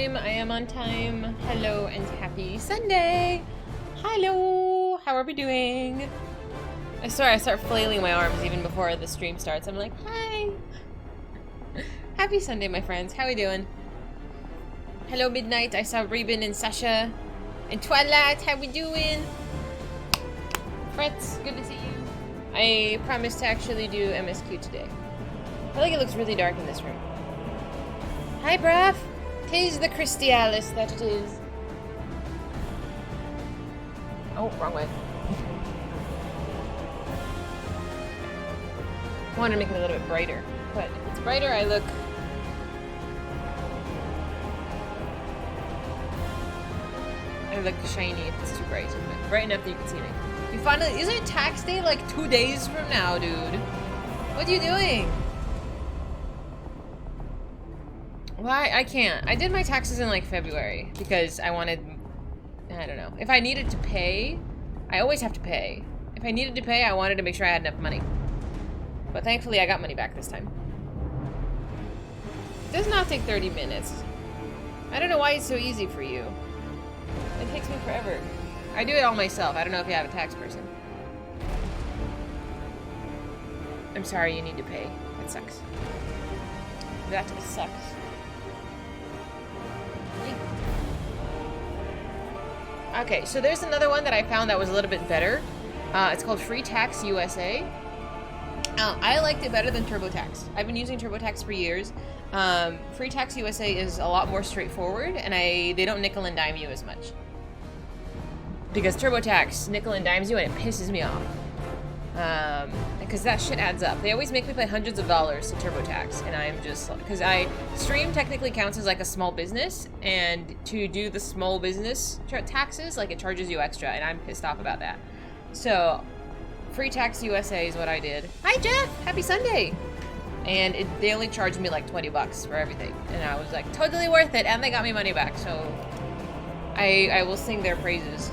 time. I am on time. Hello and happy Sunday. Hello. How are we doing? I swear I start flailing my arms even before the stream starts. I'm like, hi. Happy Sunday, my friends. How are we doing? Hello, Midnight. I saw Reuben and Sasha. And Twilight. How we doing? Fretz, good to see you. I promised to actually do MSQ today. I feel like it looks really dark in this room. Hi, bruv. 'Tis the Christialis that it is. Oh, wrong way. I want to make it a little bit brighter, but if it's brighter, I look... shiny if it's too bright. But bright enough that you can see me. You finally... Isn't it tax day like 2 days from now, dude? What are you doing? Why? I can't. I did my taxes in like February because I wanted... I don't know. If I needed to pay, I always have to pay. If I needed to pay, I wanted to make sure I had enough money. But thankfully, I got money back this time. It does not take 30 minutes. I don't know why it's so easy for you. It takes me forever. I do it all myself. I don't know if you have a tax person. I'm sorry you need to pay. That sucks. That sucks. Okay, so there's another one that I found that was a little bit better. It's called Free Tax USA. I liked it better than TurboTax. I've been using TurboTax for years. Free Tax USA is a lot more straightforward, and they don't nickel and dime you as much. Because TurboTax nickel and dimes you, and it pisses me off. Because that shit adds up. They always make me pay hundreds of dollars to TurboTax, and I'm just... Because stream technically counts as like a small business, and to do the small business taxes, like it charges you extra, and I'm pissed off about that. So... Free Tax USA is what I did. Hi, Jeff! Happy Sunday! And they only charged me like 20 bucks for everything. And I was like, totally worth it! And they got me money back, so... I will sing their praises.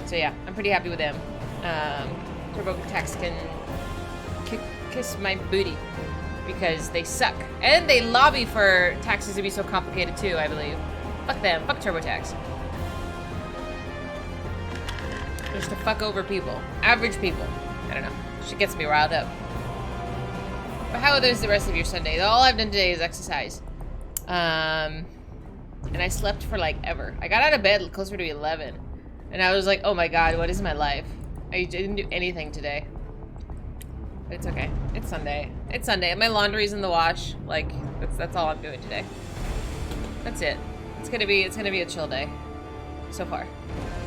So yeah, I'm pretty happy with them. TurboTax can kiss my booty. Because they suck. And they lobby for taxes to be so complicated too, I believe. Fuck them. Fuck TurboTax. Just to fuck over people. Average people. I don't know. She gets me riled up. But how is the rest of your Sunday? All I've done today is exercise. And I slept for like ever. I got out of bed closer to 11. And I was like, oh my god, what is my life? I didn't do anything today. But it's okay. It's Sunday. It's Sunday. My laundry's in the wash. Like, that's all I'm doing today. That's it. It's gonna be a chill day. So far.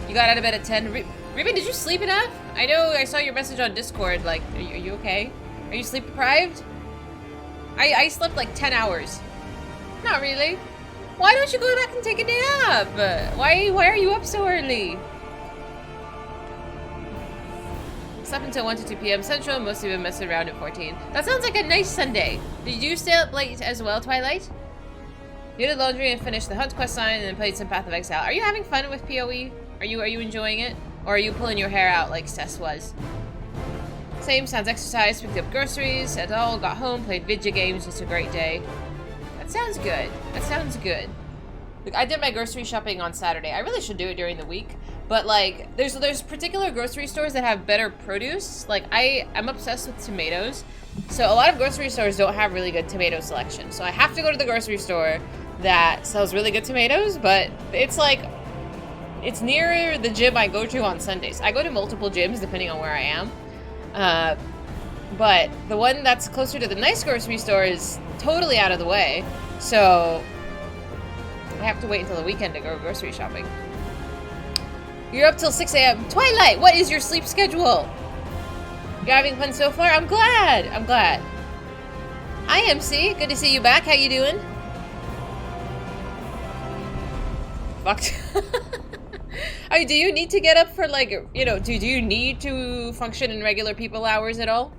You got out of bed at 10. Ruben, did you sleep enough? I know I saw your message on Discord. Like, are you okay? Are you sleep deprived? I slept like 10 hours. Not really. Why don't you go back and take a nap? Why are you up so early? Slept until 1 to 2 p.m. Central. Mostly been messing around at 14. That sounds like a nice Sunday. Did you stay up late as well, Twilight? You did laundry and finished the Hunt quest line and then played some Path of Exile. Are you having fun with PoE? Are you enjoying it? Or are you pulling your hair out like Cess was? Same, sounds exercise, picked up groceries, at all, got home, played video games, just a great day. That sounds good. That sounds good. Look, I did my grocery shopping on Saturday. I really should do it during the week. But like, there's particular grocery stores that have better produce. Like, I'm obsessed with tomatoes. So a lot of grocery stores don't have really good tomato selection. So I have to go to the grocery store that sells really good tomatoes, but it's like... It's near the gym I go to on Sundays. I go to multiple gyms depending on where I am. But the one that's closer to the nice grocery store is totally out of the way. So I have to wait until the weekend to go grocery shopping. You're up till 6 a.m. Twilight, what is your sleep schedule? You're having fun so far? I'm glad. I'm glad. Hi, MC. Good to see you back. How you doing? Fucked. I mean, do you need to get up for, like, you know, do you need to function in regular people hours at all?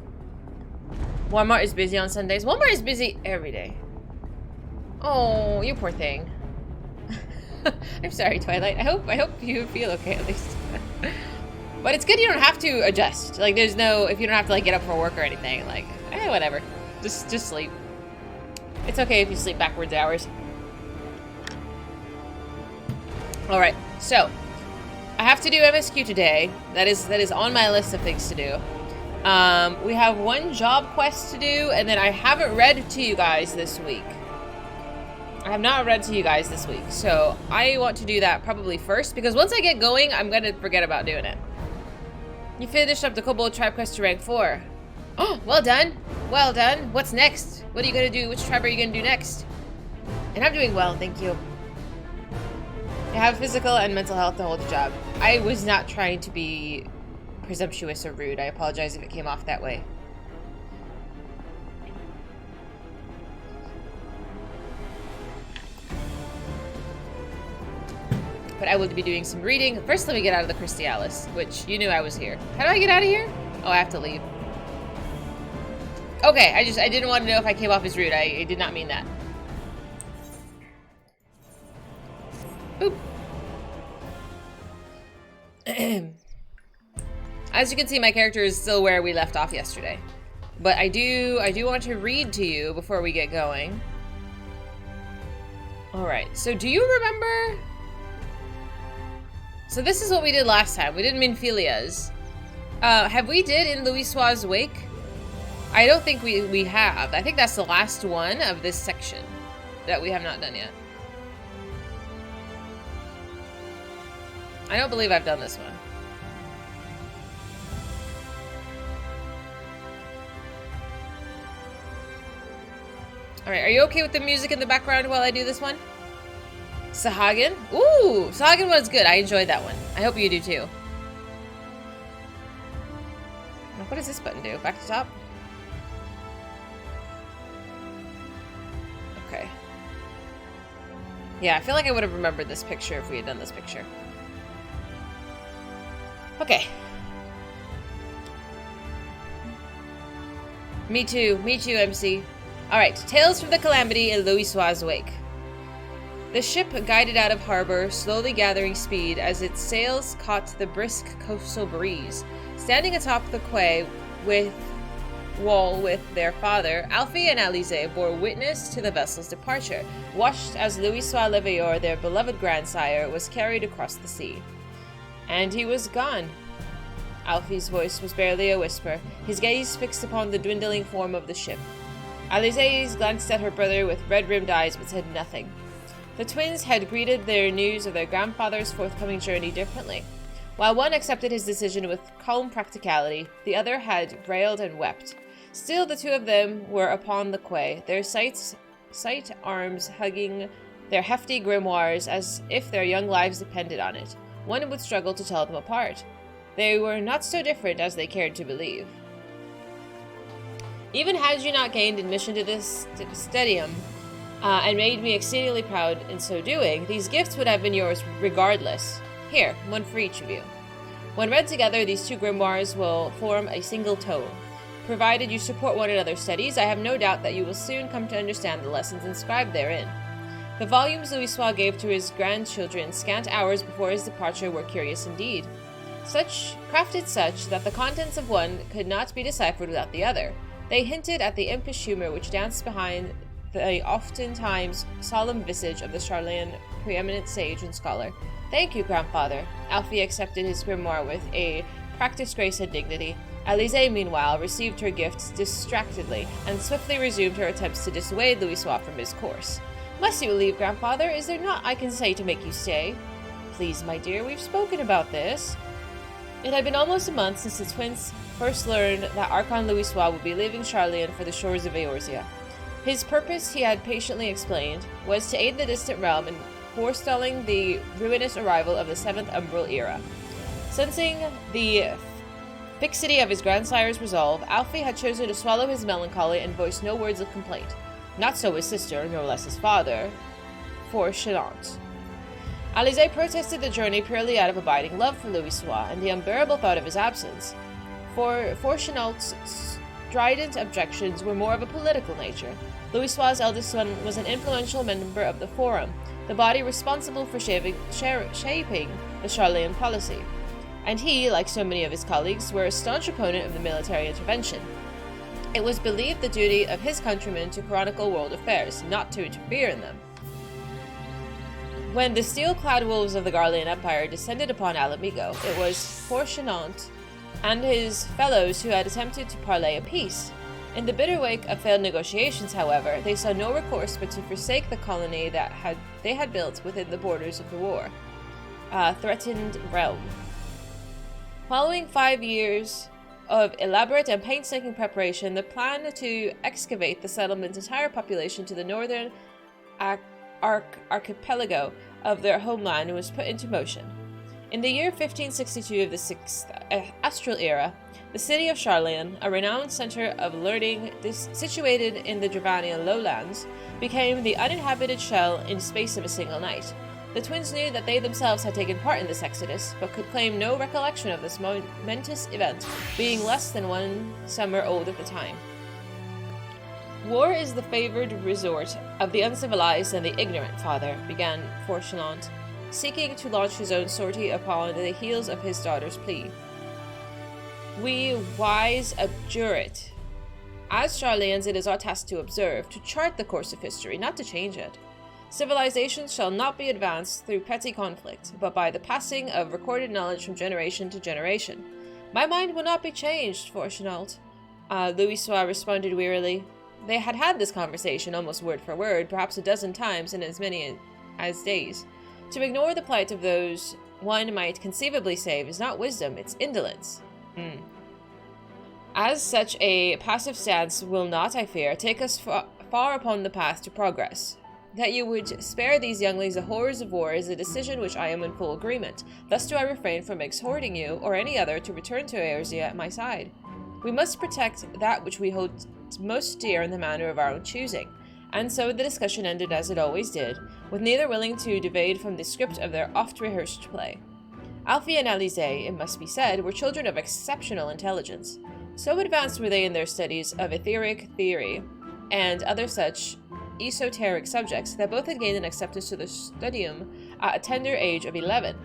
Walmart is busy on Sundays. Walmart is busy every day. Oh, you poor thing. I'm sorry, Twilight. I hope you feel okay at least. But it's good you don't have to adjust. Like, there's no, if you don't have to, like, get up for work or anything, like, whatever. Just sleep. It's okay if you sleep backwards hours. Alright, so I have to do MSQ today. That is on my list of things to do. We have one job quest to do, and then I haven't read to you guys this week. I have not read to you guys this week, so I want to do that probably first, because once I get going, I'm gonna forget about doing it. You finished up the Kobold tribe quest to rank 4. Oh, well done. Well done. What's next? What are you gonna do? Which tribe are you gonna do next? And I'm doing well, thank you. You have physical and mental health to hold the job. I was not trying to be presumptuous or rude. I apologize if it came off that way. But I will be doing some reading. First, let me get out of the Christialis, which you knew I was here. How do I get out of here? Oh, I have to leave. Okay, I didn't want to know if I came off as rude. I did not mean that. Boop. As you can see, my character is still where we left off yesterday. But I do want to read to you before we get going. Alright, so do you remember? So this is what we did last time. We did Minfilia's. Have we did in Louisoix's Wake? I don't think we have. I think that's the last one of this section that we have not done yet. I don't believe I've done this one. Alright, are you okay with the music in the background while I do this one? Sahagin? Ooh, Sahagin was good. I enjoyed that one. I hope you do too. Now, what does this button do? Back to top? Okay. Yeah, I feel like I would have remembered this picture if we had done this picture. Okay. Me too, MC. Alright, Tales from the Calamity in Louisoix's Wake. The ship guided out of harbor, slowly gathering speed as its sails caught the brisk coastal breeze. Standing atop the quay with their father, Alfie and Alize bore witness to the vessel's departure, watched as Louisoix Le Veilleur, their beloved grandsire, was carried across the sea. And he was gone. Alfie's voice was barely a whisper, his gaze fixed upon the dwindling form of the ship. Alize glanced at her brother with red-rimmed eyes but said nothing. The twins had greeted their news of their grandfather's forthcoming journey differently. While one accepted his decision with calm practicality, the other had railed and wept. Still, the two of them were upon the quay, their sight arms hugging their hefty grimoires as if their young lives depended on it. One would struggle to tell them apart. They were not so different as they cared to believe. Even had you not gained admission to this stadium, and made me exceedingly proud in so doing, these gifts would have been yours regardless. Here, one for each of you. When read together, these two grimoires will form a single tome. Provided you support one another's studies, I have no doubt that you will soon come to understand the lessons inscribed therein. The volumes Louisoix gave to his grandchildren scant hours before his departure were curious indeed. Crafted such that the contents of one could not be deciphered without the other. They hinted at the impish humor which danced behind the oftentimes solemn visage of the Charlayan preeminent sage and scholar. Thank you, grandfather. Alfie accepted his grimoire with a practiced grace and dignity. Alize, meanwhile, received her gifts distractedly, and swiftly resumed her attempts to dissuade Louisoix from his course. Must you leave, grandfather? Is there naught I can say to make you stay? Please, my dear, we've spoken about this. It had been almost a month since the twins first learned that Archon Louisoix would be leaving Charlayan for the shores of Eorzea. His purpose, he had patiently explained, was to aid the distant realm in forestalling the ruinous arrival of the 7th Umbral era. Sensing the fixity of his grandsire's resolve, Alfie had chosen to swallow his melancholy and voice no words of complaint. Not so his sister, nor less his father, Forchenant. Alize protested the journey purely out of abiding love for Louisoix and the unbearable thought of his absence. For Forchenant's strident objections were more of a political nature. Louisoix's eldest son was an influential member of the Forum, the body responsible for shaping the Charlayan policy, and he, like so many of his colleagues, were a staunch opponent of the military intervention. It was believed the duty of his countrymen to chronicle world affairs, not to interfere in them. When the steel-clad wolves of the Garlean Empire descended upon Alamigo, it was Fortunant and his fellows who had attempted to parley a peace. In the bitter wake of failed negotiations, however, they saw no recourse but to forsake the colony that they had built within the borders of the war. Threatened realm. Following 5 years of elaborate and painstaking preparation, the plan to excavate the settlement's entire population to the northern archipelago of their homeland was put into motion. In the year 1562 of the 6th Astral Era, the city of Sharlayan, a renowned center of learning situated in the Dravanian lowlands, became the uninhabited shell in space of a single night. The twins knew that they themselves had taken part in this exodus, but could claim no recollection of this momentous event, being less than 1 summer old at the time. War is the favored resort of the uncivilized and the ignorant, father, began Fortunant, seeking to launch his own sortie upon the heels of his daughter's plea. We wise abjure it. As Sharlayans, it is our task to observe, to chart the course of history, not to change it. Civilization shall not be advanced through petty conflict, but by the passing of recorded knowledge from generation to generation. My mind will not be changed, Fortunant, Louisoix responded wearily. They had had this conversation almost word for word, perhaps a dozen times in as many as days. To ignore the plight of those one might conceivably save is not wisdom, it's indolence. As such, a passive stance will not, I fear, take us far upon the path to progress. That you would spare these younglings the horrors of war is a decision which I am in full agreement. Thus do I refrain from exhorting you, or any other, to return to Eorzea at my side. We must protect that which we hold most dear in the manner of our own choosing. And so the discussion ended as it always did, with neither willing to deviate from the script of their oft-rehearsed play. Alfie and Alize, it must be said, were children of exceptional intelligence. So advanced were they in their studies of etheric theory and other such esoteric subjects that both had gained an acceptance to the studium at a tender age of 11.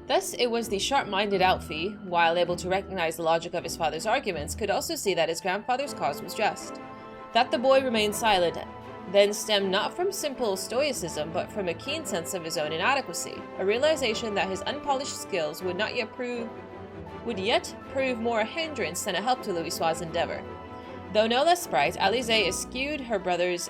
Thus, it was the sharp-minded Alfie, while able to recognize the logic of his father's arguments, could also see that his grandfather's cause was just. That the boy remained silent then stemmed not from simple stoicism, but from a keen sense of his own inadequacy, a realization that his unpolished skills would yet prove more a hindrance than a help to Louisoix's endeavor. Though no less bright, Alize eschewed her brother's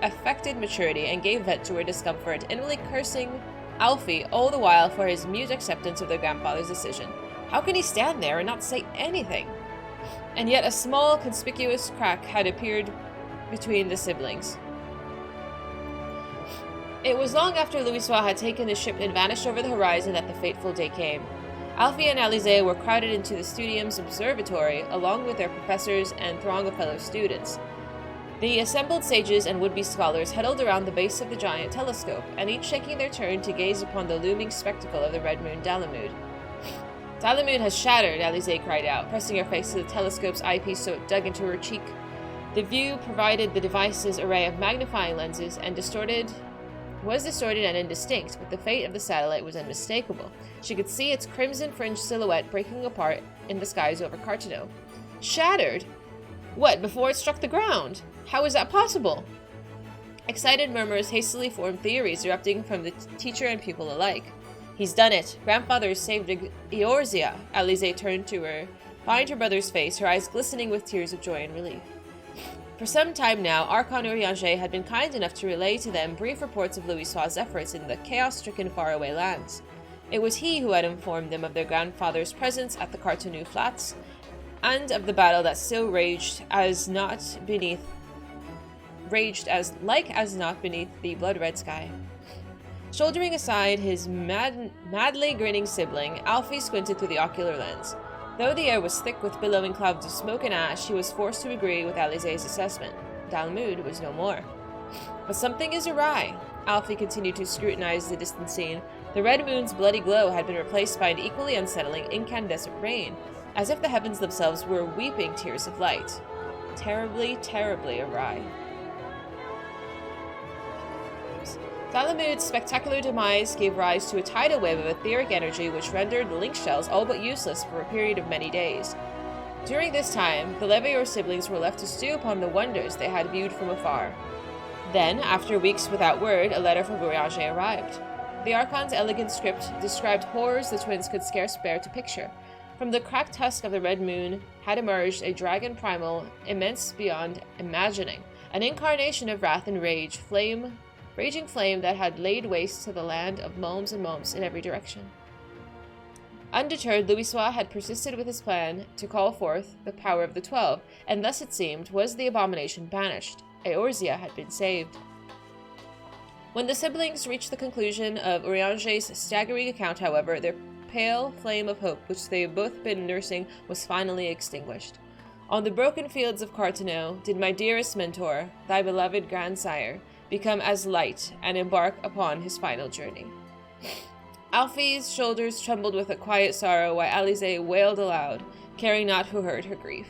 affected maturity and gave vent to her discomfort, inwardly cursing Alfie all the while for his mute acceptance of their grandfather's decision. How can he stand there and not say anything? And yet a small, conspicuous crack had appeared between the siblings. It was long after Louisoix had taken the ship and vanished over the horizon that the fateful day came. Alfie and Alize were crowded into the studium's observatory, along with their professors and throng of fellow students. The assembled sages and would-be scholars huddled around the base of the giant telescope, and each taking their turn to gaze upon the looming spectacle of the red moon Dalamud. Dalamud has shattered, Alize cried out, pressing her face to the telescope's eyepiece so it dug into her cheek. The view provided the device's array of magnifying lenses and was distorted and indistinct, but the fate of the satellite was unmistakable. She could see its crimson-fringed silhouette breaking apart in the skies over Cartano. Shattered? What, before it struck the ground? How is that possible? Excited murmurs hastily formed theories erupting from the teacher and pupil alike. He's done it. Grandfather has saved Eorzea. Alize turned to her, behind her brother's face, her eyes glistening with tears of joy and relief. For some time now, Archon Urianger had been kind enough to relay to them brief reports of Louisoix's efforts in the chaos-stricken faraway lands. It was he who had informed them of their grandfather's presence at the Cartanu Flats, and of the battle that still raged as not beneath the blood-red sky. Shouldering aside his madly grinning sibling, Alfie squinted through the ocular lens. Though the air was thick with billowing clouds of smoke and ash, he was forced to agree with Alize's assessment. Dalamud was no more. But something is awry. Alfie continued to scrutinize the distant scene. The red moon's bloody glow had been replaced by an equally unsettling incandescent rain, as if the heavens themselves were weeping tears of light. Terribly, terribly awry. Dalamud's spectacular demise gave rise to a tidal wave of etheric energy which rendered the link shells all but useless for a period of many days. During this time, the Levayor siblings were left to stew upon the wonders they had viewed from afar. Then, after weeks without word, a letter from Urianger arrived. The Archon's elegant script described horrors the twins could scarce bear to picture. From the cracked husk of the red moon had emerged a dragon primal, immense beyond imagining, an incarnation of wrath and raging flame that had laid waste to the land of Mulms and Mulms in every direction. Undeterred, Louisoix had persisted with his plan to call forth the power of the 12, and thus it seemed was the abomination banished. Eorzea had been saved. When the siblings reached the conclusion of Urianger's staggering account, however, their pale flame of hope, which they had both been nursing, was finally extinguished. On the broken fields of Carteneau did my dearest mentor, thy beloved grandsire, become as light and embark upon his final journey. Alfie's shoulders trembled with a quiet sorrow, while Alize wailed aloud, caring not who heard her grief.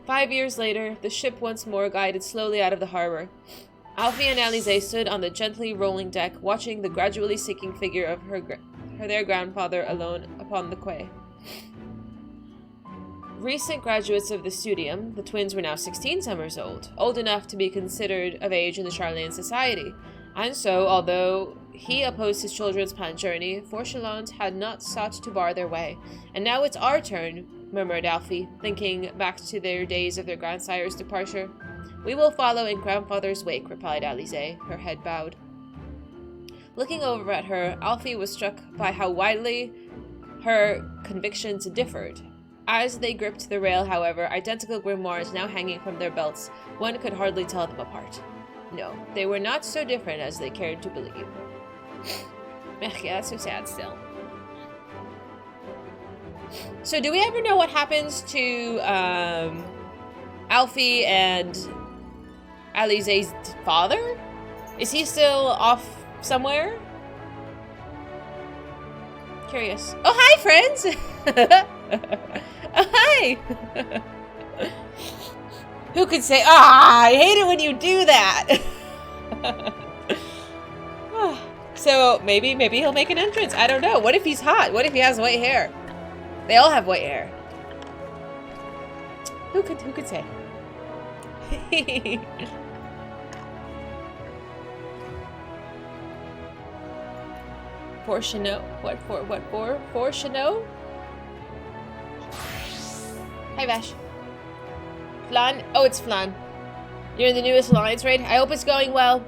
5 years later, the ship once more glided slowly out of the harbor. Alfie and Alize stood on the gently rolling deck, watching the gradually sinking figure of their grandfather alone upon the quay. Recent graduates of the studium, the twins were now 16 summers old enough to be considered of age in the Charlayan society. And so, although he opposed his children's planned journey, Forchelons had not sought to bar their way. And now it's our turn, murmured Alfie, thinking back to their days of their grandsire's departure. We will follow in grandfather's wake, replied Alize, her head bowed. Looking over at her, Alfie was struck by how widely her convictions differed. As they gripped the rail, however, identical grimoires now hanging from their belts, one could hardly tell them apart. No, they were not so different as they cared to believe. Yeah, that's so sad still. So do we ever know what happens to Alfie and Alize's father? Is he still off somewhere? Curious. Oh, hi, friends! Oh, hi! Who could say, I hate it when you do that! So, maybe he'll make an entrance. I don't know. What if he's hot? What if he has white hair? They all have white hair. Who could say? For Chanel? What for? For Chanel? Hi, Vash. Flan? Oh, it's Flan. You're in the newest Alliance raid? I hope it's going well.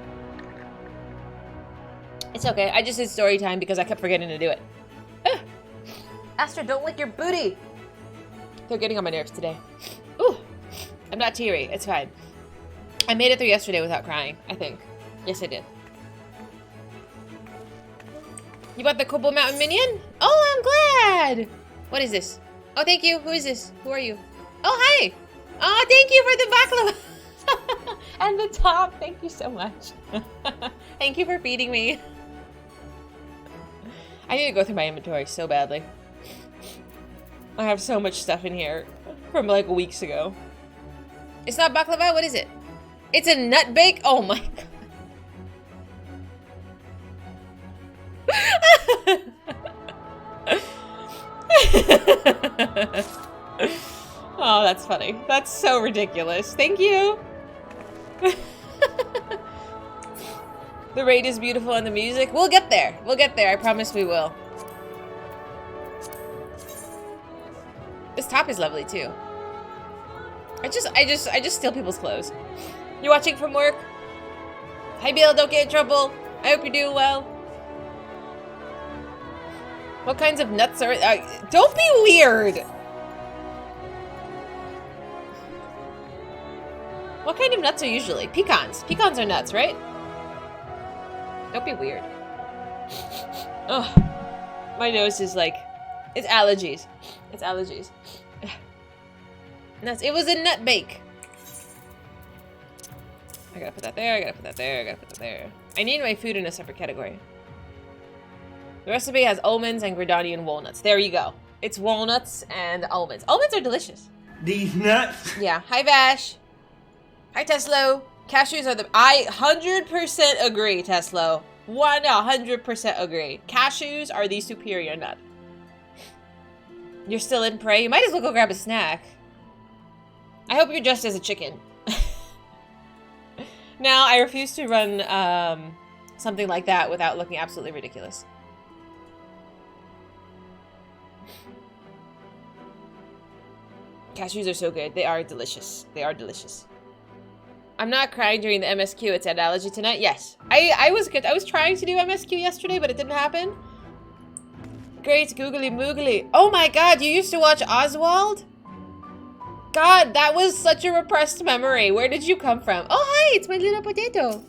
It's okay. I just did story time because I kept forgetting to do it. Ah. Aster, don't lick your booty! They're getting on my nerves today. Ooh! I'm not teary. It's fine. I made it through yesterday without crying, I think. Yes, I did. You bought the Kobo Mountain Minion? Oh, I'm glad! What is this? Oh, thank you. Who is this? Who are you? Oh, hi! Oh, thank you for the baklava! And the top. Thank you so much. Thank you for feeding me. I need to go through my inventory so badly. I have so much stuff in here from like weeks ago. It's not baklava? What is it? It's a nut bake? Oh my god. Oh, that's funny. That's so ridiculous. Thank you. The raid is beautiful and the music. We'll get there. We'll get there. I promise we will. This top is lovely too. I just steal people's clothes. You watching from work? Hi Bill, don't get in trouble. I hope you're doing well. What kinds of nuts are... don't be weird! What kind of nuts are usually? Pecans. Pecans are nuts, right? Don't be weird. Ugh. My nose is like... It's allergies. It's allergies. Nuts. It was a nut bake. I gotta put that there, I gotta put that there, I gotta put that there. I need my food in a separate category. The recipe has almonds and Gridanian walnuts. There you go. It's walnuts and almonds. Almonds are delicious. These nuts? Yeah. Hi, Vash. Hi, Teslo. Cashews are the... I 100% agree, Teslo. 100% agree. Cashews are the superior nut. You're still in prey? You might as well go grab a snack. I hope you're dressed as a chicken. Now, I refuse to run something like that without looking absolutely ridiculous. Cashews are so good. They are delicious. They are delicious. I'm not crying during the MSQ. It's an allergy tonight. Yes. I was good. I was trying to do MSQ yesterday, but it didn't happen. Great googly moogly. Oh my god, you used to watch Oswald? God, that was such a repressed memory. Where did you come from? Oh, hi, it's my little potato.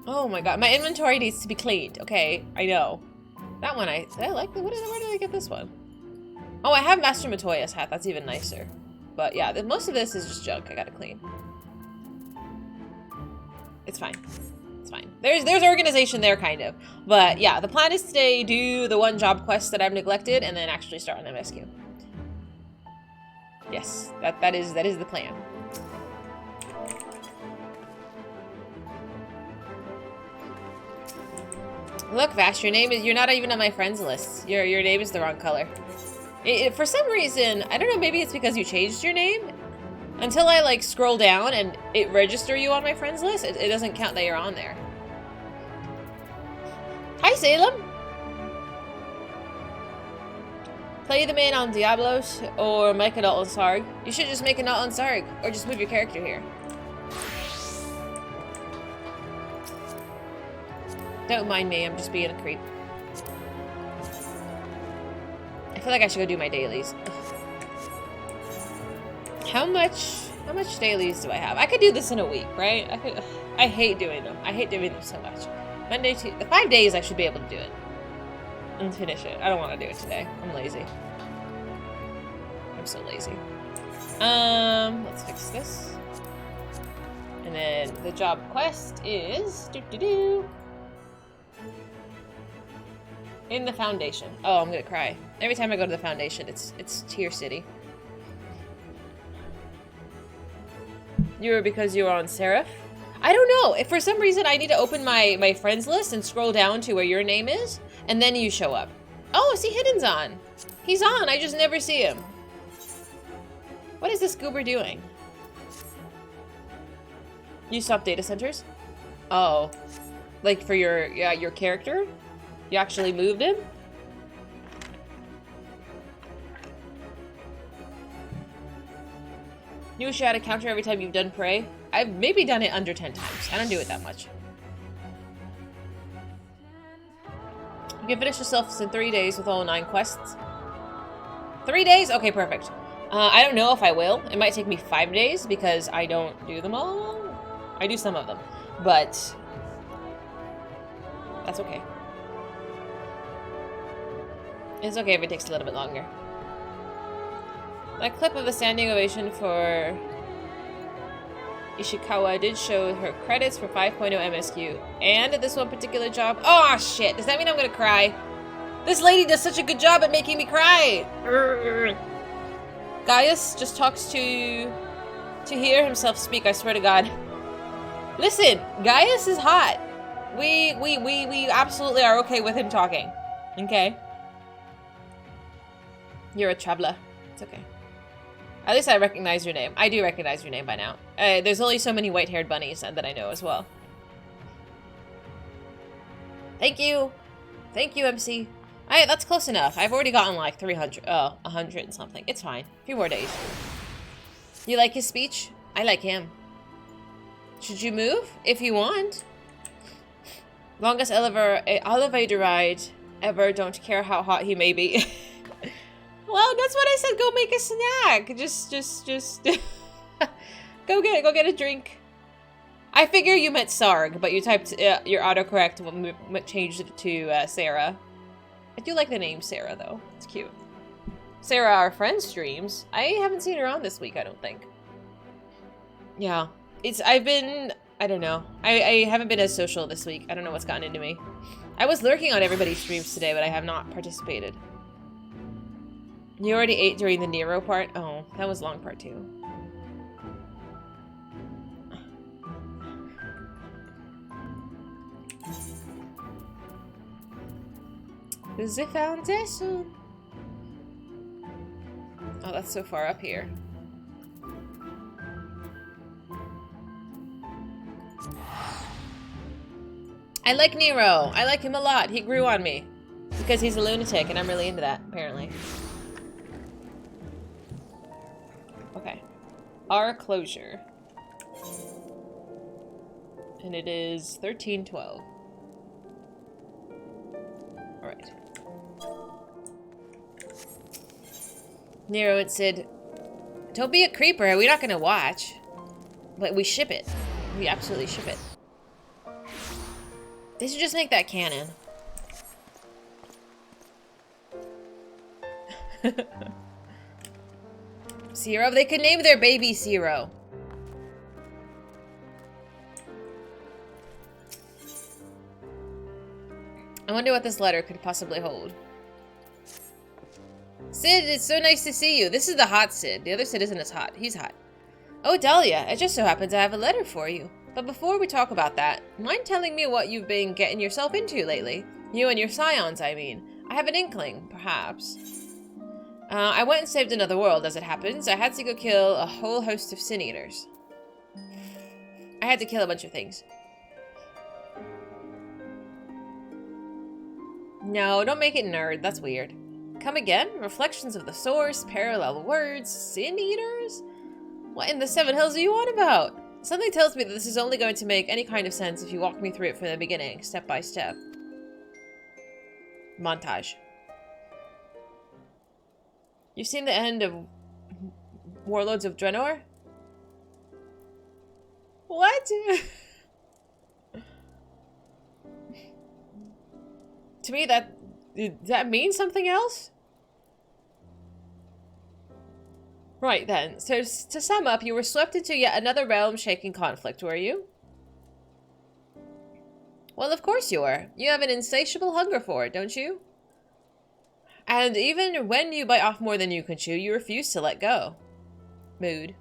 Oh my god, my inventory needs to be cleaned. Okay, I know. That one, I like. Where did I get this one? Oh, I have Master Matoya's hat. That's even nicer. But yeah, most of this is just junk I gotta clean. It's fine. It's fine. There's organization there, kind of. But yeah, the plan is today do the one job quest that I've neglected and then actually start on MSQ. Yes, that is the plan. Look, Vash, you're not even on my friends list. Your name is the wrong color. For some reason, I don't know, maybe it's because you changed your name. Until I like scroll down and it register you on my friends list, it doesn't count that you're on there. Hi, Salem. Play the main on Diablos or make an alt on Sarg. You should just make an alt on Sarg or just move your character here. Don't mind me, I'm just being a creep. I feel like I should go do my dailies. Ugh. How much dailies do I have? I could do this in a week, right? I hate doing them. I hate doing them so much. Monday, Tuesday, 5 days I should be able to do it. And finish it. I don't want to do it today. I'm lazy. I'm so lazy. Let's fix this. And then the job quest is in the Foundation. Oh, I'm gonna cry. Every time I go to the Foundation, it's Tear City. Because you were on Seraph? I don't know. If for some reason I need to open my friends list and scroll down to where your name is, and then you show up. Oh, see, Hidden's on. He's on. I just never see him. What is this goober doing? You stopped data centers? Oh, like for your character? You actually moved him? You wish you had a counter every time you've done Prey? I've maybe done it under 10 times. I don't do it that much. You can finish yourself in 3 days with all 9 quests. 3 days? Okay, perfect. I don't know if I will. It might take me 5 days because I don't do them all. I do some of them, but that's okay. It's okay if it takes a little bit longer. That clip of a standing ovation for Ishikawa did show her credits for 5.0 MSQ and this one particular job. Oh shit, does that mean I'm gonna cry? This lady does such a good job at making me cry. Gaius just talks to hear himself speak, I swear to God. Listen, Gaius is hot. We absolutely are okay with him talking. Okay? You're a traveler. It's okay. At least I recognize your name. I do recognize your name by now. There's only so many white-haired bunnies that I know as well. Thank you. Thank you, MC. That's close enough. I've already gotten like 300. Oh, 100 and something. It's fine. A few more days. You like his speech? I like him. Should you move? If you want. Longest elevator ride ever. Don't care how hot he may be. Well, that's what I said. Go make a snack. Just go get a drink. I figure you meant Sarg, but you typed your autocorrect changed it to Sarah. I do like the name Sarah though. It's cute. Sarah, our friend, streams. I haven't seen her on this week. I don't think. Yeah, I don't know. I haven't been as social this week. I don't know what's gotten into me. I was lurking on everybody's streams today, but I have not participated. You already ate during the Nero part? Oh, that was long part 2. The foundation. Oh, that's so far up here. I like Nero. I like him a lot. He grew on me. Because he's a lunatic, and I'm really into that, apparently. Okay. Our closure. And it is 1312. Alright. Nero and Sid. Don't be a creeper. We're not gonna watch. But we ship it. We absolutely ship it. They should just make that canon. Zero? They could name their baby Zero. I wonder what this letter could possibly hold. Sid, it's so nice to see you. This is the hot Sid. The other Sid isn't as hot. He's hot. Oh, Dahlia, it just so happens I have a letter for you. But before we talk about that, mind telling me what you've been getting yourself into lately? You and your scions, I mean. I have an inkling, perhaps. I went and saved another world, as it happens. I had to go kill a whole host of sin eaters. I had to kill a bunch of things. No, don't make it nerd. That's weird. Come again? Reflections of the source, parallel words, sin eaters? What in the seven hells are you on about? Something tells me that this is only going to make any kind of sense if you walk me through it from the beginning, step by step. Montage. You've seen the end of Warlords of Draenor? What? To me, that means something else? Right then, so to sum up, you were swept into yet another realm-shaking conflict, were you? Well, of course you were. You have an insatiable hunger for it, don't you? And even when you bite off more than you can chew, you refuse to let go. Mood.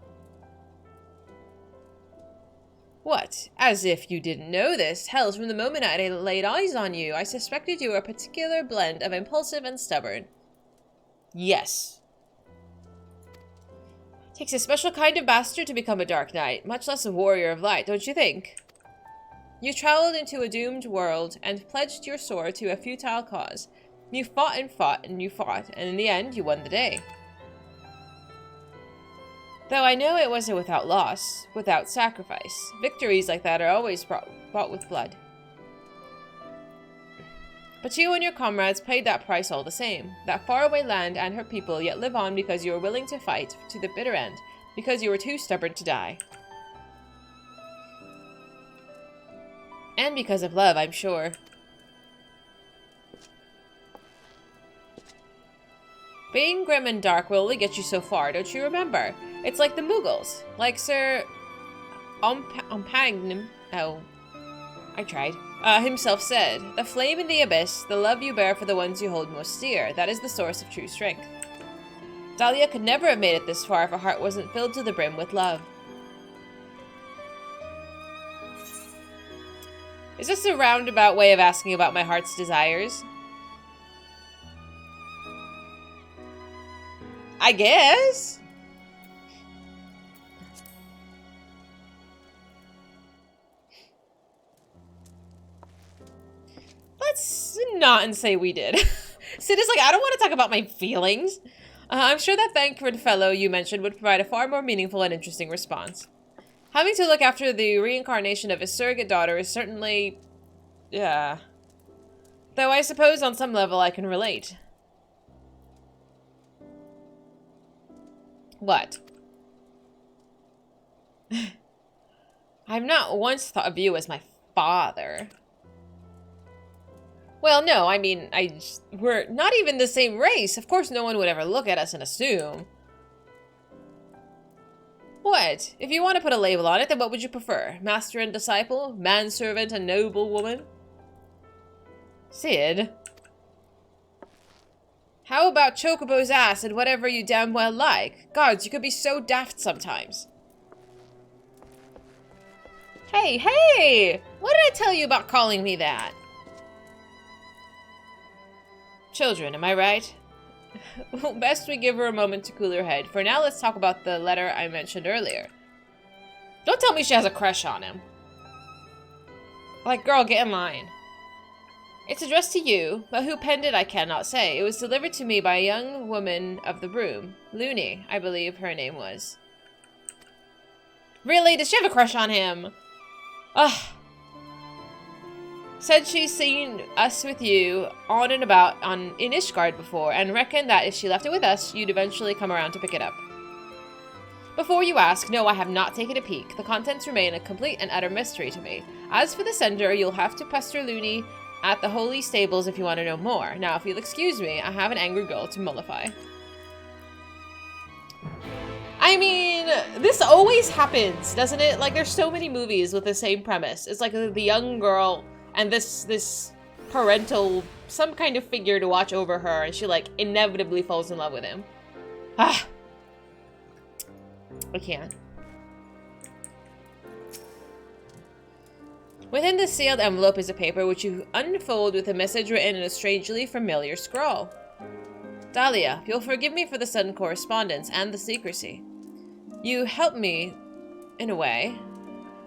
What? As if you didn't know this. Hells, from the moment I laid eyes on you, I suspected you were a particular blend of impulsive and stubborn. Yes. Takes a special kind of bastard to become a Dark Knight, much less a warrior of light, don't you think? You traveled into a doomed world and pledged your sword to a futile cause. You fought and fought and you fought, and in the end, you won the day. Though I know it wasn't without loss, without sacrifice. Victories like that are always bought with blood. But you and your comrades paid that price all the same. That faraway land and her people yet live on because you were willing to fight to the bitter end, because you were too stubborn to die. And because of love, I'm sure. Being grim and dark will only get you so far, don't you remember? It's like the Mughals, like Sir Ompangnim. Oh, I tried. Himself said, the flame in the abyss, the love you bear for the ones you hold most dear, that is the source of true strength. Dahlia could never have made it this far if her heart wasn't filled to the brim with love. Is this a roundabout way of asking about my heart's desires? I guess. Let's not and say we did. Sid is like, I don't want to talk about my feelings. I'm sure that Thancred fellow you mentioned would provide a far more meaningful and interesting response. Having to look after the reincarnation of his surrogate daughter is certainly... yeah. Though I suppose on some level I can relate. What? I've not once thought of you as my father. Well, no, I mean, we're not even the same race. Of course no one would ever look at us and assume. What? If you want to put a label on it, then what would you prefer? Master and disciple? Manservant and noble woman? Sid? How about Chocobo's ass and whatever you damn well like? Gods, you could be so daft sometimes. Hey, hey! What did I tell you about calling me that? Children, am I right? Best we give her a moment to cool her head. For now, let's talk about the letter I mentioned earlier. Don't tell me she has a crush on him. Like, girl, get in line. It's addressed to you, but who penned it I cannot say. It was delivered to me by a young woman of the room. Looney, I believe her name was. Really? Does she have a crush on him? Ugh. Said she's seen us with you on and about in Ishgard before, and reckoned that if she left it with us, you'd eventually come around to pick it up. Before you ask, no, I have not taken a peek. The contents remain a complete and utter mystery to me. As for the sender, you'll have to pester Looney at the Holy Stables if you want to know more. Now, if you'll excuse me, I have an angry girl to mollify. I mean, this always happens, doesn't it? Like, there's so many movies with the same premise. It's like the young girl and this parental, some kind of figure to watch over her, and she, like, inevitably falls in love with him. Ah. I can't. Within the sealed envelope is a paper which you unfold with a message written in a strangely familiar scrawl. Dahlia, you'll forgive me for the sudden correspondence and the secrecy. You helped me, in a way,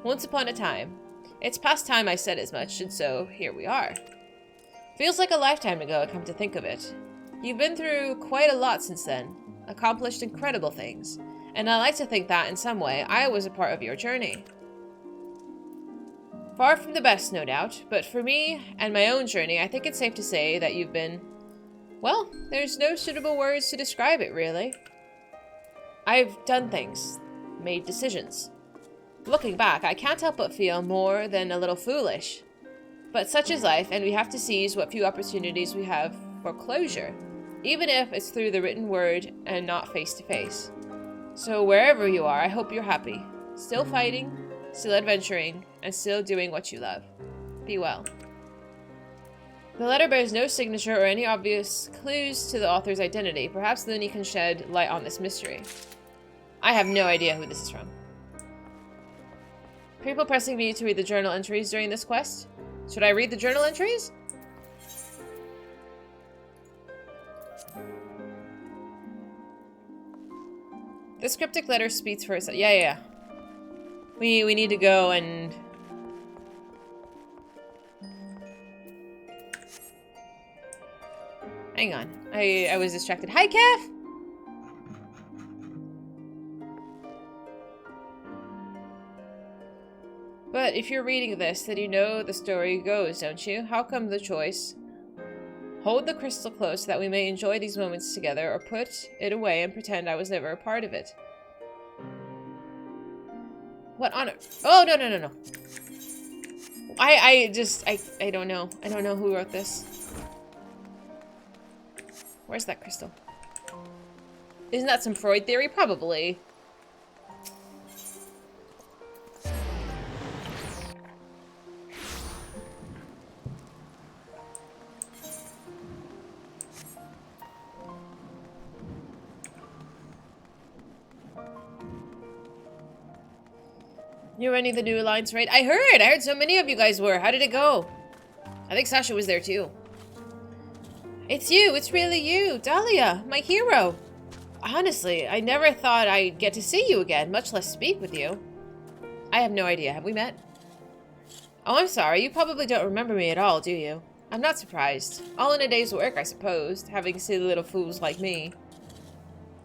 once upon a time. It's past time I said as much, and so here we are. Feels like a lifetime ago, come to think of it. You've been through quite a lot since then, accomplished incredible things, and I like to think that, in some way, I was a part of your journey. Far from the best, no doubt, but for me and my own journey, I think it's safe to say that you've been... Well, there's no suitable words to describe it, really. I've done things, made decisions. Looking back, I can't help but feel more than a little foolish. But such is life, and we have to seize what few opportunities we have for closure, even if it's through the written word and not face to face. So wherever you are, I hope you're happy. Still fighting, still adventuring, and still doing what you love. Be well. The letter bears no signature or any obvious clues to the author's identity. Perhaps Looney can shed light on this mystery. I have no idea who this is from. People pressing me to read the journal entries during this quest. Should I read the journal entries? This cryptic letter speaks for itself. Yeah. We need to go and... Hang on. I was distracted. Hi, Kev! But if you're reading this, then you know the story goes, don't you? How come the choice? Hold the crystal close so that we may enjoy these moments together, or put it away and pretend I was never a part of it. What on earth? Oh, no. I don't know. I don't know who wrote this. Where's that crystal? Isn't that some Freud theory? Probably. You're running the new alliance, right? I heard so many of you guys were. How did it go? I think Sasha was there too. It's you. It's really you. Dahlia, my hero. Honestly, I never thought I'd get to see you again, much less speak with you. I have no idea. Have we met? Oh, I'm sorry. You probably don't remember me at all, do you? I'm not surprised. All in a day's work, I suppose, having silly little fools like me.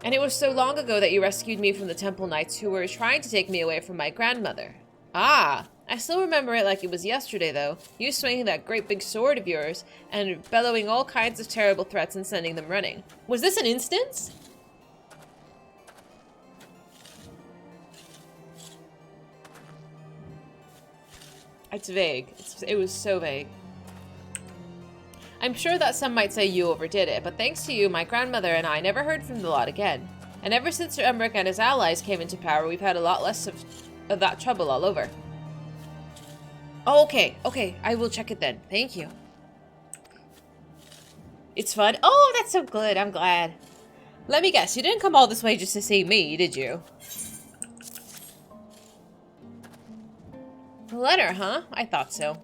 And it was so long ago that you rescued me from the Temple Knights who were trying to take me away from my grandmother. Ah, I still remember it like it was yesterday, though. You swinging that great big sword of yours and bellowing all kinds of terrible threats and sending them running. Was this an instance? It's vague. It was so vague. I'm sure that some might say you overdid it, but thanks to you, my grandmother and I never heard from the lot again. And ever since Sir Emmerich and his allies came into power, we've had a lot less of that trouble all over. Oh, okay, I will check it then. Thank you. It's fun. Oh, that's so good. I'm glad. Let me guess, you didn't come all this way just to see me, did you? The letter, huh? I thought so.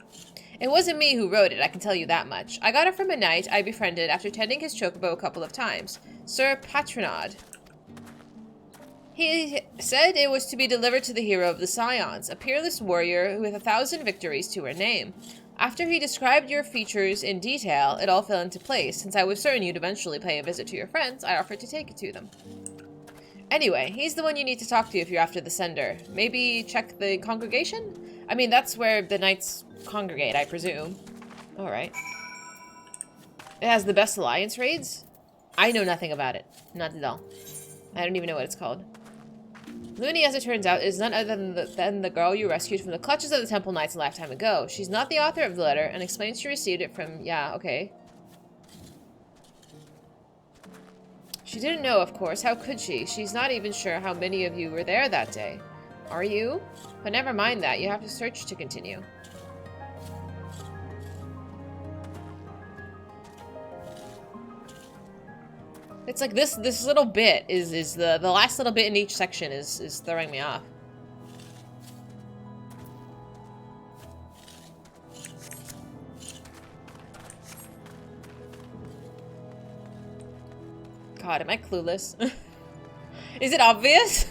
It wasn't me who wrote it, I can tell you that much. I got it from a knight I befriended after tending his chocobo a couple of times. Sir Patronod. He said it was to be delivered to the hero of the Scions, a peerless warrior with 1,000 victories to her name. After he described your features in detail, it all fell into place. Since I was certain you'd eventually pay a visit to your friends, I offered to take it to them. Anyway, he's the one you need to talk to if you're after the sender. Maybe check the congregation? I mean, that's where the knights congregate, I presume. Alright. It has the best alliance raids? I know nothing about it. Not at all. I don't even know what it's called. Looney, as it turns out, is none other than the girl you rescued from the clutches of the Temple Knights a lifetime ago. She's not the author of the letter, and explains she received it from... Yeah, okay. She didn't know, of course. How could she? She's not even sure how many of you were there that day. Are you? But never mind that. You have to search to continue. It's like this little bit is the last little bit in each section is throwing me off. God, am I clueless? Is it obvious?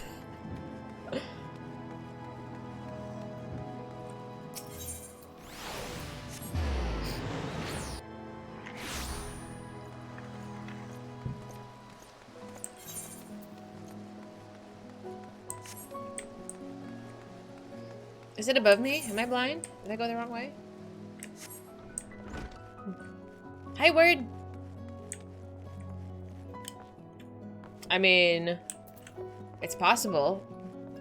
Is it above me? Am I blind? Did I go the wrong way? Hi, word! I mean, it's possible.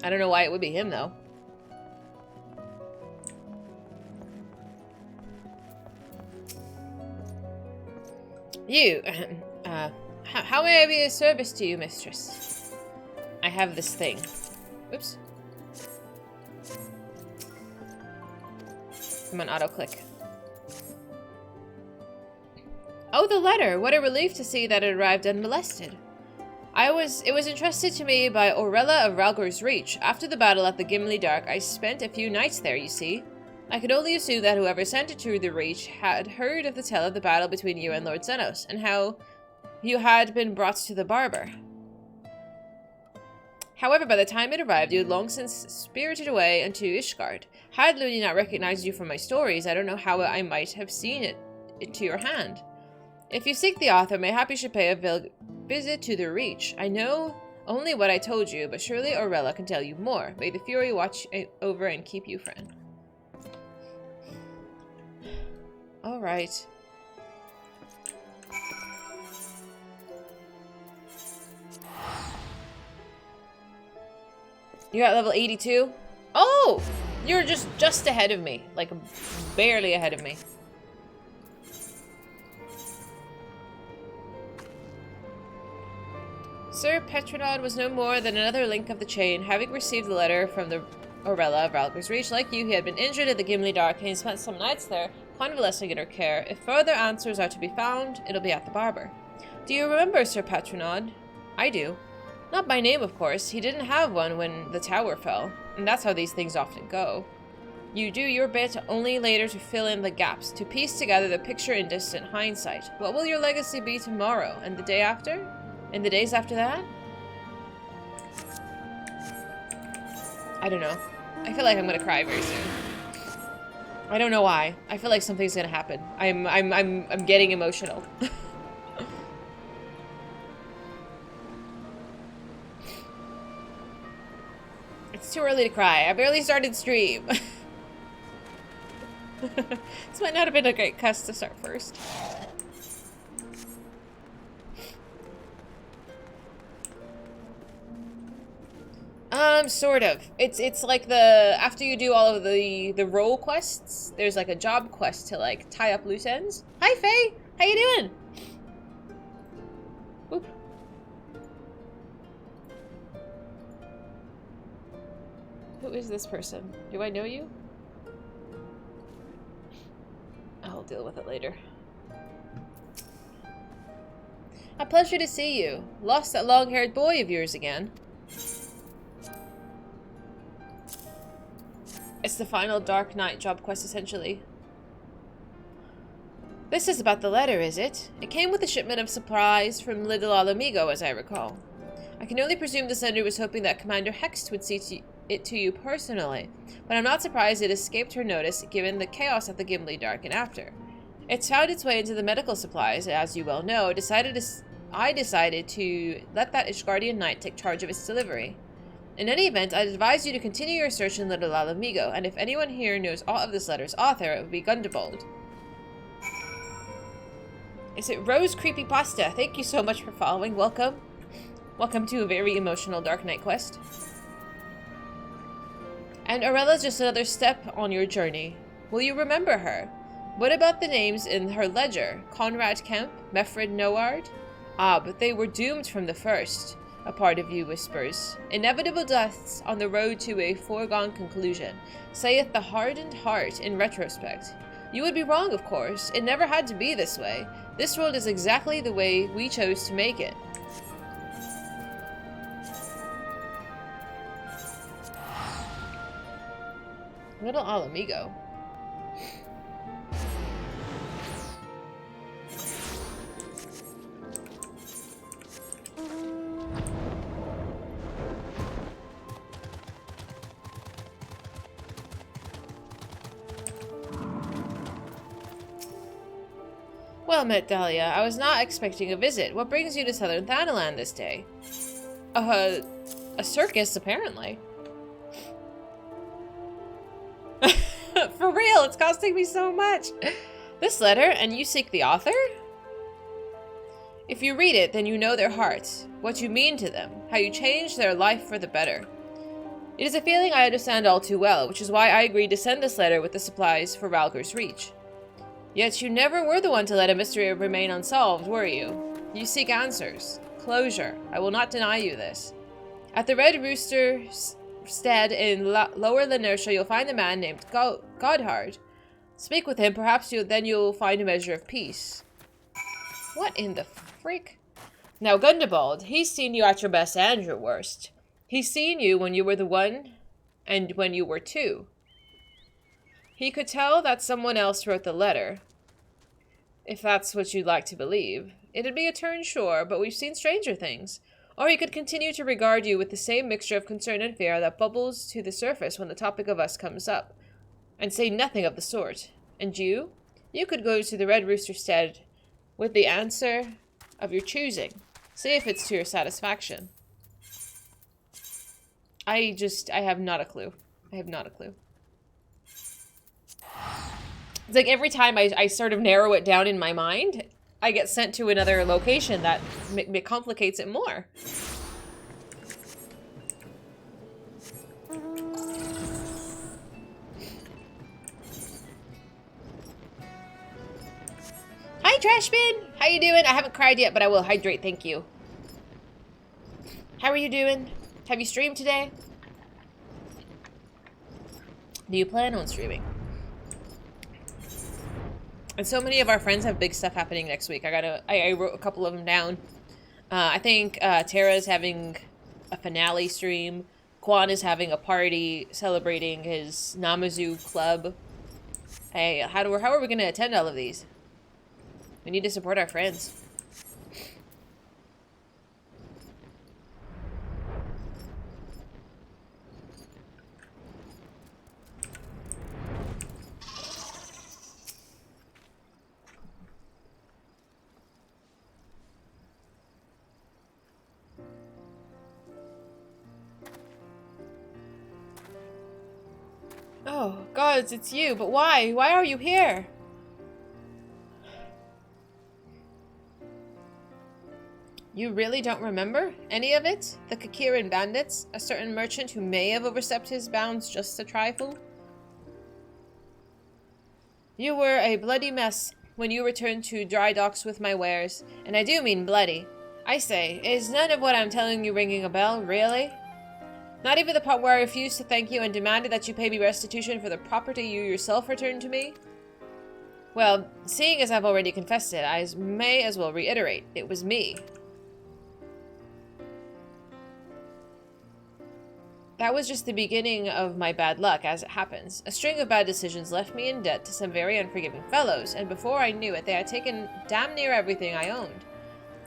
I don't know why it would be him, though. You, how may I be of service to you, mistress? I have this thing. Oops. Come on, auto-click. Oh, the letter! What a relief to see that it arrived unmolested. It was entrusted to me by Orella of Ralgor's Reach. After the battle at the Gimli Dark, I spent a few nights there, you see. I could only assume that whoever sent it to the Reach had heard of the tale of the battle between you and Lord Zenos, and how you had been brought to the barber. However, by the time it arrived, you had long since spirited away into Ishgard. Had Looney not recognized you from my stories, I don't know how I might have seen it to your hand. If you seek the author, mayhap you should pay a visit to the Reach. I know only what I told you, but surely Orella can tell you more. May the Fury watch over and keep you, friend. Alright. You're at level 82? Oh! You're just ahead of me. Like, barely ahead of me. Sir Petronod was no more than another link of the chain. Having received the letter from the Orella of Ralgor's Reach, like you, he had been injured at the Gimli Dark and he spent some nights there, convalescing in her care. If further answers are to be found, it'll be at the barber. Do you remember Sir Petronod? I do. Not by name, of course. He didn't have one when the tower fell, and that's how these things often go. You do your bit only later to fill in the gaps, to piece together the picture in distant hindsight. What will your legacy be tomorrow, and the day after? And the days after that? I don't know. I feel like I'm gonna cry very soon. I don't know why. I feel like something's gonna happen. I'm getting emotional. It's too early to cry. I barely started stream. This might not have been a great cuss to start first. Sort of. It's like after you do all of the role quests, there's like a job quest to like tie up loose ends. Hi Faye! How you doing? Oop. Who is this person? Do I know you? I'll deal with it later. A pleasure to see you. Lost that long-haired boy of yours again. It's the final Dark Knight job quest, essentially. This is about the letter, is it? It came with a shipment of supplies from Little Alamigo, as I recall. I can only presume the sender was hoping that Commander Hext would see it to you personally, but I'm not surprised it escaped her notice given the chaos at the Gimli Dark and after. It found its way into the medical supplies, as you well know. I decided to let that Ishgardian knight take charge of its delivery. In any event, I'd advise you to continue your search in Little Alamigo, and if anyone here knows aught of this letter's author, it would be Gundebold. Is it Rose Creepypasta? Thank you so much for following. Welcome. Welcome to a very emotional Dark Knight quest. And Aurella's just another step on your journey. Will you remember her? What about the names in her ledger? Conrad Kemp? Mefred Noard? Ah, but they were doomed from the first, a part of you whispers. Inevitable deaths on the road to a foregone conclusion, saith the hardened heart in retrospect. You would be wrong, of course. It never had to be this way. This world is exactly the way we chose to make it. Little Alamigo. Well met, Dahlia. I was not expecting a visit. What brings you to Southern Thanalan this day? A circus, apparently. For real, it's costing me so much. This letter, and you seek the author? If you read it, then you know their hearts, what you mean to them, how you changed their life for the better. It is a feeling I understand all too well, which is why I agreed to send this letter with the supplies for Ralger's Reach. Yet you never were the one to let a mystery remain unsolved, were you? You seek answers, closure. I will not deny you this. At the Red Rooster Stead in Lower Lenertia, you'll find a man named Godhard. Speak with him, perhaps then you'll find a measure of peace. What in the frick? Now, Gundebold, he's seen you at your best and your worst. He's seen you when you were the one, and when you were two. He could tell that someone else wrote the letter. If that's what you'd like to believe. It'd be a turn, sure, but we've seen stranger things. Or he could continue to regard you with the same mixture of concern and fear that bubbles to the surface when the topic of us comes up, and say nothing of the sort. And you? You could go to the Red Rooster Stead with the answer of your choosing. See if it's to your satisfaction. I have not a clue. I have not a clue. It's like every time I sort of narrow it down in my mind, I get sent to another location that complicates it more. Hi, Trashbin! How you doing? I haven't cried yet, but I will hydrate, thank you. How are you doing? Have you streamed today? Do you plan on streaming? And so many of our friends have big stuff happening next week. I wrote a couple of them down. I think Tara's having a finale stream. Quan is having a party celebrating his Namazu club. Hey, how are we going to attend all of these? We need to support our friends. Oh, gods, it's you, but why? Why are you here? You really don't remember any of it? The Kakiran bandits? A certain merchant who may have overstepped his bounds just a trifle? You were a bloody mess when you returned to dry docks with my wares, and I do mean bloody. I say, is none of what I'm telling you ringing a bell, really? Not even the part where I refused to thank you and demanded that you pay me restitution for the property you yourself returned to me? Well, seeing as I've already confessed it, I may as well reiterate. It was me. That was just the beginning of my bad luck, as it happens. A string of bad decisions left me in debt to some very unforgiving fellows, and before I knew it, they had taken damn near everything I owned.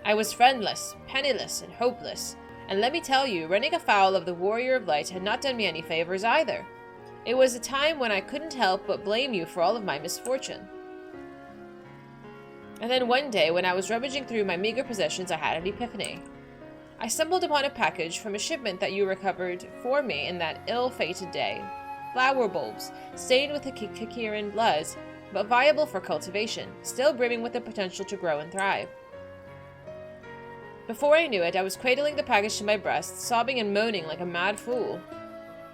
I was friendless, penniless, and hopeless. And let me tell you, running afoul of the Warrior of Light had not done me any favors either. It was a time when I couldn't help but blame you for all of my misfortune. And then one day, when I was rummaging through my meager possessions, I had an epiphany. I stumbled upon a package from a shipment that you recovered for me in that ill-fated day. Flower bulbs, stained with the Kikiran blood, but viable for cultivation, still brimming with the potential to grow and thrive. Before I knew it, I was cradling the package to my breast, sobbing and moaning like a mad fool.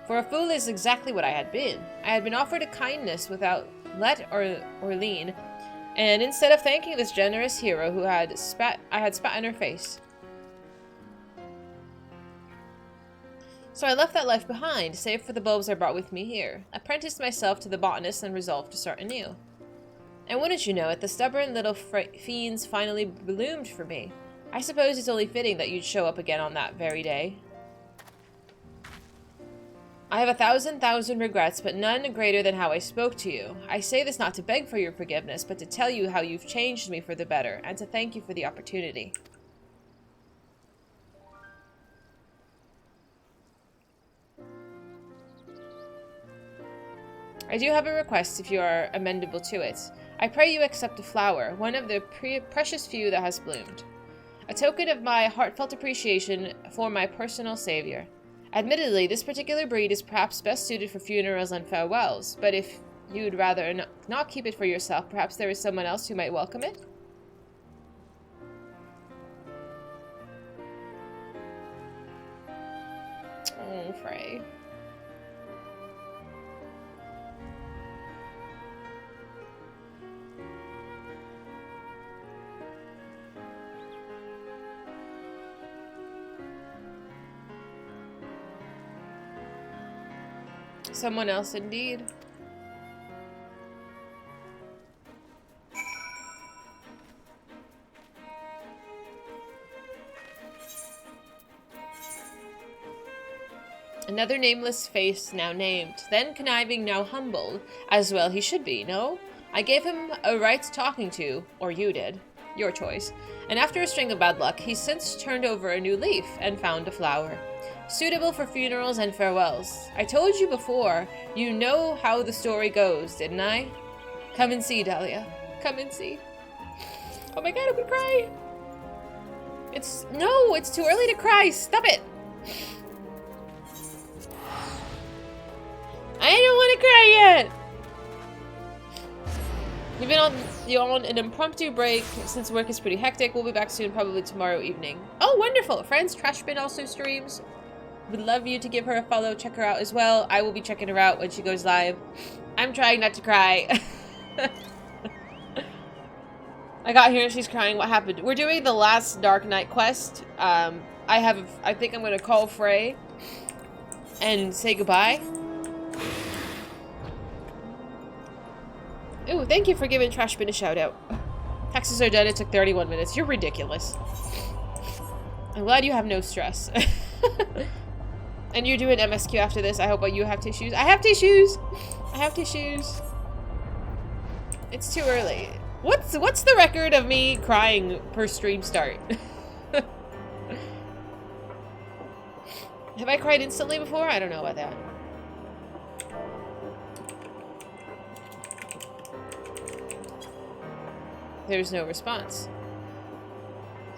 For a fool is exactly what I had been. I had been offered a kindness without let or lean, and instead of thanking this generous hero I had spat in her face. So I left that life behind, save for the bulbs I brought with me here, apprenticed myself to the botanist, and resolved to start anew. And wouldn't you know it, the stubborn little fiends finally bloomed for me. I suppose it's only fitting that you'd show up again on that very day. I have 1,000 regrets, but none greater than how I spoke to you. I say this not to beg for your forgiveness, but to tell you how you've changed me for the better, and to thank you for the opportunity. I do have a request if you are amenable to it. I pray you accept a flower, one of the precious few that has bloomed. A token of my heartfelt appreciation for my personal savior. Admittedly, this particular breed is perhaps best suited for funerals and farewells, but if you'd rather not keep it for yourself, perhaps there is someone else who might welcome it? Oh, Frey. Someone else indeed. Another nameless face now named, then conniving, now humbled, as well he should be, no? I gave him a right talking to, or you did, your choice, and after a string of bad luck, he's since turned over a new leaf and found a flower. Suitable for funerals and farewells. I told you before, you know how the story goes, didn't I? Come and see, Dahlia. Come and see. Oh my god, I'm gonna cry. No, it's too early to cry. Stop it. I don't want to cry yet. You've been on an impromptu break since work is pretty hectic. We'll be back soon, probably tomorrow evening. Oh, wonderful. Friends, Trashbin also streams. Would love you to give her a follow, check her out as well. I will be checking her out when she goes live. I'm trying not to cry. I got here and she's crying. What happened? We're doing the last Dark Knight quest. I think I'm gonna call Frey and say goodbye. Ooh, thank you for giving Trashbin a shout out. Taxes are done. It took 31 minutes. You're ridiculous. I'm glad you have no stress. And you're doing MSQ after this. I hope you have tissues. I have tissues. I have tissues. It's too early. What's the record of me crying per stream start? Have I cried instantly before? I don't know about that. There's no response.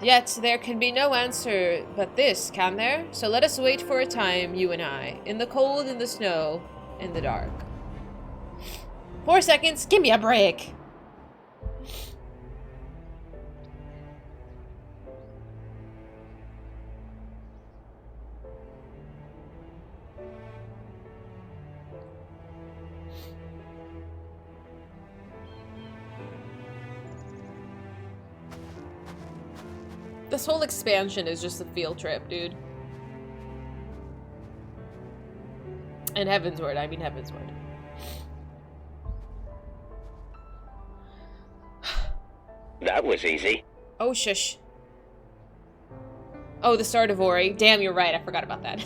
Yet there can be no answer but this, can there? So let us wait for a time, you and I, in the cold, in the snow, in the dark. 4 seconds? Give me a break! This whole expansion is just a field trip, dude. And Heavensward, I mean Heavensward. That was easy. Oh, shush. Oh, the start of Ori. Damn, you're right. I forgot about that.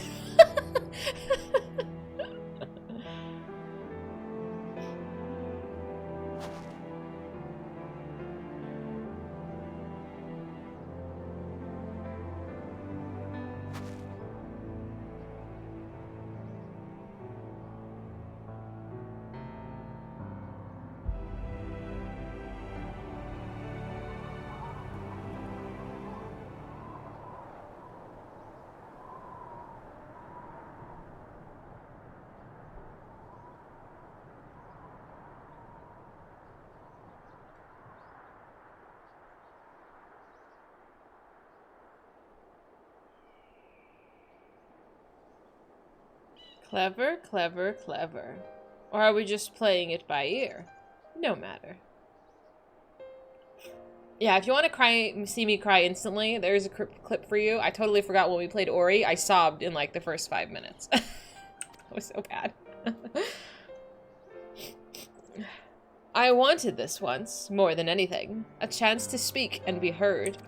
Clever, clever, clever. Or are we just playing it by ear? No matter. Yeah, if you want to cry, see me cry instantly, there's a clip for you. I totally forgot when we played Ori. I sobbed in like the first 5 minutes. It was so bad. I wanted this once, more than anything. A chance to speak and be heard.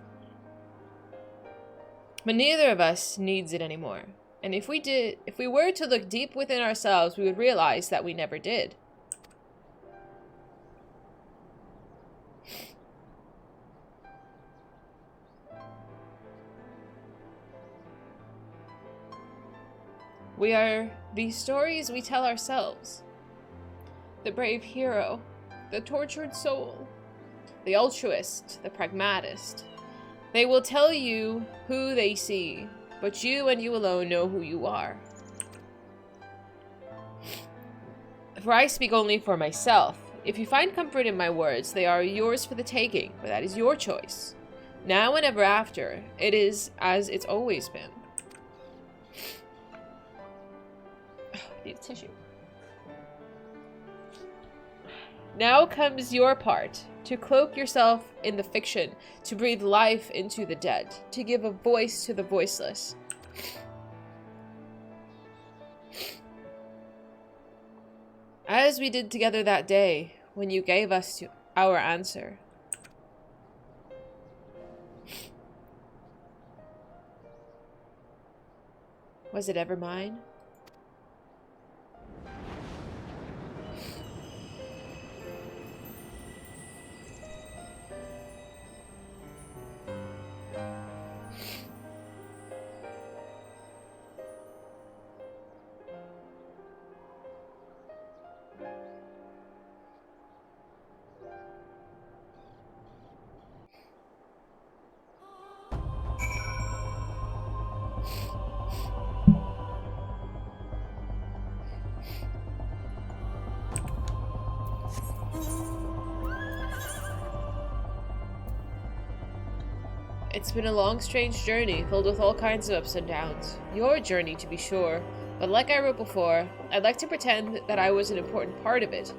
But neither of us needs it anymore. And if we were to look deep within ourselves, we would realize that we never did. We are the stories we tell ourselves. The brave hero, the tortured soul, the altruist, the pragmatist. They will tell you who they see, but you and you alone know who you are. For I speak only for myself. If you find comfort in my words, they are yours for the taking, but that is your choice. Now and ever after, it is as it's always been. I need a tissue. Now comes your part, to cloak yourself in the fiction, to breathe life into the dead, to give a voice to the voiceless. As we did together that day, when you gave us our answer. Was it ever mine? It's been a long, strange journey, filled with all kinds of ups and downs. Your journey, to be sure. But like I wrote before, I'd like to pretend that I was an important part of it.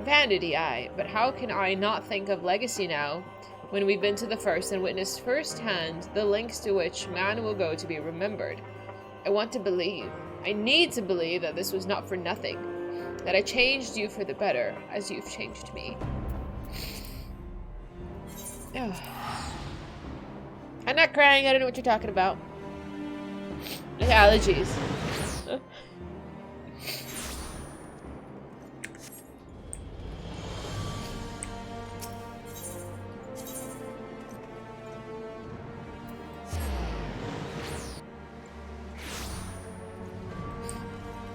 Vanity, aye, but how can I not think of legacy now, when we've been to the first and witnessed firsthand the lengths to which man will go to be remembered? I want to believe, I need to believe that this was not for nothing, that I changed you for the better, as you've changed me. I'm not crying, I don't know what you're talking about. I have allergies.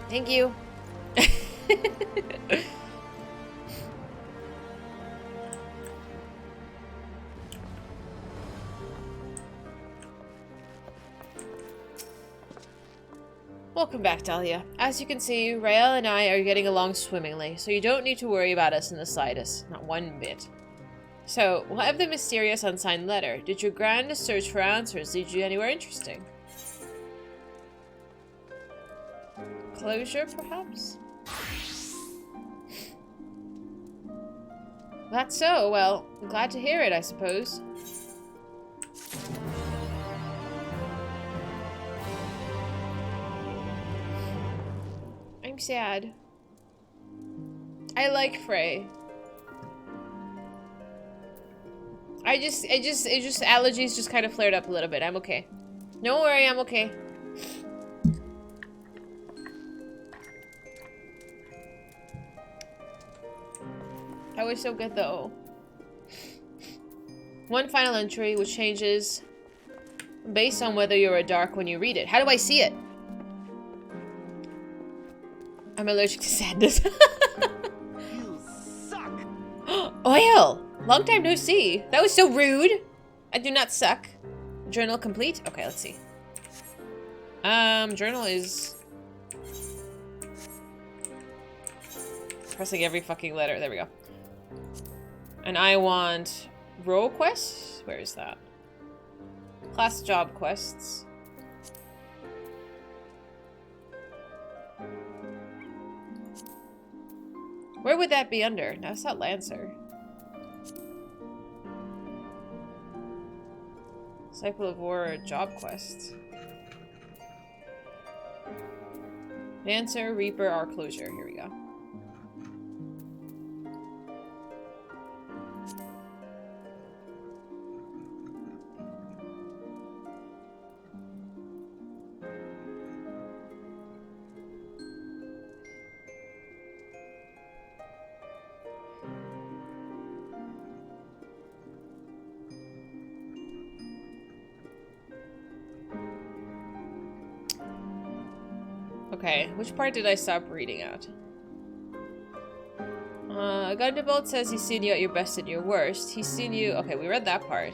Thank you. Welcome back, Dahlia. As you can see, Rael and I are getting along swimmingly, so you don't need to worry about us in the slightest. Not one bit. So, what of the mysterious unsigned letter? Did your grand search for answers lead you anywhere interesting? Closure, perhaps? That's so. Well, I'm glad to hear it, I suppose. I'm sad. I like Frey. Allergies just kind of flared up a little bit. I'm okay. Don't worry, I'm okay. That was so good, though. One final entry, which changes based on whether you're a dark when you read it. How do I see it? I'm allergic to sadness. You suck. Oil! Long time no see. That was so rude. I do not suck. Journal complete? Okay, let's see. Journal is... pressing every fucking letter. There we go. And I want role quests? Where is that? Class job quests. Where would that be under? No, it's not Lancer. Cycle of War job quests. Lancer, Reaper, our closure. Here we go. Okay, which part did I stop reading at? Gundabald says he's seen you at your best and your worst. He's seen you... Okay, we read that part.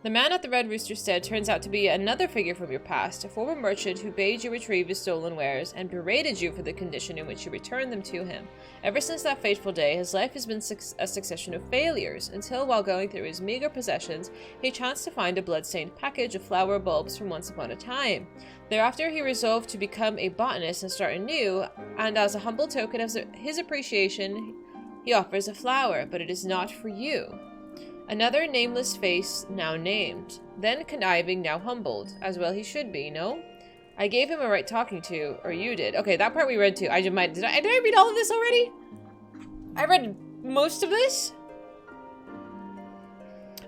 The man at the Red Rooster Stead turns out to be another figure from your past, a former merchant who bade you retrieve his stolen wares and berated you for the condition in which you returned them to him. Ever since that fateful day, his life has been a succession of failures, until while going through his meager possessions, he chanced to find a blood-stained package of flower bulbs from once upon a time. Thereafter, he resolved to become a botanist and start anew, and as a humble token of his appreciation, he offers a flower, but it is not for you. Another nameless face, now named. Then conniving, now humbled. As well he should be, no? I gave him a right talking to, or you did. Okay, that part we read too. Did I read all of this already? I read most of this?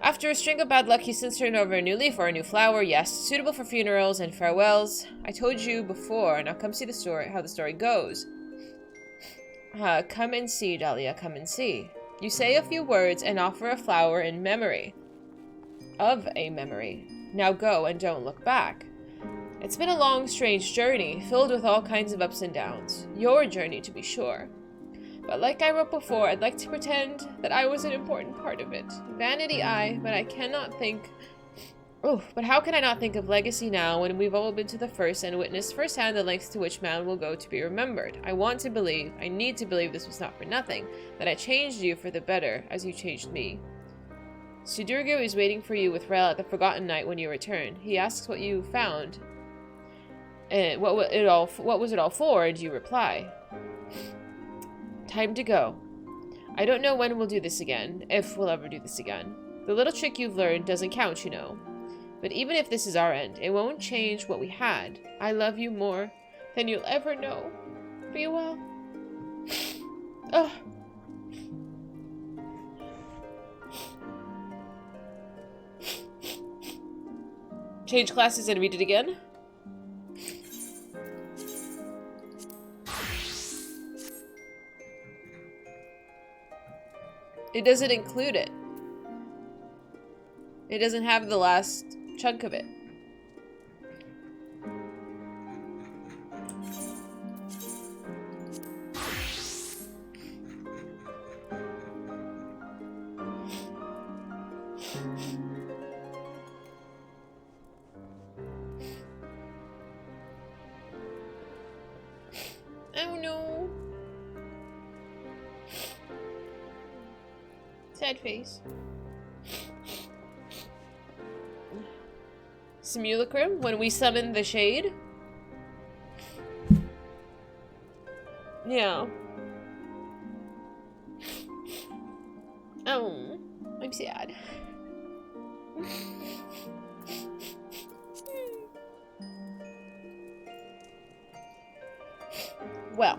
After a string of bad luck, he since turned over a new leaf or a new flower, yes, suitable for funerals and farewells. I told you before, now come see the story, how the story goes. Come and see, Dahlia, come and see. You say a few words and offer a flower in memory of a memory. Now go and don't look back. It's been a long, strange journey, filled with all kinds of ups and downs. Your journey, to be sure. But like I wrote before, I'd like to pretend that I was an important part of it. Vanity aye, but I cannot think... Oh, but how can I not think of legacy now when we've all been to the first and witnessed firsthand the lengths to which man will go to be remembered? I want to believe, I need to believe this was not for nothing, that I changed you for the better, as you changed me. Sudurgo is waiting for you with Rel at the Forgotten Night when you return. He asks what you found, and what was it all for, and you reply. Time to go. I don't know when we'll do this again, if we'll ever do this again. The little trick you've learned doesn't count, you know. But even if this is our end, it won't change what we had. I love you more than you'll ever know. Be well. Oh. Change classes and read it again. It doesn't include it. It doesn't have the last chunk of it. Oh no. Sad face. Simulacrum, when we summon the shade. Yeah. Oh, I'm sad. Well.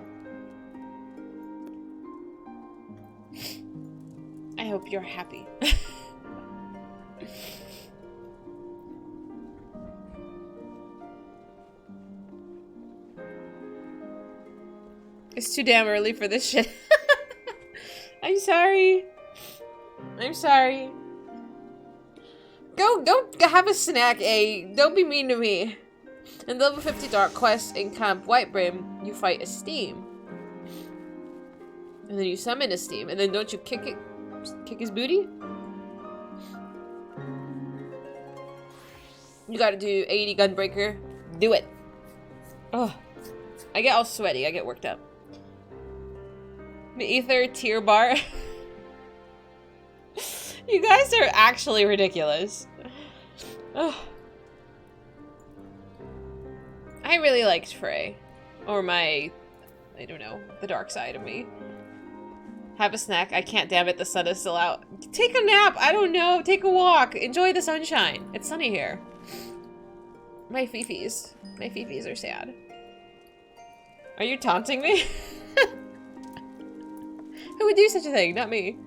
I hope you're happy. It's too damn early for this shit. I'm sorry. I'm sorry. Go have a snack, Don't be mean to me. In the level 50 Dark Quest in Camp Whitebrim, you fight a Steam. And then you summon a Steam, and then don't you kick his booty? You gotta do 80 Gunbreaker. Do it. Oh, I get all sweaty. I get worked up. The Ether tier bar. You guys are actually ridiculous. Oh. I really liked Frey. Or my, I don't know, the dark side of me. Have a snack. I can't, damn it, the sun is still out. Take a nap. I don't know. Take a walk. Enjoy the sunshine. It's sunny here. My fifis. My fifis are sad. Are you taunting me? Who would do such a thing? Not me.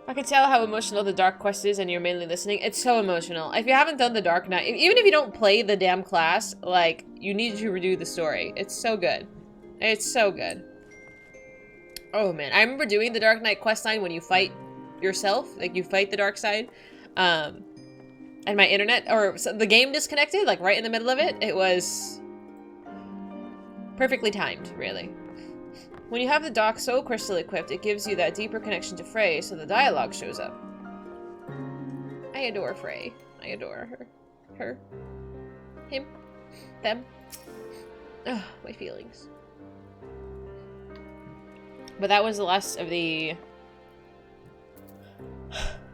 I can tell how emotional the Dark Quest is and you're mainly listening. It's so emotional. If you haven't done the Dark Knight, even if you don't play the damn class, like, you need to redo the story. It's so good. It's so good. Oh man, I remember doing the Dark Knight quest line when you fight yourself, like you fight the dark side, and my internet, or so the game disconnected, like right in the middle of it. It was perfectly timed, really. When you have the Dock Soul Crystal equipped, it gives you that deeper connection to Frey, so the dialogue shows up. I adore Frey. I adore her. Her. Him. Them. Ugh, my feelings. But that was the last of the...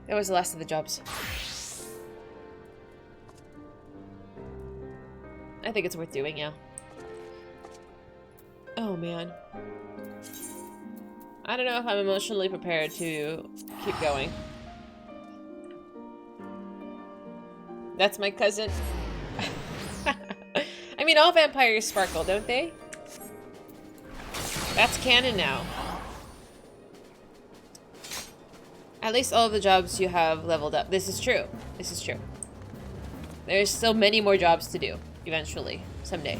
That was the last of the jobs. I think it's worth doing, yeah. Oh, man. I don't know if I'm emotionally prepared to keep going. That's my cousin. I mean, all vampires sparkle, don't they? That's canon now. At least all of the jobs you have leveled up. This is true. This is true. There's still many more jobs to do, eventually, someday.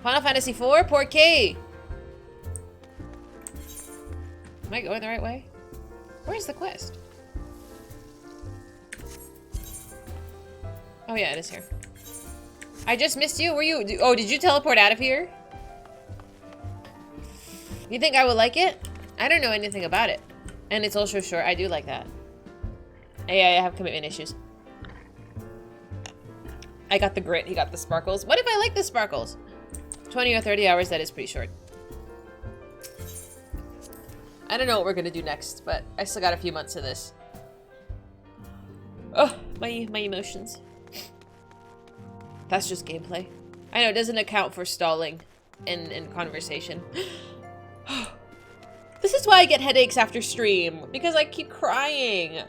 Final Fantasy IV, Port K. Am I going the right way? Where's the quest? Oh yeah, it is here. I just missed you. Were you? Oh, did you teleport out of here? You think I would like it? I don't know anything about it. And it's also short. I do like that. Yeah, I have commitment issues. I got the grit. He got the sparkles. What if I like the sparkles? 20 or 30 hours, that is pretty short. I don't know what we're gonna do next, but I still got a few months of this. Oh, my emotions. That's just gameplay. I know, it doesn't account for stalling in conversation. This is why I get headaches after stream, because I keep crying. You're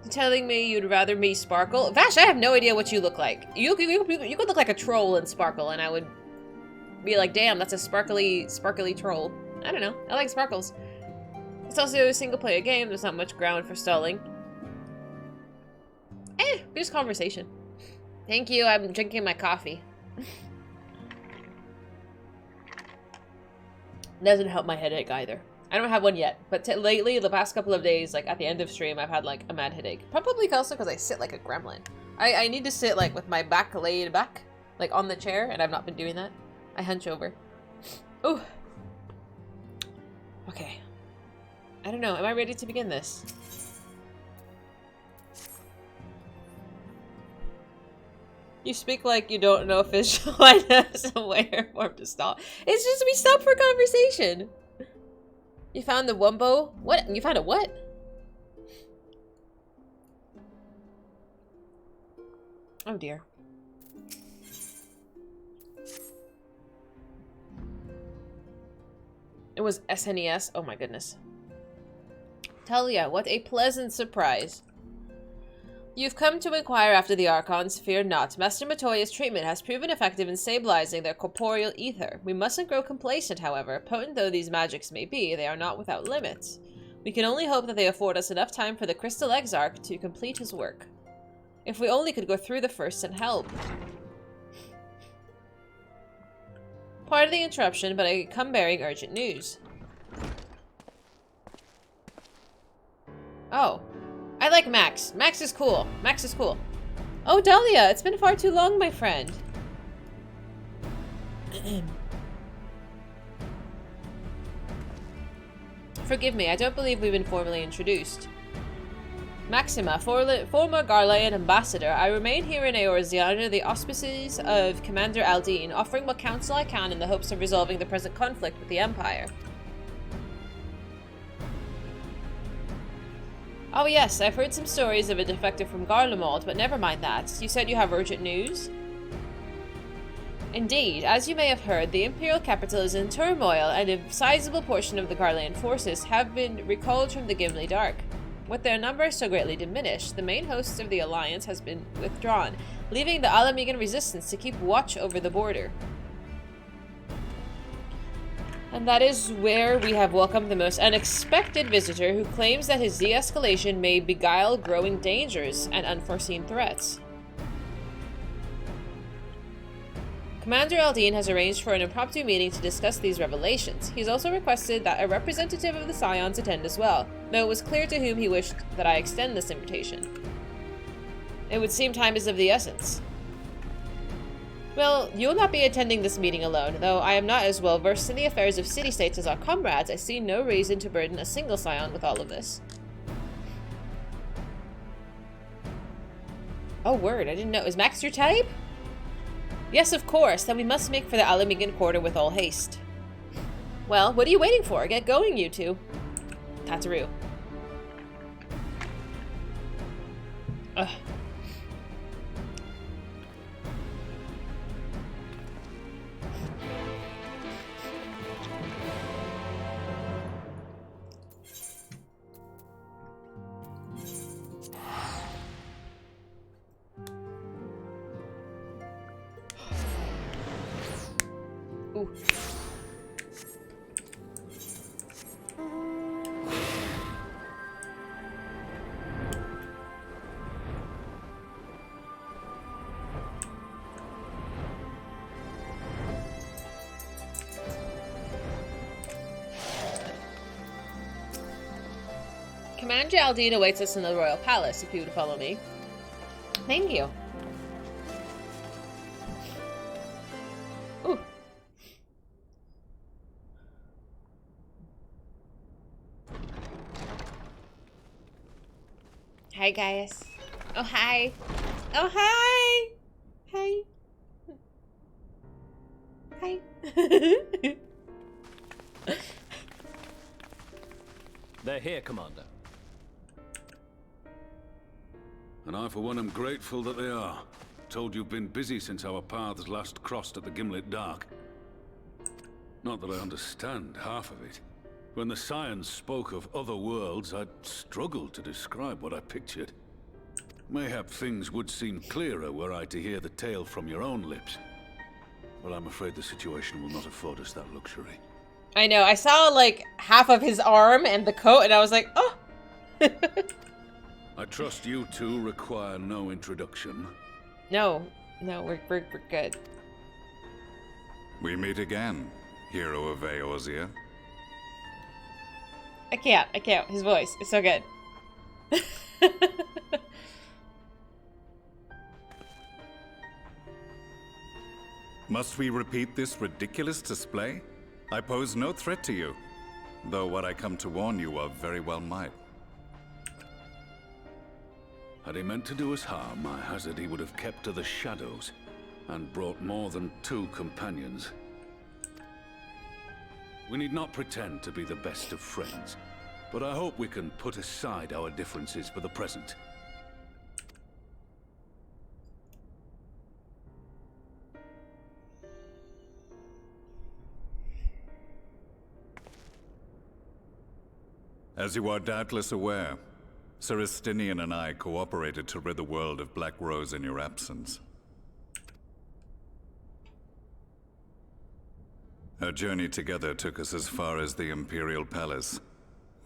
telling me you'd rather me sparkle? Vash, I have no idea what you look like. You could look like a troll in Sparkle, and I would be like, damn, that's a sparkly troll. I don't know. I like sparkles. It's also a single-player game. There's not much ground for stalling. Just conversation. Thank you. I'm drinking my coffee. Doesn't help my headache either. I don't have one yet, but lately, the past couple of days, like at the end of stream, I've had like a mad headache. Probably also because I sit like a gremlin. I need to sit like with my back laid back, like on the chair, and I've not been doing that. I hunch over. Ooh. Okay. I don't know. Am I ready to begin this? You speak like you don't know fish. I know somewhere warm to stall. It's just we stopped for conversation. You found the Wumbo? What? You found a what? Oh dear. It was SNES. Oh my goodness. Talia, what a pleasant surprise. You've come to inquire after the Archons. Fear not. Master Matoya's treatment has proven effective in stabilizing their corporeal ether. We mustn't grow complacent, however. Potent though these magics may be, they are not without limits. We can only hope that they afford us enough time for the Crystal Exarch to complete his work. If we only could go through the first and help. Part of the interruption, but I come bearing urgent news. Oh. I like Max. Max is cool. Max is cool. Oh, Dahlia, it's been far too long, my friend. Forgive me, I don't believe we've been formally introduced. Maxima, former Garlean ambassador, I remain here in Eorzea under the auspices of Commander Aldine, offering what counsel I can in the hopes of resolving the present conflict with the Empire. Oh yes, I've heard some stories of a defector from Garlemald, but never mind that. You said you have urgent news? Indeed, as you may have heard, the Imperial capital is in turmoil, and a sizable portion of the Garlean forces have been recalled from the Gimli Dark. With their numbers so greatly diminished, the main host of the Alliance has been withdrawn, leaving the Alamegan resistance to keep watch over the border. And that is where we have welcomed the most unexpected visitor who claims that his de-escalation may beguile growing dangers and unforeseen threats. Commander Aldine has arranged for an impromptu meeting to discuss these revelations. He's also requested that a representative of the Scions attend as well, though it was clear to whom he wished that I extend this invitation. It would seem time is of the essence. Well, you'll not be attending this meeting alone, though I am not as well versed in the affairs of city-states as our comrades. I see no reason to burden a single Scion with all of this. Oh, word, I didn't know. Is Max your type? Yes, of course. Then we must make for the Alamegan quarter with all haste. Well, what are you waiting for? Get going, you two. Tataru. Ugh. Ooh. Commander Aldine awaits us in the Royal Palace, if you would follow me. Thank you. Ooh. Hi, guys. Oh, hi. Oh, hi. Hi. Hi. They're here, Commander. And I, for one, am grateful that they are. Told you've been busy since our paths last crossed at the Gimlet Dark. Not that I understand half of it. When the Scions spoke of other worlds, I struggled to describe what I pictured. Mayhap things would seem clearer were I to hear the tale from your own lips. But I'm afraid the situation will not afford us that luxury. I know. I saw, like, half of his arm and the coat, and I was like, oh! I trust you two require no introduction. No. No, we're good. We meet again, hero of Eorzea. I can't. His voice is so good. Must we repeat this ridiculous display? I pose no threat to you, though what I come to warn you of very well might. Had he meant to do us harm, I hazard he would have kept to the shadows, and brought more than 2 companions. We need not pretend to be the best of friends, but I hope we can put aside our differences for the present. As you are doubtless aware, Sir Estinian and I cooperated to rid the world of Black Rose in your absence. Our journey together took us as far as the Imperial Palace,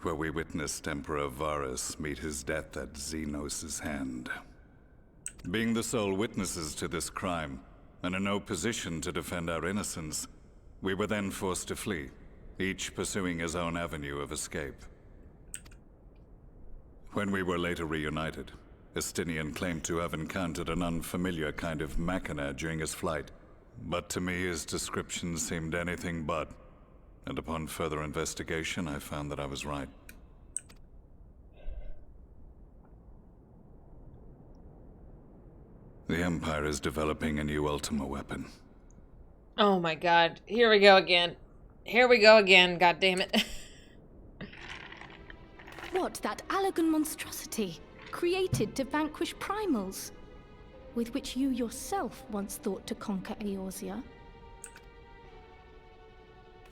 where we witnessed Emperor Varus meet his death at Xenos' hand. Being the sole witnesses to this crime, and in no position to defend our innocence, we were then forced to flee, each pursuing his own avenue of escape. When we were later reunited, Estinian claimed to have encountered an unfamiliar kind of machina during his flight, but to me his description seemed anything but, and upon further investigation I found that I was right. The Empire is developing a new Ultima weapon. Oh my god. Here we go again. God damn it. What, that Allagan monstrosity, created to vanquish primals, with which you yourself once thought to conquer Eorzea?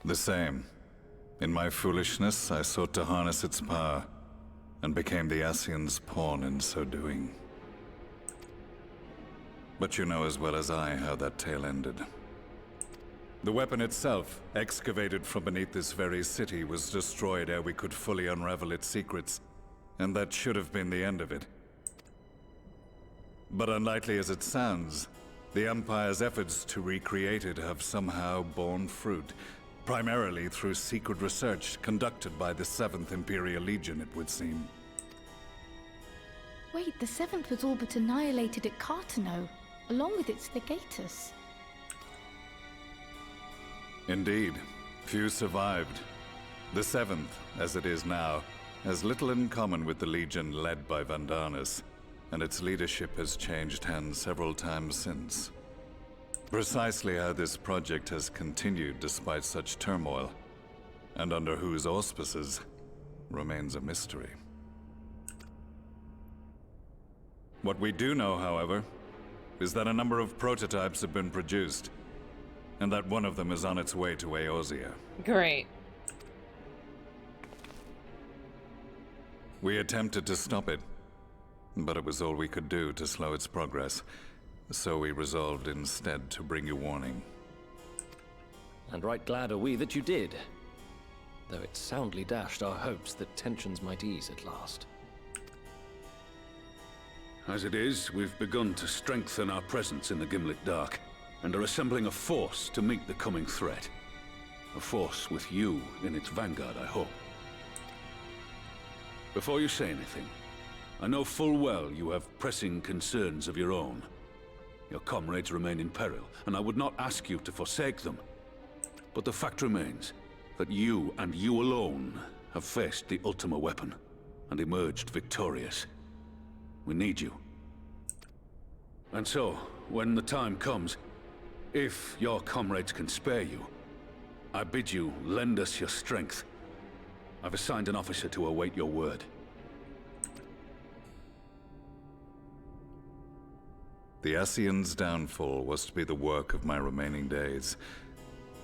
The same. In my foolishness, I sought to harness its power, and became the Ascian's pawn in so doing. But you know as well as I how that tale ended. The weapon itself, excavated from beneath this very city, was destroyed ere we could fully unravel its secrets, and that should have been the end of it. But unlikely as it sounds, the Empire's efforts to recreate it have somehow borne fruit, primarily through secret research conducted by the 7th Imperial Legion, it would seem. Wait, the 7th was all but annihilated at Cartano, along with its legatus. Indeed. Few survived. The 7th, as it is now, has little in common with the Legion led by Vandarnus, and its leadership has changed hands several times since. Precisely how this project has continued despite such turmoil, and under whose auspices, remains a mystery. What we do know, however, is that a number of prototypes have been produced, and that one of them is on its way to Eorzea. Great. We attempted to stop it, but it was all we could do to slow its progress, so we resolved instead to bring you warning. And right glad are we that you did, though it soundly dashed our hopes that tensions might ease at last. As it is, we've begun to strengthen our presence in the Gimlet Dark, and are assembling a force to meet the coming threat. A force with you in its vanguard, I hope. Before you say anything, I know full well you have pressing concerns of your own. Your comrades remain in peril, and I would not ask you to forsake them. But the fact remains that you, and you alone, have faced the Ultima weapon, and emerged victorious. We need you. And so, when the time comes, if your comrades can spare you, I bid you lend us your strength. I've assigned an officer to await your word. The Ascian's downfall was to be the work of my remaining days,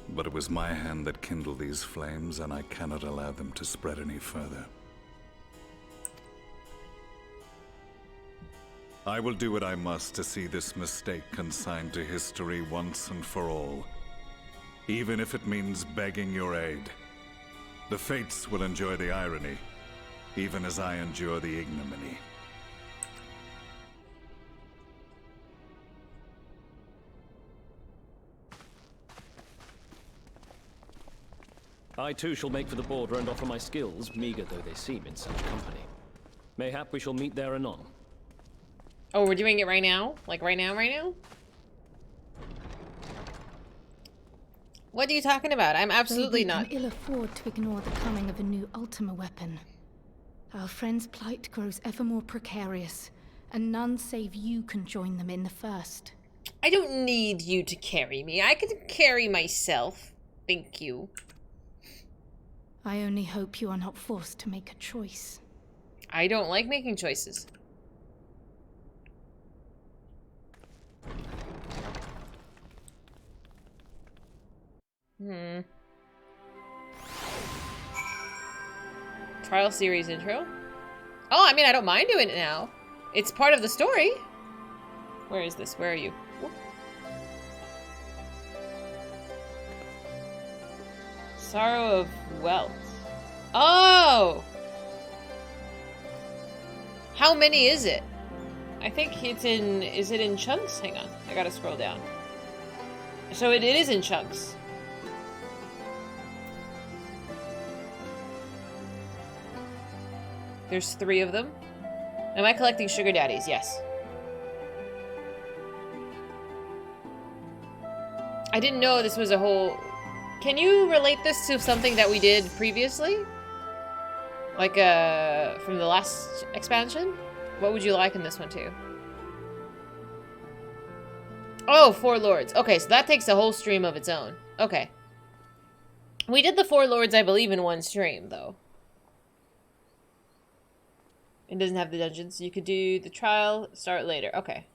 but it was my hand that kindled these flames, and I cannot allow them to spread any further. I will do what I must to see this mistake consigned to history once and for all, even if it means begging your aid. The Fates will enjoy the irony, even as I endure the ignominy. I too shall make for the border and offer my skills, meager though they seem in such company. Mayhap we shall meet there anon. Oh, we're doing it right now? Like right now, right now? What are you talking about? I'm absolutely not. We can ill afford to ignore the coming of a new Ultima weapon. Our friends' plight grows ever more precarious, and none save you can join them in the first. I don't need you to carry me. I can carry myself. Thank you. I only hope you are not forced to make a choice. I don't like making choices. Trial series intro. Oh, I mean, I don't mind doing it now. It's part of the story. Where is this? Where are you? Whoop. Sorrow of Wealth. Oh! How many is it? I think it's in... Is it in chunks? Hang on. I gotta scroll down. So it is in chunks. There's 3 of them. Am I collecting sugar daddies? Yes. I didn't know this was a whole... Can you relate this to something that we did previously? Like, from the last expansion? What would you like in this one, too? Oh, 4 Lords. Okay, so that takes a whole stream of its own. Okay. We did the 4 Lords, I believe, in one stream, though. It doesn't have the dungeons. You could do the trial, start later. Okay.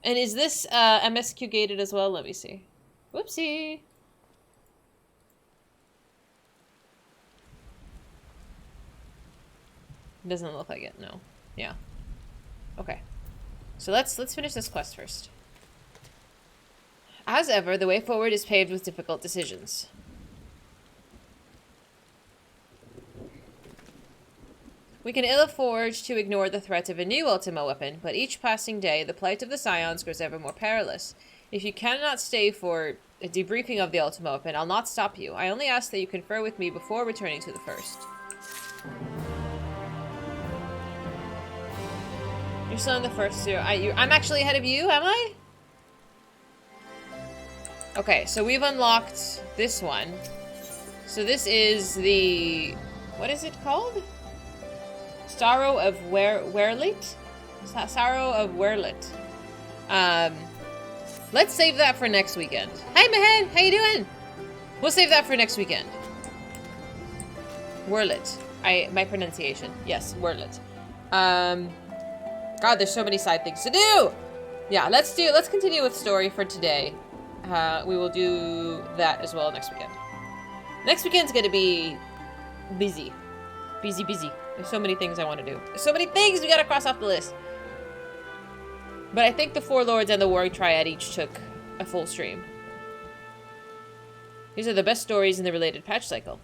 And is this MSQ gated as well? Let me see. Whoopsie. Doesn't look like it, no. Yeah. Okay. So let's finish this quest first. As ever, the way forward is paved with difficult decisions. We can ill afford to ignore the threat of a new Ultima weapon, but each passing day, the plight of the Scions grows ever more perilous. If you cannot stay for a debriefing of the Ultima weapon, I'll not stop you. I only ask that you confer with me before returning to the first. You're still in the first too. I'm actually ahead of you, am I? Okay, so we've unlocked this one. So this is the... what is it called? Sorrow of Werlit? Sorrow of Werlit. Let's save that for next weekend. Hey, Mahen! How you doing? We'll save that for next weekend. Werlit. My pronunciation. Yes, Werlit. God, there's so many side things to do! Yeah, let's continue with story for today. We will do that as well next weekend. Next weekend's gonna be busy. Busy. There's so many things I want to do. There's so many things we gotta cross off the list. But I think the Four Lords and the Warring Triad each took a full stream. These are the best stories in the related patch cycle.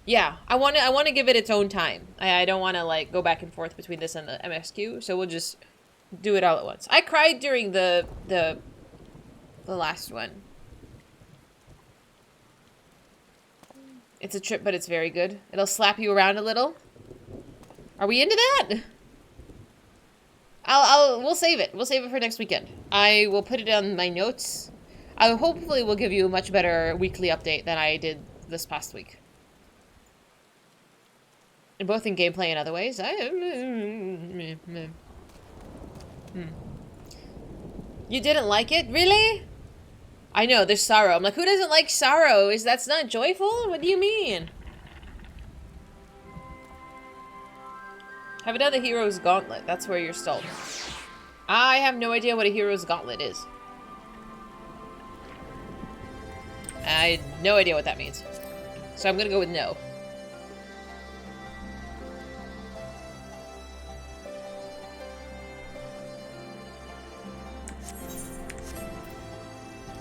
Yeah, I want to give it its own time. I don't want to like go back and forth between this and the MSQ, so we'll just do it all at once. I cried during the last one. It's a trip, but it's very good. It'll slap you around a little. Are we into that? We'll save it. We'll save it for next weekend. I will put it on my notes. I hopefully will give you a much better weekly update than I did this past week. And both in gameplay and other ways. You didn't like it? Really? I know, there's sorrow. I'm like, who doesn't like sorrow? That's not joyful? What do you mean? Have done the Hero's Gauntlet. That's where you're stalled. I have no idea what a Hero's Gauntlet is. I have no idea what that means. So I'm gonna go with no.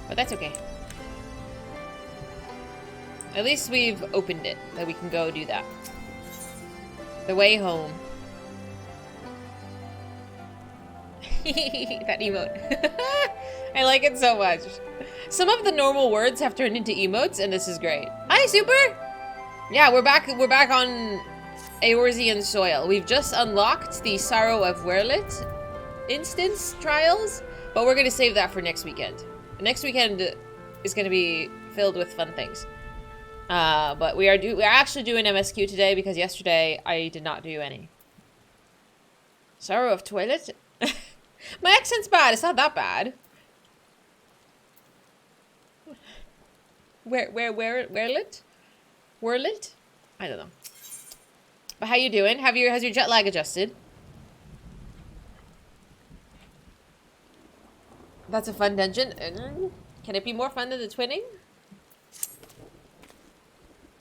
But that's okay. At least we've opened it, that we can go do that. The way home. That emote. I like it so much. Some of the normal words have turned into emotes, and this is great. Hi, Super! Yeah, we're back on Eorzean soil. We've just unlocked the Sorrow of Werlit instance trials, but we're gonna save that for next weekend. Next weekend is gonna be filled with fun things. But we're actually doing MSQ today because yesterday I did not do any. Sorrow of Toilet? My accent's bad. It's not that bad. Werlit? Werlit? I don't know. But how you doing? Has your jet lag adjusted? That's a fun dungeon. Can it be more fun than the twinning?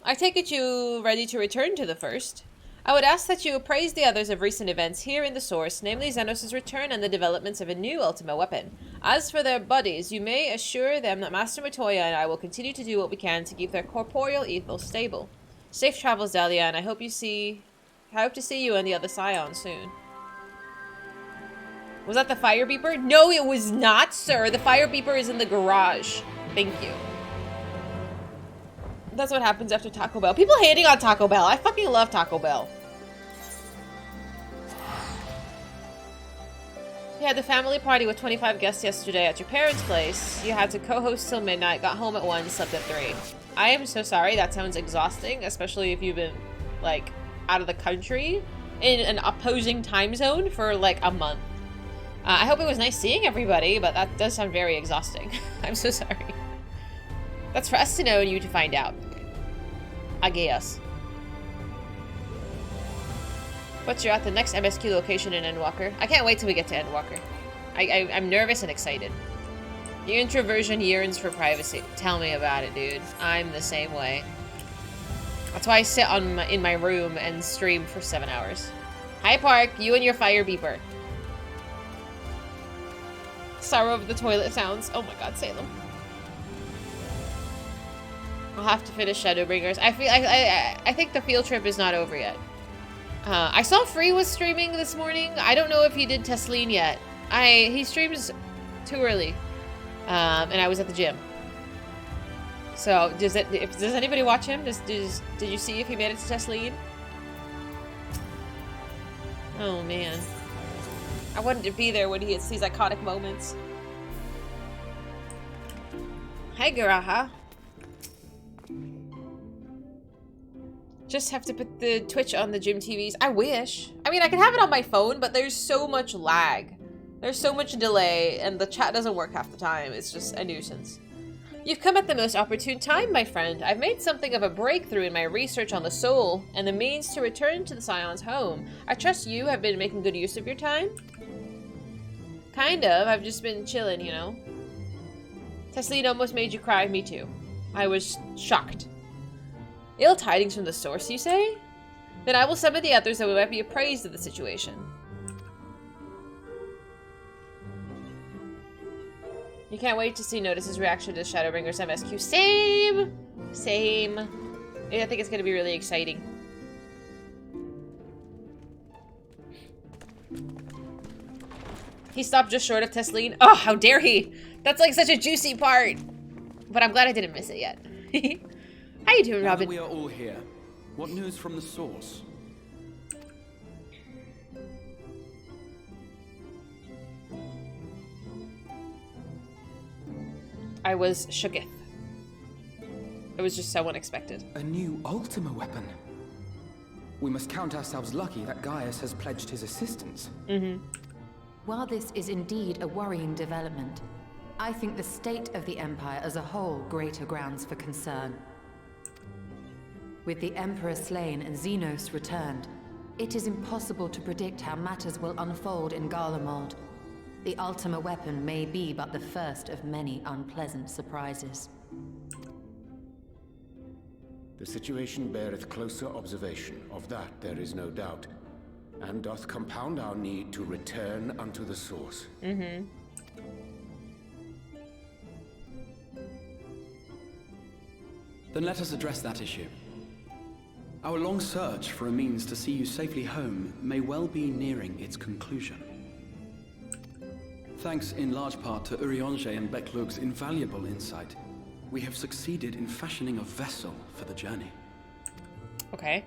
I take it you ready to return to the first. I would ask that you appraise the others of recent events here in the source, namely Xenos' return and the developments of a new Ultima weapon. As for their buddies, you may assure them that Master Matoya and I will continue to do what we can to keep their corporeal ethos stable. Safe travels, Dahlia, and I hope to see you and the other Scion soon. Was that the fire beeper? No, it was not, sir. The fire beeper is in the garage. Thank you. That's what happens after Taco Bell. People hating on Taco Bell. I fucking love Taco Bell. You had the family party with 25 guests yesterday at your parents' place. You had to co-host till midnight, got home at 1, slept at 3. I am so sorry. That sounds exhausting, especially if you've been, like, out of the country in an opposing time zone for, like, a month. I hope it was nice seeing everybody, but that does sound very exhausting. I'm so sorry. That's for us to know and you to find out. I guess. But you're at the next MSQ location in Endwalker. I can't wait till we get to Endwalker. I'm nervous and excited. Your introversion yearns for privacy. Tell me about it, dude. I'm the same way. That's why I sit in my room and stream for 7 hours. Hi, Park. You and your fire beeper. Sorrow of the toilet sounds. Oh my god, Salem. I'll have to finish Shadowbringers. I think the field trip is not over yet. I saw Free was streaming this morning. I don't know if he did Tesleen yet. He streams too early. And I was at the gym. So, does anybody watch him? Did you see if he made it to Tesleen? Oh man. I wanted to be there when he hits these iconic moments. Hi, Garaha. Just have to put the Twitch on the gym TVs. I wish. I mean, I could have it on my phone, but there's so much lag. There's so much delay, and the chat doesn't work half the time. It's just a nuisance. You've come at the most opportune time, my friend. I've made something of a breakthrough in my research on the soul and the means to return to the Scion's home. I trust you have been making good use of your time? Kind of. I've just been chilling, you know. Tesleen almost made you cry. Me too. I was shocked. Ill tidings from the source, you say? Then I will summon the others that we might be appraised of the situation. You can't wait to see Notice's reaction to Shadowbringers MSQ. Same. Yeah, I think it's going to be really exciting. He stopped just short of Tesleen. Oh, how dare he! That's like such a juicy part. But I'm glad I didn't miss it yet. How you doing, Robin? We are all here. What news from the source? I was shooketh. It was just so unexpected. A new Ultima weapon. We must count ourselves lucky that Gaius has pledged his assistance. While this is indeed a worrying development, I think the state of the Empire as a whole greater grounds for concern. With the Emperor slain and Xenos returned, it is impossible to predict how matters will unfold in Garlemald. The Ultima weapon may be but the first of many unpleasant surprises. The situation beareth closer observation, of that there is no doubt, and doth compound our need to return unto the source. Then let us address that issue. Our long search for a means to see you safely home may well be nearing its conclusion. Thanks in large part to Urianger and Becklug's invaluable insight, we have succeeded in fashioning a vessel for the journey. Okay.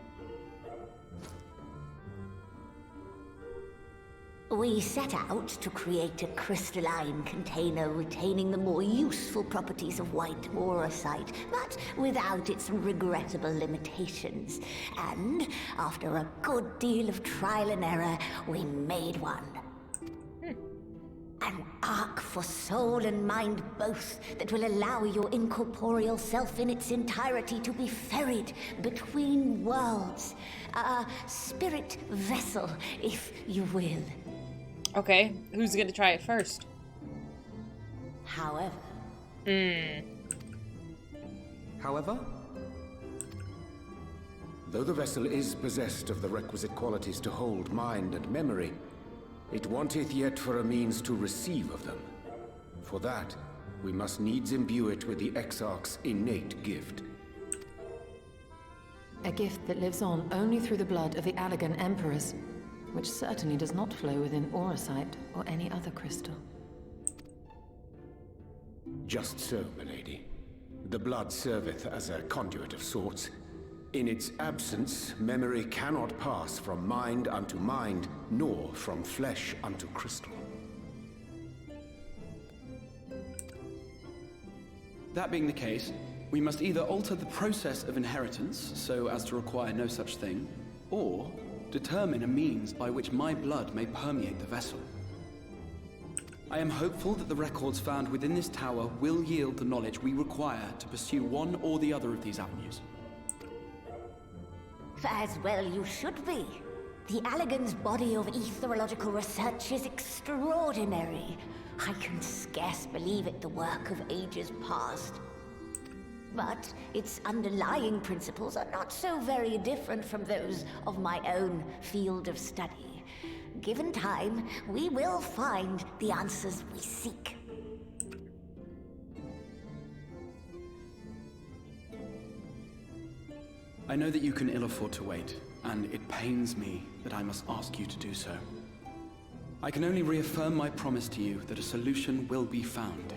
We set out to create a crystalline container retaining the more useful properties of white aurosite, but without its regrettable limitations. And after a good deal of trial and error, we made one. An ark for soul and mind both that will allow your incorporeal self in its entirety to be ferried between worlds. A spirit vessel, if you will. Okay, who's gonna try it first? However... However? Though the vessel is possessed of the requisite qualities to hold mind and memory, it wanteth yet for a means to receive of them. For that, we must needs imbue it with the Exarch's innate gift. A gift that lives on only through the blood of the Allegan Emperors, which certainly does not flow within aurosite or any other crystal. Just so, milady. The blood serveth as a conduit of sorts. In its absence, memory cannot pass from mind unto mind, nor from flesh unto crystal. That being the case, we must either alter the process of inheritance so as to require no such thing, or determine a means by which my blood may permeate the vessel. I am hopeful that the records found within this tower will yield the knowledge we require to pursue one or the other of these avenues. As well you should be. The Allegan's body of etherological research is extraordinary. I can scarce believe it the work of ages past. but its underlying principles are not so very different from those of my own field of study. Given time, we will find the answers we seek. I know that you can ill afford to wait, and it pains me that I must ask you to do so. I can only reaffirm my promise to you that a solution will be found.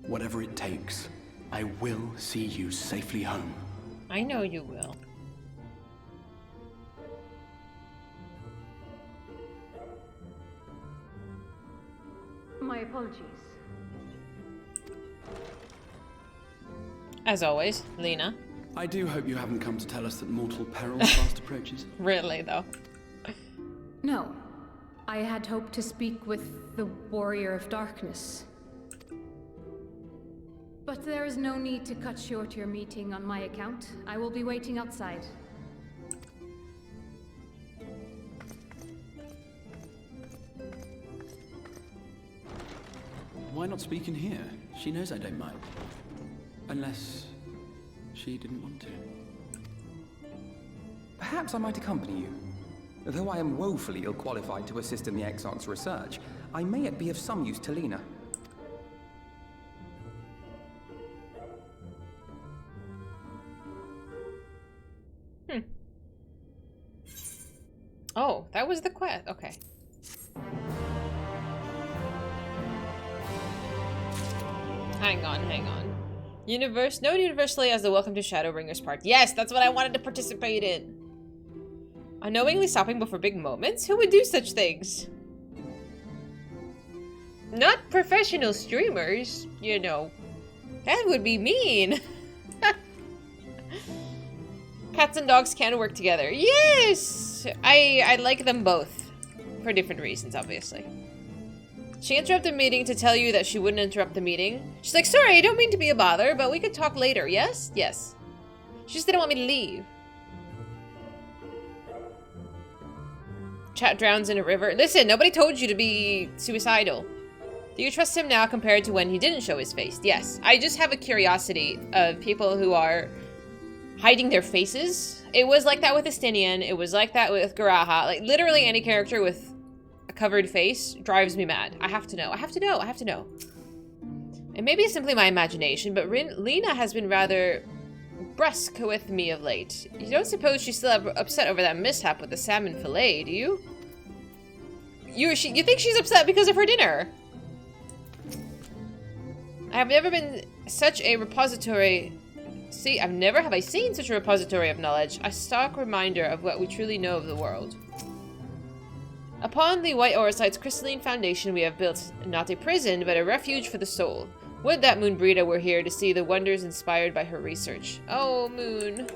Whatever it takes, I will see you safely home. I know you will. My apologies. As always, Lena. I do hope you haven't come to tell us that mortal peril fast approaches. Really, though. No. I had hoped to speak with the Warrior of Darkness. But there is no need to cut short your meeting on my account. I will be waiting outside. Why not speak in here? She knows I don't mind. Unless she didn't want to. Perhaps I might accompany you. Though I am woefully ill-qualified to assist in the Exarch's research, I may yet be of some use to Lena. Oh, that was the quest. Okay. Hang on. Known universally as the Welcome to Shadowbringers part. Yes, that's what I wanted to participate in. Unknowingly stopping before big moments? Who would do such things? Not professional streamers, you know. That would be mean. Cats and dogs can work together. Yes! I like them both. For different reasons, obviously. She interrupted the meeting to tell you that she wouldn't interrupt the meeting. She's like, sorry, I don't mean to be a bother, but we could talk later, yes? Yes. She just didn't want me to leave. Chat drowns in a river. Listen, nobody told you to be suicidal. Do you trust him now compared to when he didn't show his face? Yes. I just have a curiosity of people who are hiding their faces. It was like that with Estinian. It was like that with Garaha. Like, literally any character with a covered face drives me mad. I have to know. I have to know. And maybe it's simply my imagination, but Lena has been rather brusque with me of late. You don't suppose she's still upset over that mishap with the salmon fillet, do you? You think she's upset because of her dinner? I have never been such a repository... See, never have I seen such a repository of knowledge. A stark reminder of what we truly know of the world. Upon the White Orisite's crystalline foundation, we have built not a prison, but a refuge for the soul. Would that Moon Brita were here to see the wonders inspired by her research. Oh, Moon.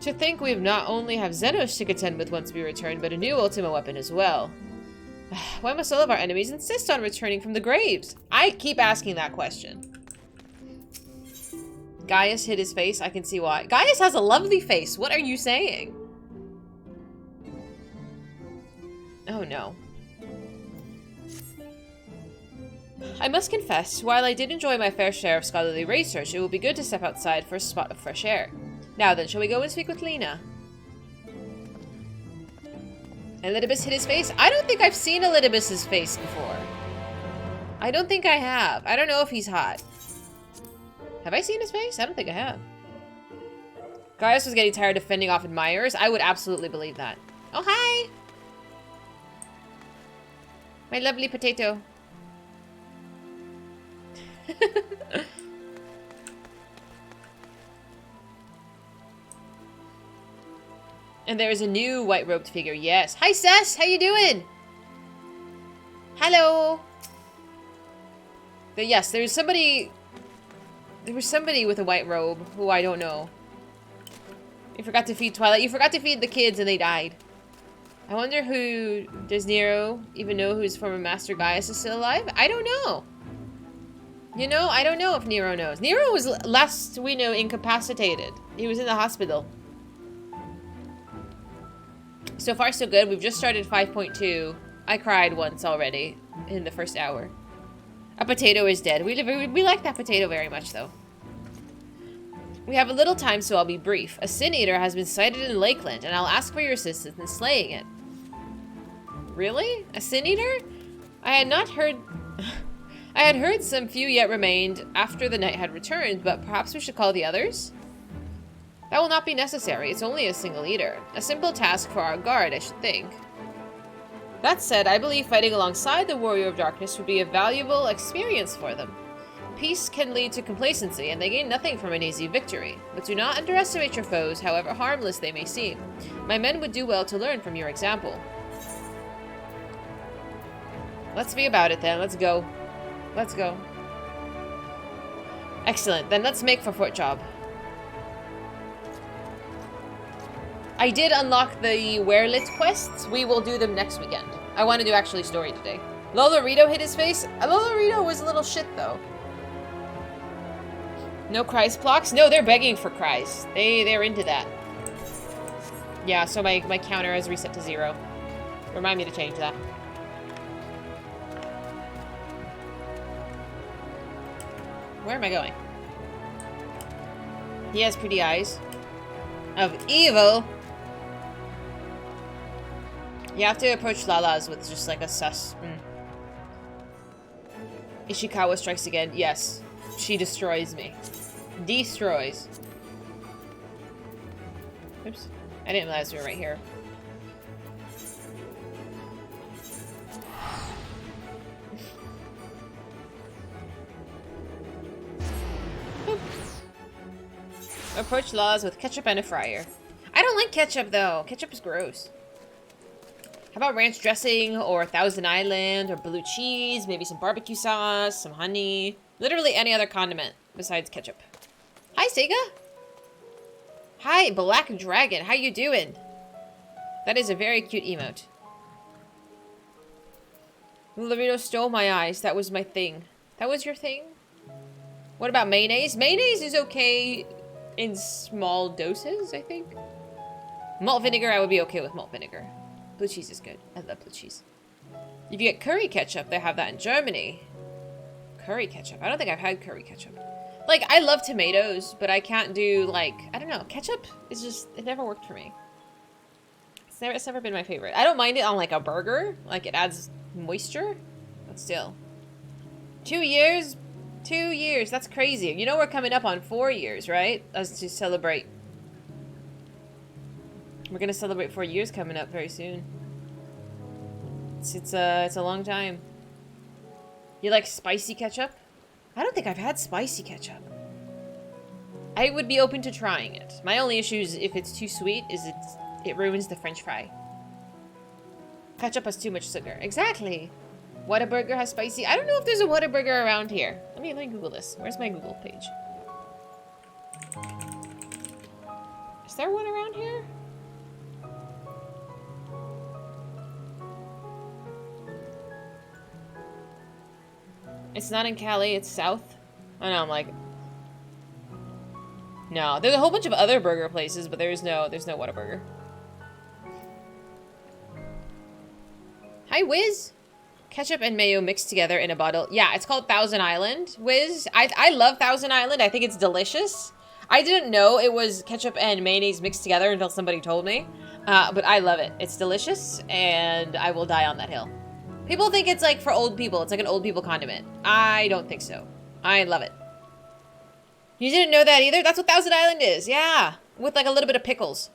To think we not only have Xenos to contend with once we return, but a new Ultima weapon as well. Why must all of our enemies insist on returning from the graves? I keep asking that question. Gaius hid his face. I can see why. Gaius has a lovely face. What are you saying? Oh no. I must confess, while I did enjoy my fair share of scholarly research, it will be good to step outside for a spot of fresh air. Now then, shall we go and speak with Lena? Elidibus hid his face? I don't think I've seen Elidibus's face before. I don't think I have. I don't know if he's hot. Have I seen his face? I don't think I have. Gaius was getting tired of fending off admirers. I would absolutely believe that. Oh, hi! My lovely potato. And there is a new white-robed figure. Yes. Hi, Sess! How you doing? Hello! But yes, there's somebody... There was somebody with a white robe who I don't know. You forgot to feed Twilight. You forgot to feed the kids and they died. I wonder who... Does Nero even know whose former master Gaius is still alive? I don't know. You know, I don't know if Nero knows. Nero was, last we know, incapacitated. He was in the hospital. So far, so good. We've just started 5.2. I cried once already in the first hour. A potato is dead. We like that potato very much, though. We have a little time, so I'll be brief. A Sin Eater has been sighted in Lakeland, and I'll ask for your assistance in slaying it. Really? A Sin Eater? I had not heard... I had heard some few yet remained after the night had returned, but perhaps we should call the others? That will not be necessary. It's only a single eater. A simple task for our guard, I should think. That said, I believe fighting alongside the Warrior of Darkness would be a valuable experience for them. Peace can lead to complacency, and they gain nothing from an easy victory. But do not underestimate your foes, however harmless they may seem. My men would do well to learn from your example. Let's be about it then. Let's go. Let's go. Excellent. Then let's make for Fort Job. I did unlock the Werelit quests. We will do them next weekend. I want to do actually story today. Lolorito hit his face. Lolorito was a little shit though. No cries blocks? No, they're begging for cries. They're into that. Yeah, so my counter is reset to 0. Remind me to change that. Where am I going? He has pretty eyes. Of evil. You have to approach Lala's with just like a sus. Ishikawa strikes again. Yes. She destroys me. Destroys. Oops. I didn't realize we were right here. Approach Lala's with ketchup and a fryer. I don't like ketchup though. Ketchup is gross. How about ranch dressing or Thousand Island or blue cheese, maybe some barbecue sauce, some honey, literally any other condiment besides ketchup. Hi, Sega. Hi, Black Dragon. How you doing? That is a very cute emote. Lolorito stole my eyes. That was my thing. That was your thing? What about mayonnaise? Mayonnaise is okay in small doses, I think. Malt vinegar, I would be okay with malt vinegar. Blue cheese is good. I love blue cheese. If you get curry ketchup, they have that in Germany. Curry ketchup. I don't think I've had curry ketchup. Like, I love tomatoes, but I can't do, like, I don't know. Ketchup is just, it never worked for me. It's never been my favorite. I don't mind it on, like, a burger. Like, it adds moisture. But still. 2 years? 2 years. That's crazy. You know we're coming up on 4 years, right? As to celebrate. We're gonna celebrate 4 years coming up very soon. It's a long time. You like spicy ketchup? I don't think I've had spicy ketchup. I would be open to trying it. My only issue is if it's too sweet, is it ruins the French fry. Ketchup has too much sugar. Exactly. Whataburger has spicy. I don't know if there's a Whataburger around here. Let me Google this. Where's my Google page? Is there one around here? It's not in Cali, it's south. I know, I'm like... No, there's a whole bunch of other burger places, but there's no Whataburger. Hi, Wiz! Ketchup and mayo mixed together in a bottle. Yeah, it's called Thousand Island, Wiz. I love Thousand Island. I think it's delicious. I didn't know it was ketchup and mayonnaise mixed together until somebody told me. But I love it. It's delicious, and I will die on that hill. People think it's like for old people. It's like an old people condiment. I don't think so. I love it. You didn't know that either? That's what Thousand Island is. Yeah. With like a little bit of pickles.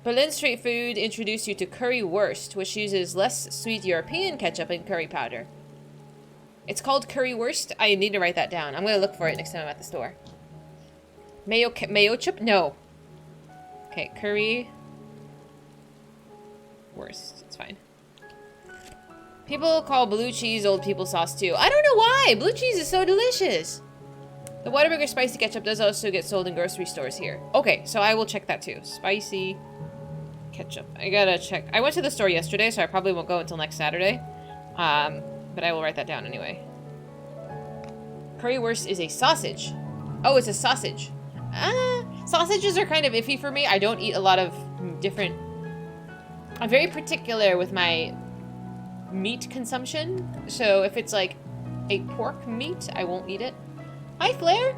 Berlin street food introduced you to currywurst, which uses less sweet European ketchup and curry powder. It's called currywurst. I need to write that down. I'm going to look for it next time I'm at the store. Mayo chip? No. Okay, curry. Worst. It's fine. People call blue cheese old people sauce too. I don't know why. Blue cheese is so delicious. The Whataburger spicy ketchup does also get sold in grocery stores here. Okay, so I will check that too. Spicy ketchup. I gotta check. I went to the store yesterday, so I probably won't go until next Saturday. But I will write that down anyway. Currywurst is a sausage. Oh, it's a sausage. Sausages are kind of iffy for me. I don't eat a lot of different... I'm very particular with my meat consumption. So if it's like a pork meat. I won't eat it. Hi, Flair.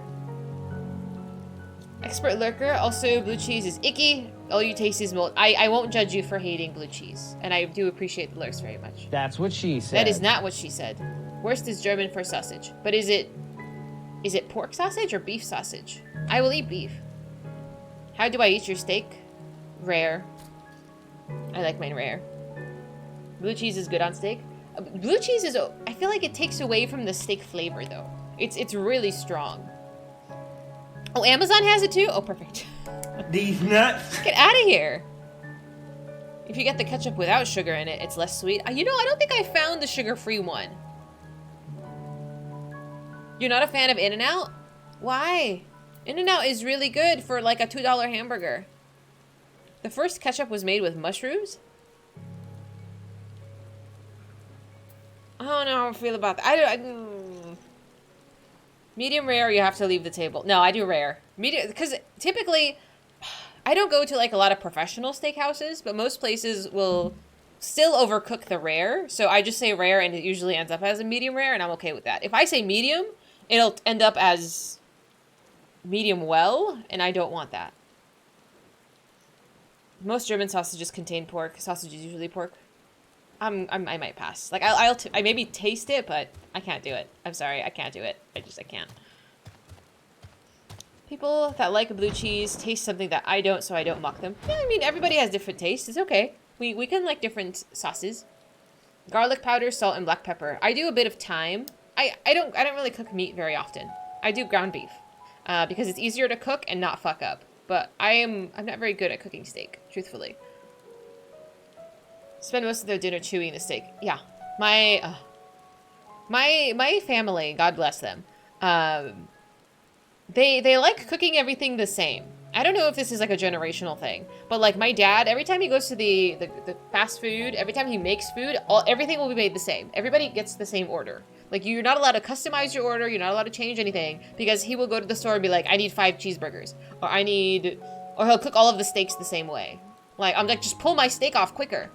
Expert lurker. Also, blue cheese is icky. All you taste is mold. I won't judge you for hating blue cheese, and I do appreciate the lurks very much. That's what she said. That is not what she said. Worst is German for sausage. But is it pork sausage or beef sausage? I will eat beef. How do I eat your steak? Rare. I like mine rare. Blue cheese is good on steak. Blue cheese is, I feel like it takes away from the steak flavor though. It's really strong. Oh, Amazon has it too? Oh, perfect. These nuts. Get out of here. If you get the ketchup without sugar in it, it's less sweet. You know, I don't think I found the sugar-free one. You're not a fan of In-N-Out? Why? In-N-Out is really good for like a $2 hamburger. The first ketchup was made with mushrooms? I don't know how I feel about that. Medium rare, you have to leave the table. No, I do rare. Medium, because typically, I don't go to like a lot of professional steakhouses, but most places will still overcook the rare. So I just say rare and it usually ends up as a medium rare and I'm okay with that. If I say medium, it'll end up as medium well and I don't want that. Most German sausages contain pork. Sausage is usually pork. I might pass. Like I maybe taste it, but I can't do it. I'm sorry, I can't do it. I can't. People that like blue cheese taste something that I don't, so I don't mock them. Yeah, I mean everybody has different tastes. It's okay. We can like different sauces. Garlic powder, salt, and black pepper. I do a bit of thyme. I don't really cook meat very often. I do ground beef because it's easier to cook and not fuck up. But I'm not very good at cooking steak, truthfully. Spend most of their dinner chewing the steak. Yeah, my family, God bless them. They like cooking everything the same. I don't know if this is like a generational thing, but like my dad, every time he goes to the fast food, every time he makes food, everything will be made the same. Everybody gets the same order. Like you're not allowed to customize your order. You're not allowed to change anything because he will go to the store and be like, I need 5 cheeseburgers, or he'll cook all of the steaks the same way. Like I'm like, just pull my steak off quicker.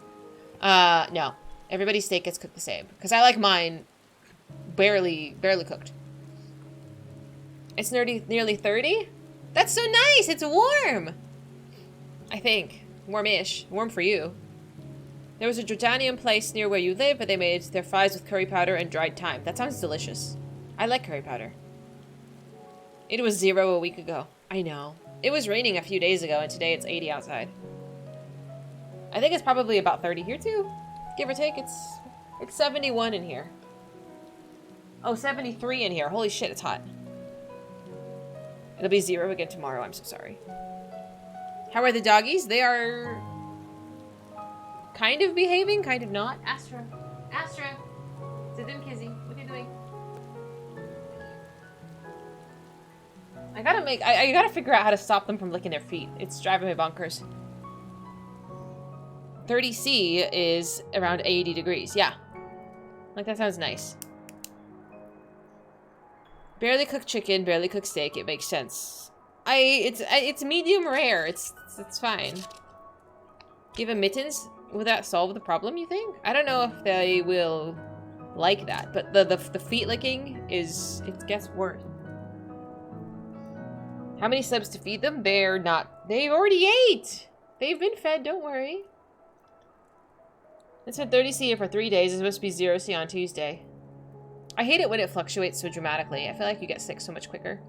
No, everybody's steak gets cooked the same because I like mine barely cooked. It's nearly 30. That's so nice. It's warm. I think warmish, warm for you. There was a Jordanian place near where you live, but they made their fries with curry powder and dried thyme. That sounds delicious. I like curry powder. It was 0 a week ago. I know. It was raining a few days ago, and today it's 80 outside. I think it's probably about 30 here too, give or take. It's 71 in here. Oh, 73 in here. Holy shit, it's hot. It'll be 0 again tomorrow. I'm so sorry. How are the doggies? They are kind of behaving, kind of not. Astra, Zidin Kizzy, what are you doing? I gotta figure out how to stop them from licking their feet. It's driving me bonkers. 30C is around 80 degrees. Yeah. Like, that sounds nice. Barely cooked chicken, barely cooked steak. It makes sense. It's medium rare. It's fine. Give them mittens? Will that solve the problem, you think? I don't know if they will like that, but the feet licking it gets worse. How many subs to feed them? They've already ate! They've been fed, don't worry. It's been 30C here for 3 days. It's supposed to be 0C on Tuesday. I hate it when it fluctuates so dramatically. I feel like you get sick so much quicker.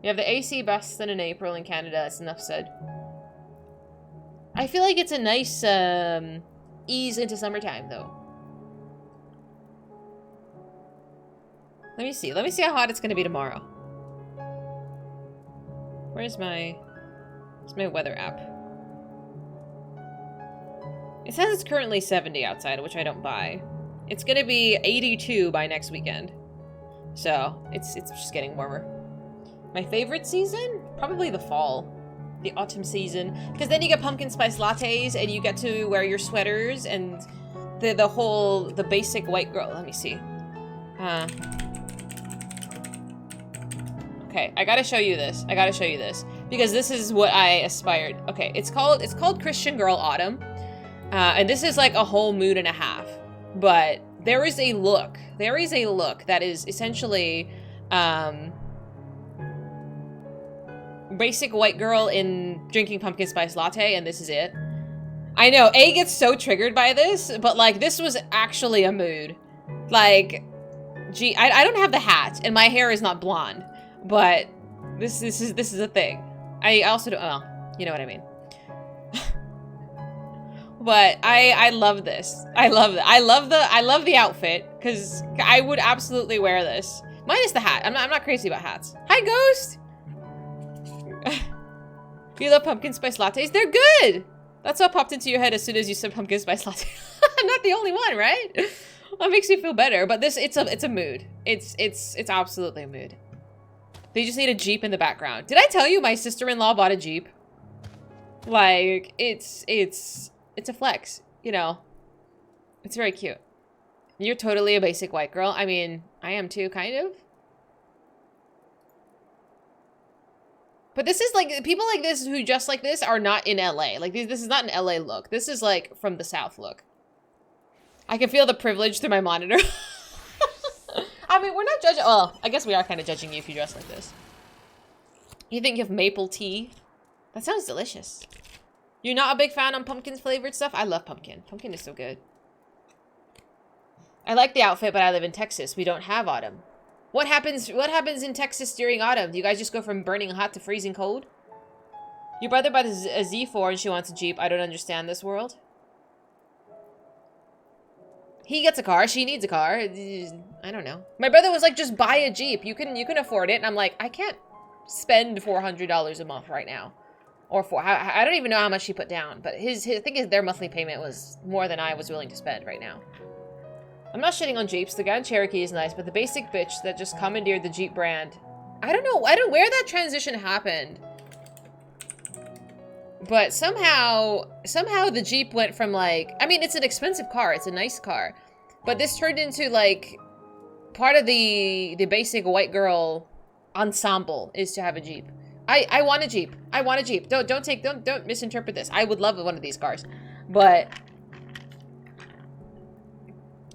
You have the AC best than in April in Canada. That's enough said. I feel like it's a nice ease into summertime, though. Let me see. Let me see how hot it's going to be tomorrow. Where's my weather app? It says it's currently 70 outside, which I don't buy. It's gonna be 82 by next weekend. So, it's just getting warmer. My favorite season? Probably the fall. The autumn season. Because then you get pumpkin spice lattes, and you get to wear your sweaters, and the basic white girl. Let me see. Okay, I gotta show you this. Because this is what I aspired. Okay, it's called Christian Girl Autumn. And this is like a whole moon and a half. But there is a look. There is a look that is essentially basic white girl in drinking pumpkin spice latte, and this is it. I know, A gets so triggered by this, but like this was actually a mood. Like, gee, I don't have the hat, and my hair is not blonde, but this is a thing. I also don't, well, you know what I mean. But I love this. I love the outfit, because I would absolutely wear this. Minus the hat. I'm not crazy about hats. Hi, Ghost! You love pumpkin spice lattes? They're good! That's what popped into your head as soon as you said pumpkin spice latte. I'm not the only one, right? That makes me feel better. But this, it's a mood. It's absolutely a mood. They just need a Jeep in the background. Did I tell you my sister-in-law bought a Jeep? Like, it's a flex, you know. It's very cute. You're totally a basic white girl. I mean, I am too, kind of. But this is like, people like this who just like this are not in LA. Like, this is not an LA look. This is like from the South look. I can feel the privilege through my monitor. I mean, we're not judging. Well, I guess we are kind of judging you if you dress like this. You think you have maple tea? That sounds delicious. You're not a big fan on pumpkin flavored stuff? I love pumpkin. Pumpkin is so good. I like the outfit, but I live in Texas. We don't have autumn. What happens in Texas during autumn? Do you guys just go from burning hot to freezing cold? Your brother bought a Z4 and she wants a Jeep. I don't understand this world. He gets a car. She needs a car. I don't know. My brother was like, just buy a Jeep. You can afford it. And I'm like, I can't spend $400 a month right now. Or I don't even know how much he put down. But his thing is their monthly payment was more than I was willing to spend right now. I'm not shitting on Jeeps. The Grand Cherokee is nice, but the basic bitch that just commandeered the Jeep brand. I don't know. I don't know where that transition happened. But somehow the Jeep went from like, I mean, it's an expensive car. It's a nice car. But this turned into like, part of the basic white girl ensemble is to have a Jeep. I want a Jeep. I want a Jeep. Don't misinterpret this. I would love one of these cars. But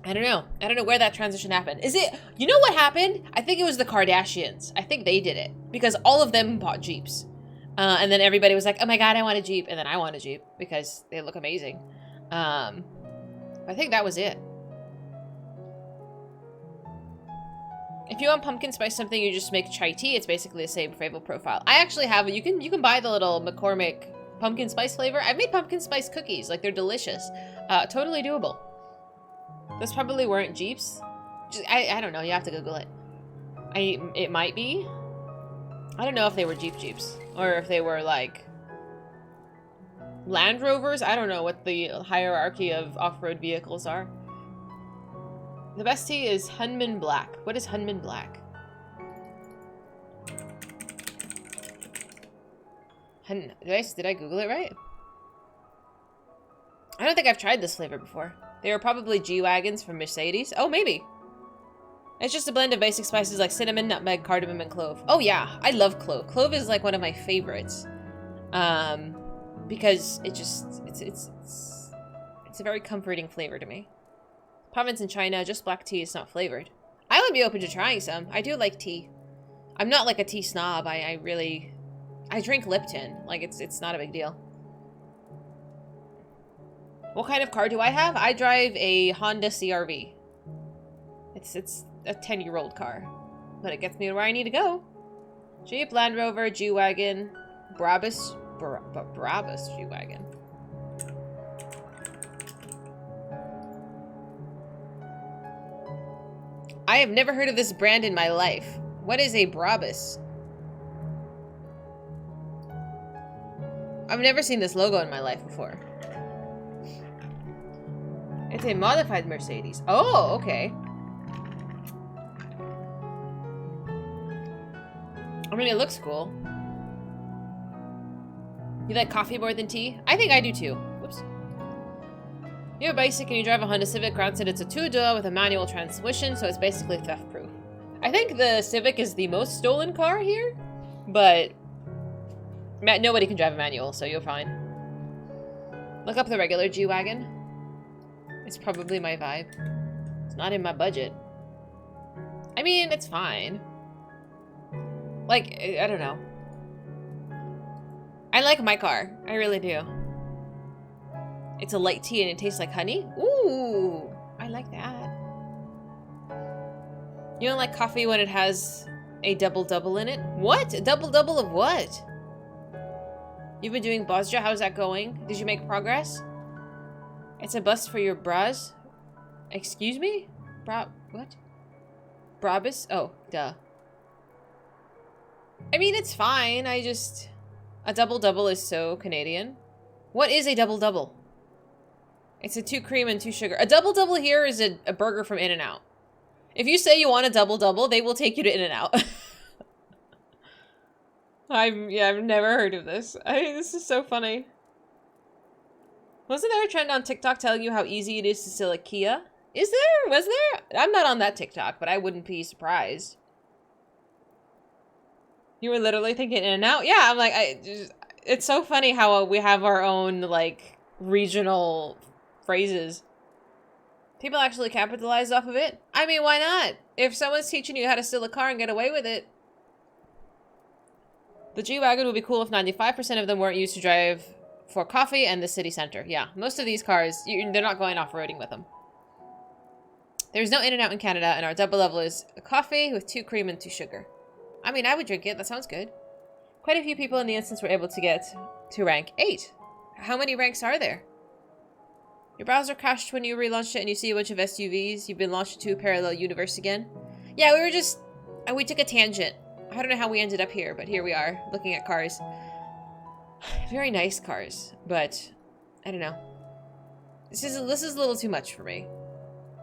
I don't know. I don't know where that transition happened. Is it, you know what happened? I think it was the Kardashians. I think they did it. Because all of them bought Jeeps. And then everybody was like, oh my god, I want a Jeep. And then I want a Jeep because they look amazing. I think that was it. If you want pumpkin spice something, you just make chai tea. It's basically the same flavor profile. I actually have, you can buy the little McCormick pumpkin spice flavor. I've made pumpkin spice cookies. Like, they're delicious. Totally doable. Those probably weren't Jeeps. I don't know. You have to Google it. It might be. I don't know if they were Jeeps. Or if they were, like, Land Rovers. I don't know what the hierarchy of off-road vehicles are. The best tea is Hunman Black. What is Hunman Black? Did I Google it right? I don't think I've tried this flavor before. They were probably G-Wagons from Mercedes. Oh, maybe. It's just a blend of basic spices like cinnamon, nutmeg, cardamom, and clove. Oh yeah, I love clove. Clove is like one of my favorites. Because it's a very comforting flavor to me. Province in China, just black tea is not flavored. I would be open to trying some. I do like tea. I'm not like a tea snob. I drink Lipton. Like, it's not a big deal. What kind of car do I have? I drive a Honda CR-V. It's a 10-year-old car. But it gets me to where I need to go. Jeep, Land Rover, G-Wagon, Brabus G-Wagon. I have never heard of this brand in my life. What is a Brabus? I've never seen this logo in my life before. It's a modified Mercedes. Oh, okay. I mean, it looks cool. You like coffee more than tea? I think I do too. Whoops. You have a basic and you drive a Honda Civic. Granted, it's a two-door with a manual transmission, so it's basically theft-proof. I think the Civic is the most stolen car here, but nobody can drive a manual, so you're fine. Look up the regular G-Wagon. It's probably my vibe. It's not in my budget. I mean, it's fine. Like, I don't know. I like my car. I really do. It's a light tea and it tastes like honey? Ooh, I like that. You don't like coffee when it has a double-double in it? What? A double-double of what? You've been doing Bosja? How's that going? Did you make progress? It's a bust for your bras? Excuse me? What? Brabus? Oh, duh. I mean, it's fine. I just... A double-double is so Canadian. What is a double-double? It's a 2 cream and 2 sugar. A double-double here is a burger from In-N-Out. If you say you want a double-double, they will take you to In-N-Out. I've never heard of this. This is so funny. Wasn't there a trend on TikTok telling you how easy it is to sell a Kia? Is there? Was there? I'm not on that TikTok, but I wouldn't be surprised. You were literally thinking In-N-Out? Yeah, I'm like, it's so funny how we have our own, like, regional phrases. People actually capitalize off of it. I mean, why not? If someone's teaching you how to steal a car and get away with it. The G-Wagon would be cool if 95% of them weren't used to drive for coffee and the city center. Yeah, most of these cars, they're not going off-roading with them. There's no In-N-Out in Canada, and our double level is a coffee with 2 cream and 2 sugar. I mean, I would drink it. That sounds good. Quite a few people in the instance were able to get to rank 8. How many ranks are there? Your browser crashed when you relaunched it and you see a bunch of SUVs. You've been launched to a parallel universe again. Yeah, we took a tangent. I don't know how we ended up here, but here we are, looking at cars. Very nice cars, but I don't know. This is a little too much for me.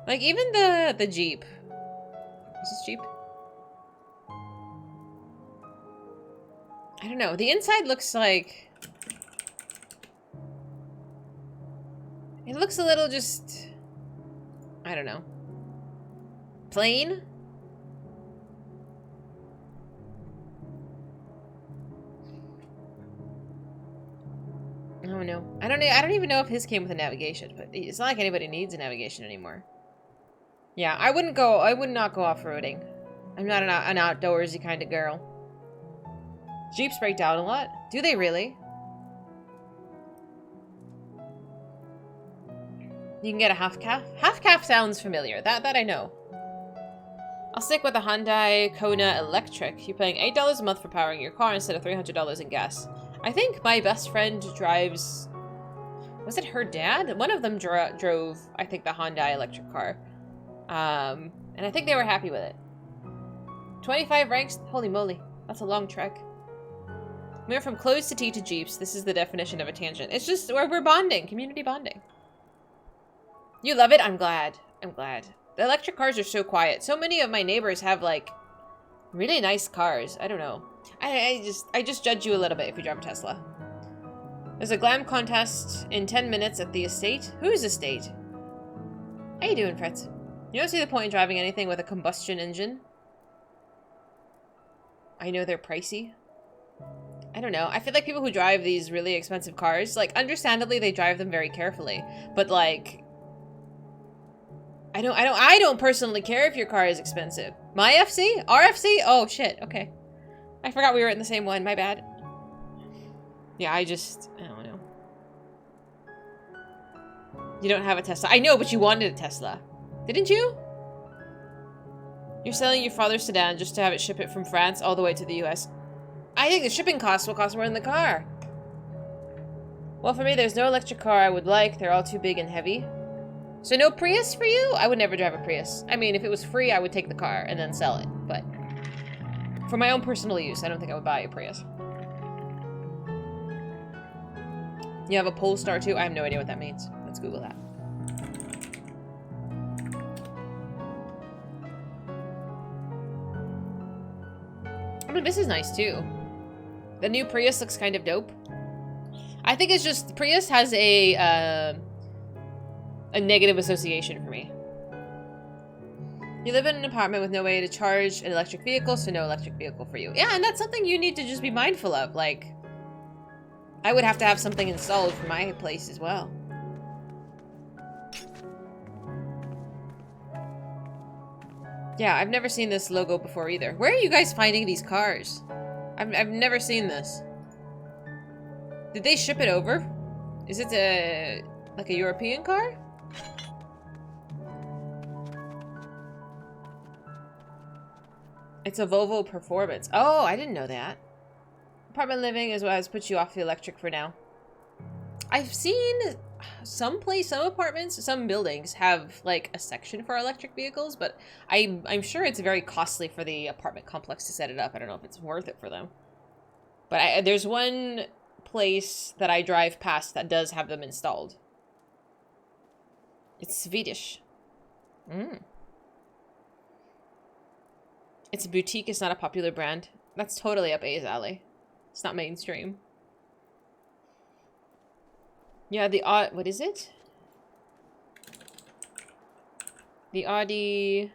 Like, even the Jeep. Is this Jeep? I don't know. The inside looks like... It looks a little just... I don't know. Plain? Oh no. I don't even know if his came with a navigation, but it's not like anybody needs a navigation anymore. Yeah, I would not go off-roading. I'm not an outdoorsy kind of girl. Jeeps break down a lot. Do they really? You can get a half calf. Half calf sounds familiar. That I know. I'll stick with the Hyundai Kona Electric. You're paying $8 a month for powering your car instead of $300 in gas. I think my best friend drives... Was it her dad? One of them drove, I think, the Hyundai electric car. And I think they were happy with it. 25 ranks? Holy moly. That's a long trek. We went from clothes to tea to Jeeps. This is the definition of a tangent. It's just we're bonding. Community bonding. You love it? I'm glad. I'm glad. The electric cars are so quiet. So many of my neighbors have, like, really nice cars. I don't know. I just judge you a little bit if you drive a Tesla. There's a glam contest in 10 minutes at the estate. Whose estate? How you doing, Fritz? You don't see the point in driving anything with a combustion engine? I know they're pricey. I don't know. I feel like people who drive these really expensive cars, like, understandably, they drive them very carefully. But, like... I don't personally care if your car is expensive. My FC? RFC? Oh, shit. Okay. I forgot we were in the same one. My bad. Yeah, I don't know. You don't have a Tesla. I know, but you wanted a Tesla. Didn't you? You're selling your father's sedan just to have it ship it from France all the way to the US. I think the shipping costs will cost more than the car. Well, for me, there's no electric car I would like. They're all too big and heavy. So no Prius for you? I would never drive a Prius. I mean, if it was free, I would take the car and then sell it. But for my own personal use, I don't think I would buy a Prius. You have a Polestar too? I have no idea what that means. Let's Google that. I mean, this is nice too. The new Prius looks kind of dope. I think it's just Prius has a negative association for me. You live in an apartment with no way to charge an electric vehicle, so no electric vehicle for you. Yeah, and that's something you need to just be mindful of. Like, I would have to have something installed for my place as well. Yeah, I've never seen this logo before either. Where are you guys finding these cars? I've never seen this. Did they ship it over? Is it like a European car? It's a Volvo Performance. Oh, I didn't know that. Apartment living is what has put you off the electric for now. I've seen some apartments, some buildings have like a section for electric vehicles, but I'm sure it's very costly for the apartment complex to set it up. I don't know if it's worth it for them. But there's one place that I drive past that does have them installed. It's Swedish. It's a boutique, it's not a popular brand. That's totally up A's alley. It's not mainstream. Yeah, the what is it? The Audi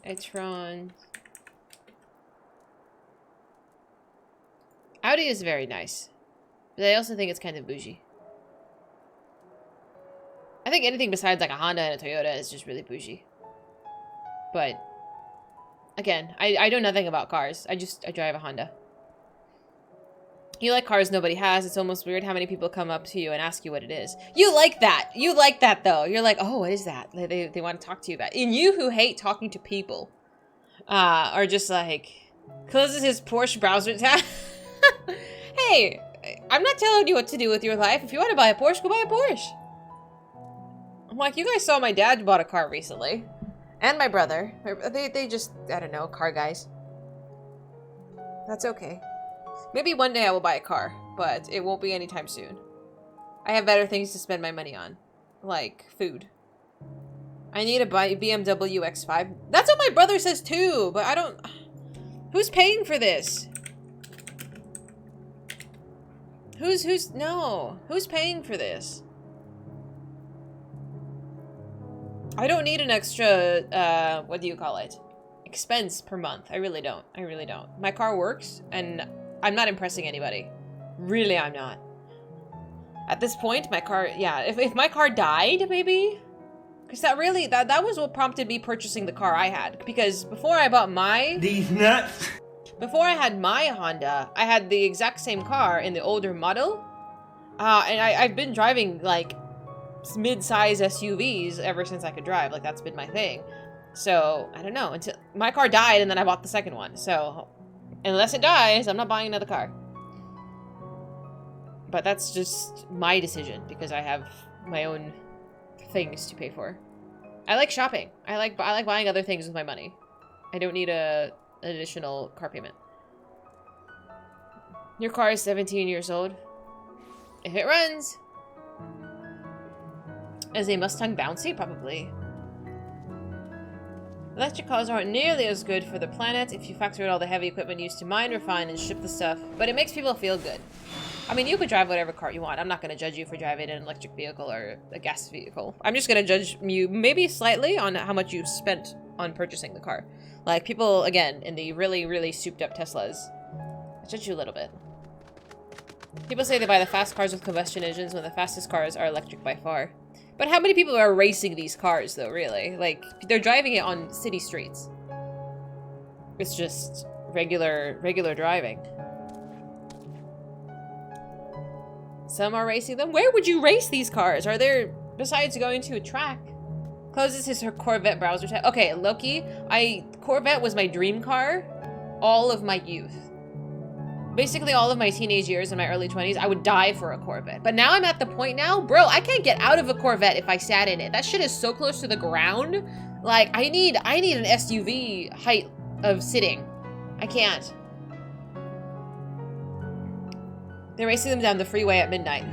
e-tron. Audi is very nice, but I also think it's kind of bougie. I think anything besides like a Honda and a Toyota is just really bougie. But again, I know nothing about cars. I drive a Honda. You like cars nobody has. It's almost weird how many people come up to you and ask you what it is. You like that. You like that, though. You're like, oh, what is that? They want to talk to you about it. And you who hate talking to people are just like, closes his Porsche browser tab. Hey, I'm not telling you what to do with your life. If you want to buy a Porsche, go buy a Porsche. I'm like, you guys saw my dad bought a car recently. And my brother. They just, I don't know, car guys. That's okay. Maybe one day I will buy a car, but it won't be anytime soon. I have better things to spend my money on. Like, food. I need a BMW X5. That's what my brother says too, but I don't... Who's paying for this? No. Who's paying for this? I don't need an extra, what do you call it? Expense per month. I really don't. I really don't. My car works, and I'm not impressing anybody. Really, I'm not. At this point, my car, yeah, if my car died, maybe? Because that really, that was what prompted me purchasing the car I had. Because before I bought my... These nuts! Before I had my Honda, I had the exact same car in the older model. And I've been driving, like, mid-size SUVs ever since I could drive. Like, that's been my thing. So, I don't know. Until my car died, and then I bought the second one. So, unless it dies, I'm not buying another car. But that's just my decision, because I have my own things to pay for. I like shopping. I like buying other things with my money. I don't need an additional car payment. Your car is 17 years old. If it runs. Is a Mustang bouncy? Probably. Electric cars aren't nearly as good for the planet if you factor in all the heavy equipment used to mine, refine, and ship the stuff, but it makes people feel good. I mean, you could drive whatever car you want. I'm not going to judge you for driving an electric vehicle or a gas vehicle. I'm just going to judge you maybe slightly on how much you've spent on purchasing the car. Like, people, again, in the really, really souped-up Teslas, I judge you a little bit. People say they buy the fast cars with combustion engines when the fastest cars are electric by far. But how many people are racing these cars, though, really? Like, they're driving it on city streets. It's just regular driving. Some are racing them. Where would you race these cars? Are there, besides going to a track? Closes his Corvette browser tab. Okay, Loki, Corvette was my dream car all of my youth. Basically all of my teenage years and my early 20s, I would die for a Corvette. But now I'm at the point now, bro, I can't get out of a Corvette if I sat in it. That shit is so close to the ground. Like, I need an SUV height of sitting. I can't. They're racing them down the freeway at midnight.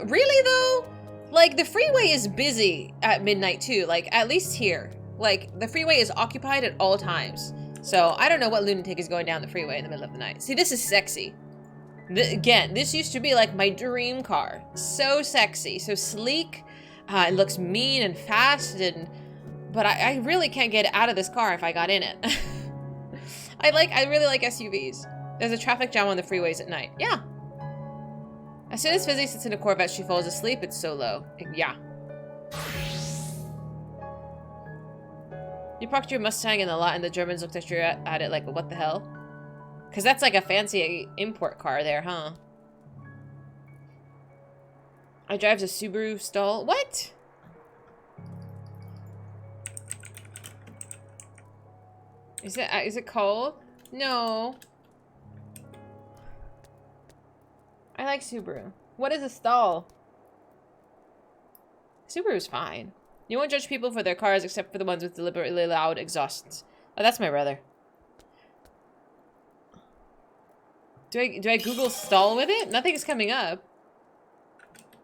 Really, though? Like, the freeway is busy at midnight, too. Like, at least here. Like, the freeway is occupied at all times. So, I don't know what lunatic is going down the freeway in the middle of the night. See, this is sexy. Again, this used to be, like, my dream car. So sexy, so sleek. It looks mean and fast, but I really can't get out of this car if I got in it. I really like SUVs. There's a traffic jam on the freeways at night. Yeah. As soon as Fizy sits in a Corvette, she falls asleep. It's so low. Yeah. You parked your Mustang in the lot and the Germans looked at you at it like, what the hell? Because that's like a fancy import car there, huh? I drive a Subaru stall. What? Is it cold? No. I like Subaru. What is a stall? Subaru's fine. You won't judge people for their cars except for the ones with deliberately loud exhausts. Oh, that's my brother. Do I Google stall with it? Nothing's coming up.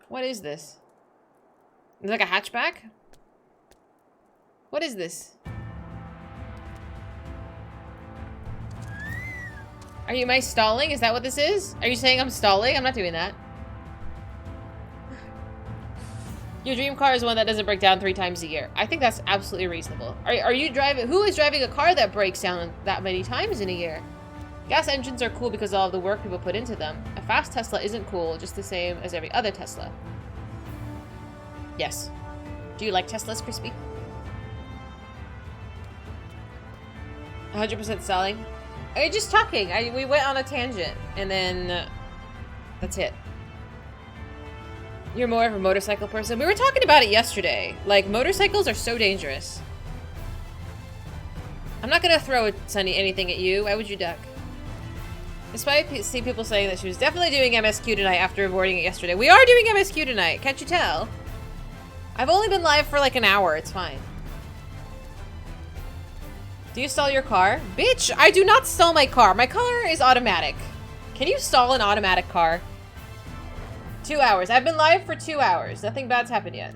What is this? Is it like a hatchback? What is this? Am I stalling? Is that what this is? Are you saying I'm stalling? I'm not doing that. Your dream car is one that doesn't break down 3 times a year. I think that's absolutely reasonable. Are you driving? Who is driving a car that breaks down that many times in a year? Gas engines are cool because of all of the work people put into them. A fast Tesla isn't cool, just the same as every other Tesla. Yes. Do you like Teslas, Crispy? 100% selling. Are just talking? We went on a tangent, and then that's it. You're more of a motorcycle person. We were talking about it yesterday. Like, motorcycles are so dangerous. I'm not gonna throw Sunny anything at you. Why would you duck? Despite see people saying that she was definitely doing MSQ tonight after avoiding it yesterday. We are doing MSQ tonight. Can't you tell? I've only been live for like an hour. It's fine. Do you stall your car? Bitch, I do not stall my car. My car is automatic. Can you stall an automatic car? 2 hours. I've been live for 2 hours. Nothing bad's happened yet.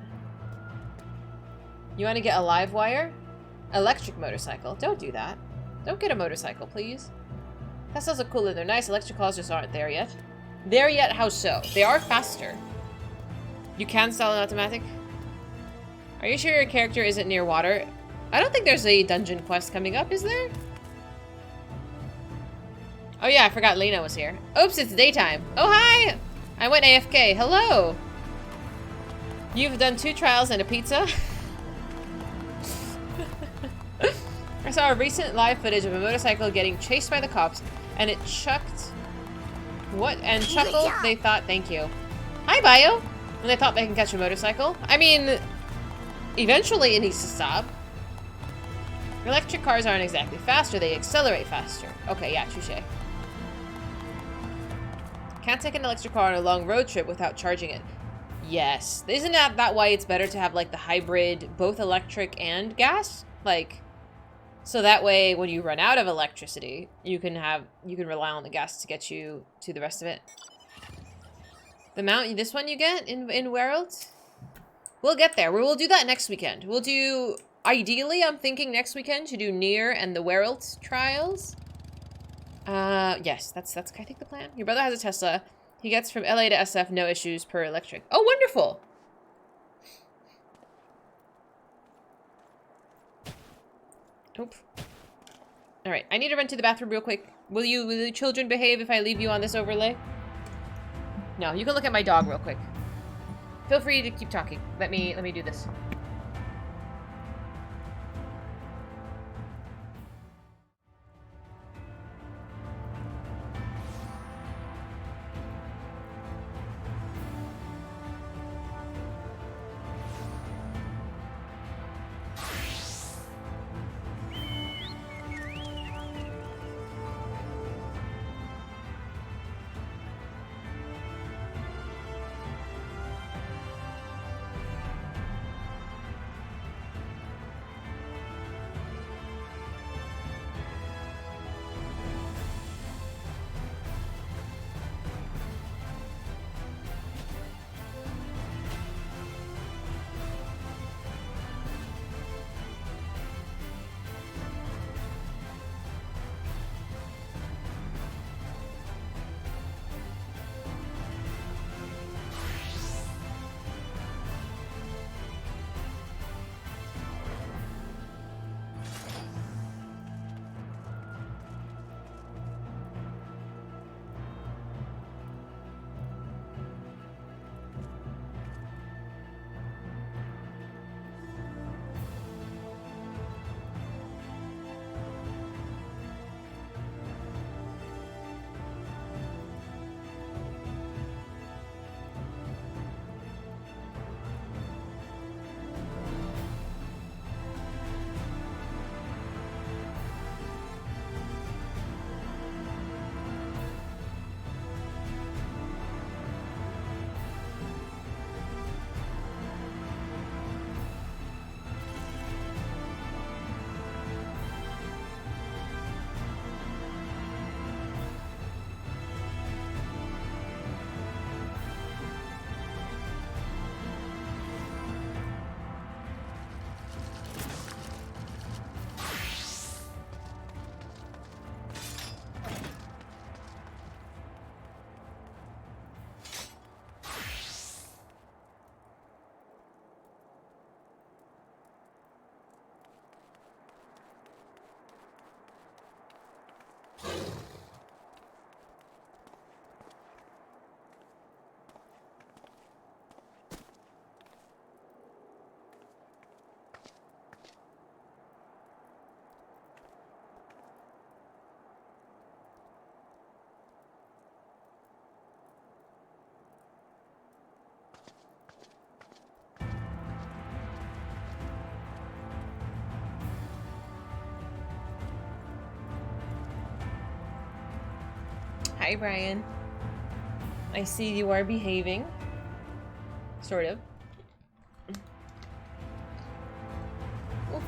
You want to get a live wire? Electric motorcycle. Don't do that. Don't get a motorcycle, please. Teslas are cool and they're nice. Electric cars just aren't there yet. There yet? How so? They are faster. You can stall an automatic? Are you sure your character isn't near water? I don't think there's a dungeon quest coming up, is there? Oh yeah, I forgot Lena was here. Oops, it's daytime. Oh, hi! I went AFK. Hello! You've done 2 trials and a pizza? I saw a recent live footage of a motorcycle getting chased by the cops, and it chucked... What? And chuckled? They thought, thank you. Hi, Bio! And they thought they can catch a motorcycle? I mean, eventually it needs to stop. Electric cars aren't exactly faster, they accelerate faster. Okay, yeah, touche. Can't take an electric car on a long road trip without charging it. Yes. Isn't that why it's better to have, like, the hybrid, both electric and gas? Like, so that way, when you run out of electricity, you can rely on the gas to get you to the rest of it. The mount, this one you get in World? We'll get there. We'll do that next weekend. We'll do... Ideally, I'm thinking next weekend to do Nier and the Weralt trials. Yes, that's I think the plan. Your brother has a Tesla. He gets from LA to SF, no issues per electric. Oh, wonderful! Oop. Alright, I need to run to the bathroom real quick. Will you children behave if I leave you on this overlay? No, you can look at my dog real quick. Feel free to keep talking. Let me do this. Hi, Brian. I see you are behaving. Sort of. Ooh.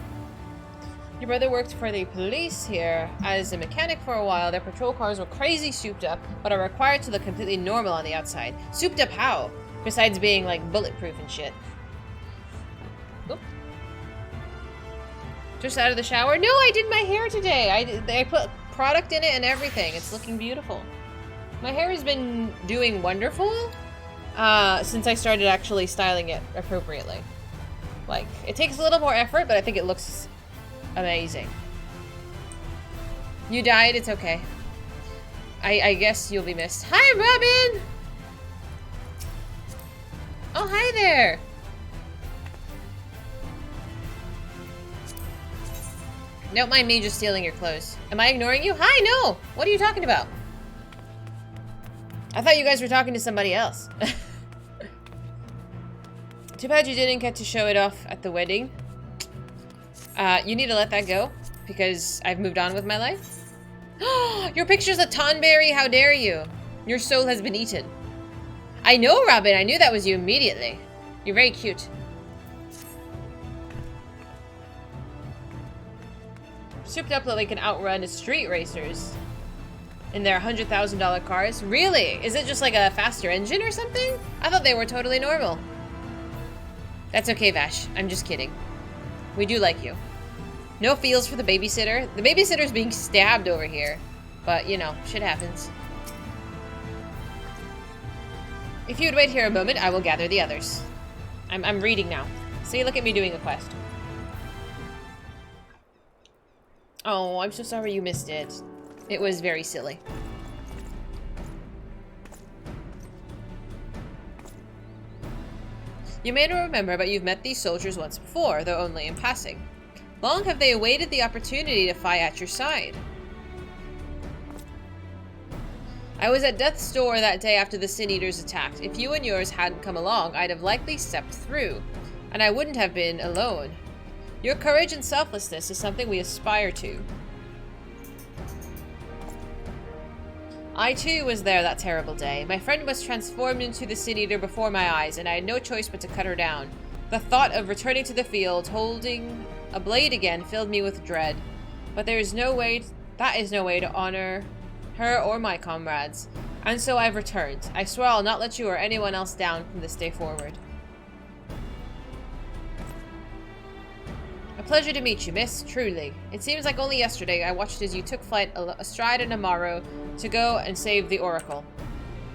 Your brother worked for the police here as a mechanic for a while. Their patrol cars were crazy souped up, but are required to look completely normal on the outside. Souped up how? Besides being, like, bulletproof and shit. Oop. Just out of the shower? No, I did my hair today. I put product in it and everything. It's looking beautiful. My hair has been doing wonderful since I started actually styling it appropriately. Like, it takes a little more effort, but I think it looks amazing. You died, it's okay. I guess you'll be missed. Hi, Robin! Oh, hi there! Don't mind me just stealing your clothes. Am I ignoring you? Hi, no! What are you talking about? I thought you guys were talking to somebody else. Too bad you didn't get to show it off at the wedding. You need to let that go, because I've moved on with my life. Your picture's a Tonberry, how dare you? Your soul has been eaten. I know, Robin, I knew that was you immediately. You're very cute. Souped up that they can outrun street racers in their $100,000 cars. Really? Is it just like a faster engine or something? I thought they were totally normal. That's okay, Vash. I'm just kidding. We do like you. No feels for the babysitter. The babysitter's being stabbed over here. But, you know, shit happens. If you would wait here a moment, I will gather the others. I'm reading now. See, look at me doing a quest. Oh, I'm so sorry you missed it. It was very silly. You may not remember, but you've met these soldiers once before, though only in passing. Long have they awaited the opportunity to fight at your side. I was at death's door that day after the Sin Eaters attacked. If you and yours hadn't come along, I'd have likely stepped through, and I wouldn't have been alone. Your courage and selflessness is something we aspire to. I too was there that terrible day. My friend was transformed into the Sin Eater before my eyes, and I had no choice but to cut her down. The thought of returning to the field, holding a blade again, filled me with dread. But there is no way, that is no way to honor her or my comrades. And so I've returned. I swear I'll not let you or anyone else down from this day forward. A pleasure to meet you, miss, truly. It seems like only yesterday I watched as you took flight astride an Amaro to go and save the Oracle.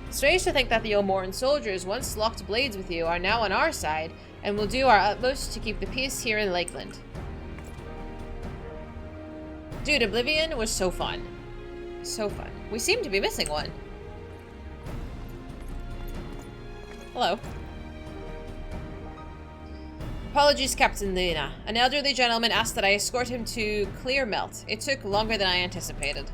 Strange to think that the O'Moran soldiers once locked blades with you are now on our side, and will do our utmost to keep the peace here in Lakeland. Dude, Oblivion was so fun. So fun. We seem to be missing one. Hello. Apologies, Captain Lena. An elderly gentleman asked that I escort him to Clearmelt. It took longer than I anticipated.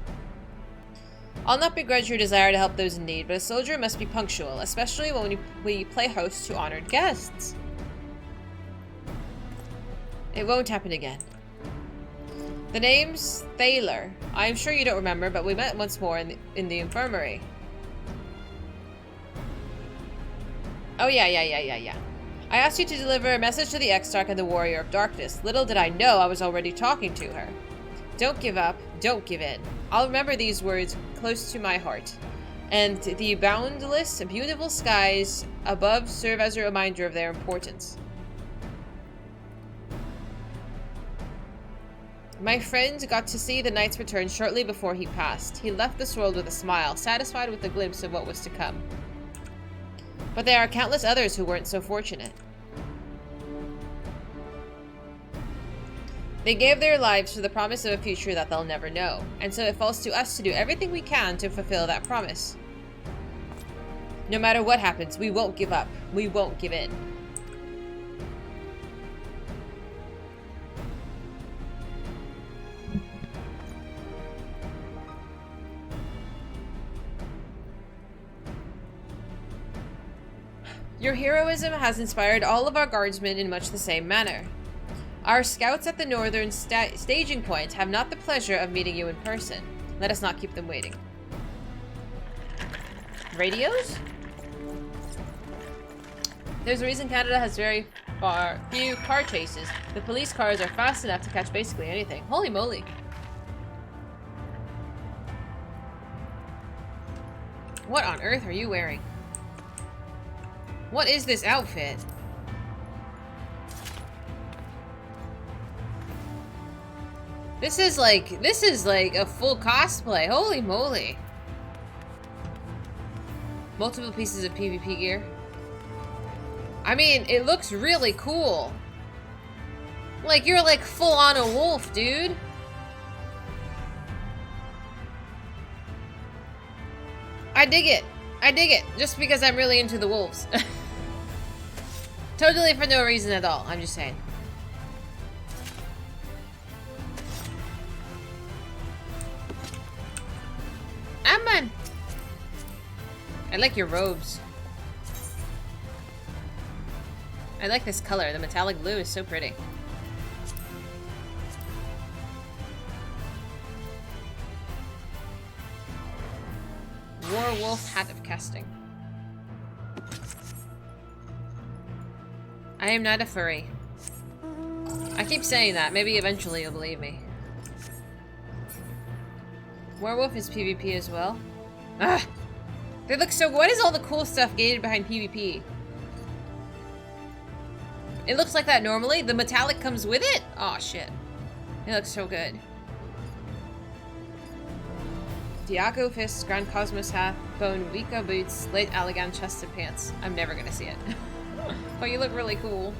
I'll not begrudge your desire to help those in need, but a soldier must be punctual, especially when we play host to honored guests. It won't happen again. The name's Thaler. I'm sure you don't remember, but we met once more in the infirmary. Oh, yeah. I asked you to deliver a message to the Exarch and the Warrior of Darkness. Little did I know I was already talking to her. Don't give up. Don't give in. I'll remember these words close to my heart. And the boundless, beautiful skies above serve as a reminder of their importance. My friend got to see the Knight's return shortly before he passed. He left this world with a smile, satisfied with a glimpse of what was to come. But there are countless others who weren't so fortunate. They gave their lives for the promise of a future that they'll never know, and so it falls to us to do everything we can to fulfill that promise. No matter what happens, we won't give up. We won't give in. Your heroism has inspired all of our guardsmen in much the same manner. Our scouts at the northern staging point have not the pleasure of meeting you in person. Let us not keep them waiting. Radios? There's a reason Canada has very few car chases. The police cars are fast enough to catch basically anything. Holy moly. What on earth are you wearing? What is this outfit? This is like a full cosplay. Holy moly. Multiple pieces of PvP gear. I mean, it looks really cool. Like, you're like full on a wolf, dude. I dig it. I dig it. Just because I'm really into the wolves. Totally for no reason at all. I'm just saying. Aman! I like your robes. I like this color. The metallic blue is so pretty. Werewolf hat of casting. I am not a furry. I keep saying that. Maybe eventually you'll believe me. Werewolf is PvP as well. Ugh! They look so... What is all the cool stuff gated behind PvP? It looks like that normally. The metallic comes with it? Oh shit. It looks so good. Diaco fists, Grand Cosmos hat, bone Wika boots, late Allegan chested pants. I'm never gonna see it. But you look really cool.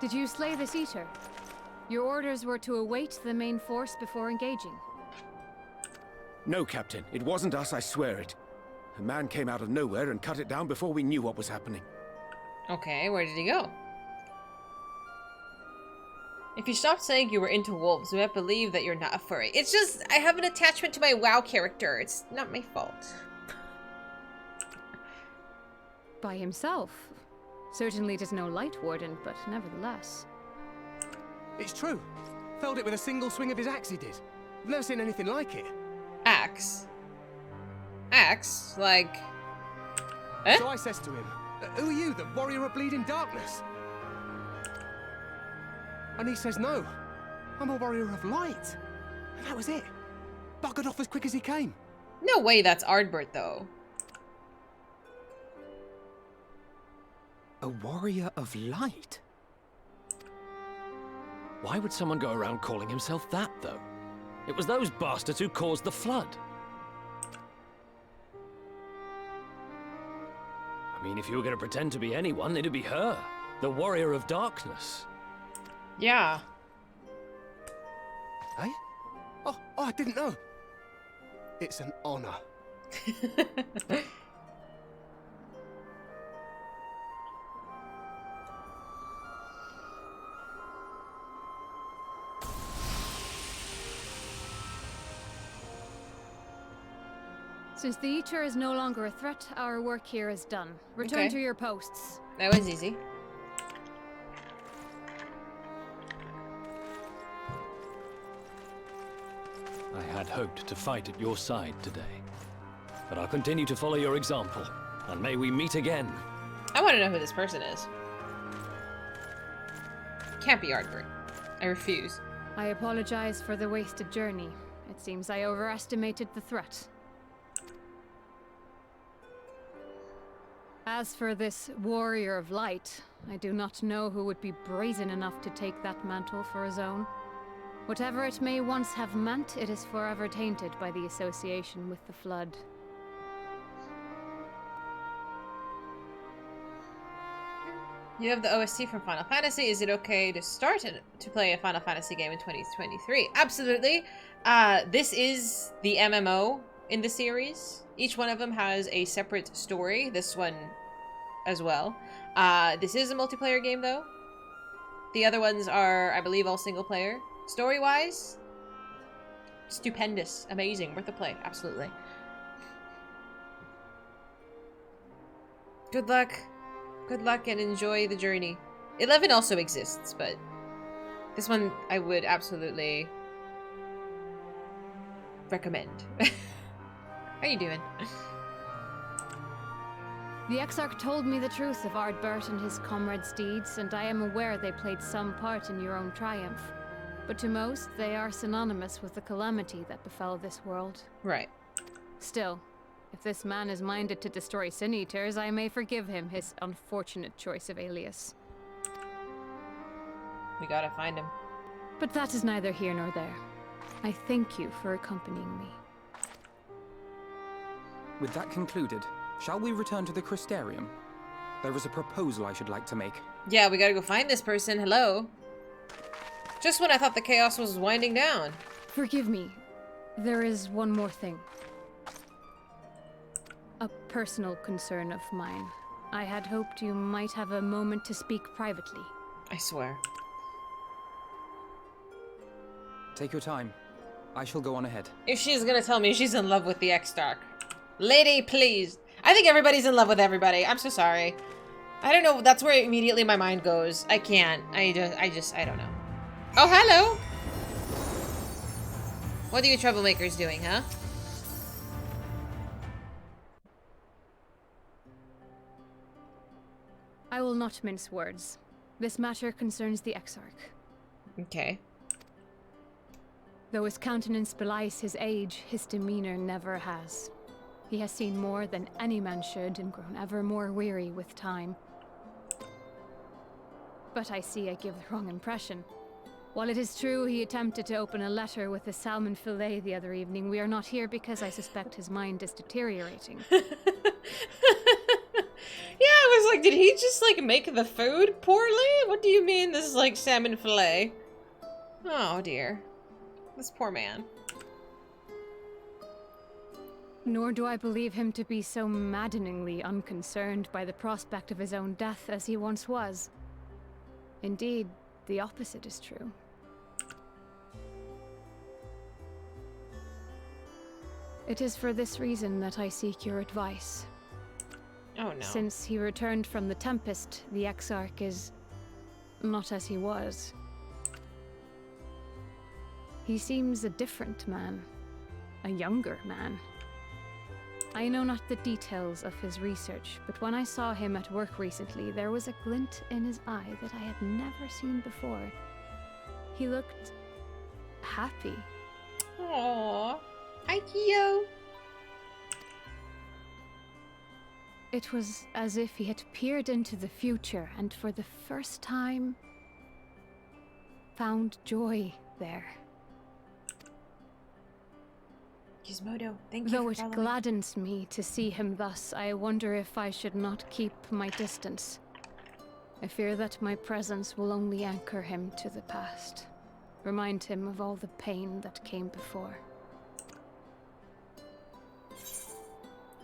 Did you slay this eater? Your orders were to await the main force before engaging. No, Captain. It wasn't us, I swear it. A man came out of nowhere and cut it down before we knew what was happening. Okay, where did he go? If you stopped saying you were into wolves, we might believe that you're not a furry. It's just, I have an attachment to my WoW character. It's not my fault. By himself. Certainly it is no light warden, but nevertheless. It's true. Felled it with a single swing of his axe, he did. I've never seen anything like it. Axe? Axe? Like... Eh? So I says to him, who are you, the warrior of bleeding darkness? And he says, no, I'm a warrior of light. And that was it. Buggered off as quick as he came. No way that's Ardbert, though. A warrior of light? Why would someone go around calling himself that, though? It was those bastards who caused the flood. I mean, if you were going to pretend to be anyone, it'd be her. The warrior of darkness. Yeah. Eh? Oh, I didn't know. It's an honor. Since the Eater is no longer a threat, our work here is done. Return to your posts. That was easy. I had hoped to fight at your side today. But I'll continue to follow your example, and may we meet again. I want to know who this person is. Can't be Ardbert. I refuse. I apologize for the wasted journey. It seems I overestimated the threat. As for this warrior of light, I do not know who would be brazen enough to take that mantle for his own. Whatever it may once have meant, it is forever tainted by the association with the Flood. You have the OST from Final Fantasy. Is it okay to start to play a Final Fantasy game in 2023? Absolutely. This is the MMO in the series. Each one of them has a separate story. This one as well. This is a multiplayer game, though. The other ones are, I believe, all single player. Story-wise, stupendous, amazing, worth a play, absolutely. Good luck. Good luck and enjoy the journey. 11 also exists, but this one I would absolutely recommend. How you doing? The Exarch told me the truth of Ardbert and his comrades' deeds, and I am aware they played some part in your own triumph. But to most, they are synonymous with the calamity that befell this world. Right. Still, if this man is minded to destroy Sin Eaters, I may forgive him his unfortunate choice of alias. We gotta find him. But that is neither here nor there. I thank you for accompanying me. With that concluded, shall we return to the Crystarium? There is a proposal I should like to make. Yeah, we gotta go find this person. Hello. Just when I thought the chaos was winding down. Forgive me. There is one more thing. A personal concern of mine. I had hoped you might have a moment to speak privately. I swear. Take your time. I shall go on ahead. If she's gonna tell me she's in love with the Exarch. Lady, please. I think everybody's in love with everybody. I'm so sorry. I don't know. That's where immediately my mind goes. I can't. I don't know. Oh, hello. What are you troublemakers doing, huh? I will not mince words. This matter concerns the Exarch. Okay. Though his countenance belies his age, his demeanor never has. He has seen more than any man should and grown ever more weary with time. But I see I give the wrong impression. While it is true he attempted to open a letter with a salmon fillet the other evening, we are not here because I suspect his mind is deteriorating. Yeah, I was like, did he just, like, make the food poorly? What do you mean this is, like, salmon fillet? Oh, dear. This poor man. Nor do I believe him to be so maddeningly unconcerned by the prospect of his own death as he once was. Indeed, the opposite is true. It is for this reason that I seek your advice. Oh no. Since he returned from the Tempest, the Exarch is not as he was. He seems a different man. A younger man. I know not the details of his research, but when I saw him at work recently, there was a glint in his eye that I had never seen before. He looked happy. Aww. Hi, Kyo. It was as if he had peered into the future and for the first time found joy there. Gizmodo, thank you Though for it following. gladdens me to see him thus, I wonder if I should not keep my distance. I fear that my presence will only anchor him to the past. Remind him of all the pain that came before.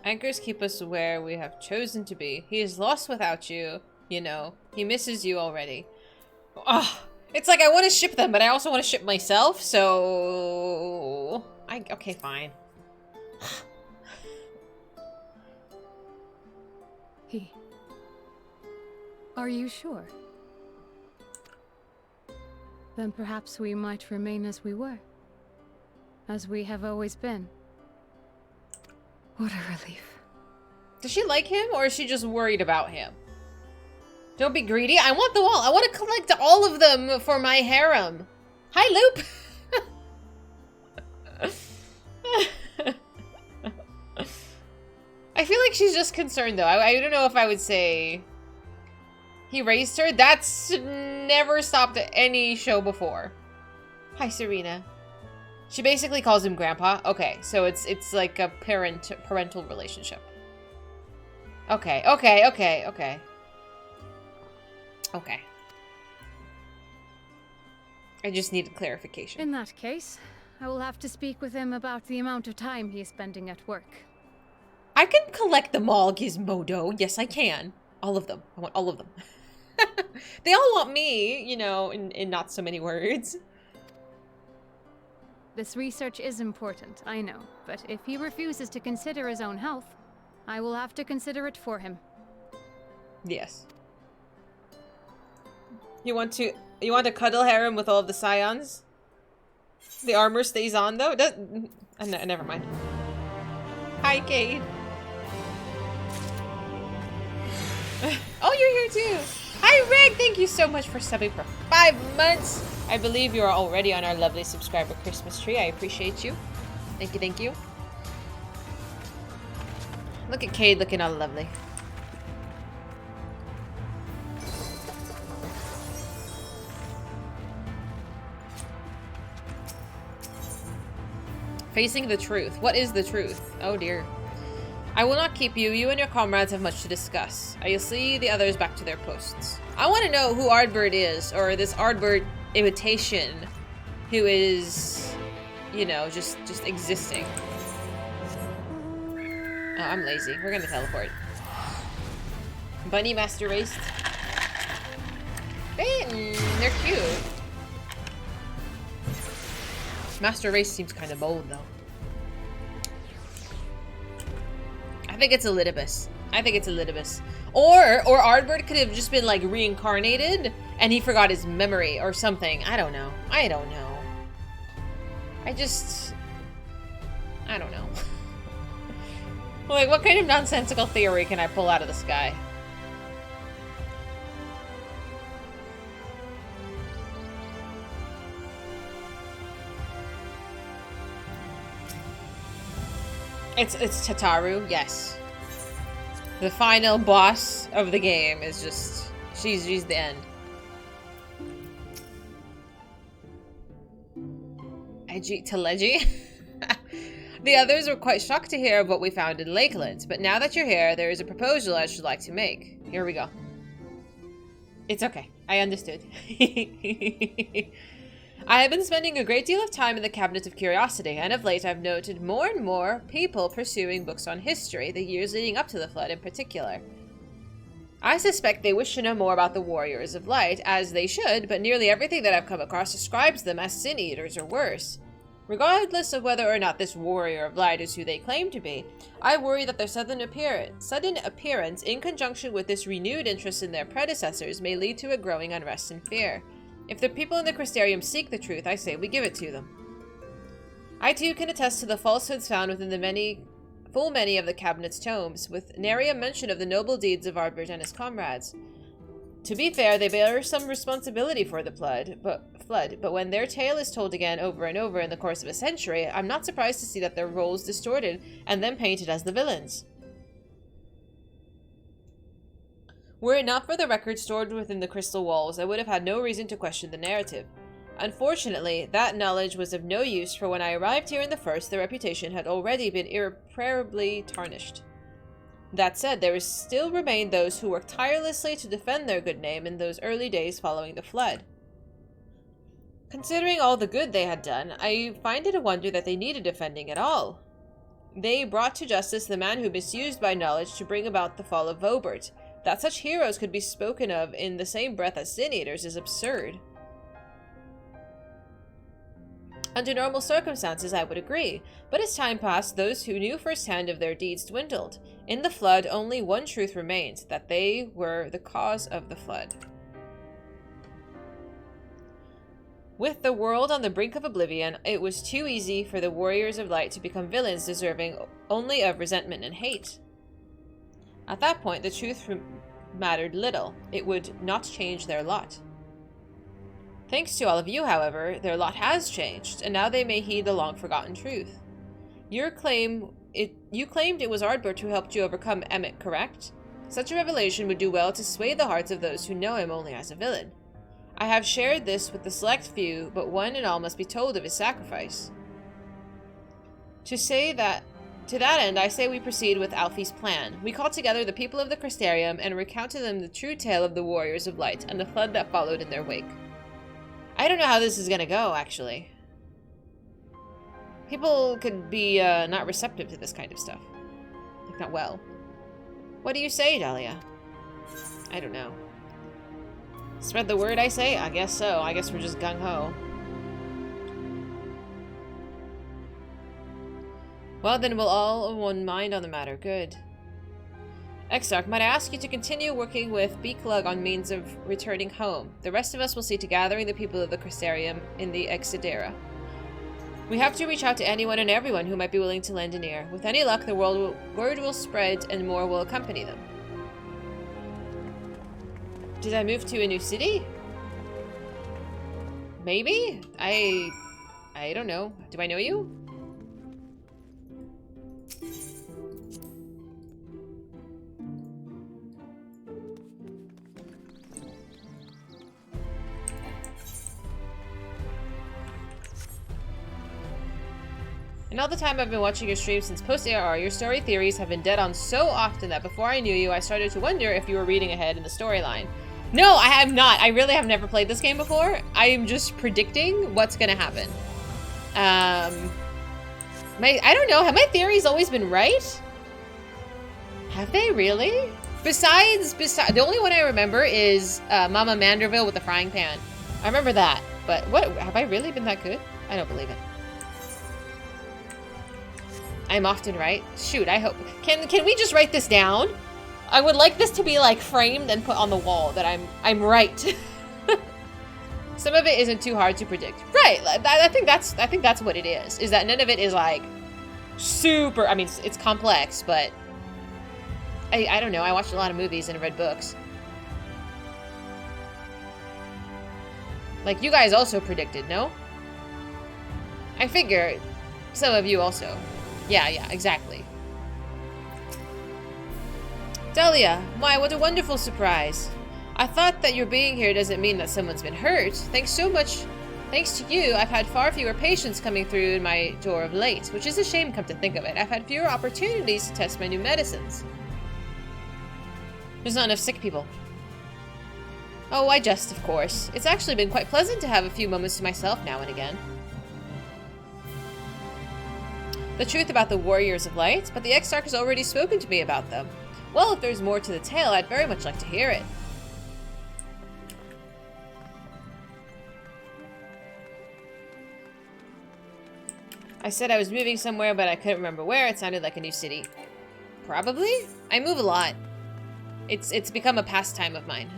Anchors keep us where we have chosen to be. He is lost without you, you know. He misses you already. Oh, it's like I want to ship them, but I also want to ship myself, so... Okay, fine. Are you sure? Then perhaps we might remain as we were. As we have always been. What a relief. Does she like him, or is she just worried about him? Don't be greedy. I want them all. I want to collect all of them for my harem. Hi, Loop. I feel like she's just concerned, though. I don't know if I would say he raised her. That's never stopped any show before. Hi, Serena. She basically calls him Grandpa. Okay, so it's like a parental relationship. Okay. I just needed clarification. In that case, I will have to speak with him about the amount of time he is spending at work. I can collect them all, Gizmodo. Yes, I can. All of them. I want all of them. They all want me, you know, in not so many words. This research is important, I know, but if he refuses to consider his own health, I will have to consider it for him. Yes. You want to cuddle harem with all of the scions? The armor stays on though? Never mind. Hi, Cade. Oh, you're here too. Hi, Rick. Thank you so much for subbing for 5 months. I believe you are already on our lovely subscriber Christmas tree. I appreciate you. Thank you, thank you. Look at Cade looking all lovely. Facing the truth. What is the truth? Oh dear. I will not keep you. You and your comrades have much to discuss. I will see the others back to their posts. I want to know who Ardbert is, or this Ardbert imitation, who is, you know, just existing. Oh, I'm lazy. We're gonna teleport. Bunny Master Race. They're cute. Master Race seems kind of bold, though. I think it's Elidibus. I think it's Elidibus. Or Ardbert could have just been, like, reincarnated, and he forgot his memory or something. I don't know. I don't know. I don't know. Like, what kind of nonsensical theory can I pull out of the sky? It's Tataru, yes. The final boss of the game is just... She's the end. Edgy Telegy? The others were quite shocked to hear of what we found in Lakeland, but now that you're here, there is a proposal I should like to make. Here we go. It's okay. I understood. I have been spending a great deal of time in the Cabinet of Curiosity, and of late I've noted more and more people pursuing books on history, the years leading up to the Flood in particular. I suspect they wish to know more about the Warriors of Light, as they should, but nearly everything that I've come across describes them as Sin Eaters or worse. Regardless of whether or not this Warrior of Light is who they claim to be, I worry that their sudden appearance, in conjunction with this renewed interest in their predecessors, may lead to a growing unrest and fear. If the people in the Crystarium seek the truth, I say we give it to them. I too can attest to the falsehoods found within the many of the Cabinet's tomes, with nary a mention of the noble deeds of Ardbert and his comrades. To be fair, they bear some responsibility for the flood, but when their tale is told again over and over in the course of a century, I'm not surprised to see that their roles distorted and then painted as the villains. Were it not for the record stored within the crystal walls, I would have had no reason to question the narrative. Unfortunately, that knowledge was of no use, for when I arrived here in the first, their reputation had already been irreparably tarnished. That said, there still remained those who worked tirelessly to defend their good name in those early days following the flood. Considering all the good they had done, I find it a wonder that they needed defending at all. They brought to justice the man who misused my knowledge to bring about the fall of Vobert. That such heroes could be spoken of in the same breath as Sin Eaters is absurd. Under normal circumstances, I would agree, but as time passed, those who knew firsthand of their deeds dwindled. In the flood, only one truth remained, that they were the cause of the flood. With the world on the brink of oblivion, it was too easy for the Warriors of Light to become villains deserving only of resentment and hate. At that point, the truth mattered little. It would not change their lot. Thanks to all of you, however, their lot has changed, and now they may heed the long-forgotten truth. You claimed it was Ardbert who helped you overcome Emmett, correct? Such a revelation would do well to sway the hearts of those who know him only as a villain. I have shared this with the select few, but one and all must be told of his sacrifice. To that end, I say we proceed with Alfie's plan. We call together the people of the Crystarium and recount to them the true tale of the Warriors of Light and the flood that followed in their wake. I don't know how this is gonna go, actually. People could be not receptive to this kind of stuff. Like, not well. What do you say, Dahlia? I don't know. Spread the word, I say? I guess so. I guess we're just gung-ho. Well, then we'll all of one mind on the matter. Good. Exarch, might I ask you to continue working with Beaklug on means of returning home? The rest of us will see to gathering the people of the Crystarium in the Exidera. We have to reach out to anyone and everyone who might be willing to lend an ear. With any luck, the word will spread and more will accompany them. Did I move to a new city? Maybe? I don't know. Do I know you? In all the time I've been watching your streams since post-ARR, your story theories have been dead on so often that before I knew you, I started to wonder if you were reading ahead in the storyline. No, I have not. I really have never played this game before. I am just predicting what's gonna happen. I don't know. Have my theories always been right? Have they really? Besides, the only one I remember is Mama Manderville with the frying pan. I remember that. But what? Have I really been that good? I don't believe it. I'm often right. Shoot, I hope. Can we just write this down? I would like this to be like framed and put on the wall that I'm right. Some of it isn't too hard to predict. Right. I think that's what it is. Is that none of it is like super. I mean, it's complex, but I don't know. I watched a lot of movies and read books. Like you guys also predicted, no? I figure some of you also. Yeah, exactly. Delia, my, what a wonderful surprise. I thought that your being here doesn't mean that someone's been hurt. Thanks so much. Thanks to you, I've had far fewer patients coming through in my door of late, which is a shame come to think of it. I've had fewer opportunities to test my new medicines. There's not enough sick people. Oh, I jest, of course. It's actually been quite pleasant to have a few moments to myself now and again. The truth about the Warriors of Light, but the Exarch has already spoken to me about them. Well, if there's more to the tale, I'd very much like to hear it. I said I was moving somewhere, but I couldn't remember where. It sounded like a new city. Probably? I move a lot. It's become a pastime of mine.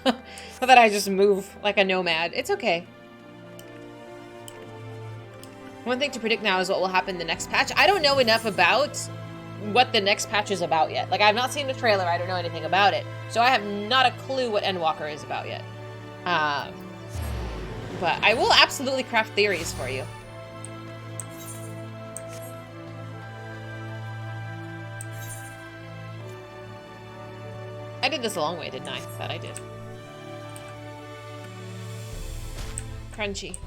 Not that I just move like a nomad. It's okay. One thing to predict now is what will happen in the next patch. I don't know enough about what the next patch is about yet. Like, I've not seen the trailer. I don't know anything about it. So I have not a clue what Endwalker is about yet. But I will absolutely craft theories for you. I did this a long way, didn't I? Thought I did. Crunchy.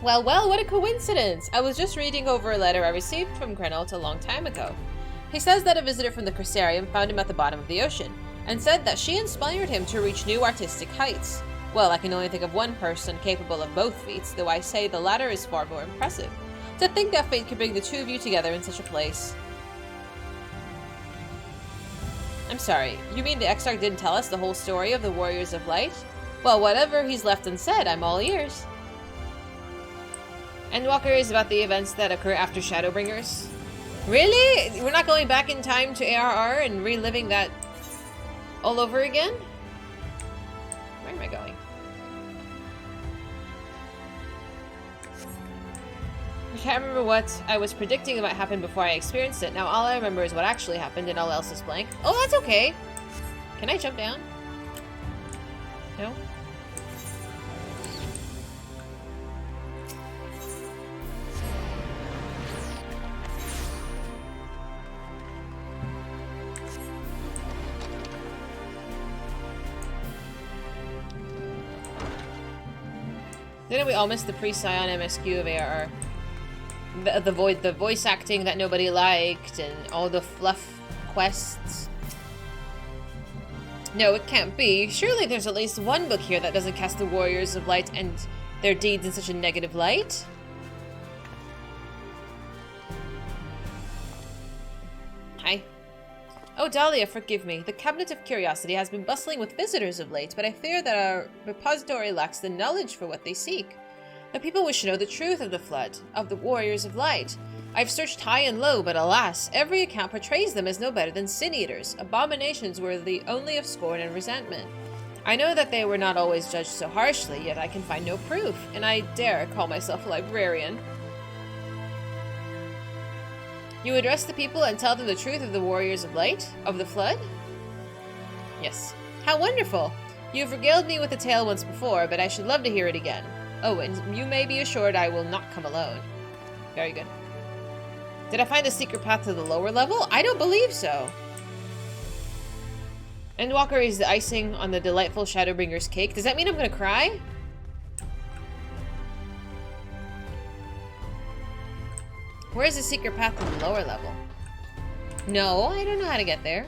Well, what a coincidence! I was just reading over a letter I received from Grenalt a long time ago. He says that a visitor from the Crystarium found him at the bottom of the ocean, and said that she inspired him to reach new artistic heights. Well, I can only think of one person capable of both feats, though I say the latter is far more impressive. To think that fate could bring the two of you together in such a place. I'm sorry, you mean the Exarch didn't tell us the whole story of the Warriors of Light? Well, whatever he's left unsaid, I'm all ears. Endwalker is about the events that occur after Shadowbringers. Really? We're not going back in time to ARR and reliving that all over again? Where am I going? I can't remember what I was predicting might happen before I experienced it. Now all I remember is what actually happened and all else is blank. Oh, that's okay. Can I jump down? No? Didn't we all miss the pre-Scion MSQ of ARR? The voice acting that nobody liked, and all the fluff quests. No, it can't be. Surely there's at least one book here that doesn't cast the Warriors of Light and their deeds in such a negative light. Oh, Dahlia, forgive me. The Cabinet of Curiosity has been bustling with visitors of late, but I fear that our repository lacks the knowledge for what they seek. The people wish to know the truth of the Flood, of the Warriors of Light. I've searched high and low, but alas, every account portrays them as no better than sin-eaters, abominations worthy only of scorn and resentment. I know that they were not always judged so harshly, yet I can find no proof, and I dare call myself a librarian. You address the people and tell them the truth of the Warriors of Light? Of the Flood? Yes. How wonderful! You have regaled me with the tale once before, but I should love to hear it again. Oh, and you may be assured I will not come alone. Very good. Did I find the secret path to the lower level? I don't believe so. Endwalker is the icing on the delightful Shadowbringers cake. Does that mean I'm gonna cry? Where's the secret path to the lower level? No, I don't know how to get there.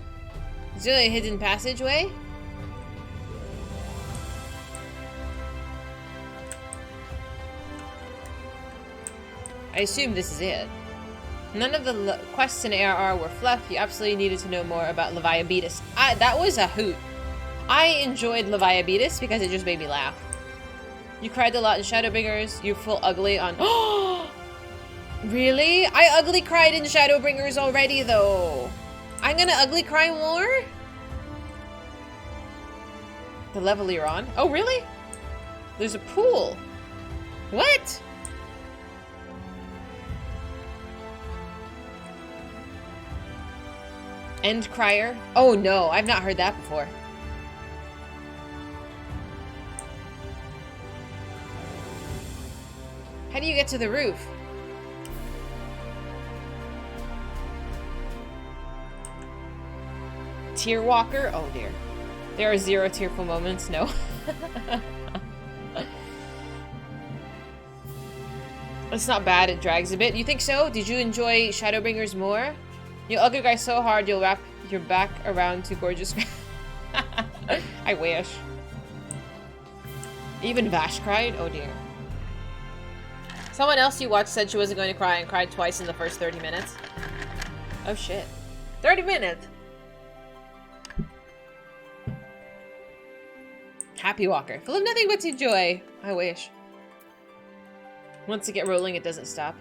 Is there a hidden passageway? I assume this is it. None of the quests in ARR were fluff. You absolutely needed to know more about Leviabetus. That was a hoot. I enjoyed Leviabetus because it just made me laugh. You cried a lot in Shadowbringers. You full ugly on... Really? I ugly cried in Shadowbringers already, though. I'm gonna ugly cry more? The level you're on? Oh, really? There's a pool. What? End crier? Oh no, I've not heard that before. How do you get to the roof? Tear walker? Oh dear. There are 0 tearful moments, no. It's not bad, it drags a bit. You think so? Did you enjoy Shadowbringers more? You ugly guy so hard you'll wrap your back around to gorgeous. I wish. Even Vash cried? Oh dear. Someone else you watched said she wasn't going to cry and cried twice in the first 30 minutes. Oh shit. 30 minutes! Happy Walker. Full of nothing but joy. I wish. Once you get rolling, it doesn't stop.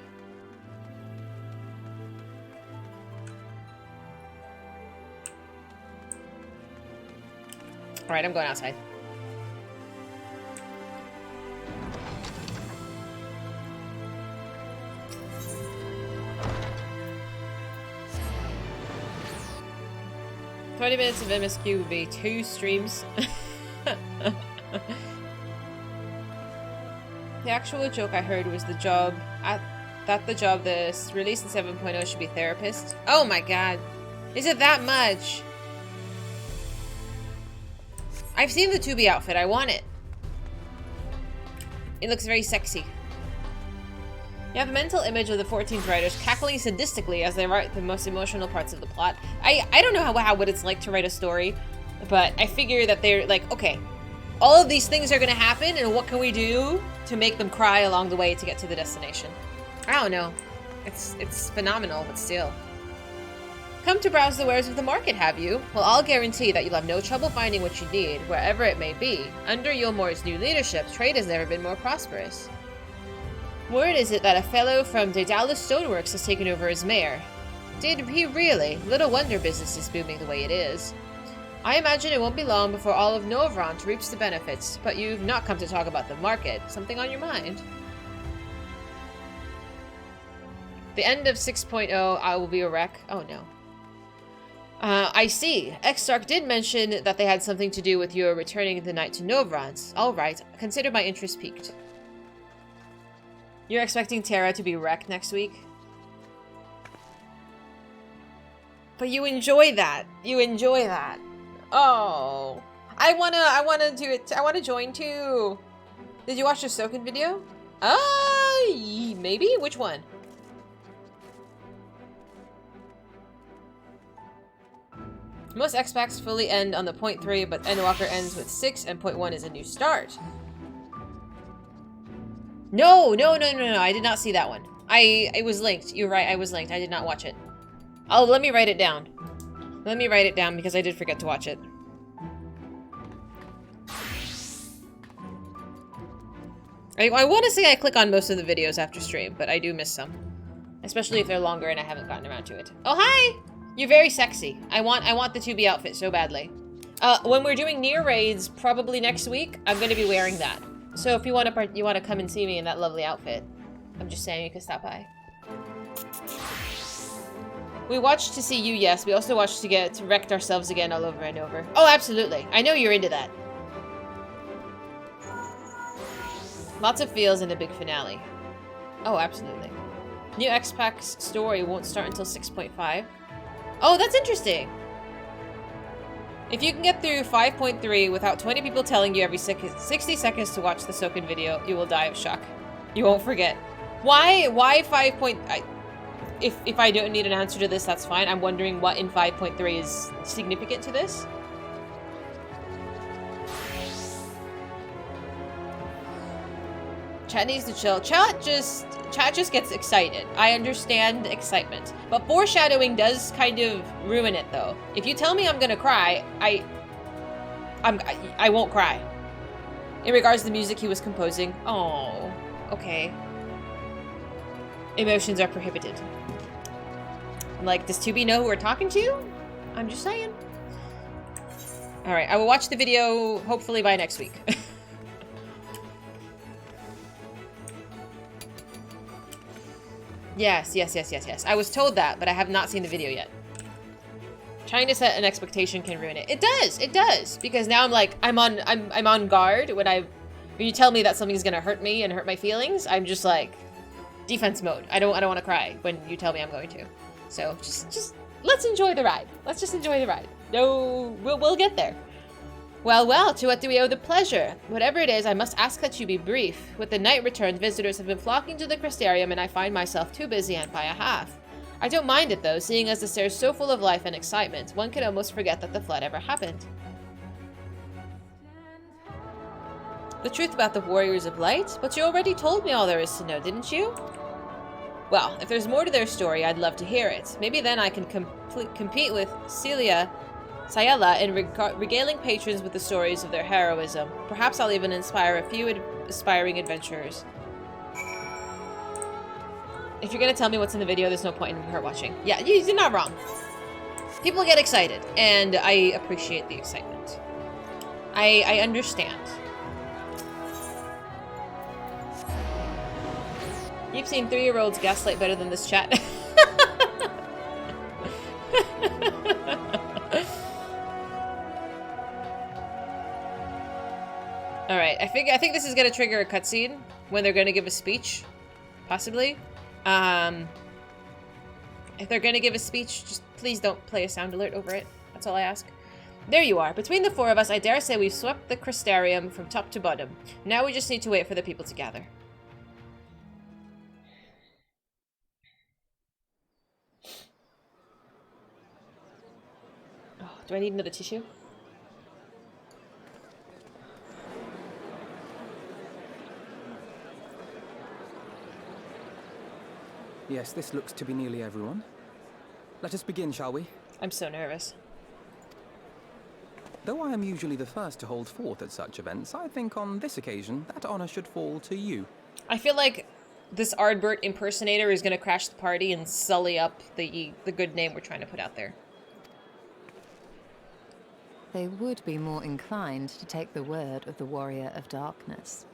Alright, I'm going outside. "20 minutes of MSQ would be 2 streams." The actual joke I heard was the job this release in 7.0 should be therapist. Oh my god. Is it that much? I've seen the 2B outfit. I want it. It looks very sexy. You have a mental image of the 14th writers cackling sadistically as they write the most emotional parts of the plot. I don't know what it's like to write a story, but I figure that they're like, okay, all of these things are gonna happen, and what can we do to make them cry along the way to get to the destination? I don't know. It's phenomenal, but still. Come to browse the wares of the market, have you? Well, I'll guarantee that you'll have no trouble finding what you need, wherever it may be. Under Yulmore's new leadership, trade has never been more prosperous. Word is it that a fellow from Daedalus Stoneworks has taken over as mayor. Did he really? Little wonder business is booming the way it is. I imagine it won't be long before all of Novrant reaps the benefits, but you've not come to talk about the market. Something on your mind? The end of 6.0, I will be a wreck. Oh no. I see. Exarch did mention that they had something to do with your returning the night to Novrant. Alright, consider my interest piqued. You're expecting Terra to be wrecked next week? But you enjoy that. You enjoy that. Oh. I wanna do it. I wanna join too. Did you watch the Soken video? Maybe? Which one? Most X-Packs fully end on the .3, but Endwalker ends with 6, and .1 is a new start. No, I did not see that one. It was linked. You're right, I was linked. I did not watch it. Oh, let me write it down. Let me write it down because I did forget to watch it. I want to say I click on most of the videos after stream, but I do miss some. Especially if they're longer and I haven't gotten around to it. Oh, hi! You're very sexy. I want the 2B outfit so badly. When we're doing near raids, probably next week, I'm going to be wearing that. So if you want to come and see me in that lovely outfit, I'm just saying you can stop by. We watched to see you, yes. We also watched to get wrecked ourselves again all over and over. Oh, absolutely. I know you're into that. Lots of feels in a big finale. Oh, absolutely. New X-Pack's story won't start until 6.5. Oh, that's interesting. If you can get through 5.3 without 20 people telling you every 60 seconds to watch the Soken video, you will die of shock. You won't forget. Why 5. If I don't need an answer to this, that's fine. I'm wondering what in 5.3 is significant to this. Chat needs to chill. Chat just gets excited. I understand excitement. But foreshadowing does kind of ruin it, though. If you tell me I'm gonna cry, I won't cry. In regards to the music he was composing. Oh, okay. Emotions are prohibited. I'm like, does 2B know who we're talking to? I'm just saying. Alright, I will watch the video hopefully by next week. Yes. I was told that, but I have not seen the video yet. Trying to set an expectation can ruin it. It does. Because now I'm like, I'm on guard when you tell me that something's gonna hurt me and hurt my feelings. I'm just like, defense mode. I don't want to cry when you tell me I'm going to. So just let's enjoy the ride. Let's just enjoy the ride. No, we'll get there. Well, to what do we owe the pleasure? Whatever it is, I must ask that you be brief. With the night returned, visitors have been flocking to the Crystarium, and I find myself too busy and by a half. I don't mind it, though, seeing as this air's so full of life and excitement, one can almost forget that the flood ever happened. The truth about the Warriors of Light? But you already told me all there is to know, didn't you? Well, if there's more to their story, I'd love to hear it. Maybe then I can compete with Sayela in regaling patrons with the stories of their heroism. Perhaps I'll even inspire a few aspiring adventurers. If you're gonna tell me what's in the video, there's no point in her watching. Yeah, you're not wrong. People get excited, and I appreciate the excitement. I understand. You've seen 3-year-olds gaslight better than this chat. Alright, I think this is gonna trigger a cutscene when they're gonna give a speech. Possibly. If they're gonna give a speech, just please don't play a sound alert over it. That's all I ask. There you are. Between the 4 of us, I dare say we've swept the Crystarium from top to bottom. Now we just need to wait for the people to gather. Oh, do I need another tissue? Yes, this looks to be nearly everyone. Let us begin, shall we? I'm so nervous. Though I am usually the first to hold forth at such events, I think on this occasion that honor should fall to you. I feel like this Ardbert impersonator is going to crash the party and sully up the good name we're trying to put out there. They would be more inclined to take the word of the Warrior of Darkness.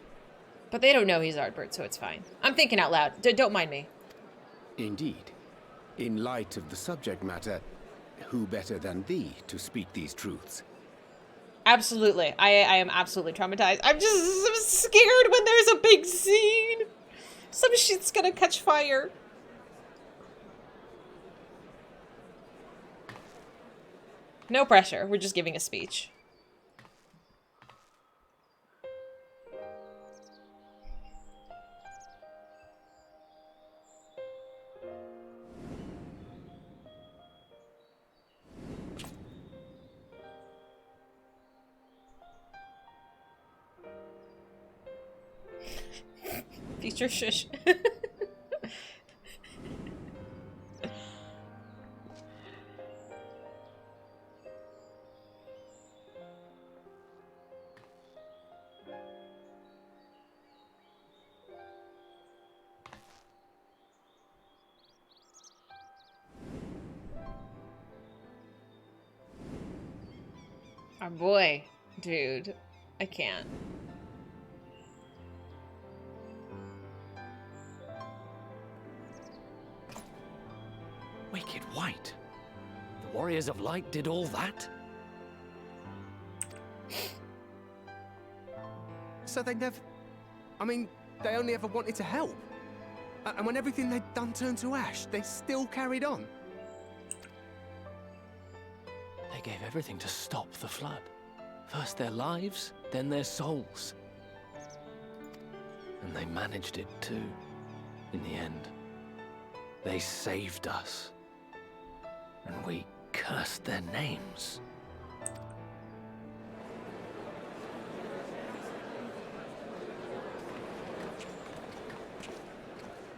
But they don't know he's Ardbert, so it's fine. I'm thinking out loud. Don't mind me. Indeed. In light of the subject matter, who better than thee to speak these truths? Absolutely. I am absolutely traumatized. I'm scared when there's a big scene. Some shit's gonna catch fire. No pressure. We're just giving a speech. Future shush. Our boy. Dude. I can't. Wicked White. The Warriors of Light did all that? So they never... I mean, they only ever wanted to help. And when everything they'd done turned to ash, they still carried on. They gave everything to stop the flood. First their lives, then their souls. And they managed it too, in the end. They saved us. And we cursed their names.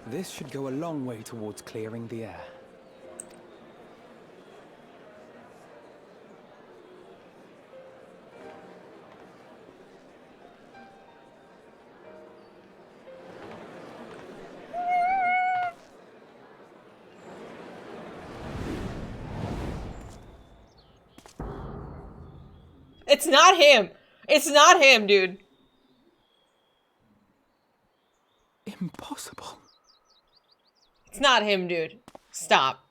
This should go a long way towards clearing the air. It's not him! It's not him, dude! Impossible. It's not him, dude. Stop.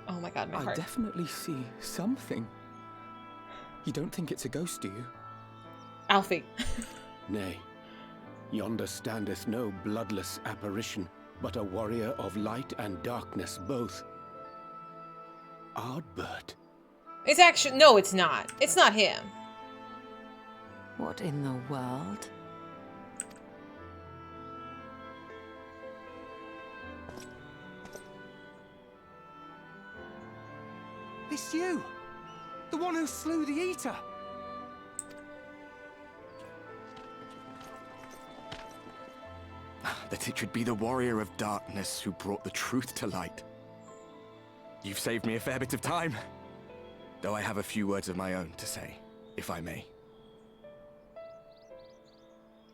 Oh my god, my heart. I definitely see something. You don't think it's a ghost, do you? Alfie. Nay, yonder standeth no bloodless apparition, but a warrior of light and darkness both. Ardbert. It's actually... No, it's not. It's not him. What in the world? It's you! The one who slew the Eater! That it should be the warrior of darkness who brought the truth to light. You've saved me a fair bit of time, though I have a few words of my own to say, if I may.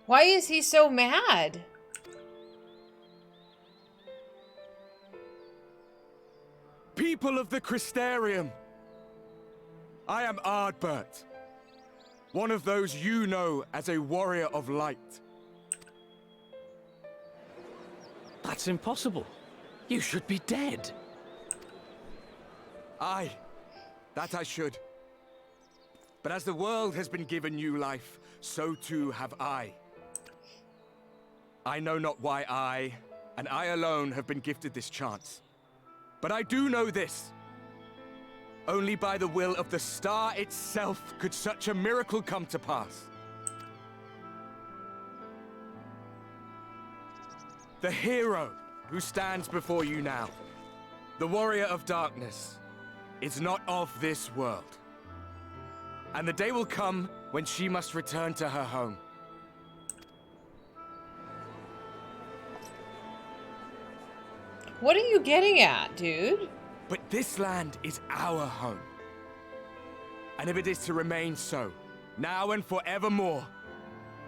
Why is he so mad? People of the Crystarium, I am Ardbert, one of those you know as a warrior of light. That's impossible. You should be dead. Aye, that I should. But as the world has been given new life, so too have I. I know not why I, and I alone, have been gifted this chance. But I do know this. Only by the will of the star itself could such a miracle come to pass. The hero who stands before you now, the warrior of darkness, is not of this world. And the day will come when she must return to her home. What are you getting at, dude? But this land is our home. And if it is to remain so, now and forevermore,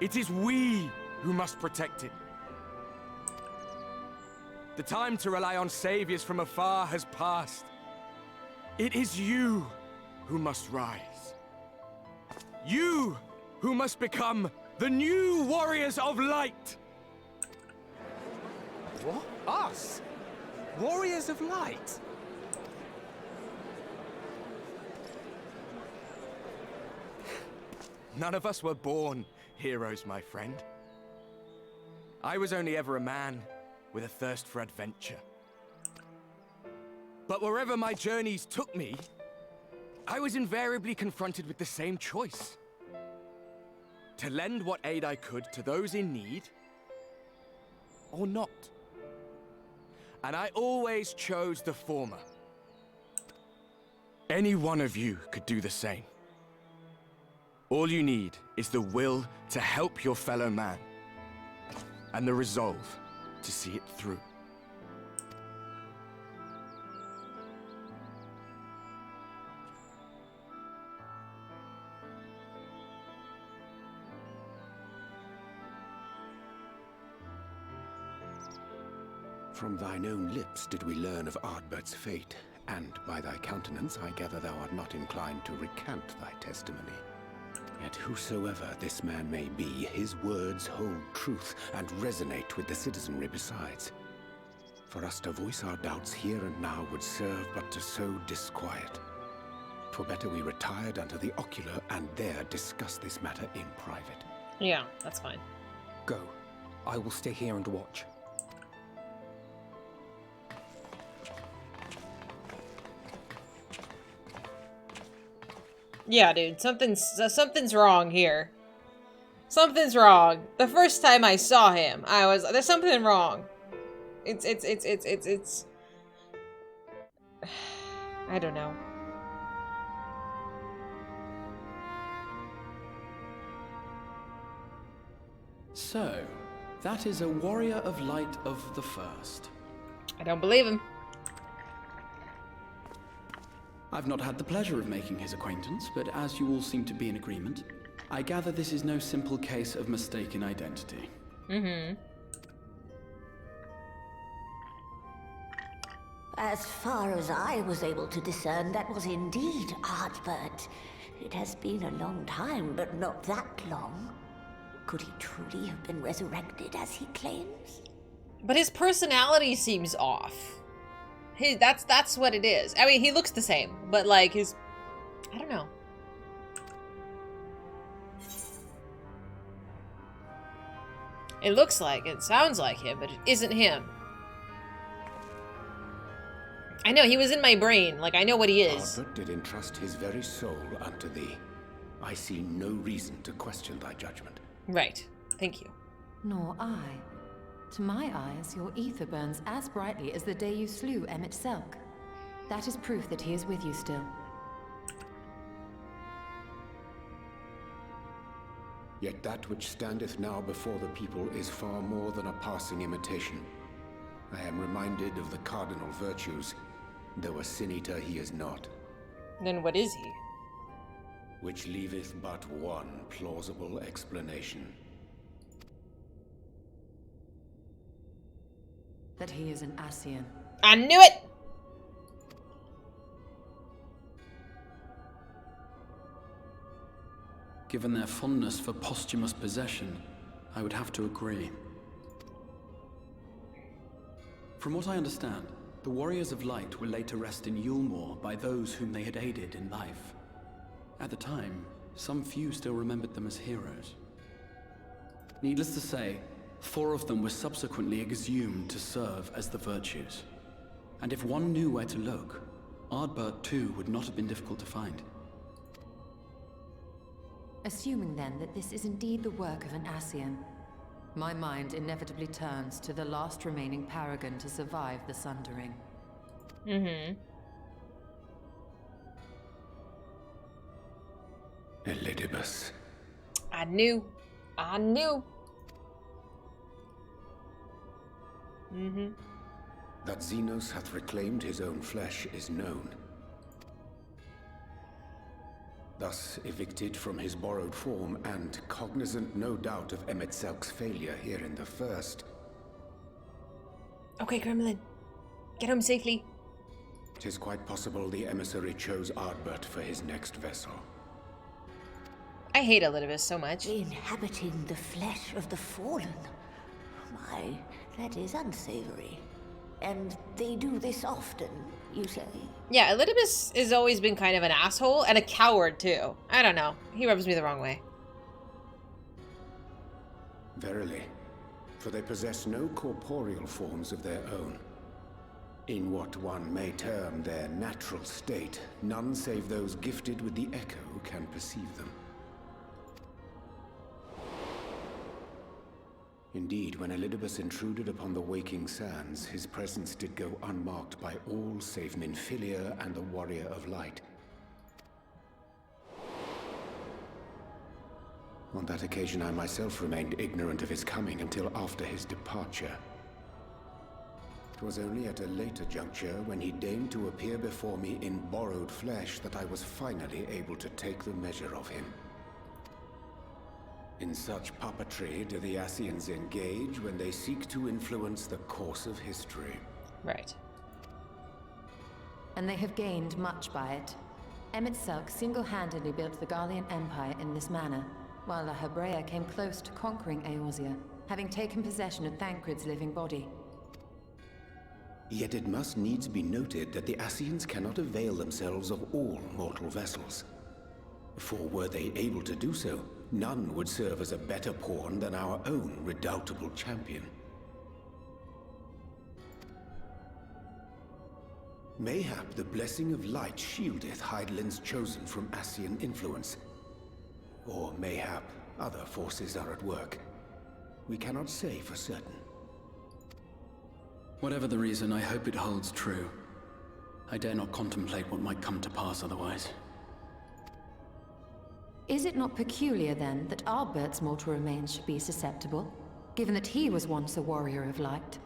it is we who must protect it. The time to rely on saviors from afar has passed. It is you who must rise. You who must become the new warriors of light. What? Us? Warriors of Light? None of us were born heroes, my friend. I was only ever a man with a thirst for adventure. But wherever my journeys took me, I was invariably confronted with the same choice. To lend what aid I could to those in need, or not. And I always chose the former. Any one of you could do the same. All you need is the will to help your fellow man, and the resolve to see it through. From thine own lips did we learn of Ardbert's fate, and by thy countenance I gather thou art not inclined to recant thy testimony. Yet whosoever this man may be, his words hold truth and resonate with the citizenry besides. For us to voice our doubts here and now would serve but to sow disquiet. 'Twere better we retired unto the ocular and there discuss this matter in private. Yeah, that's fine. Go. I will stay here and watch. Yeah, dude, something's wrong here. Something's wrong. The first time I saw him, there's something wrong. It's I don't know. So, that is a warrior of light of the first. I don't believe him. I've not had the pleasure of making his acquaintance, but as you all seem to be in agreement, I gather this is no simple case of mistaken identity. Mm-hmm. As far as I was able to discern, that was indeed Ardbert. It has been a long time, but not that long. Could he truly have been resurrected as he claims? But his personality seems off. That's what it is. I mean, he looks the same, but like I don't know. It looks like, it sounds like him, but it isn't him. I know, he was in my brain, like I know what he is. Ardbert did entrust his very soul unto thee. I see no reason to question thy judgment. Right, thank you. Nor I. To my eyes, your ether burns as brightly as the day you slew Emmett Selk. That is proof that he is with you still. Yet that which standeth now before the people is far more than a passing imitation. I am reminded of the cardinal virtues, though a sin-eater he is not. Then what is he? Which leaveth but one plausible explanation. That he is an Ascian. I knew it! Given their fondness for posthumous possession, I would have to agree. From what I understand, the Warriors of Light were laid to rest in Yulmore by those whom they had aided in life. At the time, some few still remembered them as heroes. Needless to say, 4 of them were subsequently exhumed to serve as the Virtues. And if one knew where to look, Ardbert too would not have been difficult to find. Assuming then that this is indeed the work of an Ascian, my mind inevitably turns to the last remaining paragon to survive the Sundering. Mm-hmm. Elidibus. I knew. Mm-hmm. That Xenos hath reclaimed his own flesh is known. Thus evicted from his borrowed form, and cognizant no doubt of Emmett Selk's failure here in the first. Okay, Gremlin. Get home safely. 'Tis quite possible the emissary chose Ardbert for his next vessel. I hate Elidibus so much. Inhabiting the flesh of the fallen. My, that is unsavory. And they do this often, you say? Yeah, Elidibus has always been kind of an asshole and a coward too. I don't know. He rubs me the wrong way. Verily, for they possess no corporeal forms of their own. In what one may term their natural state, none save those gifted with the echo can perceive them. Indeed, when Elidibus intruded upon the waking sands, his presence did go unmarked by all save Minfilia and the Warrior of Light. On that occasion, I myself remained ignorant of his coming until after his departure. It was only at a later juncture, when he deigned to appear before me in borrowed flesh, that I was finally able to take the measure of him. In such puppetry do the Ascians engage when they seek to influence the course of history. Right. And they have gained much by it. Emet-Selch single-handedly built the Garlean Empire in this manner, while La Hebrea came close to conquering Eorzea, having taken possession of Thancred's living body. Yet it must needs be noted that the Ascians cannot avail themselves of all mortal vessels. For were they able to do so, none would serve as a better pawn than our own redoubtable champion. Mayhap the blessing of light shieldeth Hydaelyn's chosen from Ascian influence. Or mayhap other forces are at work. We cannot say for certain. Whatever the reason, I hope it holds true. I dare not contemplate what might come to pass otherwise. Is it not peculiar, then, that Ardbert's mortal remains should be susceptible, given that he was once a warrior of light?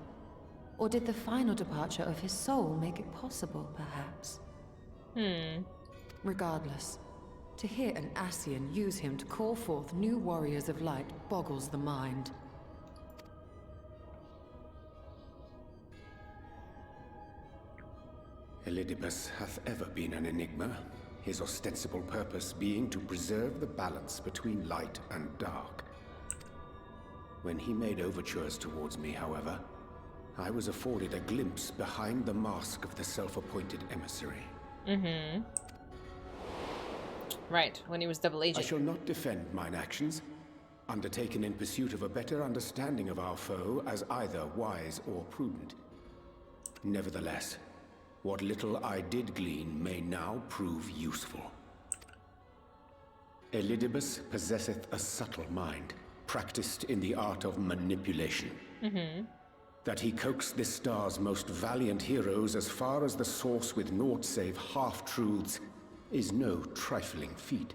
Or did the final departure of his soul make it possible, perhaps? Regardless, to hear an Ascian use him to call forth new warriors of light boggles the mind. Elidibus hath ever been an enigma, his ostensible purpose being to preserve the balance between light and dark. When he made overtures towards me, however, I was afforded a glimpse behind the mask of the self-appointed emissary. Right, when he was double agent. I shall not defend mine actions, undertaken in pursuit of a better understanding of our foe as either wise or prudent. Nevertheless, what little I did glean may now prove useful. Elidibus possesseth a subtle mind, practiced in the art of manipulation. That he coaxed this star's most valiant heroes as far as the source with naught save half-truths is no trifling feat.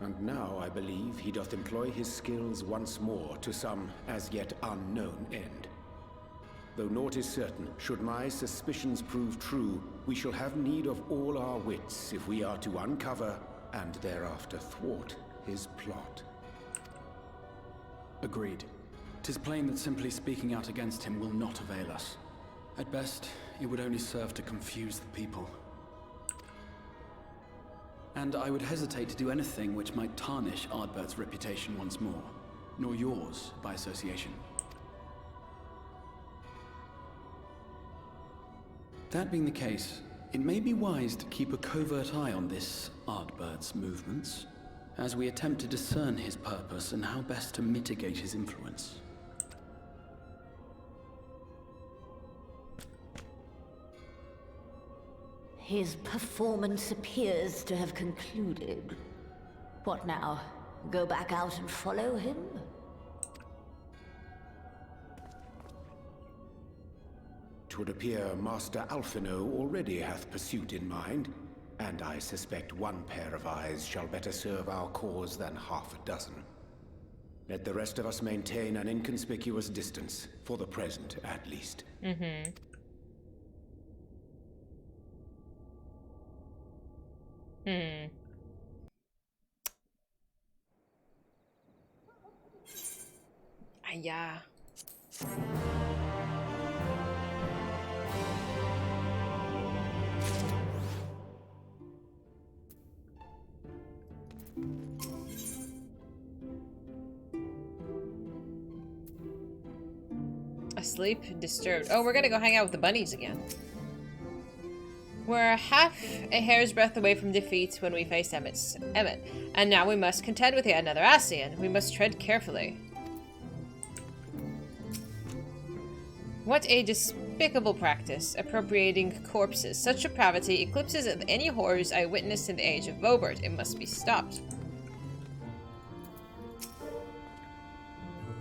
And now I believe he doth employ his skills once more to some as yet unknown end. Though naught is certain, should my suspicions prove true, we shall have need of all our wits if we are to uncover and thereafter thwart his plot. Agreed. 'Tis plain that simply speaking out against him will not avail us. At best, it would only serve to confuse the people. And I would hesitate to do anything which might tarnish Ardbert's reputation once more, nor yours by association. That being the case, it may be wise to keep a covert eye on this Ardbert's movements, as we attempt to discern his purpose and how best to mitigate his influence. His performance appears to have concluded. What now? Go back out and follow him? Twould appear Master Alphino already hath pursuit in mind, and I suspect one pair of eyes shall better serve our cause than half a dozen. Let the rest of us maintain an inconspicuous distance, for the present at least. Yeah. Asleep, disturbed. Oh, we're gonna go hang out with the bunnies again. We're half a hair's breadth away from defeat when we face Emmet, and now we must contend with yet another Ascian. We must tread carefully. What a despicable practice, appropriating corpses. Such depravity eclipses of any horrors I witnessed in the age of Vobert. It must be stopped.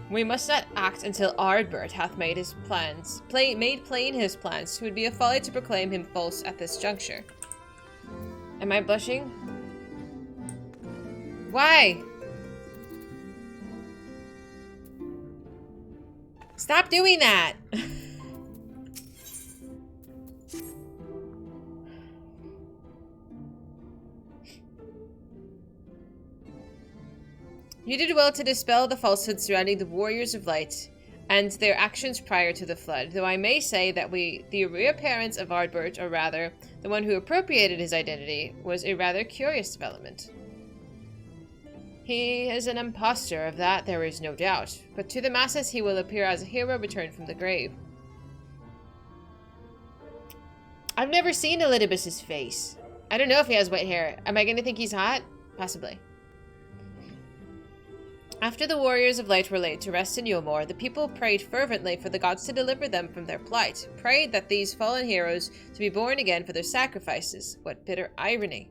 We must not act until Ardbert hath made his plans, made plain his plans. It would be a folly to proclaim him false at this juncture. Am I blushing? Why? Stop doing that! You did well to dispel the falsehood surrounding the Warriors of Light and their actions prior to the Flood, though I may say that the reappearance of Ardbert, or rather, the one who appropriated his identity, was a rather curious development. He is an impostor, of that there is no doubt, but to the masses he will appear as a hero returned from the grave. I've never seen Elidibus's face. I don't know if he has white hair. Am I going to think he's hot? Possibly. After the Warriors of Light were laid to rest in Yulmore, the people prayed fervently for the gods to deliver them from their plight, prayed that these fallen heroes to be born again for their sacrifices. What bitter irony.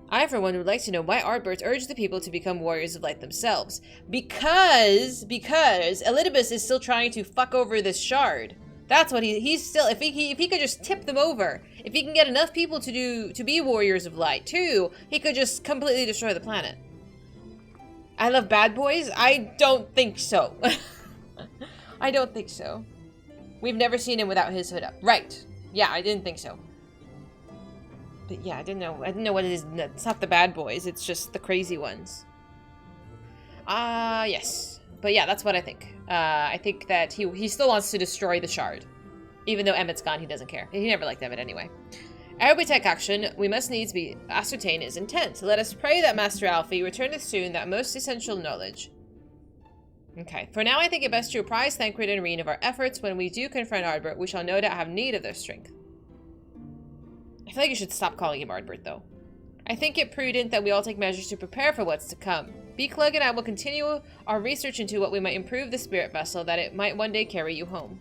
I, for one, would like to know why Ardbert urged the people to become Warriors of Light themselves. Because Elidibus is still trying to fuck over this shard. That's what he's still, if he could just tip them over, if he can get enough people to be Warriors of Light too, he could just completely destroy the planet. I love bad boys? I don't think so. I don't think so. We've never seen him without his hood up. Right. Yeah, I didn't think so. But yeah, I didn't know what it is. It's not the bad boys, it's just the crazy ones. Yes. But yeah, that's what I think. I think that he still wants to destroy the shard. Even though Emmett's gone, he doesn't care. He never liked Emmett anyway. Ere we take action, we must needs be ascertain his intent. Let us pray that Master Alfie returneth soon that most essential knowledge. Okay, for now I think it best to apprise Thancred and Reen of our efforts. When we do confront Ardbert, we shall no doubt have need of their strength. I feel like you should stop calling him Ardbert, though. I think it prudent that we all take measures to prepare for what's to come. Beeclug and I will continue our research into what we might improve the spirit vessel, that it might one day carry you home.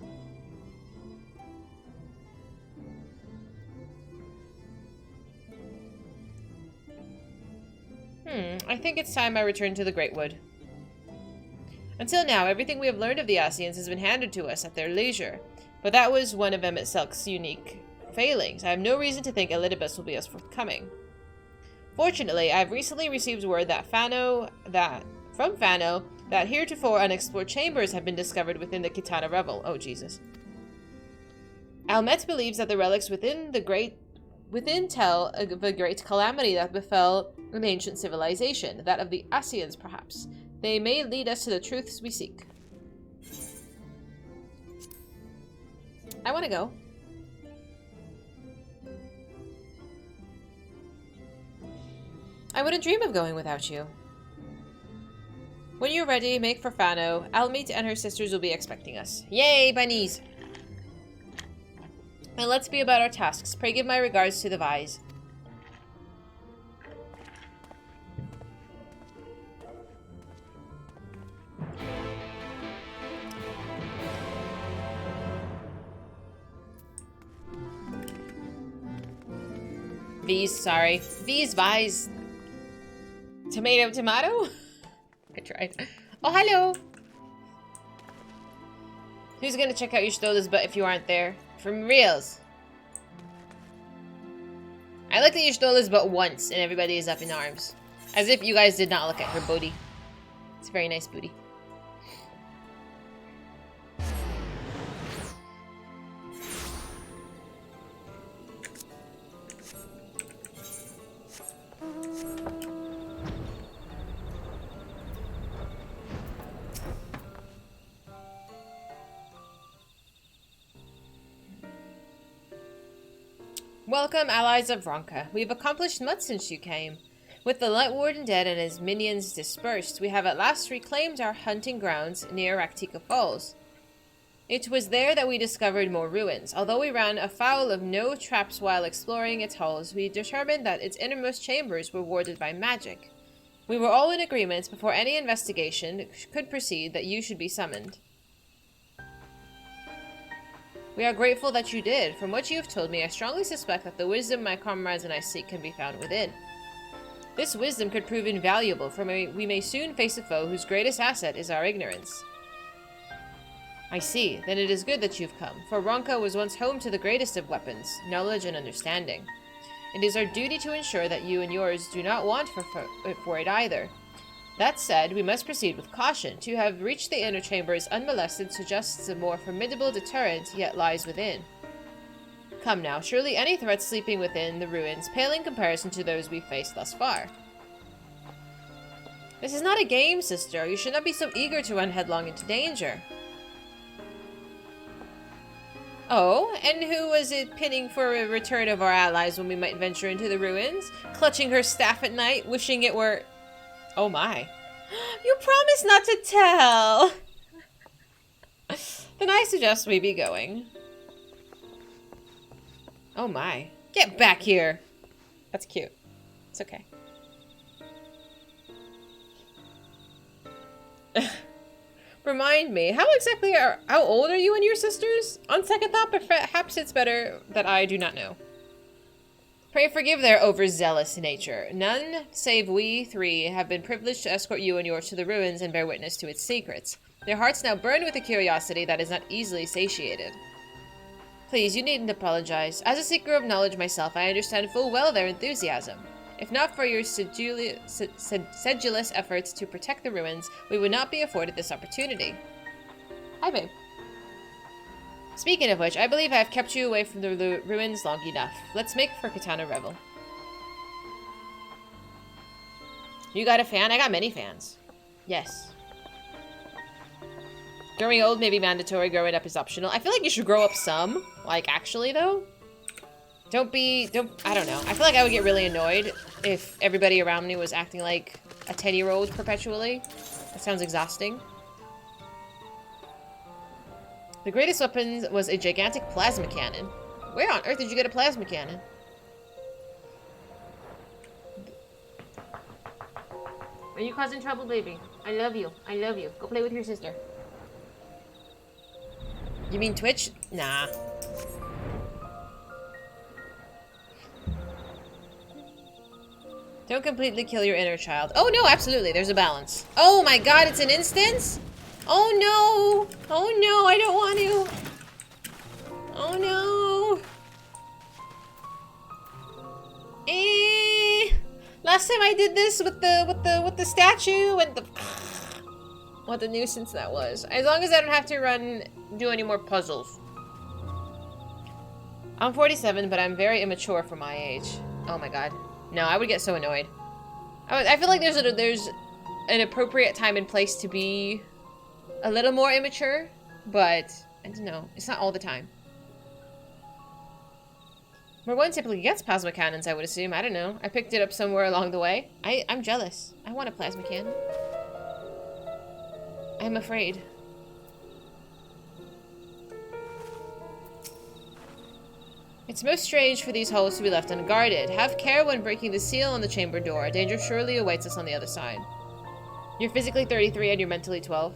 I think it's time I return to the Great Wood. Until now, everything we have learned of the Ascians has been handed to us at their leisure, but that was one of Emmett Selk's unique failings. I have no reason to think Elidibus will be as forthcoming. Fortunately, I have recently received word from Fano that heretofore unexplored chambers have been discovered within the Kitana Revel. Oh, Jesus. Almet believes that the relics within tell of a great calamity that befell an ancient civilization, that of the Ascians, perhaps. They may lead us to the truths we seek. I want to go. I wouldn't dream of going without you. When you're ready, make for Fano. Almete and her sisters will be expecting us. Yay, bunnies! And let's be about our tasks. Pray give my regards to the Vise. Vise, Vise. Tomato? I tried. Oh, hello! Who's gonna check out your Stola's butt if you aren't there? From reals. I looked at your Stola's butt once and everybody is up in arms. As if you guys did not look at her booty. It's a very nice booty. Welcome, allies of Ronka. We've accomplished much since you came. With the Light Warden dead and his minions dispersed, we have at last reclaimed our hunting grounds near Raktika Falls. It was there that we discovered more ruins. Although we ran afoul of no traps while exploring its halls, we determined that its innermost chambers were warded by magic. We were all in agreement before any investigation could proceed that you should be summoned. We are grateful that you did. From what you have told me, I strongly suspect that the wisdom my comrades and I seek can be found within. This wisdom could prove invaluable, for we may soon face a foe whose greatest asset is our ignorance. I see. Then it is good that you've come, for Ronka was once home to the greatest of weapons, knowledge and understanding. It is our duty to ensure that you and yours do not want for it either. That said, we must proceed with caution. To have reached the inner chambers unmolested suggests a more formidable deterrent yet lies within. Come now, surely any threats sleeping within the ruins pale in comparison to those we've faced thus far. This is not a game, sister. You should not be so eager to run headlong into danger. Oh, and who was it pinning for a return of our allies when we might venture into the ruins? Clutching her staff at night, wishing it were... Oh my. You promised not to tell! Then I suggest we be going. Oh my. Get back here! That's cute. It's okay. Remind me, how old are you and your sisters? On second thought, perhaps it's better that I do not know. Pray forgive their overzealous nature. None save we three have been privileged to escort you and yours to the ruins and bear witness to its secrets. Their hearts now burn with a curiosity that is not easily satiated. Please, you needn't apologize. As a seeker of knowledge myself, I understand full well their enthusiasm. If not for your sedulous efforts to protect the ruins, we would not be afforded this opportunity. Hi, babe. Speaking of which, I believe I have kept you away from the ruins long enough. Let's make for Katana Revel. You got a fan? I got many fans. Yes. Growing old may be mandatory, growing up is optional. I feel like you should grow up some. Like, actually, though. I don't know. I feel like I would get really annoyed if everybody around me was acting like a 10-year-old perpetually. That sounds exhausting. The greatest weapon was a gigantic plasma cannon. Where on earth did you get a plasma cannon? Are you causing trouble, baby? I love you. I love you. Go play with your sister. You mean Twitch? Nah. Don't completely kill your inner child. Oh no, absolutely. There's a balance. Oh my god, it's an instance? Oh no! Oh no, I don't want to. Oh no. Last time I did this with the statue and the what a nuisance that was. As long as I don't have to do any more puzzles. I'm 47, but I'm very immature for my age. Oh my god. No, I would get so annoyed. I feel like there's an appropriate time and place to be a little more immature, but I don't know. It's not all the time. Where one typically gets plasma cannons, I would assume. I don't know. I picked it up somewhere along the way. I'm jealous. I want a plasma cannon. I'm afraid. It's most strange for these halls to be left unguarded. Have care when breaking the seal on the chamber door. Danger surely awaits us on the other side. You're physically 33 and you're mentally 12.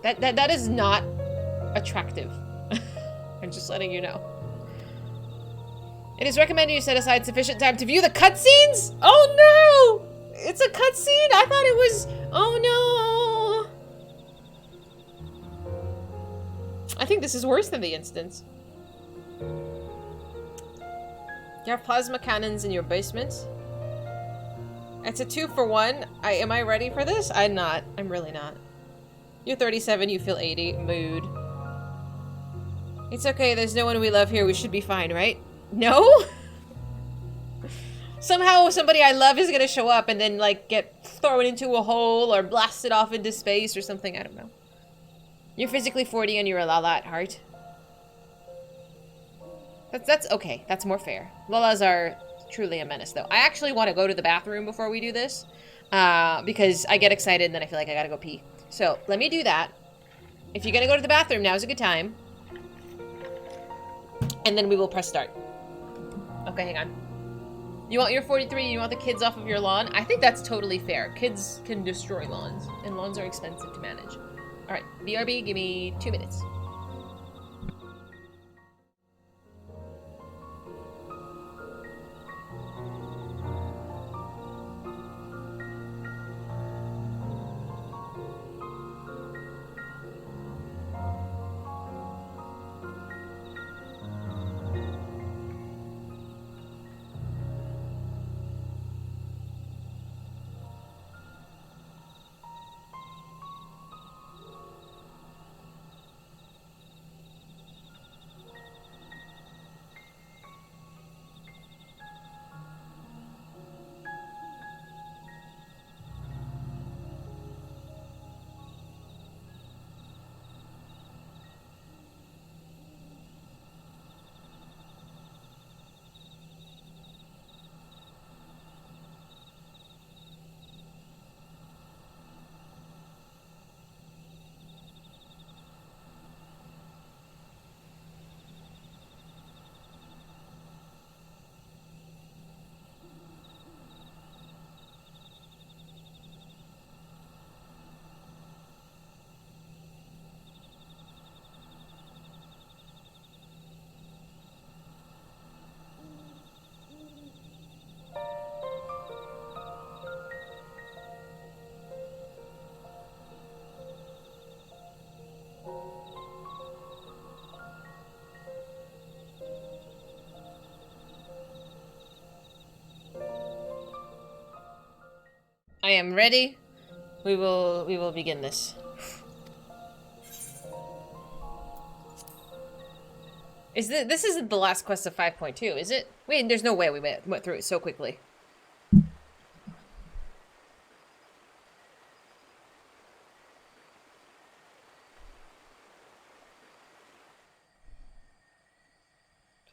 That is not attractive. I'm just letting you know. It is recommended you set aside sufficient time to view the cutscenes? Oh no! It's a cutscene? I thought it was... Oh no! I think this is worse than the instance. You have plasma cannons in your basement? It's a 2-for-1. Am I ready for this? I'm not. I'm really not. You're 37, you feel 80. Mood. It's okay, there's no one we love here. We should be fine, right? No? Somehow somebody I love is gonna show up and then, like, get thrown into a hole or blasted off into space or something. I don't know. You're physically 40 and you're a Lala at heart. That's okay. That's more fair. Lalas are truly a menace, though. I actually want to go to the bathroom before we do this. Because I get excited and then I feel like I gotta go pee. So, let me do that. If you're gonna go to the bathroom, now's a good time. And then we will press start. Okay, hang on. You want your 43, you want the kids off of your lawn? I think that's totally fair. Kids can destroy lawns, and lawns are expensive to manage. Alright, BRB, give me 2 minutes. I am ready. We will begin this. This isn't the last quest of 5.2, is it? Wait, there's no way we went through it so quickly.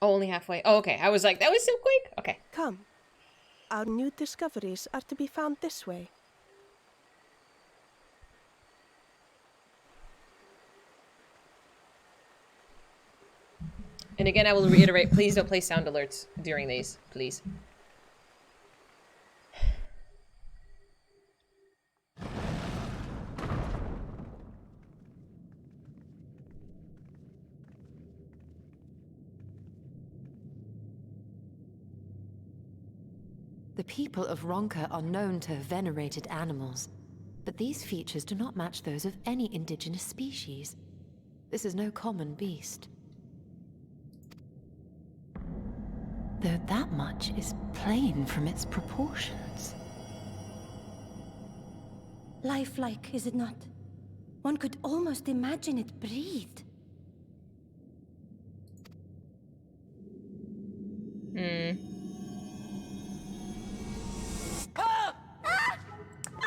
Oh, only halfway. Oh, okay. I was like, that was so quick. Okay. Come. Our new discoveries are to be found this way. And again, I will reiterate, please don't play sound alerts during these, please. The people of Ronka are known to have venerated animals, but these features do not match those of any indigenous species. This is no common beast. Though that much is plain from its proportions. Lifelike, is it not? One could almost imagine it breathed.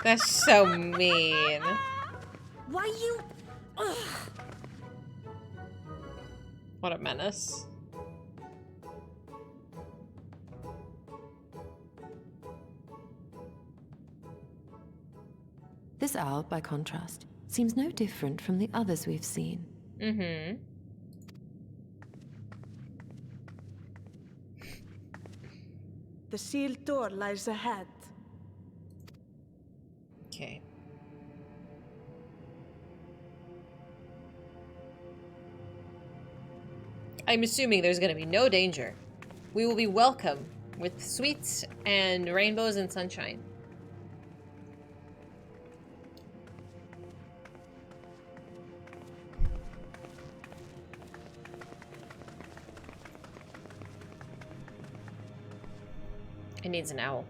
That's so mean. Why you... Ugh. What a menace. This owl, by contrast, seems no different from the others we've seen. Mm-hmm. The sealed door lies ahead. Okay. I'm assuming there's going to be no danger. We will be welcome with sweets and rainbows and sunshine. It needs an owl.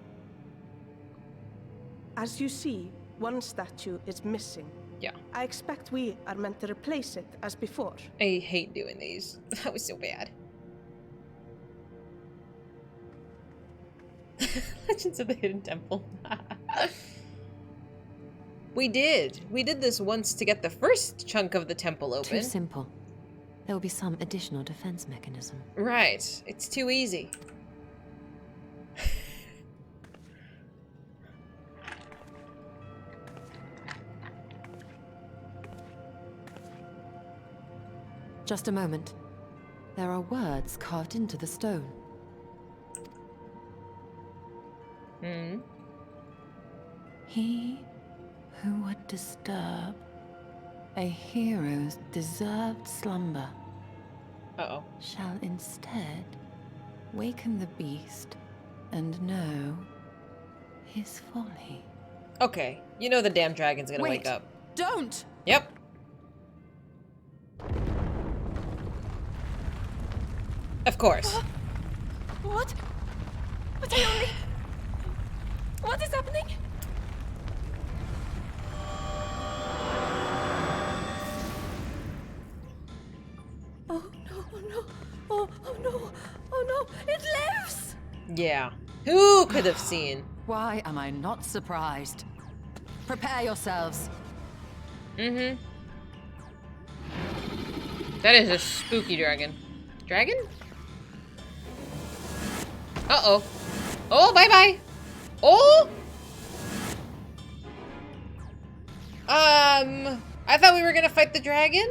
As you see, one statue is missing. Yeah. I expect we are meant to replace it as before. I hate doing these. That was so bad. Legends of the Hidden Temple. We did this once to get the first chunk of the temple open. Too simple. There will be some additional defense mechanism. Right. It's too easy. Just a moment. There are words carved into the stone. Hmm. He who would disturb a hero's deserved slumber Uh-oh. shall instead waken the beast and know his folly. Okay. You know the damn dragon's gonna wake up. Don't! Yep. Of course. What? But I only... What is happening? Oh no, oh no, oh no, oh no, it lives! Yeah. Who could have seen? Why am I not surprised? Prepare yourselves. Mm-hmm. That is a spooky dragon. Dragon? Uh-oh. Oh, bye-bye. Oh! I thought we were gonna fight the dragon?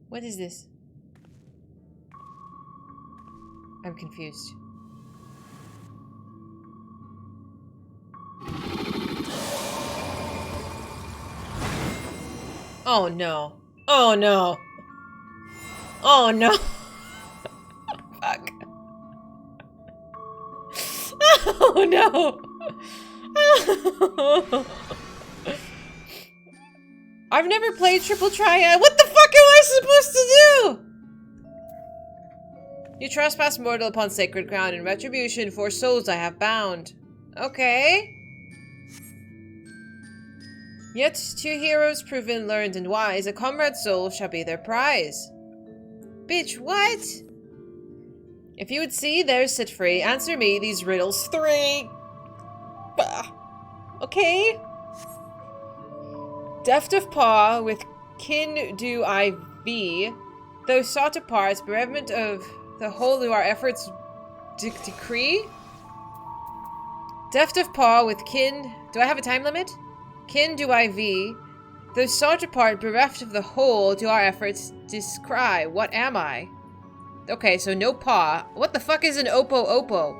What is this? I'm confused. Oh no. Oh no. Oh no. Fuck. Oh no. I've never played Triple Triad. What the fuck am I supposed to do? You trespass mortal upon sacred ground in retribution for souls I have bound. Okay. Yet, 2 heroes proven, learned, and wise, a comrade's soul shall be their prize. Bitch, what? If you would see theirs set free, answer me these riddles 3. Bah. Okay. Deft of paw, with kin do I thee, though sought apart, bereavement of the whole do our efforts decree. Deft of paw, with kin... Do I have a time limit? Kin do I thee, though sought apart, bereft of the whole, do our efforts descry. What am I? Okay, so no paw. What the fuck is an opo?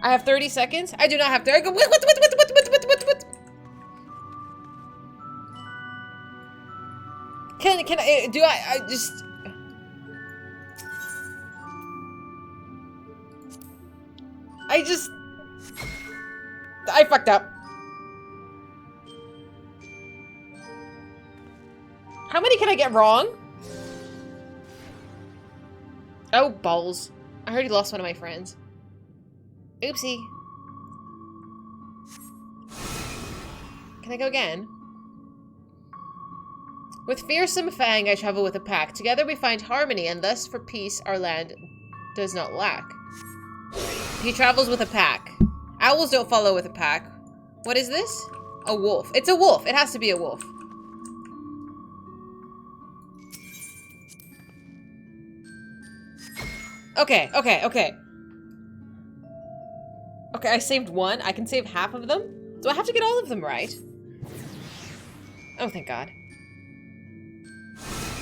I have 30 seconds? I do not have 30. What? Can I, do I just... I fucked up. How many can I get wrong? Oh, balls. I already lost one of my friends. Oopsie. Can I go again? With fearsome fang I travel with a pack. Together we find harmony, and thus for peace our land does not lack. He travels with a pack. Owls don't follow with a pack. What is this? A wolf. It's a wolf. It has to be a wolf. Okay. Okay, I saved one. I can save half of them. Do I have to get all of them right? Oh, thank God.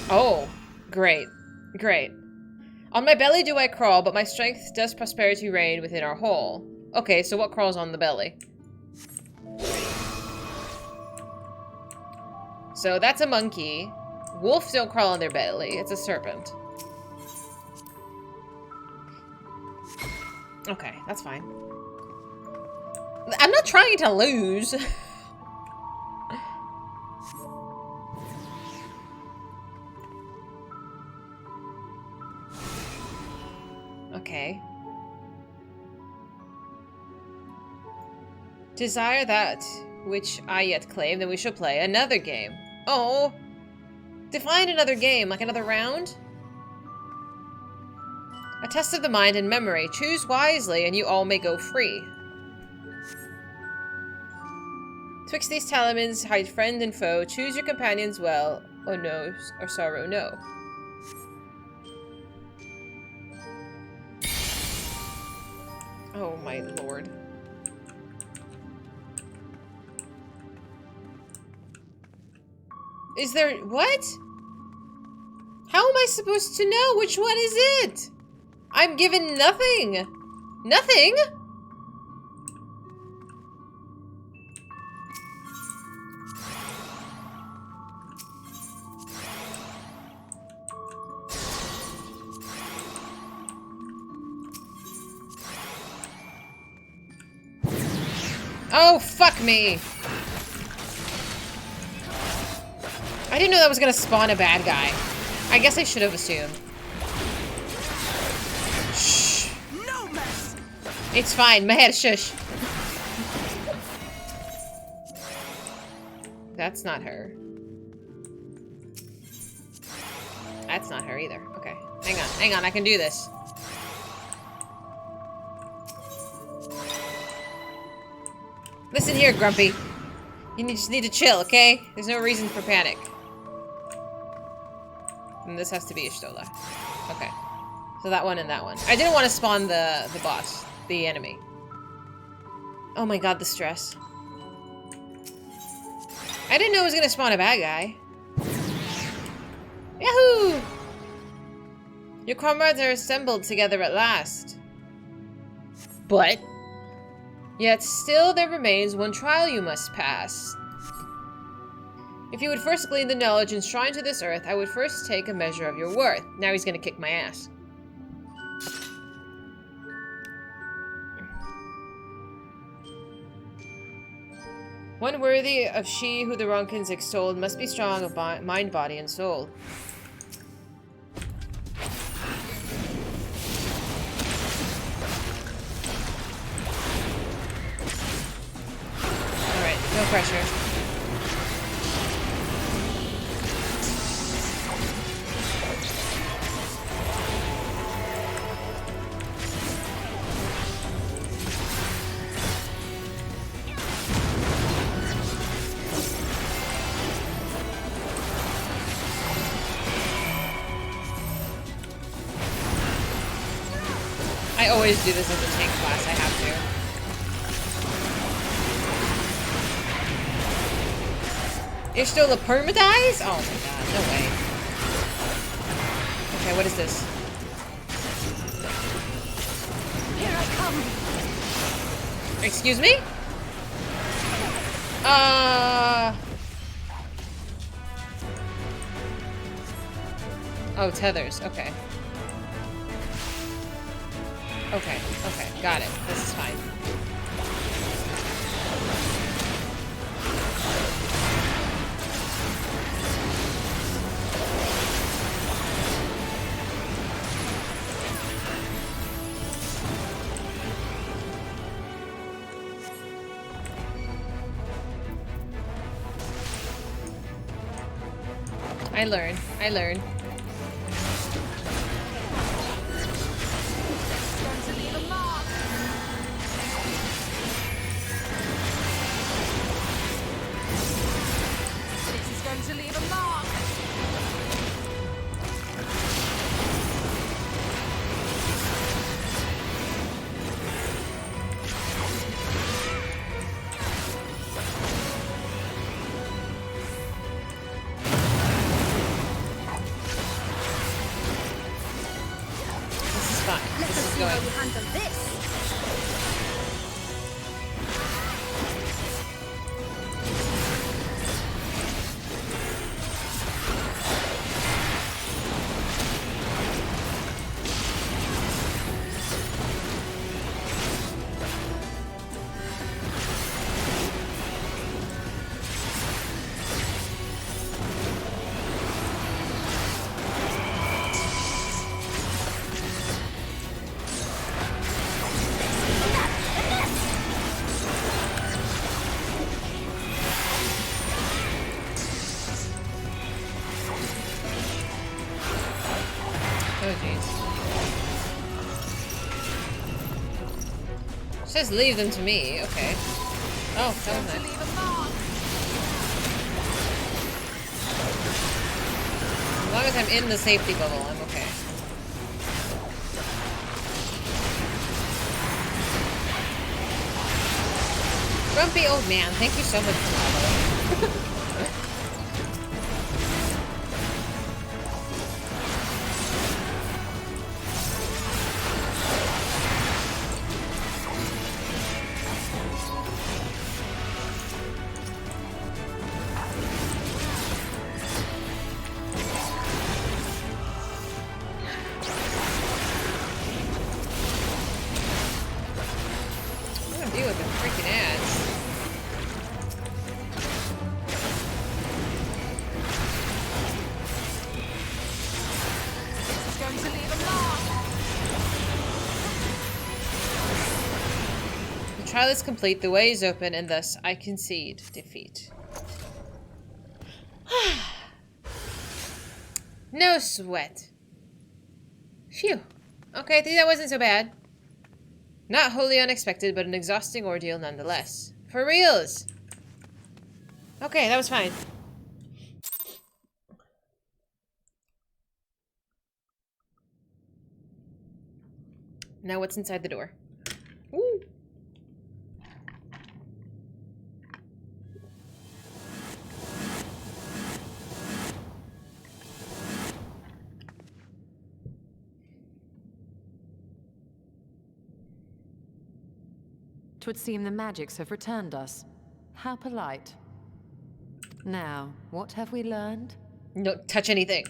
Oh, great. Great. On my belly do I crawl, but my strength does prosperity reign within our hole. Okay, so what crawls on the belly? So that's a monkey. Wolves don't crawl on their belly. It's a serpent. Okay, that's fine. I'm not trying to lose. Okay. Desire that which I yet claim, then we shall play another game. Oh! Define another game, like another round? A test of the mind and memory. Choose wisely, and you all may go free. Twixt these talismans, hide friend and foe. Choose your companions well, or no, or sorrow no. Oh my lord. Is there... what? How am I supposed to know? Which one is it? I'm given nothing. Nothing? Oh, fuck me. I didn't know that was gonna spawn a bad guy. I guess I should have assumed. Shh. No mess. It's fine. Meher, shush. That's not her. That's not her either. Okay. Hang on. I can do this. Listen here, Grumpy. You just need to chill, okay? There's no reason for panic. And this has to be Ishtola. Okay. So that one and that one. I didn't want to spawn the boss, the enemy. Oh my god, the stress. I didn't know it was gonna spawn a bad guy. Yahoo! Your comrades are assembled together at last. But... yet still there remains one trial you must pass. If you would first glean the knowledge enshrined to this earth, I would first take a measure of your worth. Now he's gonna kick my ass. One worthy of she who the Ronkins extolled must be strong of mind, body, and soul. pressure. I always do this as a tank class, I have to. You're still a permatize? Oh my god, no way. Okay, what is this? Here I come. Excuse me? Oh, tethers, okay. Okay, okay, got it. This is fine. I learn. I learn. Just leave them to me, okay. Oh, that was nice. As long as I'm in the safety bubble, I'm okay. Grumpy old man, thank you so much for that. Trial is complete, the way is open, and thus I concede defeat. No sweat. Phew. Okay, I think that wasn't so bad. Not wholly unexpected, but an exhausting ordeal nonetheless. For reals! Okay, that was fine. Now what's inside the door? Woo! Twould seem the magics have returned us. How polite. Now, what have we learned? Don't touch anything.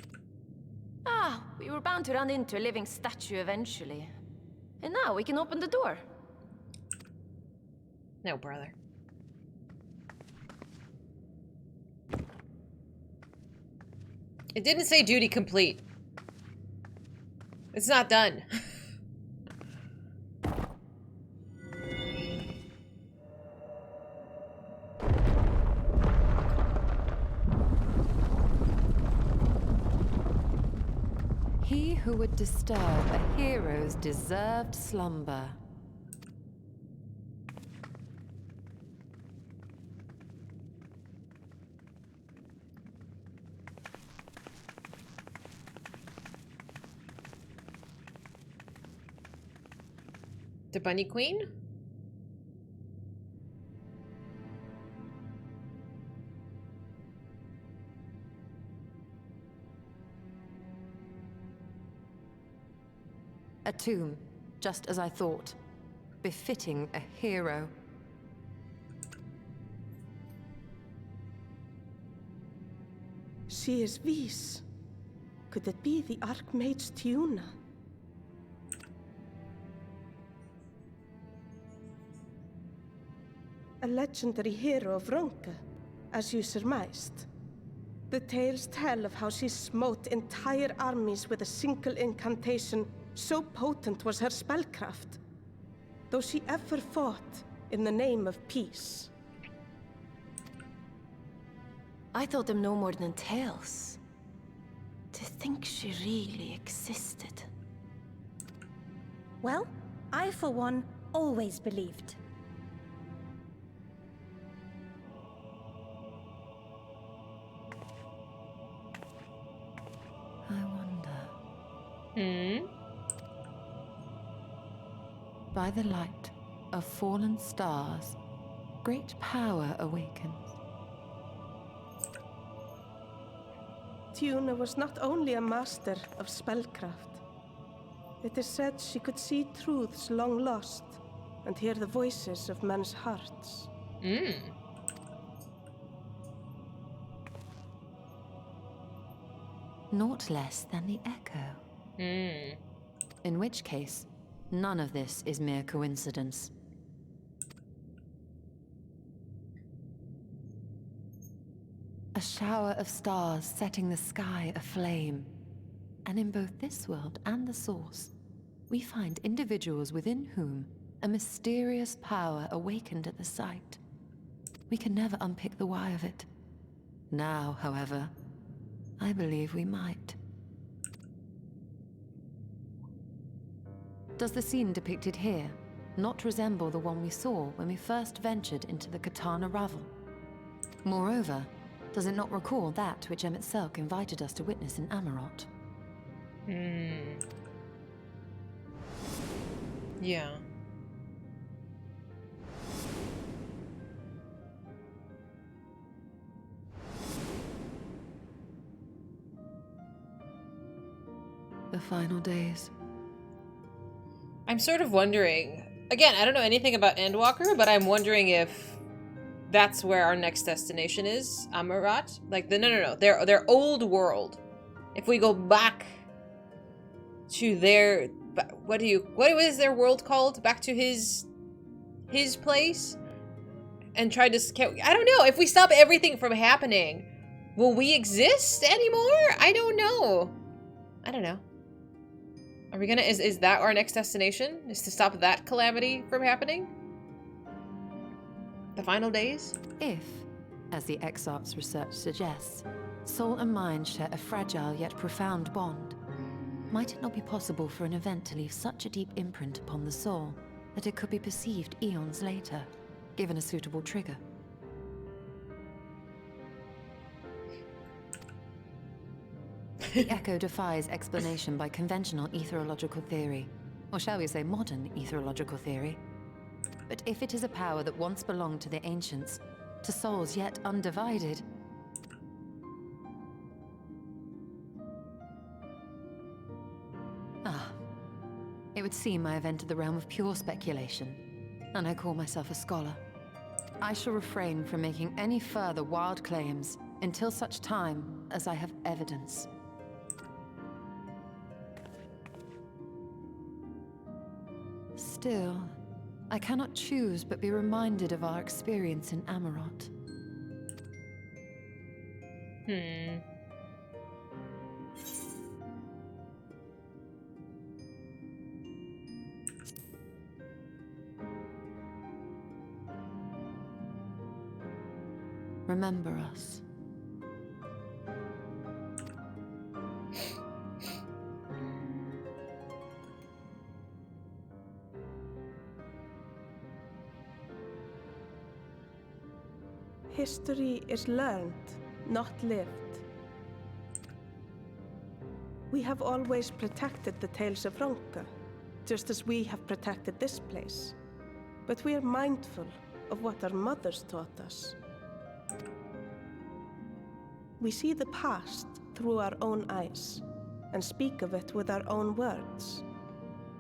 Ah, we were bound to run into a living statue eventually. And now we can open the door. No, brother. It didn't say duty complete. It's not done. He who would disturb a hero's deserved slumber. The Bunny Queen? A tomb, just as I thought. Befitting a hero. She is Vise. Could it be the Archmage Tiuna? A legendary hero of Ronka, as you surmised. The tales tell of how she smote entire armies with a single incantation, so potent was her spellcraft. Though she ever fought in the name of peace. I thought them no more than tales. To think she really existed. Well, I for one always believed. I wonder. Hmm? By the light of fallen stars, great power awakens. Tiuna was not only a master of spellcraft. It is said she could see truths long lost and hear the voices of men's hearts. Naught less than the echo. In which case, none of this is mere coincidence. A shower of stars setting the sky aflame. And in both this world and the Source, we find individuals within whom a mysterious power awakened at the sight. We can never unpick the why of it. Now, however, I believe we might. Does the scene depicted here not resemble the one we saw when we first ventured into the Katana Ravel? Moreover, does it not recall that which Emmett Selk invited us to witness in Amarot? Yeah. The final days. I'm sort of wondering, again, I don't know anything about Endwalker, but I'm wondering if that's where our next destination is, Amarot. Like no, their old world. If we go back to their, what is their world called? Back to his place, and try to, I don't know. If we stop everything from happening, will we exist anymore? I don't know. Are we gonna, is that our next destination? Is to stop that calamity from happening? The final days? If, as the Exarch's research suggests, soul and mind share a fragile yet profound bond, might it not be possible for an event to leave such a deep imprint upon the soul that it could be perceived eons later, given a suitable trigger? The echo defies explanation by conventional etherological theory, or shall we say modern etherological theory. But if it is a power that once belonged to the ancients, to souls yet undivided, it would seem I have entered the realm of pure speculation, and I call myself a scholar. I shall refrain from making any further wild claims until such time as I have evidence. Still, I cannot choose but be reminded of our experience in Amarot. Remember us. history is learned, not lived. We have always protected the Tales of Ronka, just as we have protected this place. But we are mindful of what our mothers taught us. We see the past through our own eyes, and speak of it with our own words.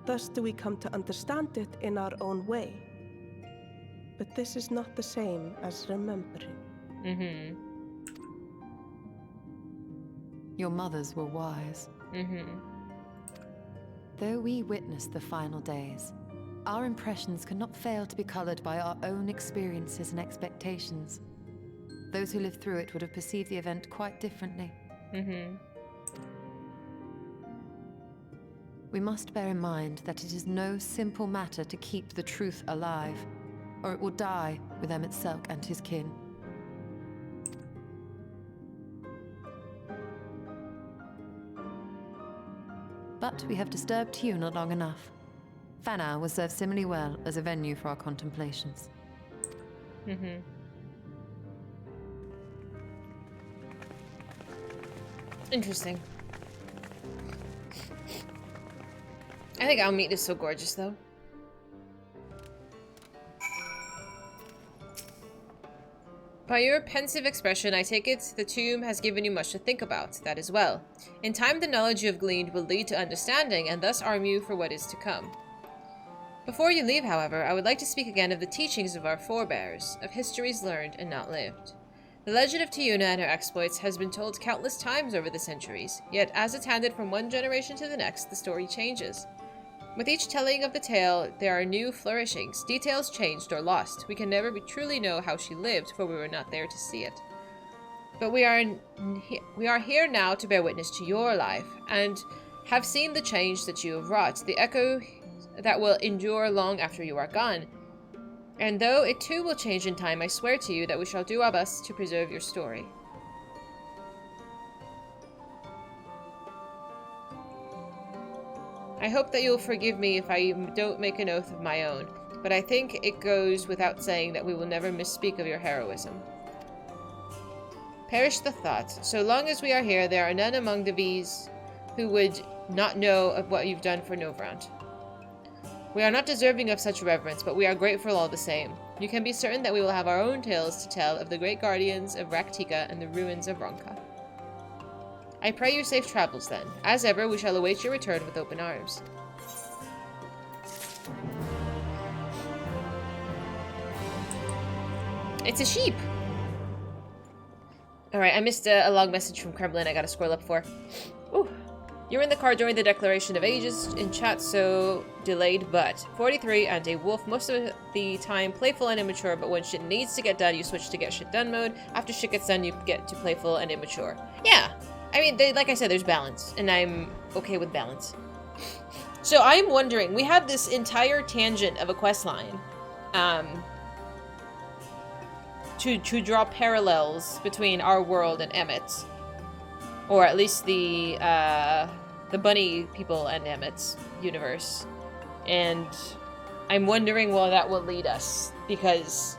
Thus do we come to understand it in our own way. But this is not the same as remembering. Mm-hmm. Your mothers were wise. Mm-hmm. Though we witnessed the final days, our impressions cannot fail to be colored by our own experiences and expectations. Those who lived through it would have perceived the event quite differently. Mm-hmm. We must bear in mind that it is no simple matter to keep the truth alive, or it will die with Emmett Selk and his kin. But we have disturbed Tuna long enough. Fanau will serve similarly well as a venue for our contemplations. Mm-hmm. Interesting. I think our meat is so gorgeous, though. By your pensive expression, I take it the tomb has given you much to think about. That as well. In time, the knowledge you have gleaned will lead to understanding, and thus arm you for what is to come. Before you leave, however, I would like to speak again of the teachings of our forebears, of histories learned and not lived. The legend of Tuna and her exploits has been told countless times over the centuries, yet as it's handed from one generation to the next, the story changes. With each telling of the tale, there are new flourishings, details changed or lost. We can never truly know how she lived, for we were not there to see it. But we are here now to bear witness to your life, and have seen the change that you have wrought, the echo that will endure long after you are gone. And though it too will change in time, I swear to you that we shall do our best to preserve your story. I hope that you'll forgive me if I don't make an oath of my own, but I think it goes without saying that we will never misspeak of your heroism. Perish the thought. So long as we are here, there are none among the V's who would not know of what you've done for Novrant. We are not deserving of such reverence, but we are grateful all the same. You can be certain that we will have our own tales to tell of the great guardians of Raktika and the ruins of Ronka. I pray you safe travels then. As ever, we shall await your return with open arms. It's a sheep! Alright, I missed a long message from Kremlin I gotta scroll up for. Ooh. You're in the car during the Declaration of Ages in chat, so delayed, but 43 and a wolf, most of the time playful and immature, but when shit needs to get done, you switch to get shit done mode. After shit gets done, you get to playful and immature. Yeah! I mean, like I said, there's balance, and I'm okay with balance. So I'm wondering, we had this entire tangent of a quest line, to draw parallels between our world and Emmett's, or at least the bunny people and Emmett's universe, and I'm wondering where that will lead us, because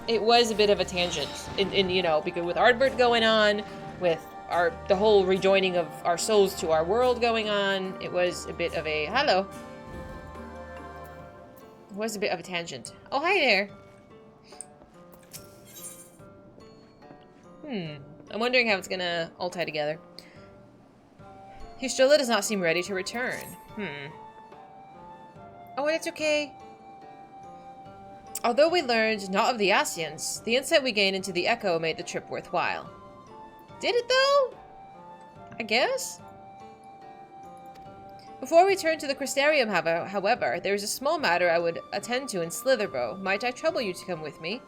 it was a bit of a tangent, in you know, because with Ardbert going on, with the whole rejoining of our souls to our world going on, it was a bit of a... Hello. It was a bit of a tangent. Oh, hi there. I'm wondering how it's gonna all tie together. Histrola does not seem ready to return. Oh, that's okay. Although we learned not of the Asians, the insight we gained into the Echo made the trip worthwhile. Did it, though? I guess? Before we turn to the Crystarium, however, there is a small matter I would attend to in Slitherbow. Might I trouble you to come with me?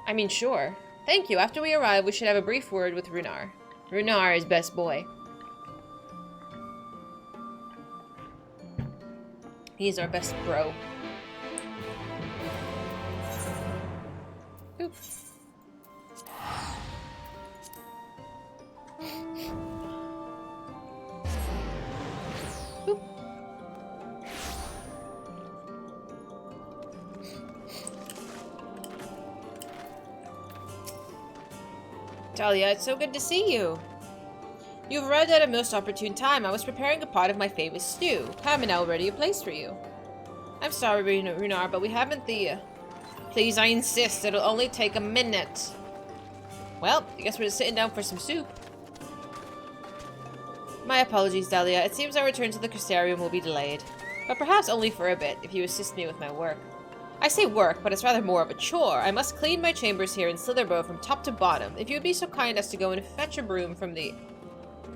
I mean, sure. Thank you. After we arrive, we should have a brief word with Runar. Runar is best boy. He's our best bro. Oop. Oop. Dahlia, it's so good to see you. You've arrived at a most opportune time. I was preparing a pot of my famous stew. Come and I'll ready a place for you. I'm sorry, Runar, but we haven't the... Please, I insist. It'll only take a minute. Well, I guess we're just sitting down for some soup. My apologies, Dahlia. It seems our return to the Crystarium will be delayed. But perhaps only for a bit, if you assist me with my work. I say work, but it's rather more of a chore. I must clean my chambers here in Slitherbow from top to bottom. If you would be so kind as to go and fetch a broom from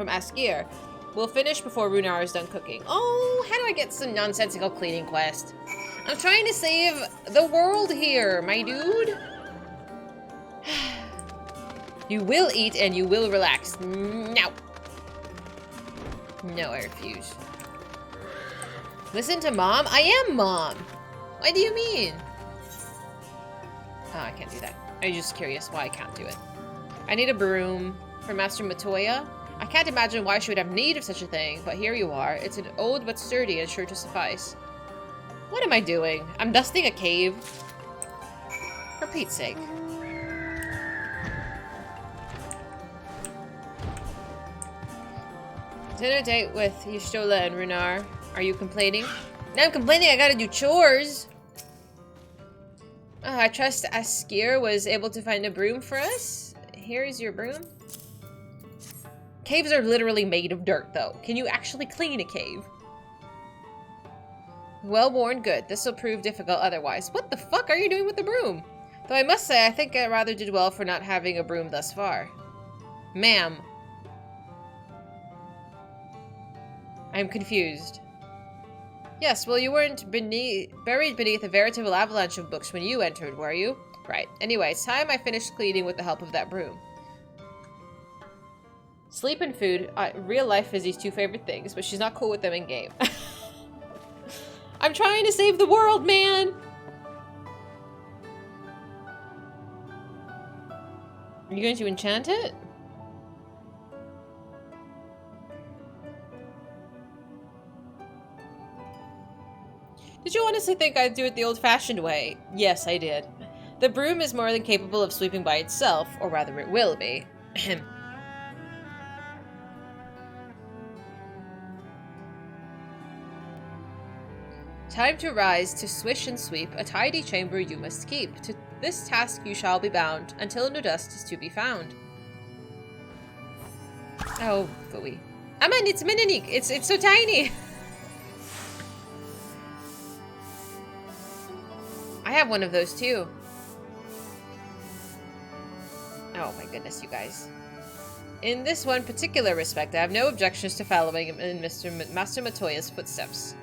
Askir, we'll finish before Runar is done cooking. Oh, how do I get some nonsensical cleaning quest? I'm trying to save the world here, my dude. You will eat and you will relax. No. No, I refuse. Listen to Mom? I am Mom. What do you mean? Oh, I can't do that. I'm just curious why I can't do it. I need a broom for Master Matoya. I can't imagine why she would have need of such a thing, but here you are. It's an old but sturdy and sure to suffice. What am I doing? I'm dusting a cave. For Pete's sake. Dinner date with Y'shtola and Runar. Are you complaining? Now I'm complaining I gotta do chores. Oh, I trust Askir was able to find a broom for us. Here's your broom. Caves are literally made of dirt, though. Can you actually clean a cave? Well worn, good. This will prove difficult otherwise. What the fuck are you doing with the broom? Though I must say, I think I rather did well for not having a broom thus far. Ma'am. I'm confused. Yes, well, you weren't buried beneath a veritable avalanche of books when you entered, were you? Right. Anyway, it's time I finished cleaning with the help of that broom. Sleep and food. Real life Fizy's two favorite things, but she's not cool with them in game. I'm trying to save the world, man! Are you going to enchant it? Did you honestly think I'd do it the old-fashioned way? Yes, I did. The broom is more than capable of sweeping by itself, or rather it will be. Time to rise, to swish and sweep, a tidy chamber you must keep. To this task you shall be bound, until no dust is to be found. Oh, phooey. Aman, it's Mininik! It's so tiny! I have one of those too. Oh my goodness, you guys. In this one particular respect, I have no objections to following in Master Matoya's footsteps.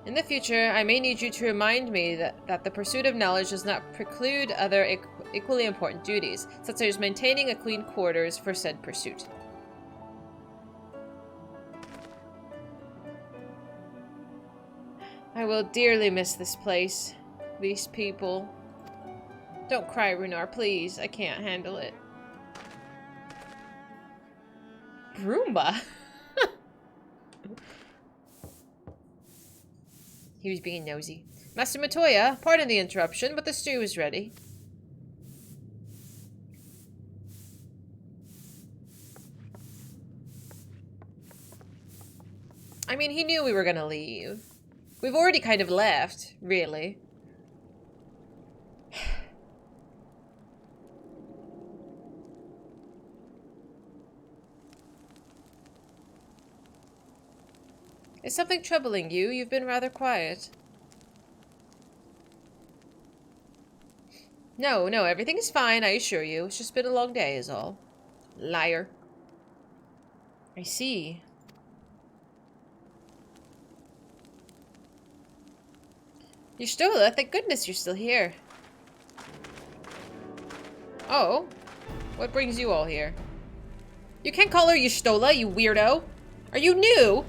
In the future, I may need you to remind me that the pursuit of knowledge does not preclude other equally important duties, such as maintaining a clean quarters for said pursuit. I will dearly miss this place. These people. Don't cry, Runar, please. I can't handle it. Broomba? He was being nosy. Master Matoya, pardon the interruption, but the stew is ready. I mean, he knew we were gonna leave. We've already kind of left, really. Is something troubling you? You've been rather quiet. No, everything is fine, I assure you. It's just been a long day is all. Liar. I see. Y'shtola, thank goodness you're still here. Oh? What brings you all here? You can't call her Y'shtola, you weirdo! Are you new?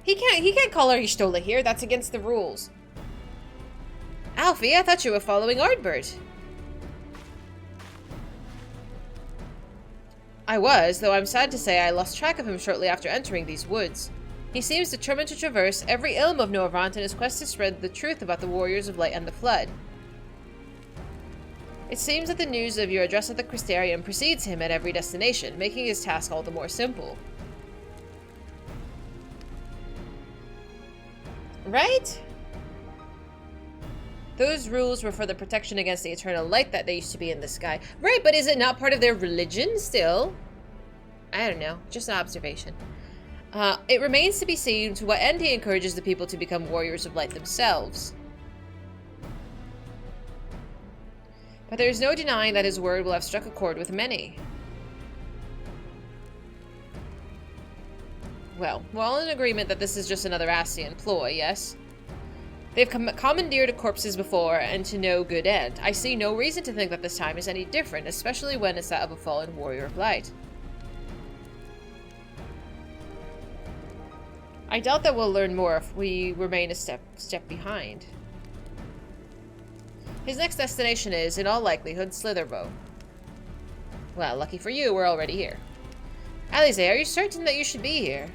He can't call her Y'shtola here, that's against the rules. Alfie, I thought you were following Ardbert. I was, though I'm sad to say I lost track of him shortly after entering these woods. He seems determined to traverse every ilm of Norvrant in his quest to spread the truth about the Warriors of Light and the Flood. It seems that the news of your address at the Crystarium precedes him at every destination, making his task all the more simple. Right? Those rules were for the protection against the eternal light that they used to be in the sky. Right, but is it not part of their religion still? I don't know. Just an observation. It remains to be seen to what end he encourages the people to become warriors of light themselves. But there is no denying that his word will have struck a chord with many. Well, we're all in agreement that this is just another Ascian ploy, yes? They've commandeered corpses before, and to no good end. I see no reason to think that this time is any different, especially when it's that of a fallen warrior of light. I doubt that we'll learn more if we remain a step behind. His next destination is, in all likelihood, Slitherbow. Well, lucky for you, we're already here. Alize, are you certain that you should be here?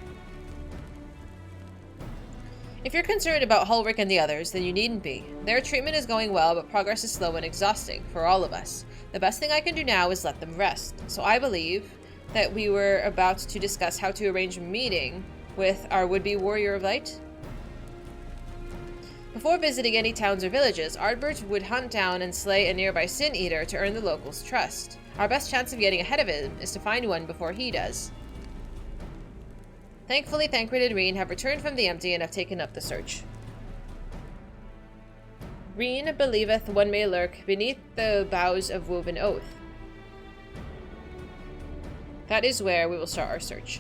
If you're concerned about Hulric and the others, then you needn't be. Their treatment is going well, but progress is slow and exhausting for all of us. The best thing I can do now is let them rest. So I believe that we were about to discuss how to arrange a meeting with our would-be warrior of light. Before visiting any towns or villages, Ardbert would hunt down and slay a nearby Sin Eater to earn the locals' trust. Our best chance of getting ahead of him is to find one before he does. Thankfully, Thancred and Reen have returned from the empty and have taken up the search. Reen believeth one may lurk beneath the boughs of woven oath. That is where we will start our search.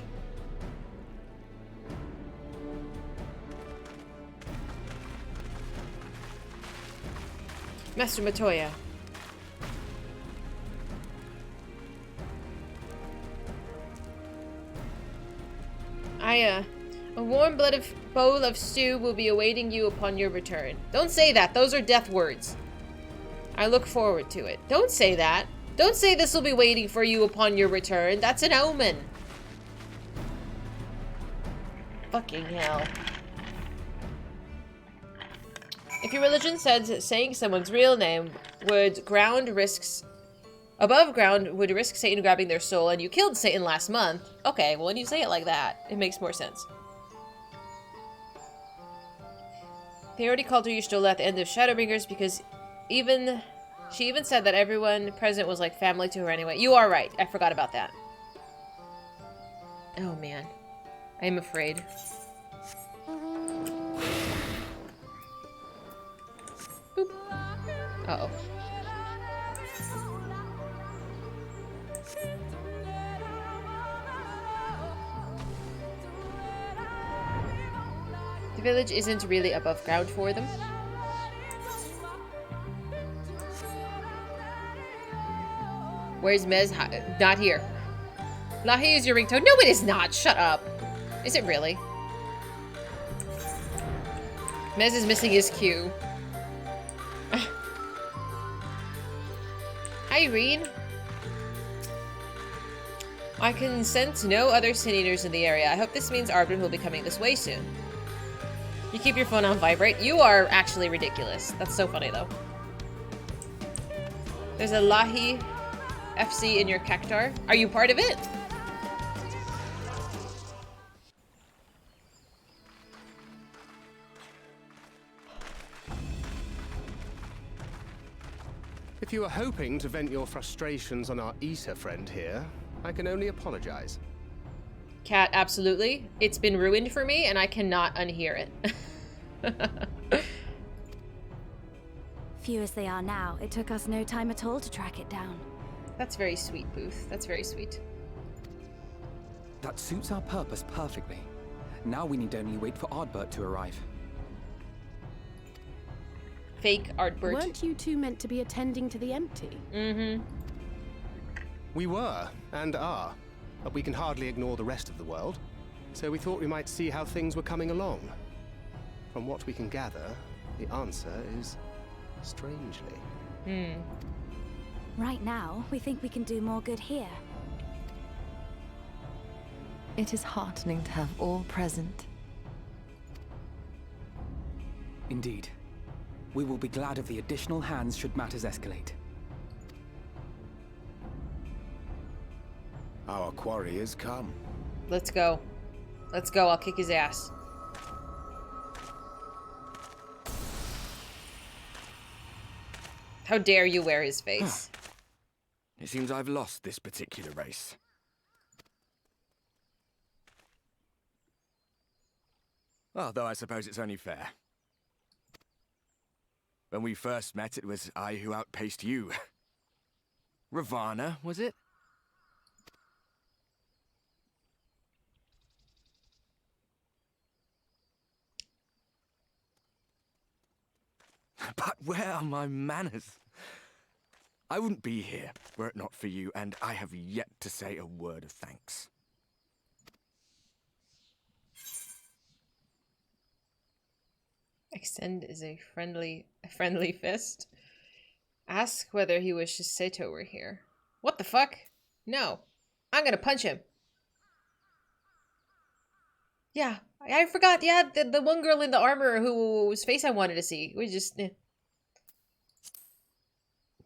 Master Matoya. A warm bowl of stew will be awaiting you upon your return. Don't say that. Those are death words. I look forward to it. Don't say that. Don't say this will be waiting for you upon your return. That's an omen. Fucking hell. If your religion said saying someone's real name above ground would risk Satan grabbing their soul, and you killed Satan last month. Okay, well when you say it like that, it makes more sense. They already called her Y'shtola at the end of Shadowbringers because she even said that everyone present was like family to her anyway. You are right. I forgot about that. Oh man. I am afraid. Boop. Uh-oh. The village isn't really above ground for them. Where's Mez? Not here. Lahi is your ringtone. No, it is not. Shut up. Is it really? Mez is missing his cue. Hi, Reen. I can sense no other Sin Eaters in the area. I hope this means Arbin will be coming this way soon. You keep your phone on vibrate. You are actually ridiculous. That's so funny, though. There's a Lahi FC in your cactar. Are you part of it? If you were hoping to vent your frustrations on our Issa friend here, I can only apologize. Cat, absolutely. It's been ruined for me, and I cannot unhear it. Few as they are now, it took us no time at all to track it down. That's very sweet, Booth. That's very sweet. That suits our purpose perfectly. Now we need only wait for Ardbert to arrive. Fake Ardbert. Weren't you two meant to be attending to the empty? Mm-hmm. We were, and are. But we can hardly ignore the rest of the world. So we thought we might see how things were coming along. From what we can gather, the answer is strangely. Right now, we think we can do more good here. It is heartening to have all present, Indeed. We will be glad of the additional hands should matters escalate. Our quarry has come. Let's go. Let's go. I'll kick his ass. How dare you wear his face? It seems I've lost this particular race. Although I suppose it's only fair. When we first met, it was I who outpaced you. Ravana, was it? But where are my manners? I wouldn't be here were it not for you, and I have yet to say a word of thanks. Extend is a friendly fist. Ask whether he wishes Seto were here. What the fuck? No. I'm gonna punch him. Yeah, I forgot. Yeah, the one girl in the armor whose face I wanted to see. We just...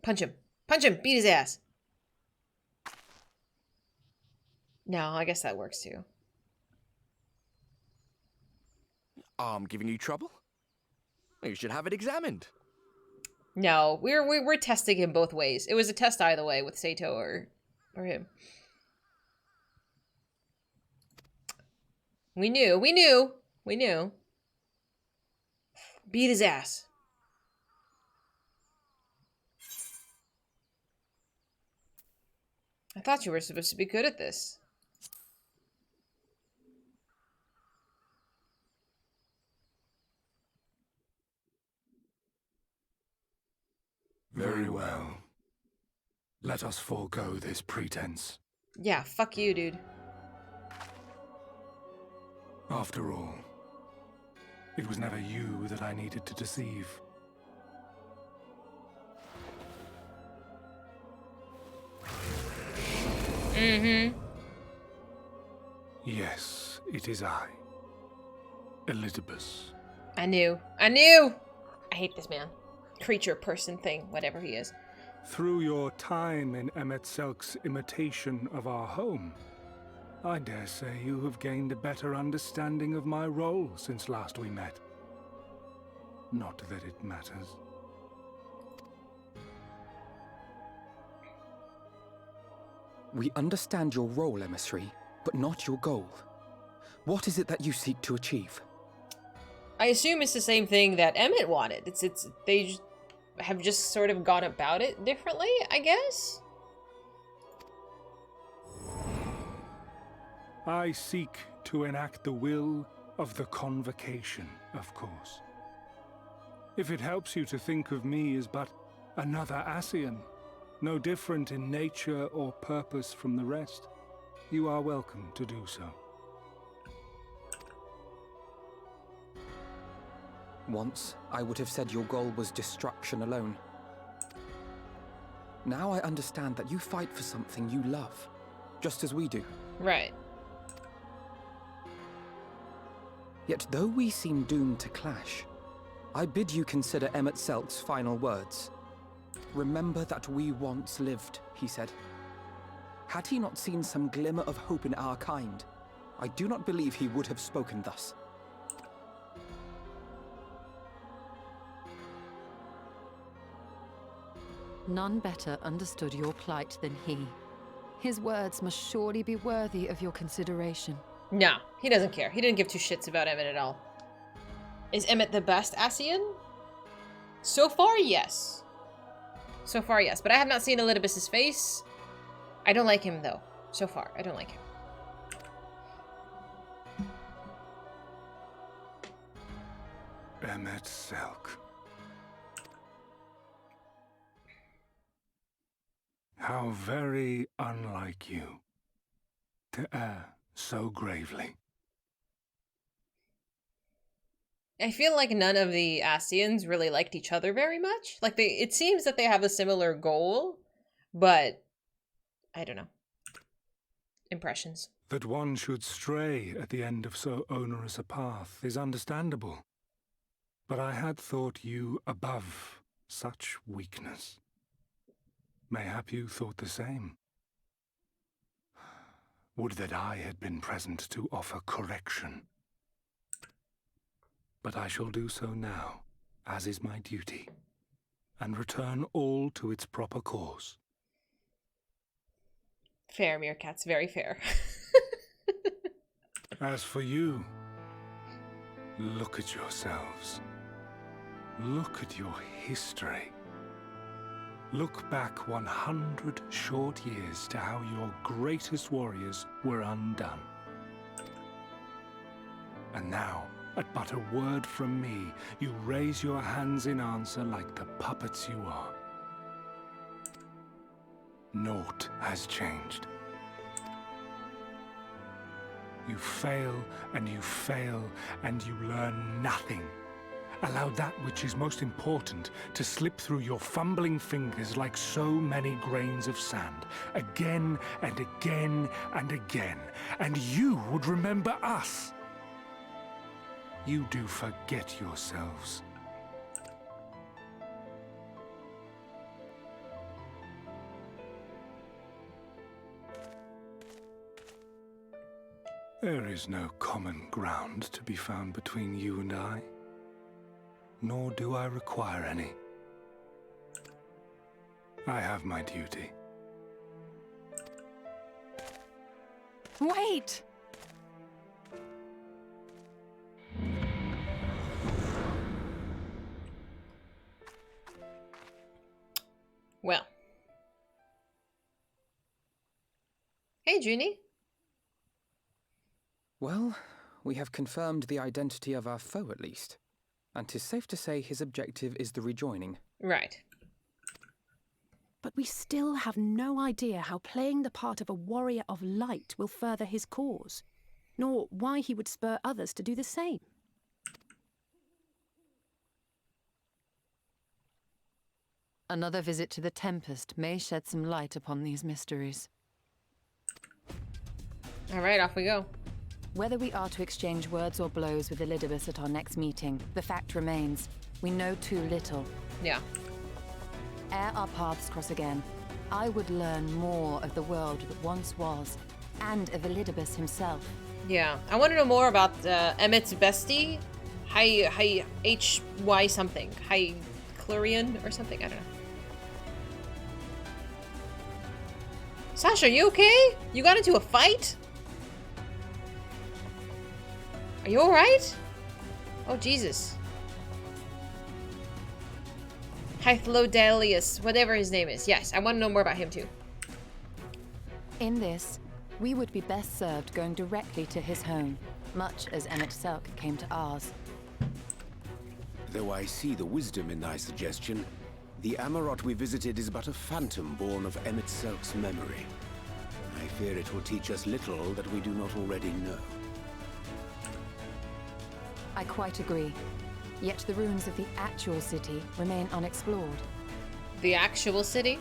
Punch him. Punch him! Beat his ass! No, I guess that works too. Arm giving you trouble? You should have it examined. No, we're testing him both ways. It was a test either way with Seto or him. We knew. Beat his ass. I thought you were supposed to be good at this. Very well. Let us forego this pretense. Yeah, fuck you, dude. After all, it was never you that I needed to deceive. Mm-hmm. Yes, it is I. Elizabeth. I knew. I hate this man. Creature, person, thing, whatever he is. Through your time in Emet-Selk's imitation of our home, I dare say you have gained a better understanding of my role since last we met. Not that it matters. We understand your role, emissary, but not your goal. What is it that you seek to achieve? I assume it's the same thing that Emmett wanted. They have just sort of gone about it differently, I guess? I seek to enact the will of the Convocation, of course. If it helps you to think of me as but another Ascian, no different in nature or purpose from the rest, you are welcome to do so. Once, I would have said your goal was destruction alone. Now I understand that you fight for something you love, just as we do. Right. Yet though we seem doomed to clash, I bid you consider Emet-Selk's final words. Remember that we once lived, he said. Had he not seen some glimmer of hope in our kind, I do not believe he would have spoken thus. None better understood your plight than he. His words must surely be worthy of your consideration. No, he doesn't care. He didn't give two shits about Emmett at all. Is Emmett the best Ascian? So far, yes. So far, yes. But I have not seen Elidibus's face. I don't like him, though. So far, I don't like him. Emet-Selk. How very unlike you to err so gravely. I feel like none of the Ascians really liked each other very much. Like, it seems that they have a similar goal, but I don't know. Impressions. That one should stray at the end of so onerous a path is understandable. But I had thought you above such weakness. Mayhap you thought the same. Would that I had been present to offer correction. But I shall do so now, as is my duty, and return all to its proper course. Fair, Meerkats, very fair. As for you, look at yourselves. Look at your history. Look back 100 short years to how your greatest warriors were undone. And now, at but a word from me, you raise your hands in answer like the puppets you are. Naught has changed. You fail, and you fail, and you learn nothing. Allow that which is most important to slip through your fumbling fingers like so many grains of sand, again and again and again, and you would remember us. You do forget yourselves. There is no common ground to be found between you and I, nor do I require any. I have my duty. Wait! Well. Hey, Junie. Well, we have confirmed the identity of our foe at least. And 'tis safe to say his objective is the rejoining. Right. But we still have no idea how playing the part of a warrior of light will further his cause, nor why he would spur others to do the same. Another visit to the Tempest may shed some light upon these mysteries. All right, off we go. Whether we are to exchange words or blows with Elidibus at our next meeting, the fact remains, we know too little. Yeah. Ere our paths cross again, I would learn more of the world that once was, and of Elidibus himself. Yeah, I want to know more about Emmett's bestie, Hy something, Hyclurian or something. I don't know. Sasha, you okay? You got into a fight? Are you alright? Oh, Jesus. Hythlodalius, whatever his name is. Yes, I want to know more about him too. In this, we would be best served going directly to his home, much as Emmett Selk came to ours. Though I see the wisdom in thy suggestion, the Amarot we visited is but a phantom born of Emmett Selk's memory. I fear it will teach us little that we do not already know. I quite agree. Yet the ruins of the actual city remain unexplored. The actual city?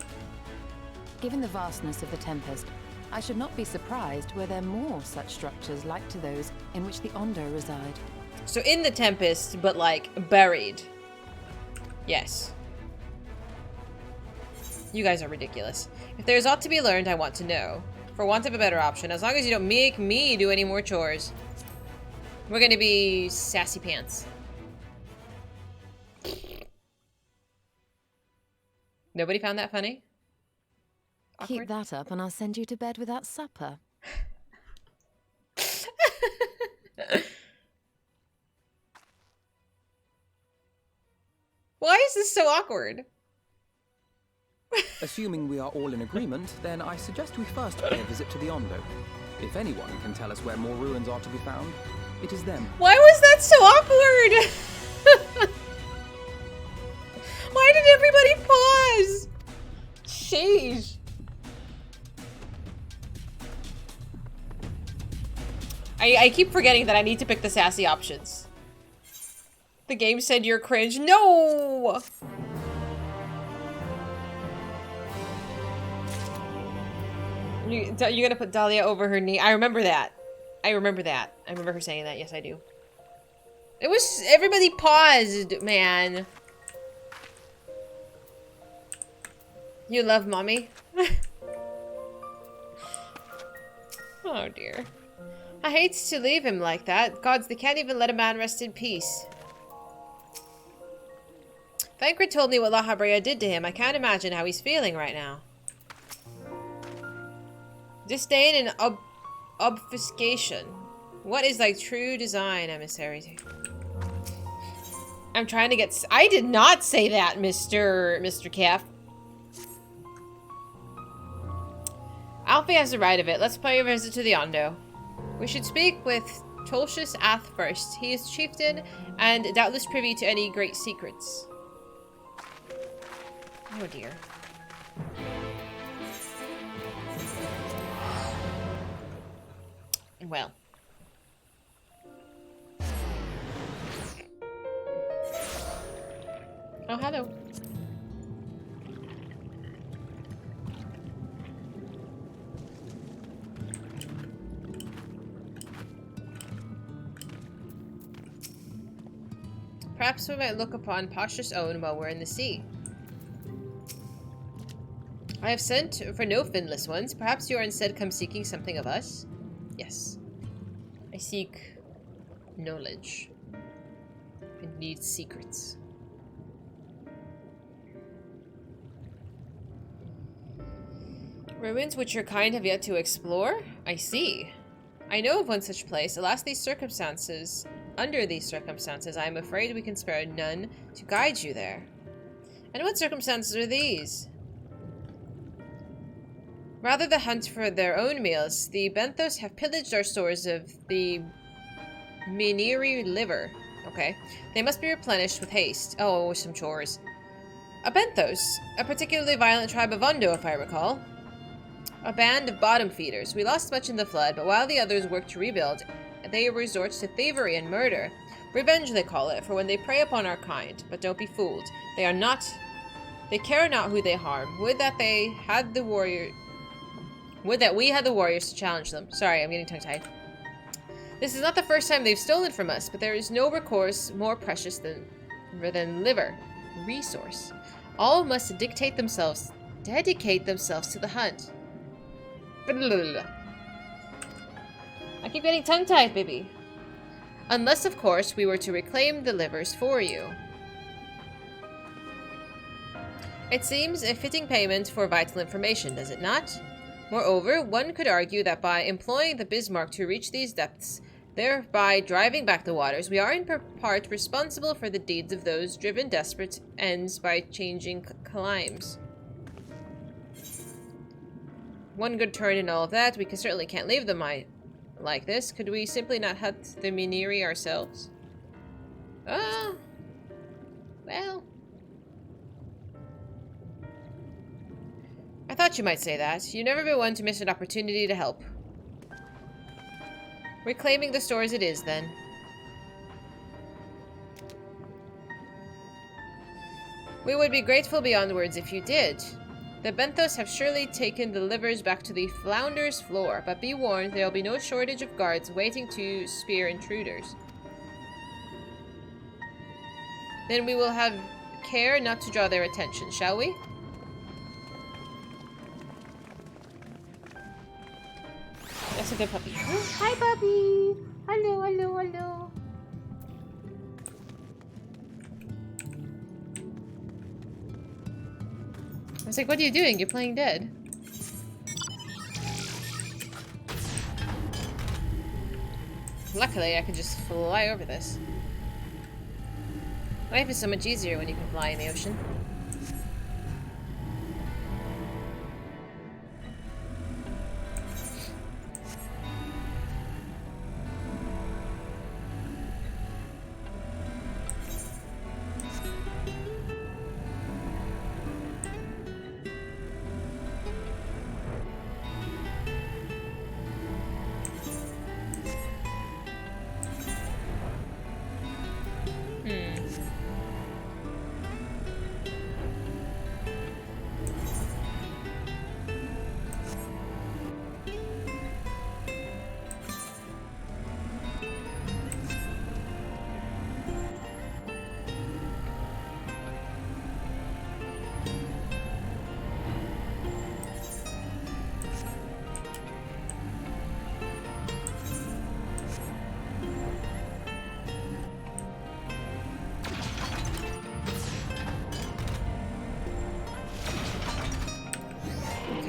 Given the vastness of the Tempest, I should not be surprised were there more such structures like to those in which the Ondo reside. So in the Tempest, but like buried. Yes. You guys are ridiculous. If there's aught to be learned, I want to know. For want of a better option, as long as you don't make me do any more chores. We're gonna be sassy pants. Nobody found that funny? Awkward? Keep that up and I'll send you to bed without supper. Why is this so awkward? Assuming we are all in agreement, then I suggest we first pay a visit to the Ondo. If anyone can tell us where more ruins are to be found, it is them. Why was that so awkward? Why did everybody pause? Sheesh. I keep forgetting that I need to pick the sassy options. The game said you're cringe. No! You're gonna put Dahlia over her knee. I remember that. I remember that. I remember her saying that. Yes, I do. It was... Everybody paused, man. You love mommy? Oh, dear. I hate to leave him like that. Gods, they can't even let a man rest in peace. Thancred told me what La Habrea did to him. I can't imagine how he's feeling right now. Disdain and obfuscation. What is thy true design, emissary? I'm trying to get... I did not say that, Mr. Calf. Alfie has the right of it. Let's pay a visit to the Ondo. We should speak with Tolshus Ath first. He is chieftain and doubtless privy to any great secrets. Oh dear. Well. Oh, hello. Perhaps we might look upon Pasha's own while we're in the sea. I have sent for no finless ones. Perhaps you are instead come seeking something of us? Yes. I seek knowledge. And need secrets. Ruins which your kind have yet to explore? I see. I know of one such place. Alas, under these circumstances, I am afraid we can spare none to guide you there. And what circumstances are these? Rather than hunt for their own meals, the Benthos have pillaged our stores of the Miniri liver. Okay. They must be replenished with haste. Oh, some chores. A Benthos, a particularly violent tribe of Undo, if I recall. A band of bottom feeders. We lost much in the flood, but while the others work to rebuild, they resort to thievery and murder. Revenge, they call it, for when they prey upon our kind. But don't be fooled. They care not who they harm. Would that we had the warriors to challenge them. Sorry, I'm getting tongue-tied. This is not the first time they've stolen from us, but there is no recourse more precious than liver. Resource. All must dedicate themselves to the hunt. I keep getting tongue-tied, baby. Unless, of course, we were to reclaim the livers for you. It seems a fitting payment for vital information, does it not? Moreover, one could argue that by employing the Bismarck to reach these depths, thereby driving back the waters, we are in part responsible for the deeds of those driven desperate ends by changing climes. One good turn in all of that, we certainly can't leave them like this. Could we simply not hunt the Miniri ourselves? Well. I thought you might say that. You've never been one to miss an opportunity to help. Reclaiming the stores it is, then. We would be grateful beyond words if you did. The Benthos have surely taken the livers back to the Flounder's floor, but be warned, there will be no shortage of guards waiting to spear intruders. Then we will have care not to draw their attention, shall we? That's a good puppy. Oh, hi, puppy! Hello, hello, hello. I was like, what are you doing? You're playing dead. Luckily, I can just fly over this. Life is so much easier when you can fly in the ocean.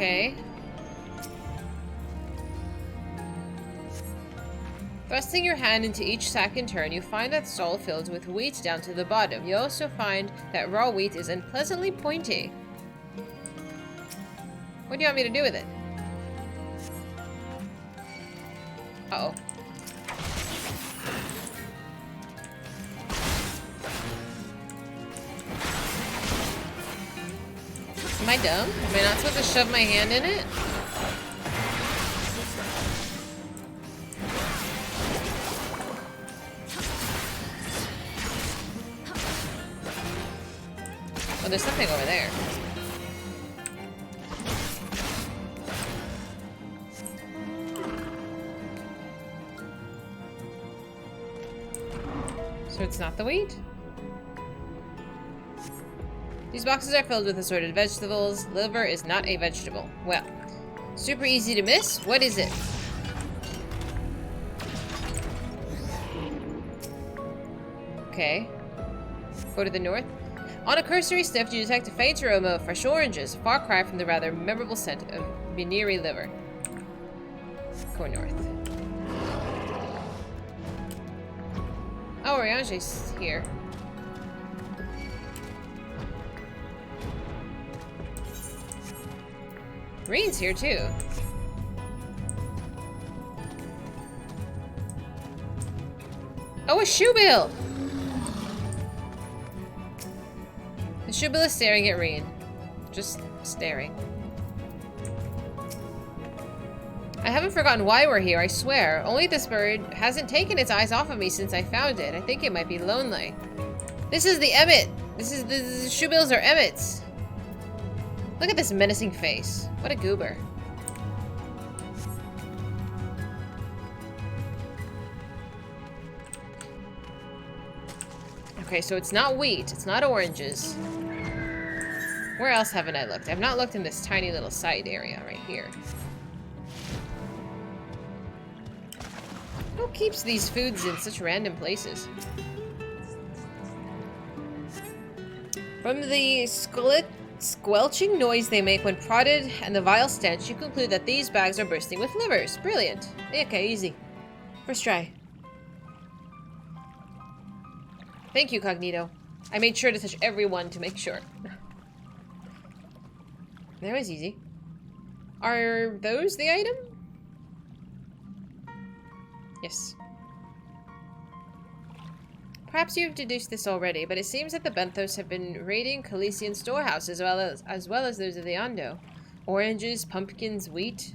Okay. Thrusting your hand into each sack in turn, you find that stall filled with wheat down to the bottom. You also find that raw wheat is unpleasantly pointy. What do you want me to do with it? Uh-oh. Am I dumb? Am I not supposed to shove my hand in it? Oh, there's something over there. So it's not the wheat? These boxes are filled with assorted vegetables. Liver is not a vegetable. Well, super easy to miss. What is it? Okay. Go to the north. On a cursory sniff, you detect a faint aroma of fresh oranges, a far cry from the rather memorable scent of Biniri liver. Go north. Oh, Oriange's here. Rain's here too. Oh, a shoebill! The shoebill is staring at Reen. Just staring. I haven't forgotten why we're here, I swear. Only this bird hasn't taken its eyes off of me since I found it. I think it might be lonely. This is the Emmet! This is the shoebills are Emmets. Look at this menacing face. What a goober. Okay, so it's not wheat. It's not oranges. Where else haven't I looked? I've not looked in this tiny little side area right here. Who keeps these foods in such random places? From the squelching noise they make when prodded and the vile stench, you conclude that these bags are bursting with livers. Brilliant. Okay, easy. First try. Thank you, Cognito. I made sure to touch everyone to make sure. That was easy. Are those the item? Yes. Perhaps you've deduced this already, but it seems that the Benthos have been raiding Calician storehouses as well as those of the Ondo. Oranges, pumpkins, wheat.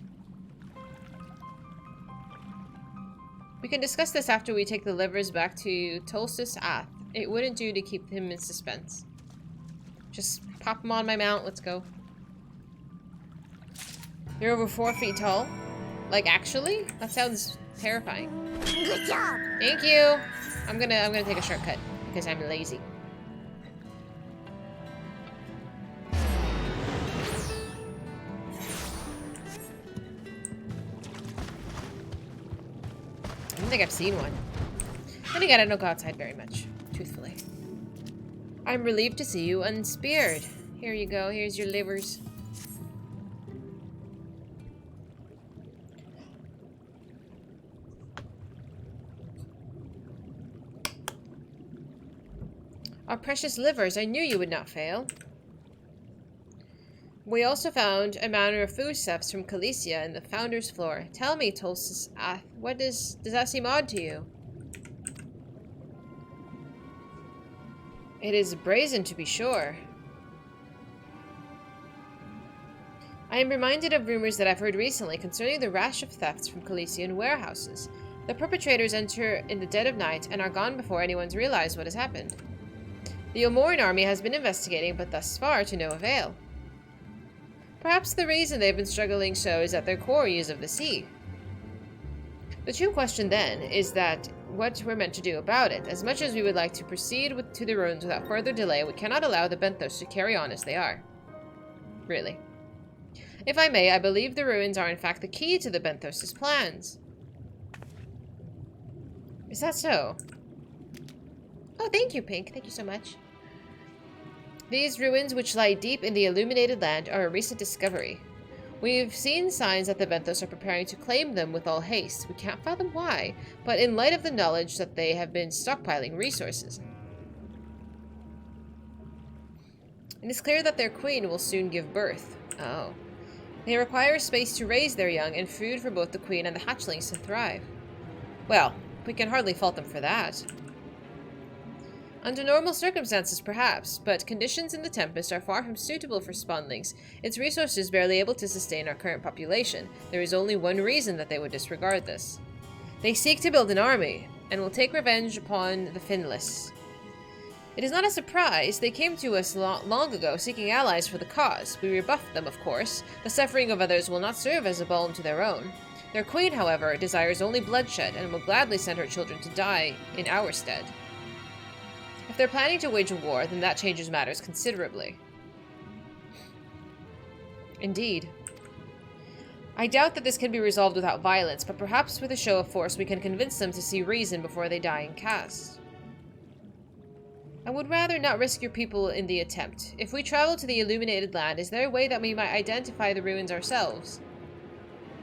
We can discuss this after we take the livers back to Tolstus Ath. It wouldn't do to keep him in suspense. Just pop him on my mount, let's go. You're over 4 feet tall? Like, actually? That sounds terrifying. Good job! Thank you! I'm gonna take a shortcut, because I'm lazy. I don't think I've seen one. Then again, I don't go outside very much, truthfully. I'm relieved to see you unspeared. Here you go, here's your livers. Our precious livers, I knew you would not fail. We also found a manner of foodstuffs from Calicia in the founder's floor. Tell me, Tolstus Ath, what does that seem odd to you? It is brazen, to be sure. I am reminded of rumors that I've heard recently concerning the rash of thefts from Calician warehouses. The perpetrators enter in the dead of night and are gone before anyone's realized what has happened. The Omoran army has been investigating, but thus far to no avail. Perhaps the reason they've been struggling so is that their quarry is of the sea. The true question then is that what we're meant to do about it. As much as we would like to proceed to the ruins without further delay, we cannot allow the Benthos to carry on as they are. Really. If I may, I believe the ruins are in fact the key to the Benthos' plans. Is that so? Oh, thank you, Pink. Thank you so much. These ruins, which lie deep in the illuminated land, are a recent discovery. We've seen signs that the Ventos are preparing to claim them with all haste. We can't fathom why, but in light of the knowledge that they have been stockpiling resources. It is clear that their queen will soon give birth. Oh. They require space to raise their young and food for both the queen and the hatchlings to thrive. Well, we can hardly fault them for that. Under normal circumstances, perhaps, but conditions in the Tempest are far from suitable for spawnlings, its resources barely able to sustain our current population. There is only one reason that they would disregard this. They seek to build an army, and will take revenge upon the Finless. It is not a surprise. They came to us long ago seeking allies for the cause. We rebuffed them, of course. The suffering of others will not serve as a balm to their own. Their queen, however, desires only bloodshed, and will gladly send her children to die in our stead. If they're planning to wage a war, then that changes matters considerably. Indeed. I doubt that this can be resolved without violence, but perhaps with a show of force we can convince them to see reason before they die in caste. I would rather not risk your people in the attempt. If we travel to the illuminated land, is there a way that we might identify the ruins ourselves?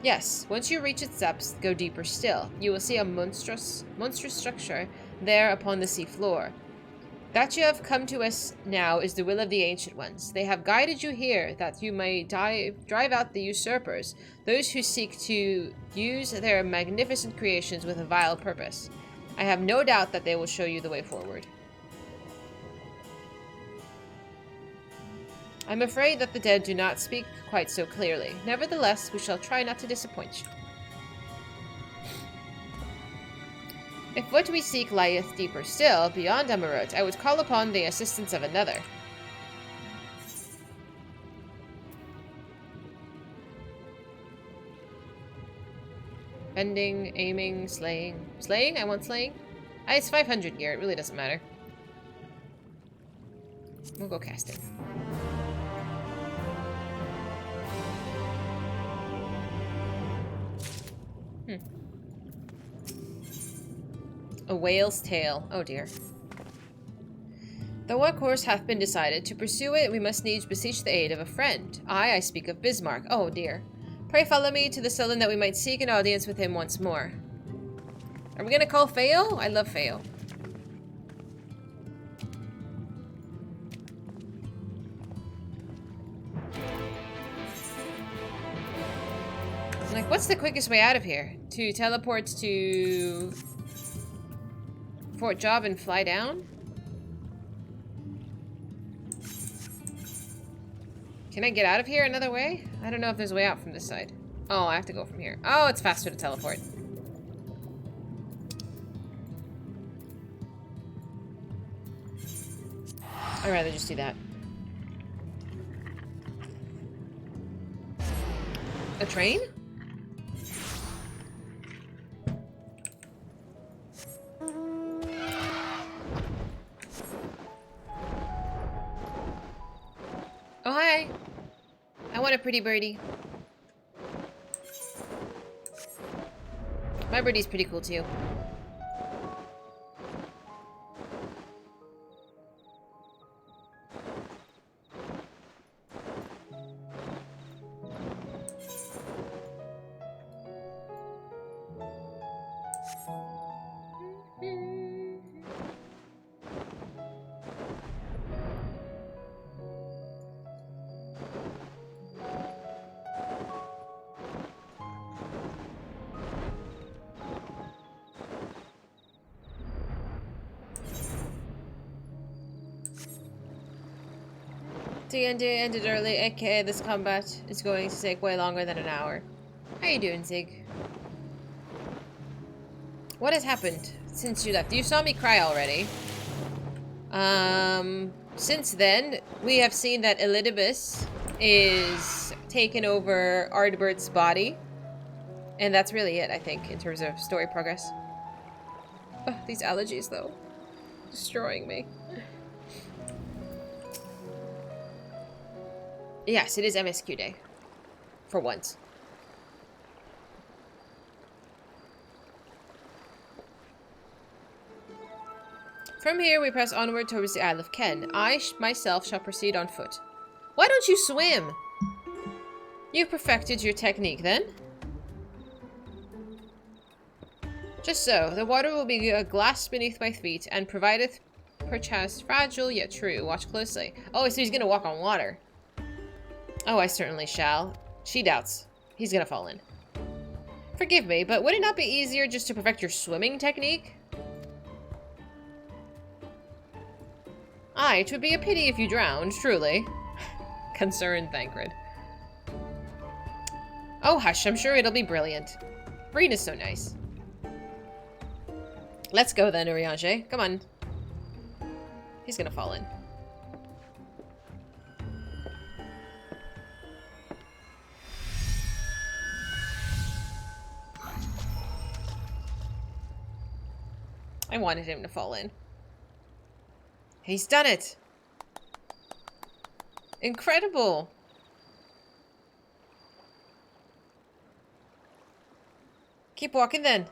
Yes, once you reach its depths, go deeper still. You will see a monstrous structure there upon the sea floor. That you have come to us now is the will of the Ancient Ones. They have guided you here that you may drive out the usurpers, those who seek to use their magnificent creations with a vile purpose. I have no doubt that they will show you the way forward. I'm afraid that the dead do not speak quite so clearly. Nevertheless, we shall try not to disappoint you. If what we seek lieth deeper still, beyond Amarut, I would call upon the assistance of another. Bending, aiming, slaying. Slaying? I want slaying? It's 500 gear, it really doesn't matter. We'll go casting. A whale's tail. Oh dear. Though our course hath been decided, to pursue it we must needs beseech the aid of a friend. I speak of Bismarck. Oh dear. Pray follow me to the Sullen that we might seek an audience with him once more. Are we gonna call Feo? I love Feo. Like, what's the quickest way out of here? To teleport to Fort Job and fly down? Can I get out of here another way? I don't know if there's a way out from this side. Oh, I have to go from here. Oh, it's faster to teleport. I'd rather just do that. A train? Oh, hi. I want a pretty birdie. My birdie's pretty cool, too. TND ended early, aka this combat is going to take way longer than an hour. How you doing, Zig? What has happened since you left? You saw me cry already. Since then, we have seen that Elidibus is taken over Ardbert's body. And that's really it, I think, in terms of story progress. Ugh, these allergies, though. Destroying me. Yes, it is MSQ day. For once. From here, we press onward towards the Isle of Ken. I myself shall proceed on foot. Why don't you swim? You've perfected your technique, then? Just so, the water will be a glass beneath my feet, and provideth perchance fragile yet true. Watch closely. Oh, so he's gonna walk on water. Oh, I certainly shall. She doubts. He's gonna fall in. Forgive me, but would it not be easier just to perfect your swimming technique? Aye, 'twould be a pity if you drowned, truly. Concerned Thancred. Oh, hush, I'm sure it'll be brilliant. Breen is so nice. Let's go then, Urianger. Come on. He's gonna fall in. I wanted him to fall in. He's done it! Incredible! Keep walking then.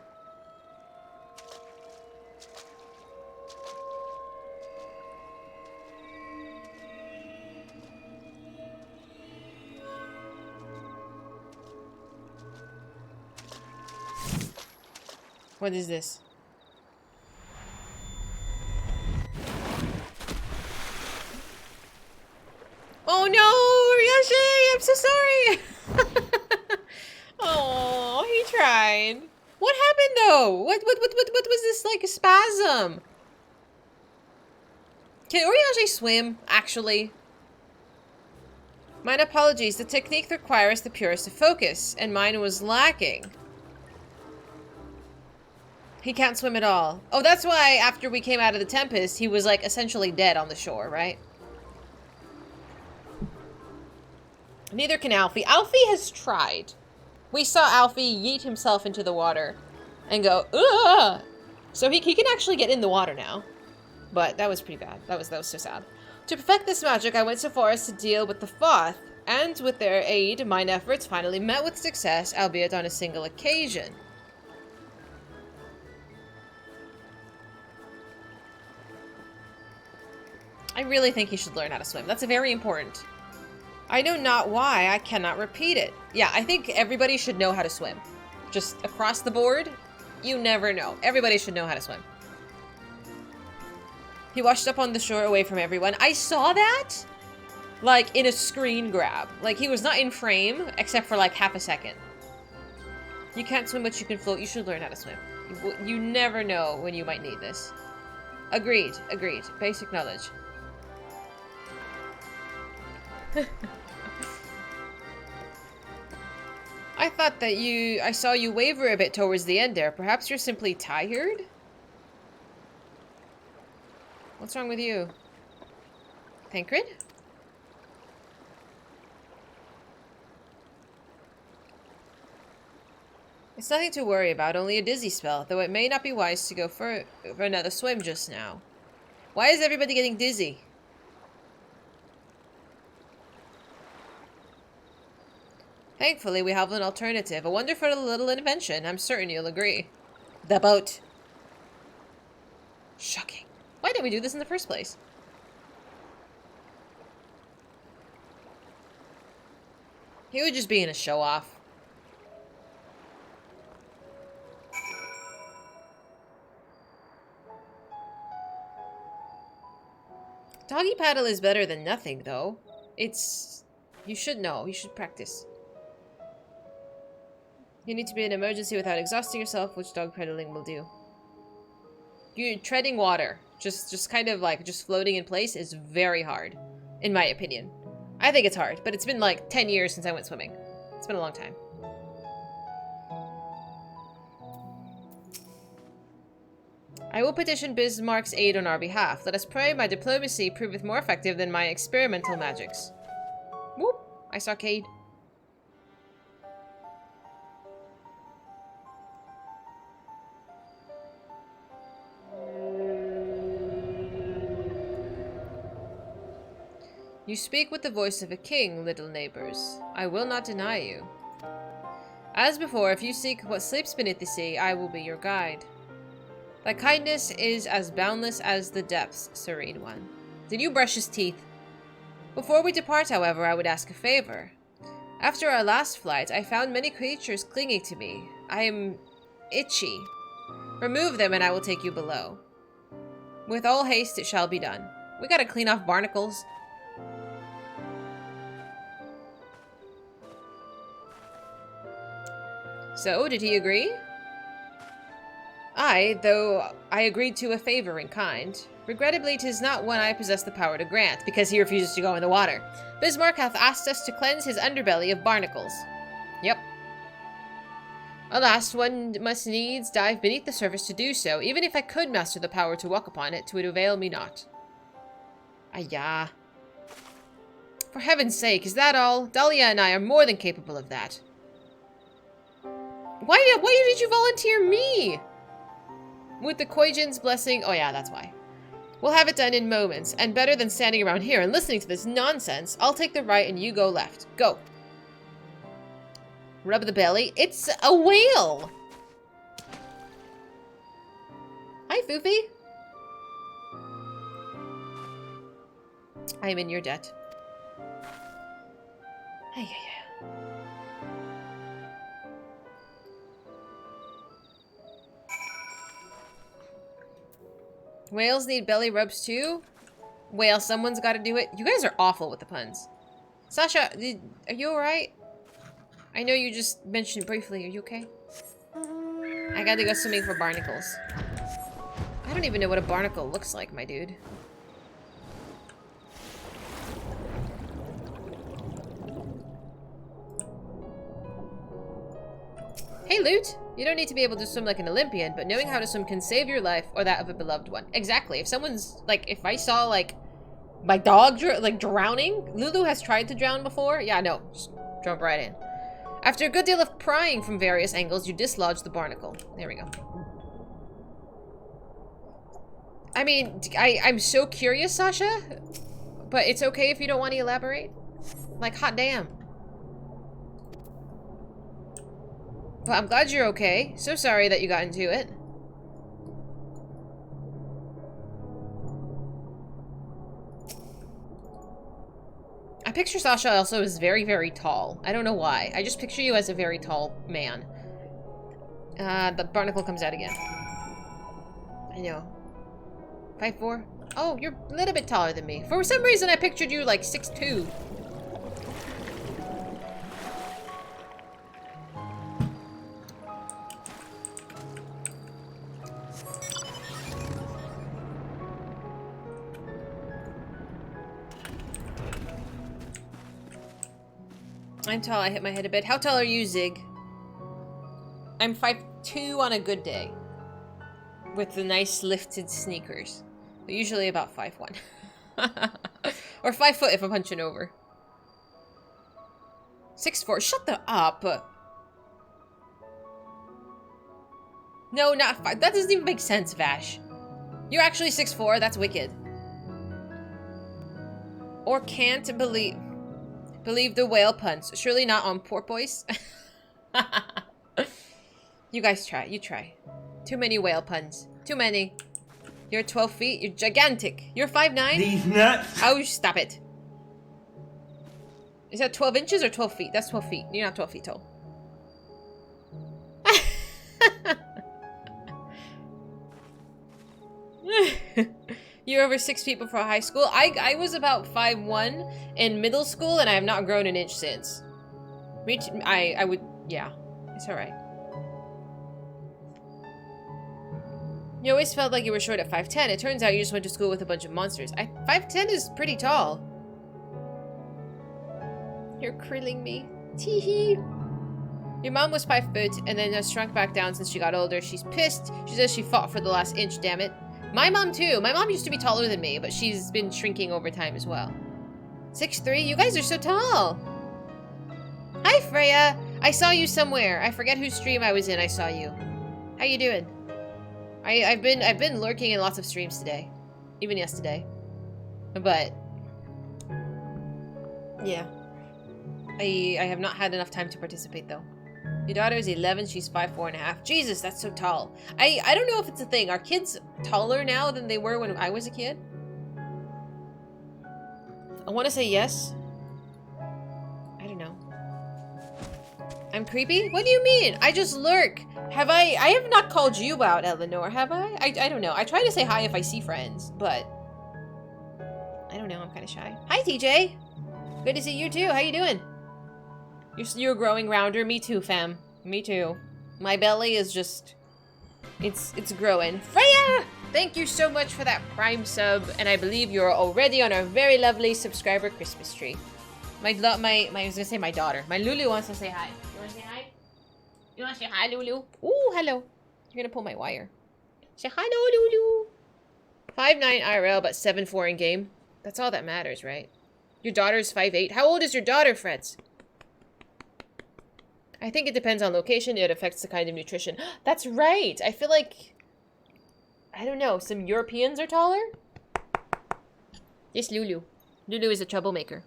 What is this? Oh no, Ryoshi! I'm so sorry! Oh, he tried. What happened though? What was this, like a spasm? Can Urianger swim, actually? Mine apologies, the technique requires the purest of focus, and mine was lacking. He can't swim at all. Oh, that's why after we came out of the Tempest, he was like essentially dead on the shore, right? Neither can Alfie. Alfie has tried. We saw Alfie yeet himself into the water and go, ugh! So he can actually get in the water now. But that was pretty bad. That was so sad. To perfect this magic, I went so far as to deal with the Foth, and with their aid, mine efforts finally met with success, albeit on a single occasion. I really think he should learn how to swim. That's very important. I know not why I cannot repeat it. Yeah, I think everybody should know how to swim. Just across the board, you never know. Everybody should know how to swim. He washed up on the shore away from everyone. I saw that, like, in a screen grab. Like, he was not in frame, except for, like, half a second. You can't swim, but you can float. You should learn how to swim. You never know when you might need this. Agreed. Agreed. Basic knowledge. I thought that I saw you waver a bit towards the end there. Perhaps you're simply tired? What's wrong with you? Thancred? It's nothing to worry about, only a dizzy spell, though it may not be wise to go for another swim just now. Why is everybody getting dizzy? Thankfully, we have an alternative. A wonderful little invention. I'm certain you'll agree. The boat. Shocking. Why didn't we do this in the first place? He was just being a show-off. Doggy paddle is better than nothing, though. It's... You should know. You should practice. You need to be in an emergency without exhausting yourself, which dog pedaling will do. You're treading water. Just kind of like, just floating in place is very hard. In my opinion. I think it's hard, but it's been like 10 years since I went swimming. It's been a long time. I will petition Bismarck's aid on our behalf. Let us pray my diplomacy proveth more effective than my experimental magics. Whoop! I saw Cade. You speak with the voice of a king, little neighbors. I will not deny you. As before, if you seek what sleeps beneath the sea, I will be your guide. Thy kindness is as boundless as the depths, serene one. Did you brush his teeth? Before we depart, however, I would ask a favor. After our last flight, I found many creatures clinging to me. I am itchy. Remove them and I will take you below. With all haste it shall be done. We gotta clean off barnacles. So, did he agree? Though I agreed to a favor in kind. Regrettably, 'tis not one I possess the power to grant, because he refuses to go in the water. Bismarck hath asked us to cleanse his underbelly of barnacles. Yep. Alas, one must needs dive beneath the surface to do so. Even if I could master the power to walk upon it, 'twould avail me not. Ayah. For heaven's sake, is that all? Dahlia and I are more than capable of that. Why did you volunteer me? With the Koijin's blessing... Oh yeah, that's why. We'll have it done in moments, and better than standing around here and listening to this nonsense, I'll take the right and you go left. Go. Rub the belly. It's a whale! Hi, Foofy. I am in your debt. Hey. Whales need belly rubs too? Whale, someone's got to do it. You guys are awful with the puns. Sasha, are you alright? I know you just mentioned briefly. Are you okay? I gotta go swimming for barnacles. I don't even know what a barnacle looks like, my dude. Hey, Loot! You don't need to be able to swim like an Olympian, but knowing how to swim can save your life or that of a beloved one. Exactly. If someone's, like, if I saw, like, my dog, drowning, Lulu has tried to drown before. Yeah, no. Just jump right in. After a good deal of prying from various angles, you dislodge the barnacle. There we go. I mean, I'm so curious, Sasha, but it's okay if you don't want to elaborate. Like, hot damn. But I'm glad you're okay. So sorry that you got into it. I picture Sasha also as very, very tall. I don't know why. I just picture you as a very tall man. The barnacle comes out again. I know. 5'4"? Oh, you're a little bit taller than me. For some reason, I pictured you like 6'2". I'm tall. I hit my head a bit. How tall are you, Zig? I'm 5'2" on a good day. With the nice lifted sneakers. They're usually about 5'1". Or 5 foot if I'm punching over. 6'4". Shut the up. No, not 5. That doesn't even make sense, Vash. You're actually 6'4". That's wicked. Or can't believe the whale puns. Surely not on porpoise. You guys try. You try. Too many whale puns. Too many. You're 12 feet. You're gigantic. You're 5'9". These nuts. Oh, stop it. Is that 12 inches or 12 feet? That's 12 feet. You're not 12 feet tall. You're over 6 feet before high school. I was about 5'1" in middle school, and I have not grown an inch since. I would, yeah. It's alright. You always felt like you were short at 5'10". It turns out you just went to school with a bunch of monsters. 5'10" is pretty tall. You're krilling me. Teehee. Your mom was 5 foot and then has shrunk back down since she got older. She's pissed. She says she fought for the last inch, damn it. My mom too. My mom used to be taller than me, but she's been shrinking over time as well. 6'3"? You guys are so tall. Hi, Freya. I saw you somewhere. I forget whose stream I was in. I saw you. How you doing? I've been lurking in lots of streams today. Even yesterday. But yeah. I have not had enough time to participate though. Your daughter is 11, she's 5'4.5". Jesus, that's so tall. I don't know if it's a thing. Are kids taller now than they were when I was a kid? I want to say yes. I don't know. I'm creepy? What do you mean? I just lurk. Have I have not called you out, Eleanor, have I? I don't know. I try to say hi if I see friends, but I don't know, I'm kind of shy. Hi, TJ. Good to see you too. How you doing? You're growing rounder. Me too, fam. Me too. My belly is just, it's growing. Freya! Thank you so much for that Prime sub, and I believe you're already on our very lovely subscriber Christmas tree. I was gonna say my daughter. My Lulu wants to say hi. You wanna say hi? You wanna say hi, Lulu? Ooh, hello. You're gonna pull my wire. Say hi, Lulu. 5'9" IRL, but 7'4" in game. That's all that matters, right? Your daughter's 5'8". How old is your daughter, Freds? I think it depends on location. It affects the kind of nutrition. That's right. I feel like, I don't know, some Europeans are taller? Yes, Lulu. Lulu is a troublemaker.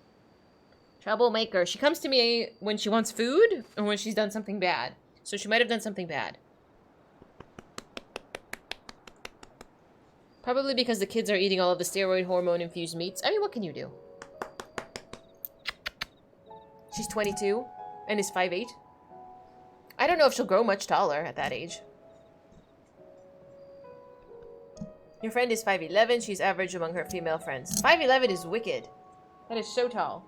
Troublemaker. She comes to me when she wants food or when she's done something bad. So she might have done something bad. Probably because the kids are eating all of the steroid hormone-infused meats. I mean, what can you do? She's 22 and is 5'8". I don't know if she'll grow much taller at that age. Your friend is 5'11". She's average among her female friends. 5'11" is wicked. That is so tall.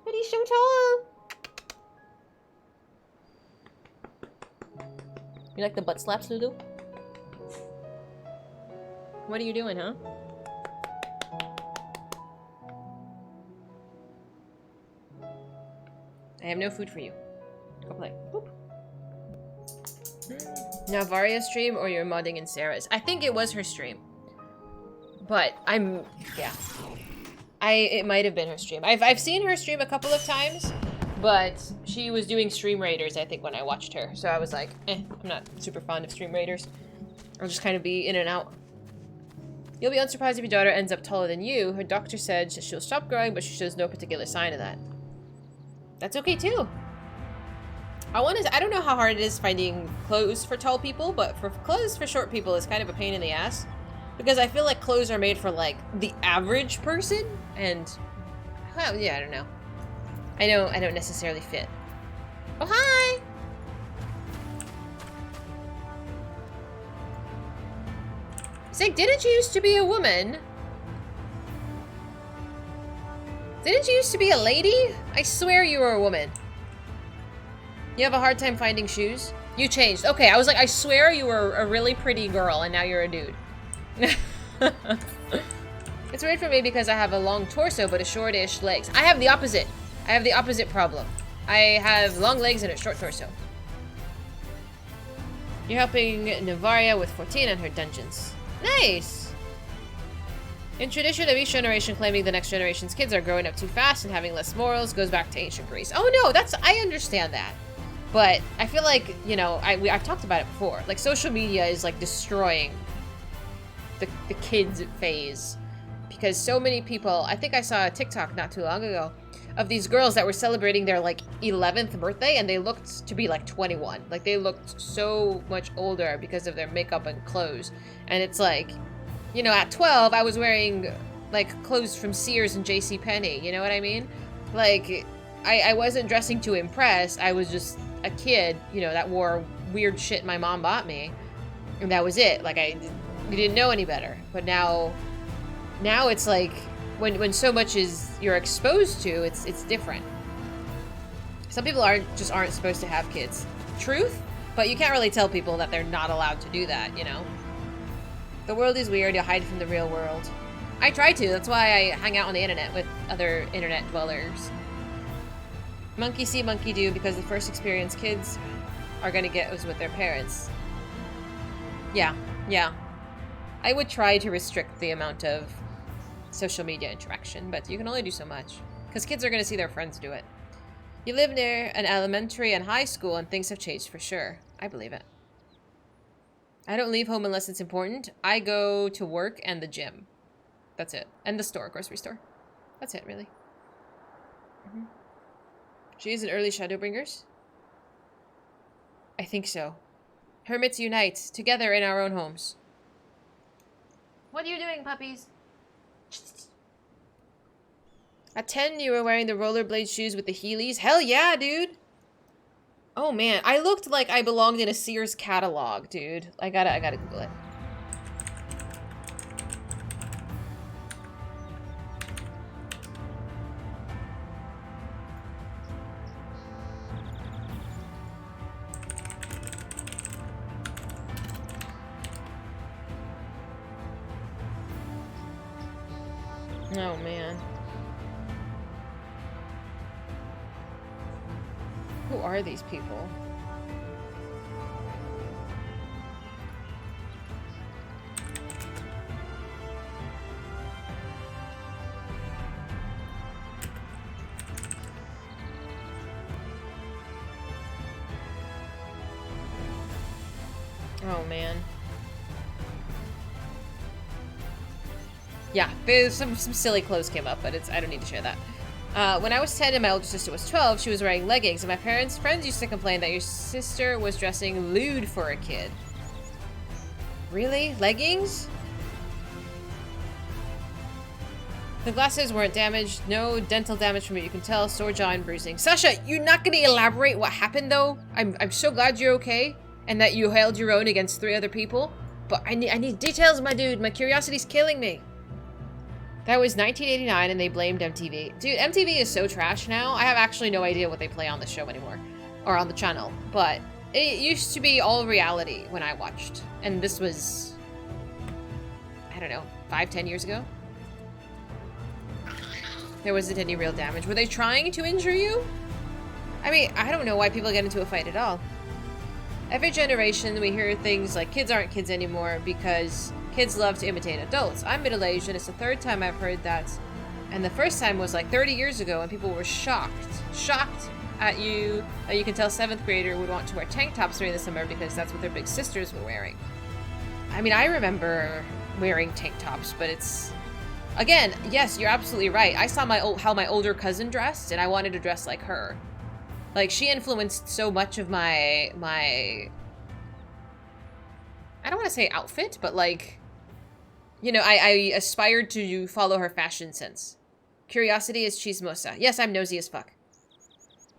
That is so tall. You like the butt slaps, Lulu? What are you doing, huh? I have no food for you. Go play. Boop. Now, Varia's stream or you're modding in Sarah's? I think it was her stream. But yeah. It might have been her stream. I've seen her stream a couple of times, but she was doing Stream Raiders, I think, when I watched her. So I was like, I'm not super fond of Stream Raiders. I'll just kind of be in and out. You'll be unsurprised if your daughter ends up taller than you. Her doctor said she'll stop growing, but she shows no particular sign of that. That's okay, too. I don't know how hard it is finding clothes for tall people, but for clothes for short people is kind of a pain in the ass. Because I feel like clothes are made for, like, the average person, and, well, yeah, I don't know. I don't necessarily fit. Oh, hi! It's like, didn't you used to be a woman? Didn't you used to be a lady? I swear you were a woman. You have a hard time finding shoes? You changed. Okay, I was like, I swear you were a really pretty girl, and now you're a dude. It's weird for me because I have a long torso but a shortish legs. I have the opposite. I have the opposite problem. I have long legs and a short torso. You're helping Navaria with 14 on her dungeons. Nice! In tradition of each generation claiming the next generation's kids are growing up too fast and having less morals goes back to ancient Greece. Oh no, I understand that. But I feel like, you know, I've talked about it before. Like, social media is like destroying the kids phase, because so many people, I think I saw a TikTok not too long ago of these girls that were celebrating their like 11th birthday and they looked to be like 21. Like they looked so much older because of their makeup and clothes. And it's like, you know, at 12 I was wearing like clothes from Sears and JCPenney, you know what I mean? Like I wasn't dressing to impress. I was just a kid, you know, that wore weird shit my mom bought me, and that was it. Like we didn't know any better. But now it's like when so much is you're exposed to, it's different. Some people aren't supposed to have kids. Truth, but you can't really tell people that they're not allowed to do that, you know? The world is weird, you hide from the real world. I try to, that's why I hang out on the internet with other internet dwellers. Monkey see, monkey do, because the first experience kids are gonna get was with their parents. Yeah. I would try to restrict the amount of social media interaction, but you can only do so much. Because kids are going to see their friends do it. You live near an elementary and high school and things have changed for sure. I believe it. I don't leave home unless it's important. I go to work and the gym. That's it. And the store, grocery store. That's it, really. She is an early Shadowbringers? I think so. Hermits unite, together in our own homes. What are you doing, puppies? At 10, you were wearing the rollerblade shoes with the Heelys? Hell yeah, dude! Oh man, I looked like I belonged in a Sears catalog, dude. I gotta Google it. Oh man. Who are these people? Oh man. Yeah, there's some silly clothes came up, but I don't need to share that. When I was 10 and my older sister was 12, she was wearing leggings, and my friends used to complain that your sister was dressing lewd for a kid. Really? Leggings? The glasses weren't damaged. No dental damage from what you can tell. Sore jaw and bruising. Sasha, you're not going to elaborate what happened, though? I'm so glad you're okay, and that you held your own against 3 other people. But I need details, my dude. My curiosity's killing me. That was 1989, and they blamed MTV. Dude, MTV is so trash now. I have actually no idea what they play on the show anymore. Or on the channel. But it used to be all reality when I watched. And this was, I don't know, 5-10 years ago? There wasn't any real damage. Were they trying to injure you? I mean, I don't know why people get into a fight at all. Every generation, we hear things like kids aren't kids anymore because kids love to imitate adults. I'm middle-aged, and it's the 3rd time I've heard that. And the first time was like 30 years ago, and people were shocked at you that you can tell 7th grader would want to wear tank tops during the summer because that's what their big sisters were wearing. I mean, I remember wearing tank tops, but it's... Again, yes, you're absolutely right. I saw how my older cousin dressed, and I wanted to dress like her. Like, she influenced so much of my... I don't want to say outfit, but like... You know, I aspired to follow her fashion sense. Curiosity is chismosa. Yes, I'm nosy as fuck.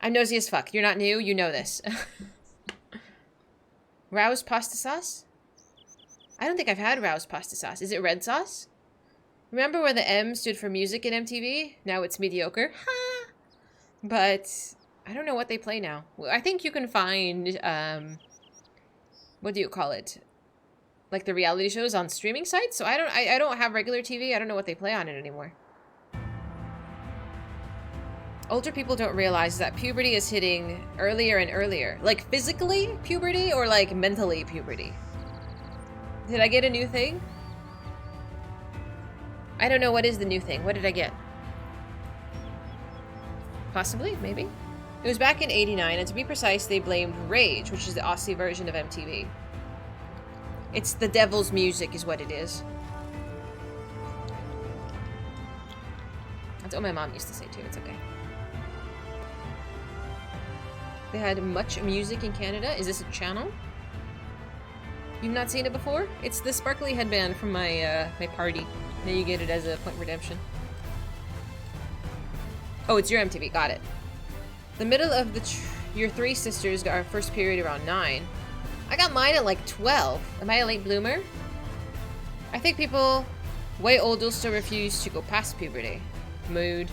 I'm nosy as fuck. You're not new, you know this. Rouse pasta sauce? I don't think I've had Rouse pasta sauce. Is it red sauce? Remember when the M stood for music in MTV? Now it's mediocre. Ha! But I don't know what they play now. I think you can find, what do you call it? Like the reality shows on streaming sites. So I don't have regular TV. I don't know what they play on it anymore. Older people don't realize that puberty is hitting earlier and earlier. Like physically puberty or like mentally puberty? Did I get a new thing? I don't know what is the new thing. What did I get? Possibly, maybe. It was back in '89, and to be precise, they blamed Rage, which is the Aussie version of MTV. It's the devil's music is what it is. That's what my mom used to say too, it's okay. They had much music in Canada. Is this a channel? You've not seen it before? It's the sparkly headband from my my party. Now you get it as a point redemption. Oh, it's your MTV, got it. The middle of your 3 sisters got our first period around 9. I got mine at like 12. Am I a late bloomer? I think people way older still refuse to go past puberty. Mood.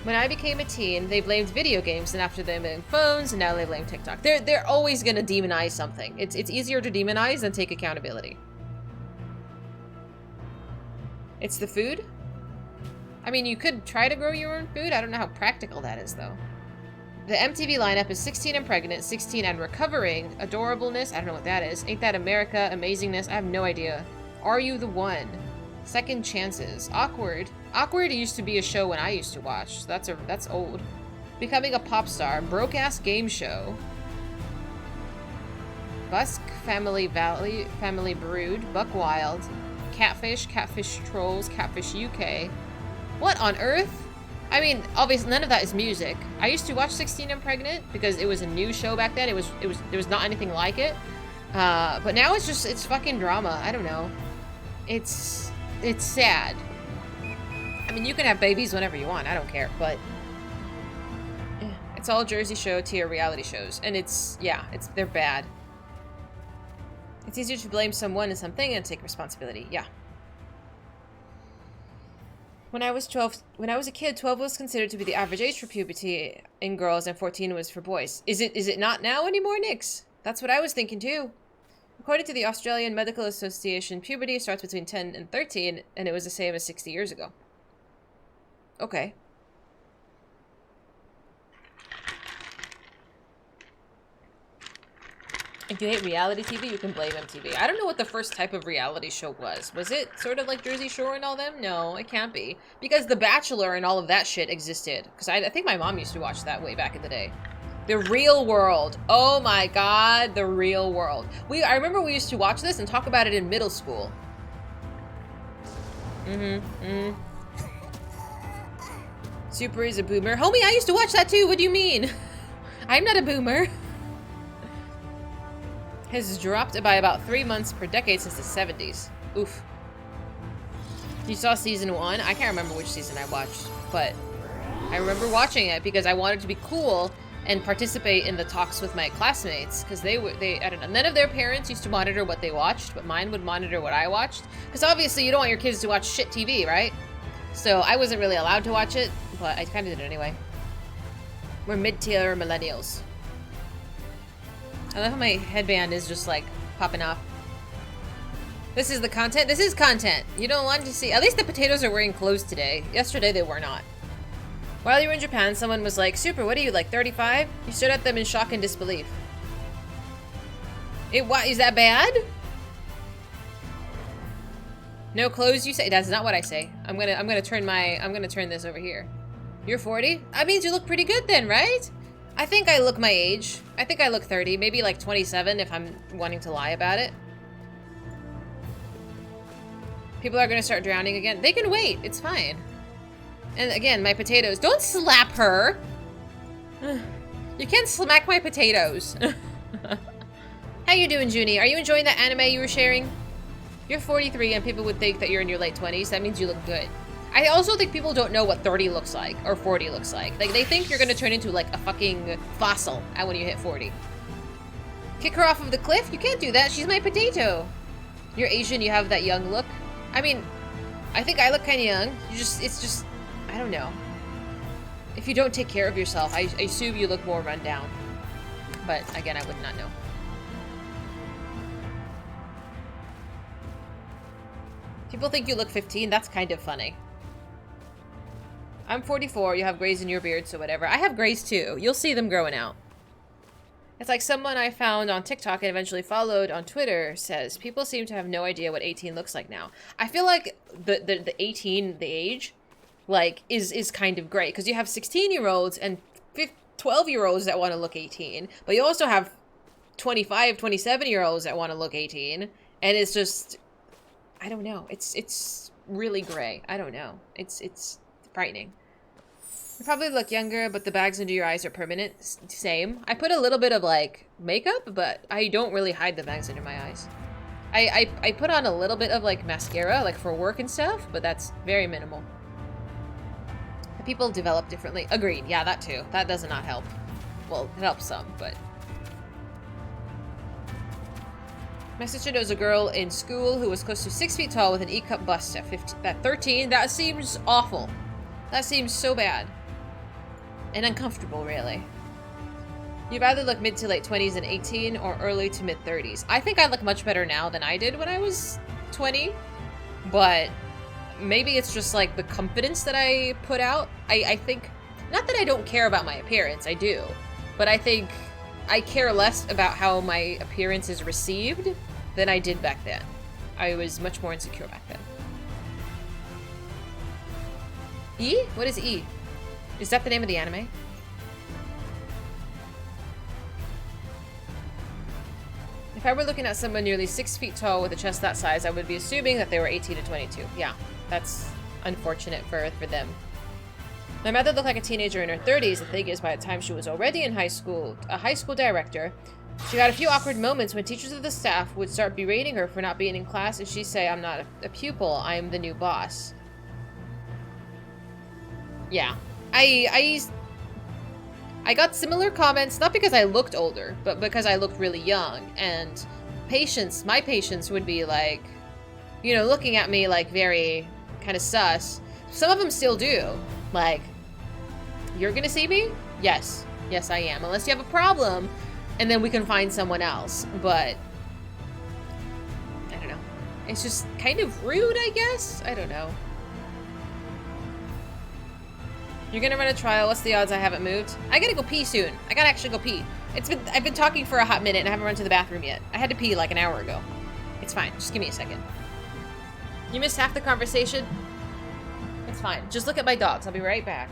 When I became a teen, they blamed video games, and after they blamed phones, and now they blame TikTok. They're always gonna demonize something. It's easier to demonize than take accountability. It's the food? I mean, you could try to grow your own food. I don't know how practical that is, though. The MTV lineup is 16 and pregnant, 16 and recovering, adorableness, I don't know what that is. Ain't That America, amazingness, I have no idea. Are You the One? Second Chances. Awkward. Awkward used to be a show when I used to watch. That's old. Becoming a Pop Star. Broke-ass Game Show. Busk, Family Valley, Family Brood, Buck Wild, Catfish, Catfish Trolls, Catfish UK. What on earth? I mean, obviously none of that is music. I used to watch 16 and Pregnant because it was a new show back then. There was not anything like it. But now it's fucking drama. I don't know. It's sad. I mean, you can have babies whenever you want. I don't care, but It's all Jersey Show tier reality shows. And they're bad. It's easier to blame someone and something and take responsibility. Yeah. When I was a kid, 12 was considered to be the average age for puberty in girls and 14 was for boys. Is it not now anymore, Nix? That's what I was thinking too. According to the Australian Medical Association, puberty starts between 10 and 13, and it was the same as 60 years ago. Okay. If you hate reality TV, you can blame MTV. I don't know what the first type of reality show was. Was it sort of like Jersey Shore and all them? No, it can't be. Because The Bachelor and all of that shit existed. Because I think my mom used to watch that way back in the day. The Real World. Oh my god, The Real World. I remember we used to watch this and talk about it in middle school. Super is a boomer. Homie, I used to watch that too. What do you mean? I'm not a boomer. Has dropped by about 3 months per decade since the 70s. Oof. You saw season 1? I can't remember which season I watched, but I remember watching it because I wanted to be cool and participate in the talks with my classmates because I don't know, none of their parents used to monitor what they watched, but mine would monitor what I watched. Because obviously you don't want your kids to watch shit TV, right? So I wasn't really allowed to watch it, but I kind of did it anyway. We're mid-tier millennials. I love how my headband is just like popping off. This is the content? This is content. You don't want to see. At least the potatoes are wearing clothes today. Yesterday they were not. While you were in Japan, someone was like, Super, what are you, like 35? You stared at them in shock and disbelief. What, is that bad? No clothes, you say? That's not what I say. I'm gonna turn this over here. You're 40? That means you look pretty good then, right? I think I look my age. I think I look 30, maybe like 27 if I'm wanting to lie about it. People are gonna start drowning again. They can wait, it's fine. And again, my potatoes. Don't slap her! You can't smack my potatoes. How you doing, Junie? Are you enjoying that anime you were sharing? You're 43 and people would think that you're in your late 20s. That means you look good. I also think people don't know what 30 looks like or 40 looks like. Like, they think you're gonna turn into like a fucking fossil when you hit 40. Kick her off of the cliff? You can't do that. She's my potato. You're Asian, you have that young look. I mean, I think I look kind of young. It's just, I don't know. If you don't take care of yourself, I assume you look more run down. But again, I would not know. People think you look 15. That's kind of funny. I'm 44. You have grays in your beard, so whatever. I have grays too. You'll see them growing out. It's like someone I found on TikTok and eventually followed on Twitter says, people seem to have no idea what 18 looks like now. I feel like the 18, the age, like, is kind of great. Because you have 16-year-olds and 12-year-olds that want to look 18. But you also have 25, 27-year-olds that want to look 18. And it's just, I don't know. It's really gray. I don't know. It's frightening. You probably look younger, but the bags under your eyes are permanent. Same. I put a little bit of, like, makeup, but I don't really hide the bags under my eyes. I put on a little bit of, like, mascara, like, for work and stuff, but that's very minimal. People develop differently. Agreed. Yeah, that too. That does not help. Well, it helps some, but... My sister knows a girl in school who was close to 6 feet tall with an E-cup bust at 13. That seems awful. That seems so bad. And uncomfortable, really. You'd either look mid to late 20s and 18 or early to mid 30s. I think I look much better now than I did when I was 20. But maybe it's just like the confidence that I put out. I think, not that I don't care about my appearance, I do. But I think I care less about how my appearance is received than I did back then. I was much more insecure back then. E? What is E? Is that the name of the anime? If I were looking at someone nearly 6 feet tall with a chest that size, I would be assuming that they were 18 to 22. Yeah, that's unfortunate for them. My mother looked like a teenager in her 30s. The thing is, by the time she was already in high school, a high school director, she got a few awkward moments when teachers of the staff would start berating her for not being in class, and she'd say, I'm not a pupil, I'm the new boss. I got similar comments, not because I looked older, but because I looked really young. And my patients would be like, you know, looking at me like very kind of sus. Some of them still do. Like, you're gonna see me? Yes. Yes, I am. Unless you have a problem, and then we can find someone else. But, I don't know. It's just kind of rude, I guess? I don't know. You're gonna run a trial. What's the odds I haven't moved? I gotta go pee soon. I gotta actually go pee. I've been talking for a hot minute and I haven't run to the bathroom yet. I had to pee like an hour ago. It's fine. Just give me a second. You missed half the conversation? It's fine. Just look at my dogs. I'll be right back.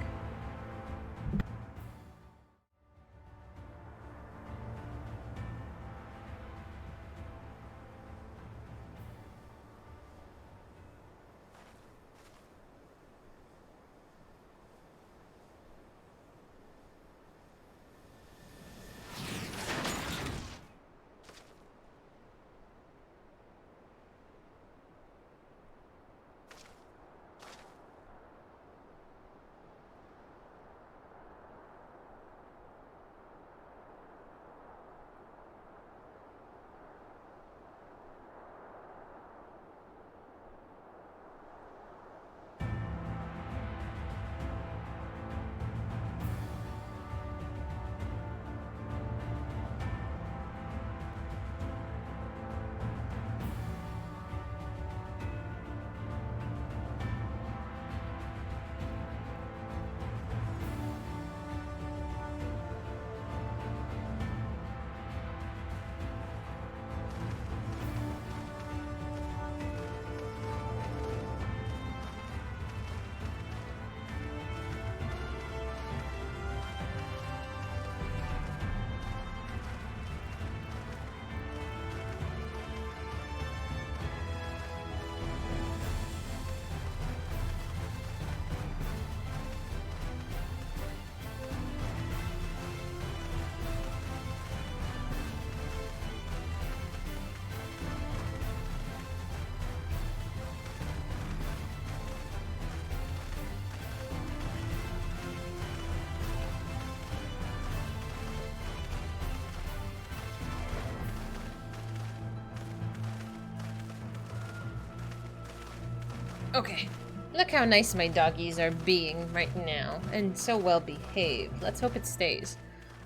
Okay. Look how nice my doggies are being right now, and so well behaved. Let's hope it stays.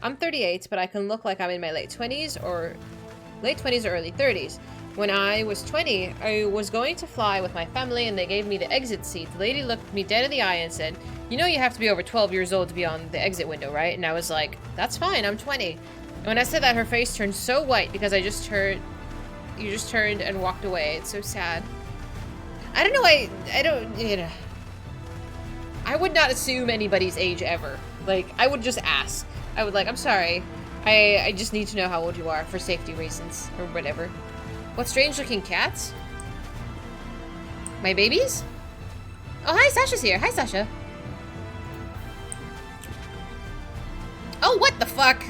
I'm 38, but I can look like I'm in my late 20s or early 30s. When I was 20, I was going to fly with my family and they gave me the exit seat. The lady looked me dead in the eye and said, "You know you have to be over 12 years old to be on the exit window, right?" And I was like, "That's fine, I'm 20. And when I said that, her face turned so white because you just turned and walked away. It's so sad. I don't know, I don't, you know. I would not assume anybody's age ever. Like, I would just ask. I would like, "I'm sorry. I just need to know how old you are for safety reasons," or whatever. What strange looking cats? My babies? Oh, hi, Sasha's here. Hi, Sasha. Oh, what the fuck?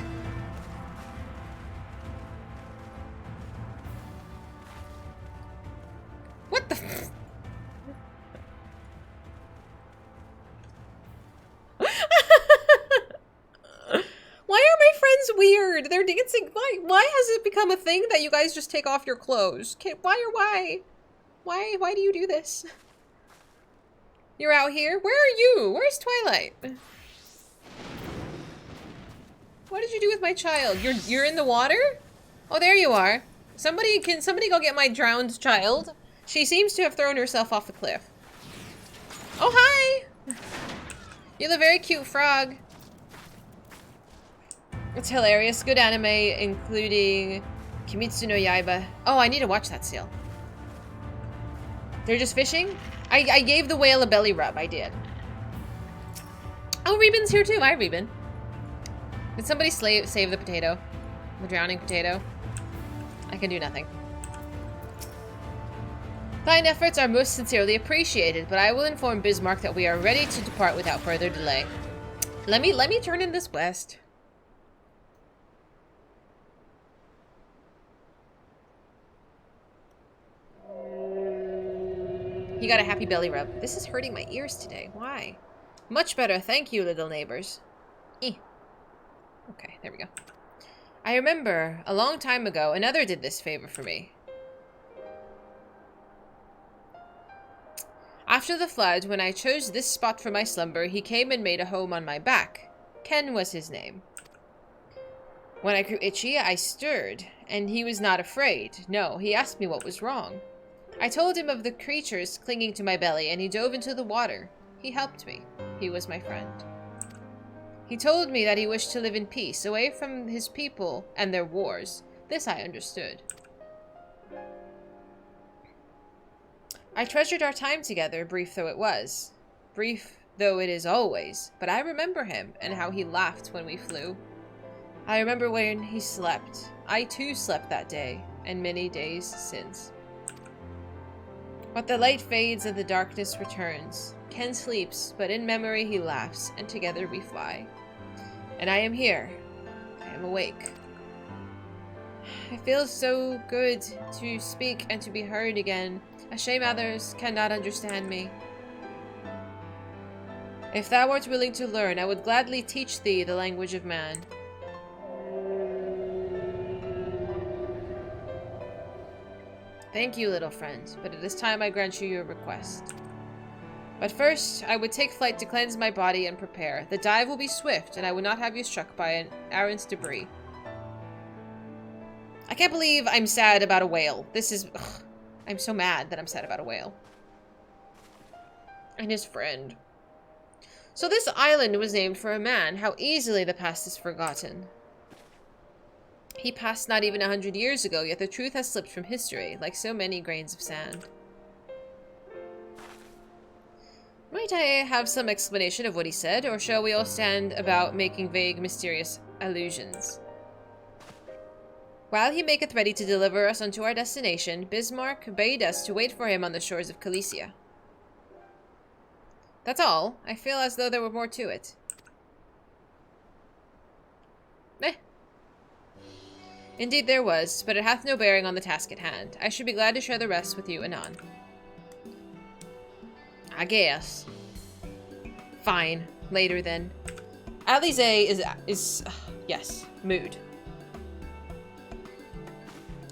What the f- Why are my friends weird? They're dancing. Why has it become a thing that you guys just take off your clothes? Why? Why do you do this? You're out here? Where are you? Where's Twilight? What did you do with my child? You're in the water? Oh, there you are. Can somebody go get my drowned child? She seems to have thrown herself off the cliff. Oh, hi! You're a very cute frog. It's hilarious. Good anime, including Kimetsu no Yaiba. Oh, I need to watch that still. They're just fishing? I gave the whale a belly rub. I did. Oh, Reben's here too. Hi, Reben. Did somebody save the potato? The drowning potato? I can do nothing. Thine efforts are most sincerely appreciated, but I will inform Bismarck that we are ready to depart without further delay. Let me turn in this west. He got a happy belly rub. This is hurting my ears today. Why? Much better, thank you, little neighbors. Eh. Okay, there we go. I remember, a long time ago, another did this favor for me. After the flood, when I chose this spot for my slumber, he came and made a home on my back. Ken was his name. When I grew itchy, I stirred, and he was not afraid. No, he asked me what was wrong. I told him of the creatures clinging to my belly, and he dove into the water. He helped me. He was my friend. He told me that he wished to live in peace, away from his people and their wars. This I understood. I treasured our time together, brief though it was. Brief though it is always. But I remember him, and how he laughed when we flew. I remember when he slept. I too slept that day, and many days since. But the light fades and the darkness returns. Ken sleeps, but in memory he laughs, and together we fly. And I am here. I am awake. It feels so good to speak and to be heard again. A shame others cannot understand me. If thou art willing to learn, I would gladly teach thee the language of man. Thank you, little friend, but it is time I grant you your request. But first, I would take flight to cleanse my body and prepare. The dive will be swift, and I would not have you struck by an errant's debris. I can't believe I'm sad about a whale. This is... Ugh, I'm so mad that I'm sad about a whale. And his friend. So this island was named for a man. How easily the past is forgotten. He passed not even 100 years ago, yet the truth has slipped from history, like so many grains of sand. Might I have some explanation of what he said, or shall we all stand about making vague, mysterious allusions? While he maketh ready to deliver us unto our destination, Bismarck bade us to wait for him on the shores of Cilicia. That's all. I feel as though there were more to it. Eh. Indeed there was, but it hath no bearing on the task at hand. I should be glad to share the rest with you anon. I guess. Fine. Later then. Alize is yes, mood.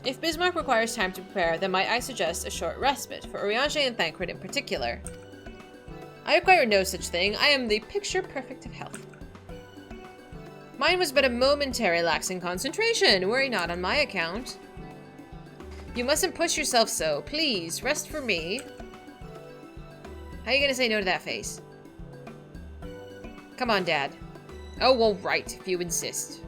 If Bismarck requires time to prepare, then might I suggest a short respite, for Urianger and Thancred in particular. I require no such thing. I am the picture perfect of health. Mine was but a momentary lapse in concentration. Worry not on my account. You mustn't push yourself so. Please, rest for me. How are you gonna say no to that face? Come on, Dad. Oh, well, right, if you insist.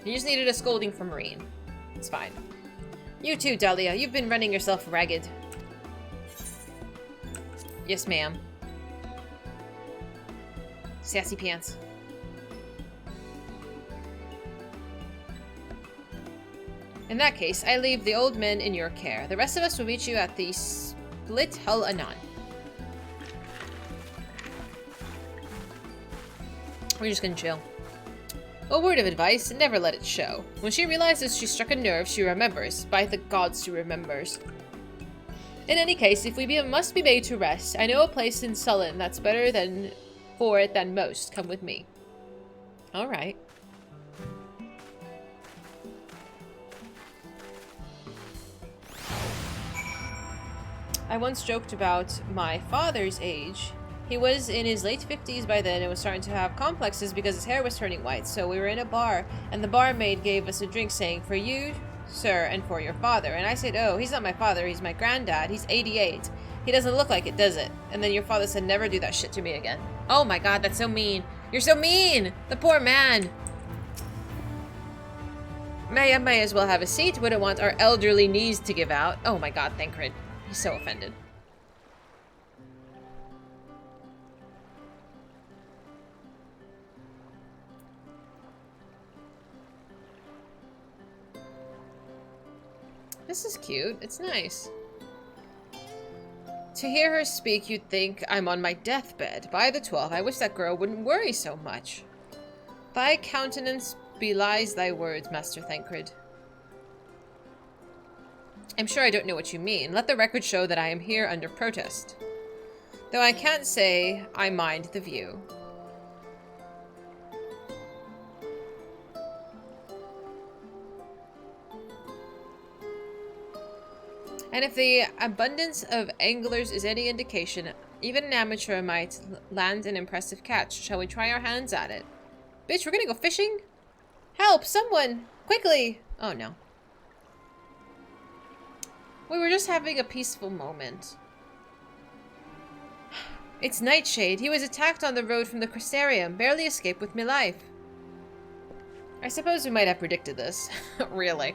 You just needed a scolding from Marine. It's fine. You too, Dahlia. You've been running yourself ragged. Yes, ma'am. Sassy pants. In that case, I leave the old men in your care. The rest of us will meet you at the Split Hull anon. We're just gonna chill. A word of advice, never let it show. When she realizes she struck a nerve, she remembers. By the gods, she remembers. In any case, if we must be made to rest, I know a place in Sullen that's better for it than most. Come with me. Alright. I once joked about my father's age. He was in his late 50s by then and was starting to have complexes because his hair was turning white. So we were in a bar, and the barmaid gave us a drink saying, "For you, sir, and for your father." And I said, "Oh, he's not my father, he's my granddad. He's 88. He doesn't look like it, does it?" And then your father said, "Never do that shit to me again." Oh my god, that's so mean. You're so mean! The poor man! May as well have a seat. Wouldn't want our elderly knees to give out. Oh my god, Thancred. He's so offended. This is cute. It's nice. To hear her speak, you'd think I'm on my deathbed. By the 12, I wish that girl wouldn't worry so much. Thy countenance belies thy words, Master Thancred. I'm sure I don't know what you mean. Let the record show that I am here under protest. Though I can't say I mind the view. And if the abundance of anglers is any indication, even an amateur might land an impressive catch. Shall we try our hands at it? Bitch, we're gonna go fishing? Help! Someone! Quickly! Oh no. We were just having a peaceful moment. It's Nightshade. He was attacked on the road from the Crystarium. Barely escaped with my life. I suppose we might have predicted this. Really.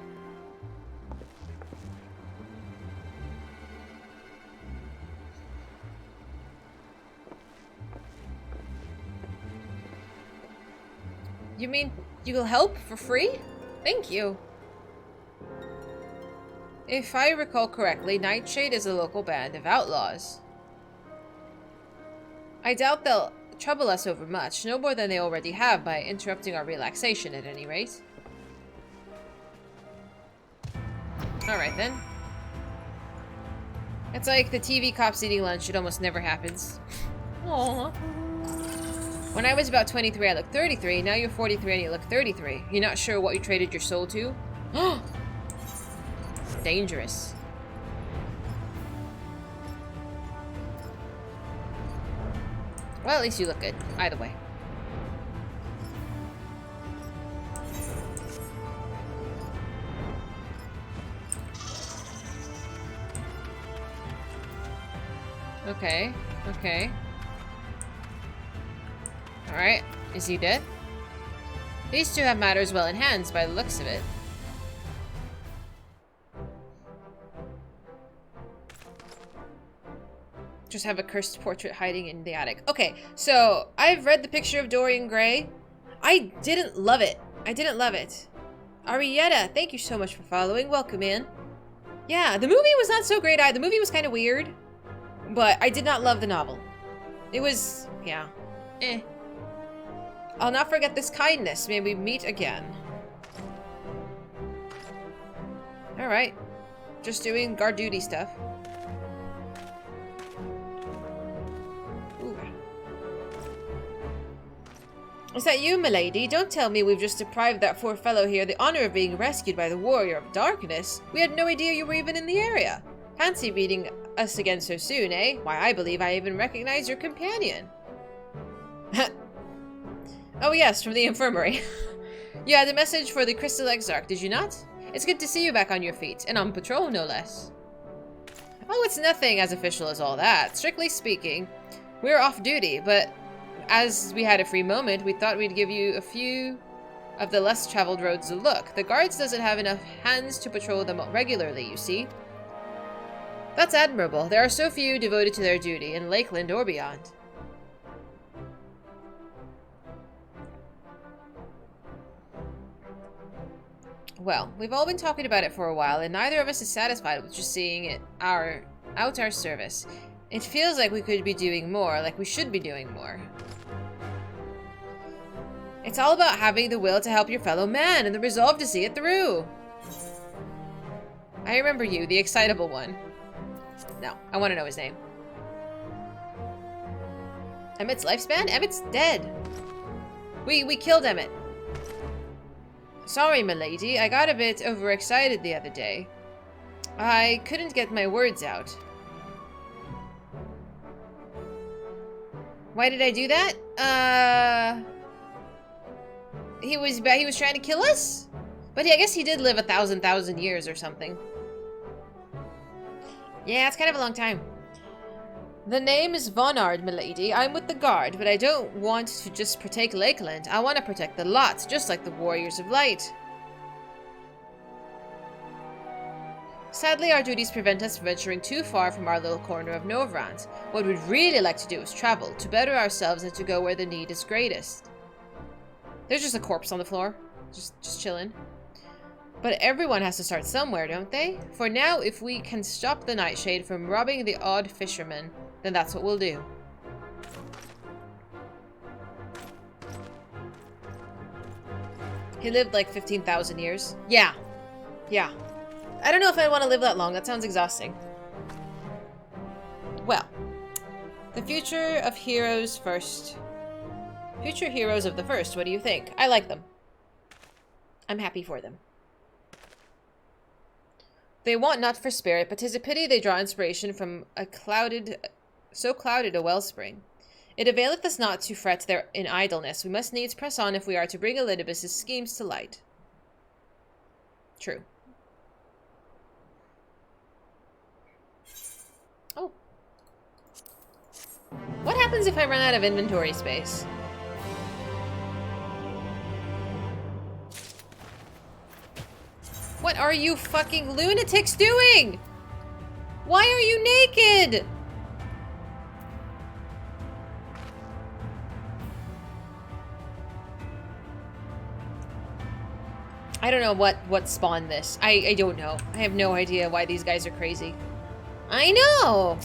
You mean you will help for free? Thank you. If I recall correctly, Nightshade is a local band of outlaws. I doubt they'll trouble us over much, no more than they already have by interrupting our relaxation at any rate. Alright then. It's like the TV cops eating lunch, it almost never happens. Aww. When I was about 23, I looked 33. Now you're 43 and you look 33. You're not sure what you traded your soul to? Dangerous. Well, at least you look good. Either way. Okay. Okay. Alright, is he dead? These two have matters well in hand by the looks of it. Just have a cursed portrait hiding in the attic. Okay, so I've read the picture of Dorian Gray. I didn't love it. I didn't love it. Arietta, thank you so much for following. Welcome in. Yeah, the movie was not so great either. The movie was kind of weird, but I did not love the novel. It was, yeah, eh. I'll not forget this kindness. May we meet again. Alright. Just doing guard duty stuff. Ooh. Is that you, milady? Don't tell me we've just deprived that poor fellow here the honor of being rescued by the Warrior of Darkness. We had no idea you were even in the area. Fancy meeting us again so soon, eh? Why, I believe I even recognize your companion. Oh yes, from the infirmary. You had a message for the Crystal Exarch, did you not? It's good to see you back on your feet, and on patrol, no less. Oh, it's nothing as official as all that. Strictly speaking, we're off duty, but as we had a free moment, we thought we'd give you a few of the less traveled roads a look. The guards doesn't have enough hands to patrol them regularly, you see. That's admirable. There are so few devoted to their duty, in Lakeland or beyond. Well, we've all been talking about it for a while, and neither of us is satisfied with just seeing it out our service. It feels like we could be doing more, like we should be doing more. It's all about having the will to help your fellow man, and the resolve to see it through. I remember you, the excitable one. No, I want to know his name. Emmett's lifespan? Emmett's dead. We killed Emmett. Sorry, milady. I got a bit overexcited the other day. I couldn't get my words out. Why did I do that? He was trying to kill us? But yeah, I guess he did live 1,000 years or something. Yeah, it's kind of a long time. The name is Vonard, milady. I'm with the guard, but I don't want to just protect Lakeland. I want to protect the lot, just like the Warriors of Light. Sadly, our duties prevent us from venturing too far from our little corner of Novrand. What we'd really like to do is travel, to better ourselves and to go where the need is greatest. There's just a corpse on the floor, just chilling. But everyone has to start somewhere, don't they? For now, if we can stop the Nightshade from robbing the odd fisherman, then that's what we'll do. He lived like 15,000 years. Yeah. Yeah. I don't know if I want to live that long. That sounds exhausting. Well, The future of heroes first. Future heroes of the first, what do you think? I like them. I'm happy for them. They want not for spirit, but 'tis a pity they draw inspiration from so clouded a wellspring. It availeth us not to fret there in idleness. We must needs press on if we are to bring Elidibus' schemes to light. True. Oh. What happens if I run out of inventory space? What are you fucking lunatics doing? Why are you naked? I don't know what spawned this. I don't know. I have no idea why these guys are crazy. I know!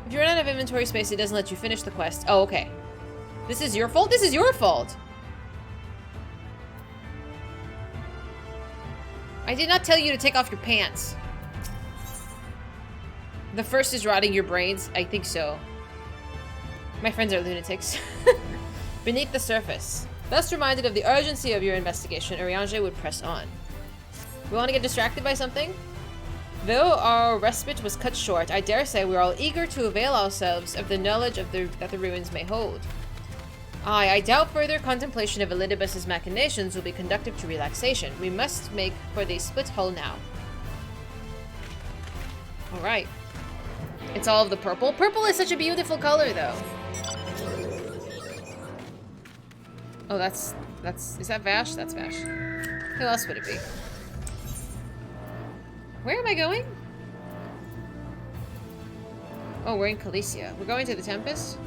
If you run out of inventory space, it doesn't let you finish the quest. Oh, okay. This is your fault? This is your fault! I did not tell you to take off your pants. The first is rotting your brains? I think so. My friends are lunatics. Beneath the surface. Thus reminded of the urgency of your investigation, Urianger would press on. We want to get distracted by something? Though our respite was cut short, I dare say we're all eager to avail ourselves of the knowledge that the ruins may hold. I doubt further contemplation of Elidibus' machinations will be conducive to relaxation. We must make for the split hull now. Alright. It's all of the purple. Purple is such a beautiful color, though. Oh, is that Vash? That's Vash. Who else would it be? Where am I going? Oh, we're in Calicia. We're going to the Tempest?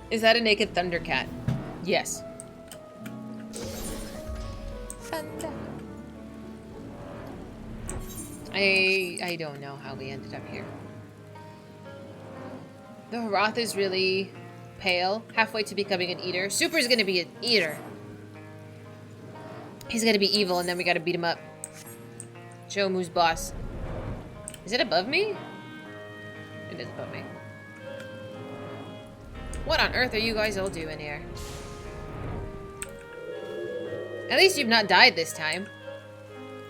Is that a naked Thundercat? Yes. Thunder. I don't know how we ended up here. The Harath is really pale, halfway to becoming an eater. Super's gonna be an eater. He's gonna be evil, and then we gotta beat him up. Show him who's boss. Is it above me? It is above me. What on earth are you guys all doing here? At least you've not died this time.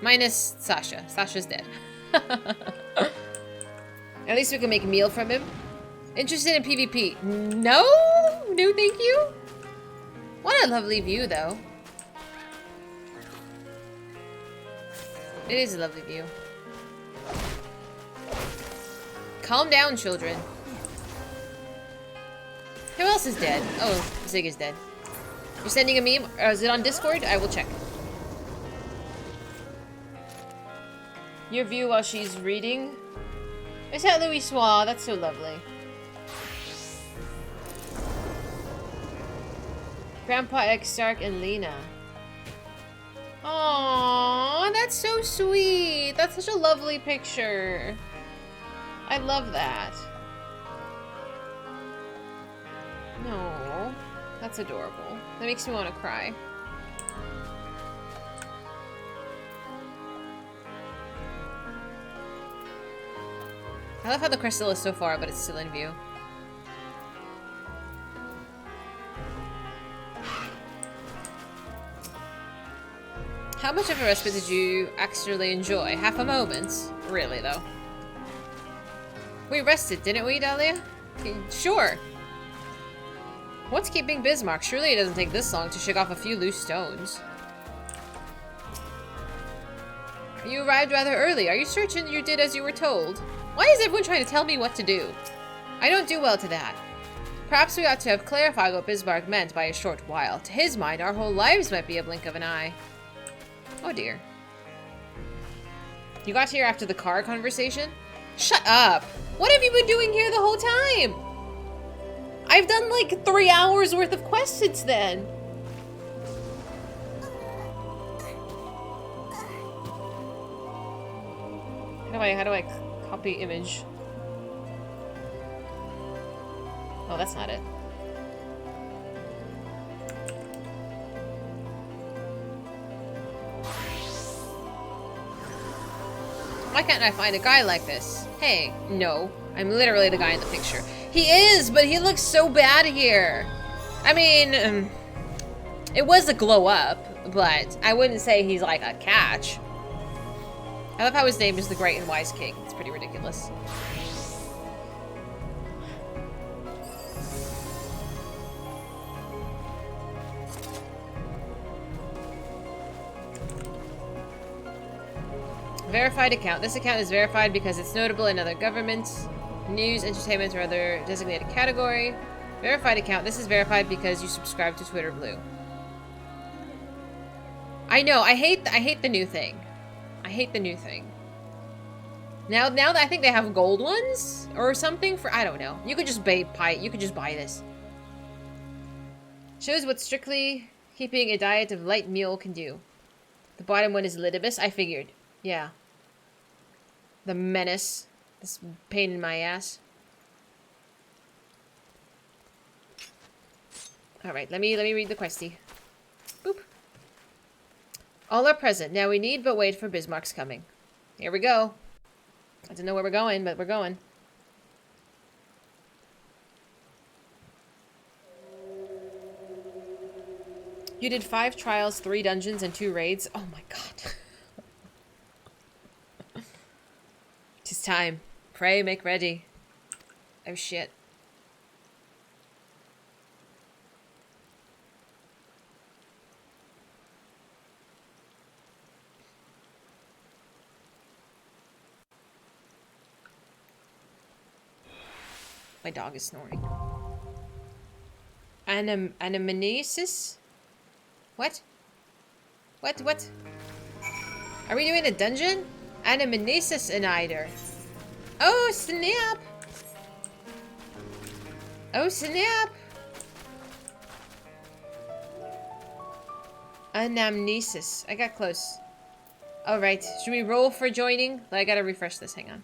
Minus Sasha. Sasha's dead. At least we can make a meal from him. Interested in PvP? No? No, thank you? What a lovely view, though. It is a lovely view. Calm down, children. Who else is dead? Oh, Zig is dead. You're sending a meme? Or is it on Discord? I will check. Your view while she's reading? Is that Louis Soir? That's so lovely. Grandpa X Stark and Lena. Aww, that's so sweet. That's such a lovely picture. I love that. No, that's adorable. That makes me want to cry. I love how the crystal is so far, but it's still in view. How much of a respite did you actually enjoy? Half a moment? Really, though. We rested, didn't we, Dahlia? Sure. What's keeping Bismarck? Surely it doesn't take this long to shake off a few loose stones. You arrived rather early. Are you certain you did as you were told? Why is everyone trying to tell me what to do? I don't do well to that. Perhaps we ought to have clarified what Bismarck meant by a short while. To his mind, our whole lives might be a blink of an eye. Oh dear. You got here after the car conversation? Shut up! What have you been doing here the whole time? I've done like 3 hours worth of quests since then. How do I copy image? Oh, that's not it. Why can't I find a guy like this? Hey, no. I'm literally the guy in the picture. He is, but he looks so bad here. I mean, it was a glow up, but I wouldn't say he's like a catch. I love how his name is the Great and Wise King. It's pretty ridiculous. Verified account. This account is verified because it's notable in other governments, news, entertainment, or other designated category. Verified account. This is verified because you subscribe to Twitter Blue. I know. I hate the new thing. I hate the new thing. Now that I think they have gold ones or something for, I don't know. You could just buy this. Shows what strictly keeping a diet of light meal can do. The bottom one is Lidibus. I figured. Yeah. The menace. This pain in my ass. Alright, let me read the questie. Boop. All are present. Now we need but wait for Bismarck's coming. Here we go. I don't know where we're going, but we're going. You did 5 trials, 3 dungeons, and 2 raids. Oh my god. Tis time. Pray, make ready. Oh shit. My dog is snoring. Anamnesis? What? What? Are we doing a dungeon? Anamnesis Anider. Oh, snap! Oh, snap! Anamnesis. I got close. Alright, should we roll for joining? I gotta refresh this, hang on.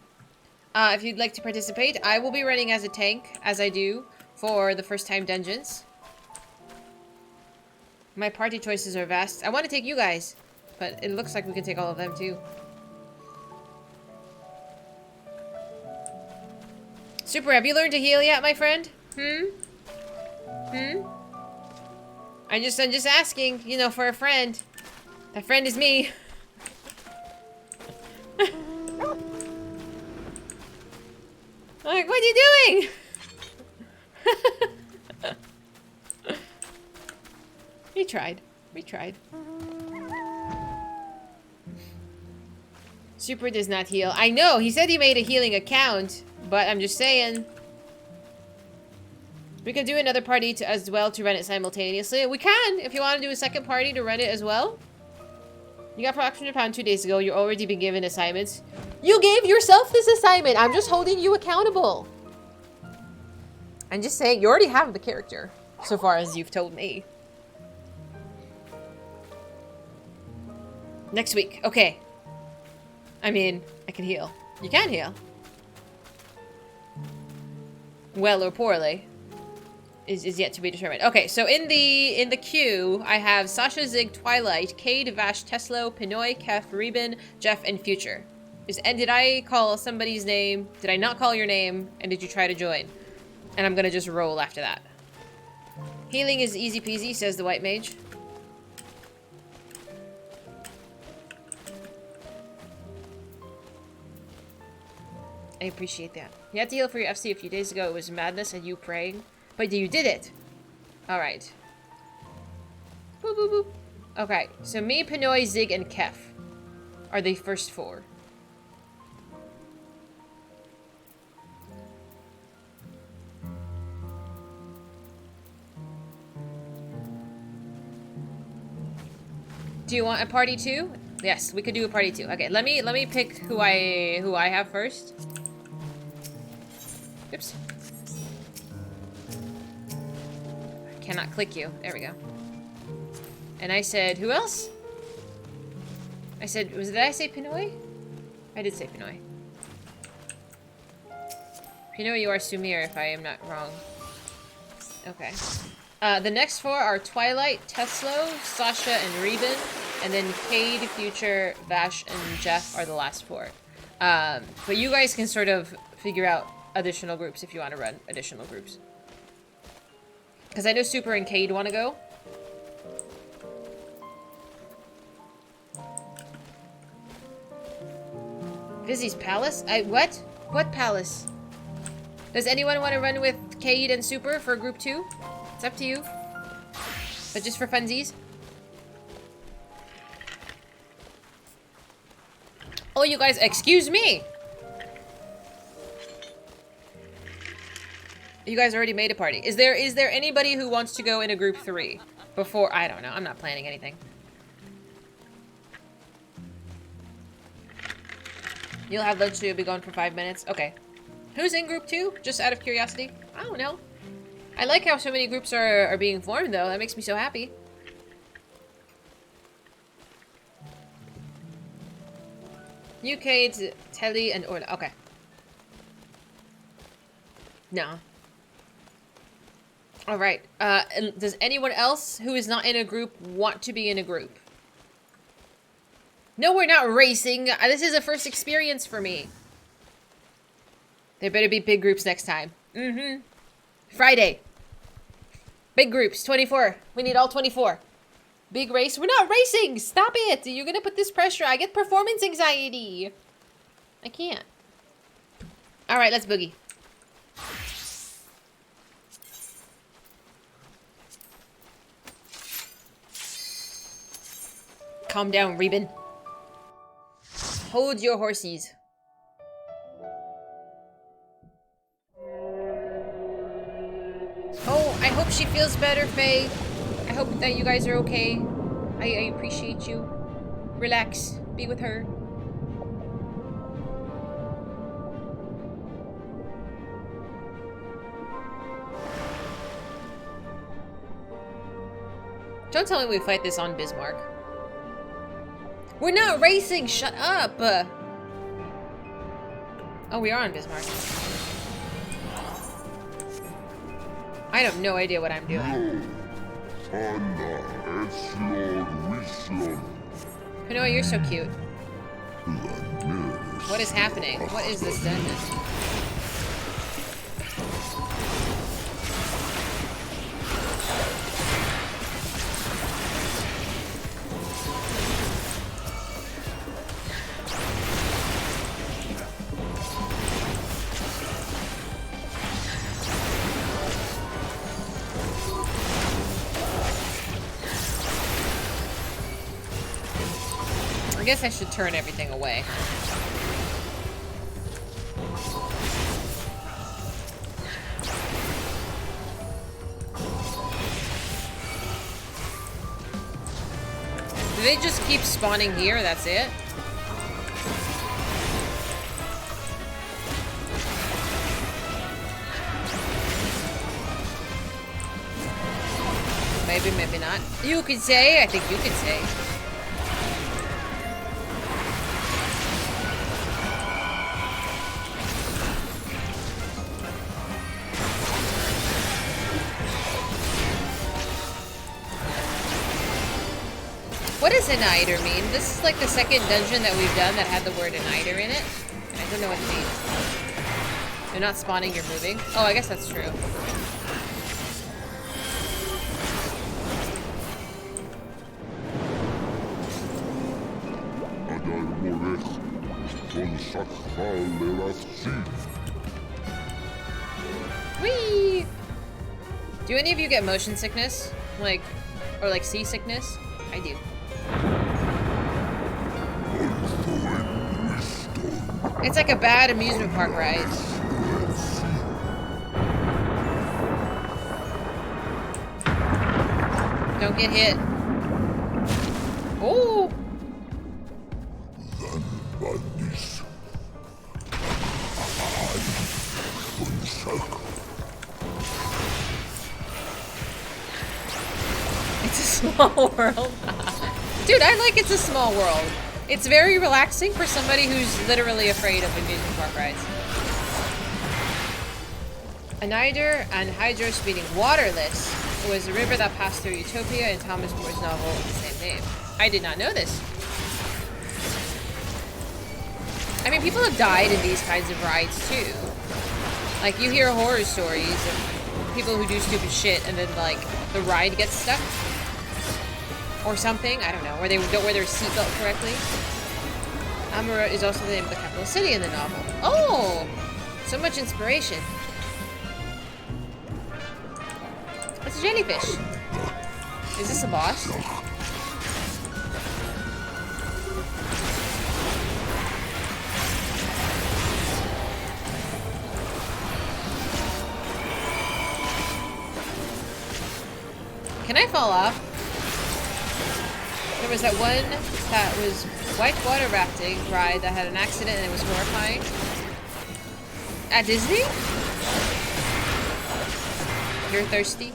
If you'd like to participate, I will be running as a tank, as I do, for the first time dungeons. My party choices are vast. I want to take you guys, but it looks like we can take all of them too. Super, have you learned to heal yet, my friend? I'm just asking, you know, for a friend. That friend is me. Like, what are you doing? We tried. Super does not heal. I know, he said he made a healing account, but I'm just saying. We can do another party as well to run it simultaneously. We can, if you want to do a second party to run it as well. You got production pound 2 days ago. You've already been given assignments. You gave yourself this assignment. I'm just holding you accountable. I'm just saying, you already have the character, so far as you've told me. Next week. Okay. I mean, I can heal. You can heal. Well or poorly. Is yet to be determined. Okay, so in the queue, I have Sasha, Zig, Twilight, Cade, Vash, Teslo, Pinoy, Kef, Reben, Jeff, and Future. And did I call somebody's name? Did I not call your name? And did you try to join? And I'm gonna just roll after that. Healing is easy peasy, says the white mage. I appreciate that. You had to heal for your FC a few days ago. It was madness and you praying. But you did it! Alright. Boop, boop, boop. Okay, so me, Pinoy, Zig, and Kef are the first 4. Do you want a party too? Yes, we could do a party too. Okay, let me pick who I have first. Oops. Cannot click you. There we go. And I said, who else? I said, did I say Pinoy? I did say Pinoy. Pinoy, you are Sumir, if I am not wrong. Okay. The next 4 are Twilight, Teslo, Sasha, and Reben. And then Cade, Future, Vash, and Jeff are the last 4. But you guys can sort of figure out additional groups if you want to run additional groups. Because I know Super and Cade want to go. Fizy's palace? What? What palace? Does anyone want to run with Cade and Super for group 2? It's up to you. But just for funsies. Oh, you guys, excuse me! You guys already made a party. Is there anybody who wants to go in a group 3? Before, I don't know, I'm not planning anything. You'll have lunch, so you'll be gone for 5 minutes? Okay. Who's in group 2? Just out of curiosity? I don't know. I like how so many groups are being formed, though. That makes me so happy. UK, Telly, and Orla. Okay. No. Alright. Does anyone else who is not in a group want to be in a group? No, we're not racing. This is a first experience for me. There better be big groups next time. Mm-hmm. Friday. Big groups, 24. We need all 24. Big race. We're not racing! Stop it! You're gonna put this pressure. I get performance anxiety. I can't. Alright, let's boogie. Calm down, Reuben. Hold your horsies. Oh, I hope she feels better, Faye. I hope that you guys are okay. I appreciate you. Relax. Be with her. Don't tell me we fight this on Bismarck. We're not racing! Shut up! Oh, we are on Bismarck. I have no idea what I'm doing. Kanoa, you're so cute. What is happening? What is this dungeon? I guess I should turn everything away. Do they just keep spawning here? That's it? Maybe, maybe not. You could say. I think you could say. What does Annider mean? This is like the second dungeon that we've done that had the word Annider in it. And I don't know what it means. You're not spawning, you're moving. Oh, I guess that's true. Whee! Do any of you get motion sickness? Like, or like seasickness? I do. It's like a bad amusement park ride. Don't get hit. Oh! It's a small world. Dude, I like It's a Small World. It's very relaxing for somebody who's literally afraid of amusement park rides. Annider and Hydros meaning waterless was a river that passed through Utopia in Thomas More's novel of the same name. I did not know this. I mean, people have died in these kinds of rides too. Like, you hear horror stories of people who do stupid shit and then, like, the ride gets stuck. Or something, I don't know, or they don't wear their seatbelt correctly. Amara is also the name of the capital city in the novel. Oh! So much inspiration. It's a jellyfish. Is this a boss? Can I fall off? There was that one that was whitewater rafting ride that had an accident and it was horrifying. At Disney? You're thirsty?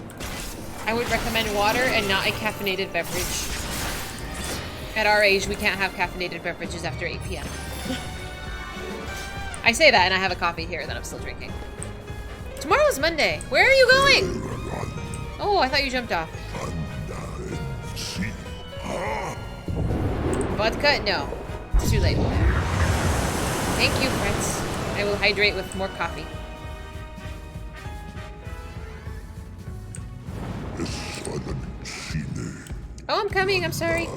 I would recommend water and not a caffeinated beverage. At our age, we can't have caffeinated beverages after 8 p.m. I say that and I have a coffee here that I'm still drinking. Tomorrow's Monday. Where are you going? Oh, I thought you jumped off. Vodka? No. It's too late. Thank you, Prince. I will hydrate with more coffee. Oh, I'm coming. I'm sorry.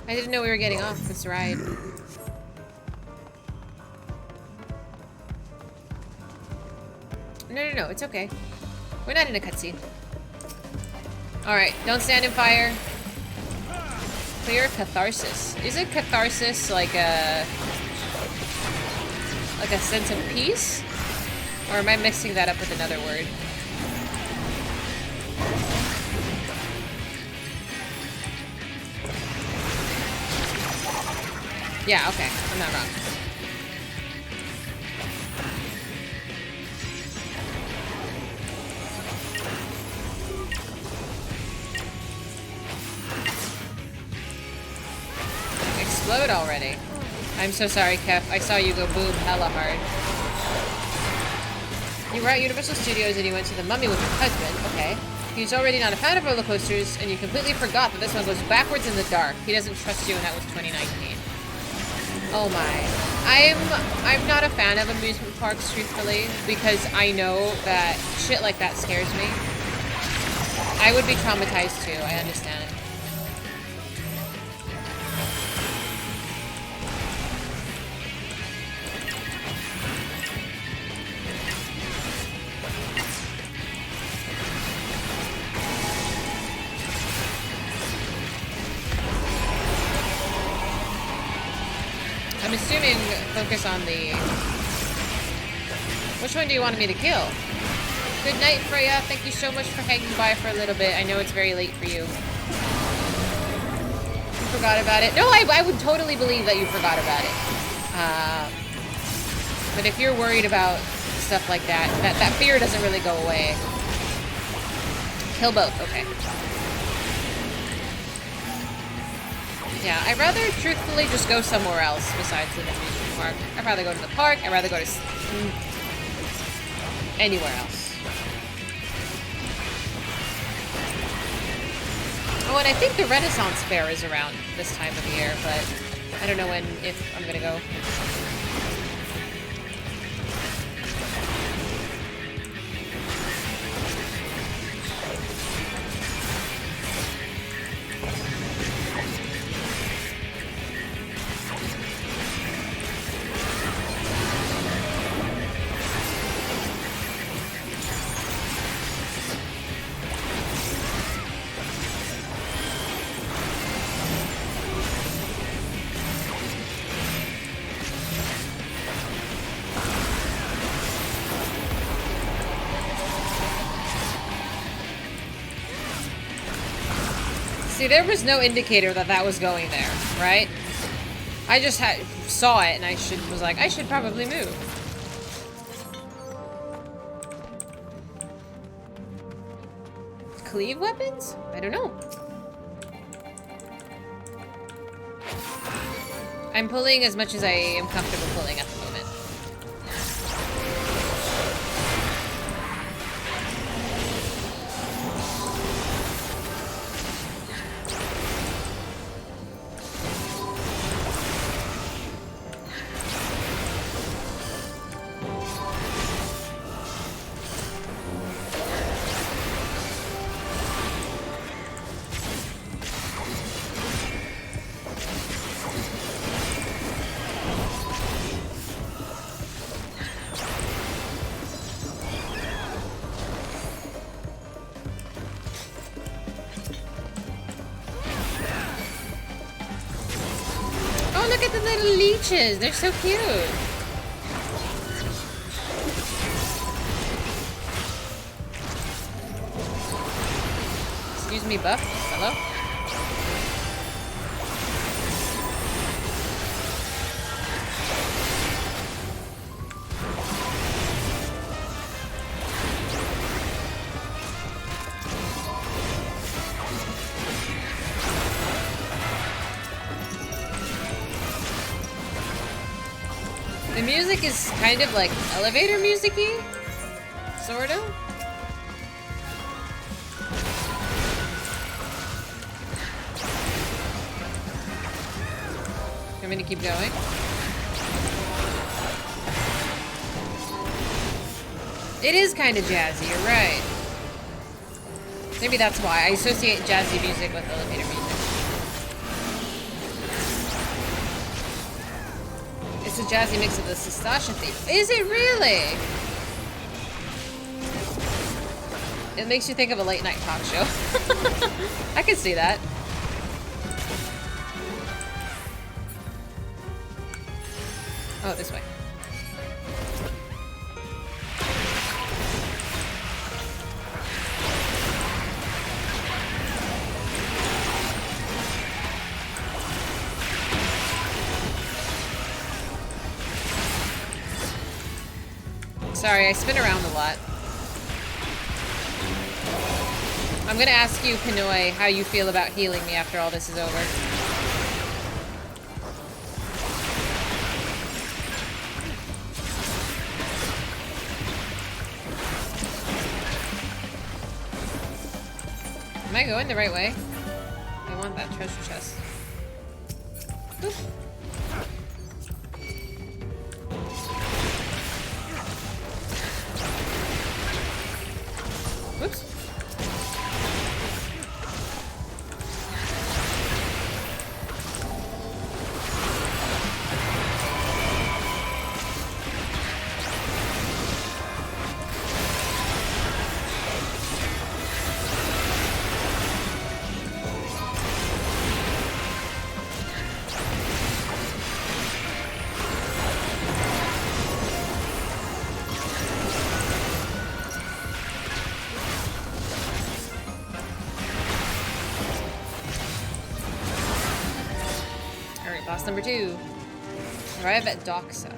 I didn't know we were getting off this ride. No. It's okay. We're not in a cutscene. Alright, don't stand in fire. Clear catharsis. Isn't catharsis like a sense of peace? Or am I mixing that up with another word? Yeah, okay. I'm not wrong. Explode already. I'm so sorry, Kef. I saw you go boom hella hard. You were at Universal Studios and you went to the Mummy with your husband. Okay. He's already not a fan of roller coasters, and you completely forgot that this one goes backwards in the dark. He doesn't trust you, and that was 2019. Oh my. I'm not a fan of amusement parks, truthfully, because I know that shit like that scares me. I would be traumatized too, I understand it. I'm assuming focus on the... Which one do you want me to kill? Good night, Freya. Thank you so much for hanging by for a little bit. I know it's very late for you. You forgot about it? No, I would totally believe that you forgot about it. But if you're worried about stuff like that, that fear doesn't really go away. Kill both, okay. Yeah, I'd rather truthfully just go somewhere else besides the amusement park. I'd rather go to the park. I'd rather go to anywhere else. Oh, and I think the Renaissance Fair is around this time of year, but I don't know when, if I'm gonna go. See, there was no indicator that that was going there, right? I just saw it and I was like, I should probably move. Cleave weapons? I don't know. I'm pulling as much as I am comfortable pulling at the moment. leeches. They're so cute. Excuse me, buff. Hello? The music is kind of like elevator music-y, sort of. I'm gonna keep going. It is kind of jazzy, you're right. Maybe that's why I associate jazzy music with elevator music. It's a jazzy mix of the Sastasha theme. Is it really? It makes you think of a late night talk show. I can see that. Oh, this way. Sorry, I spin around a lot. I'm gonna ask you, Kanoi, how you feel about healing me after all this is over. Am I going the right way? I want that treasure chest. Oop. Whoops. Boss number 2. Arrive at Doxa.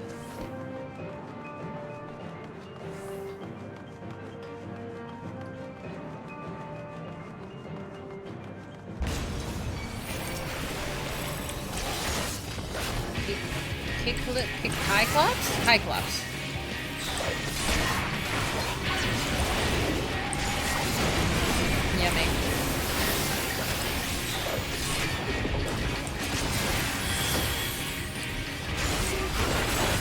Kick Cyclops? Cyclops. Yummy.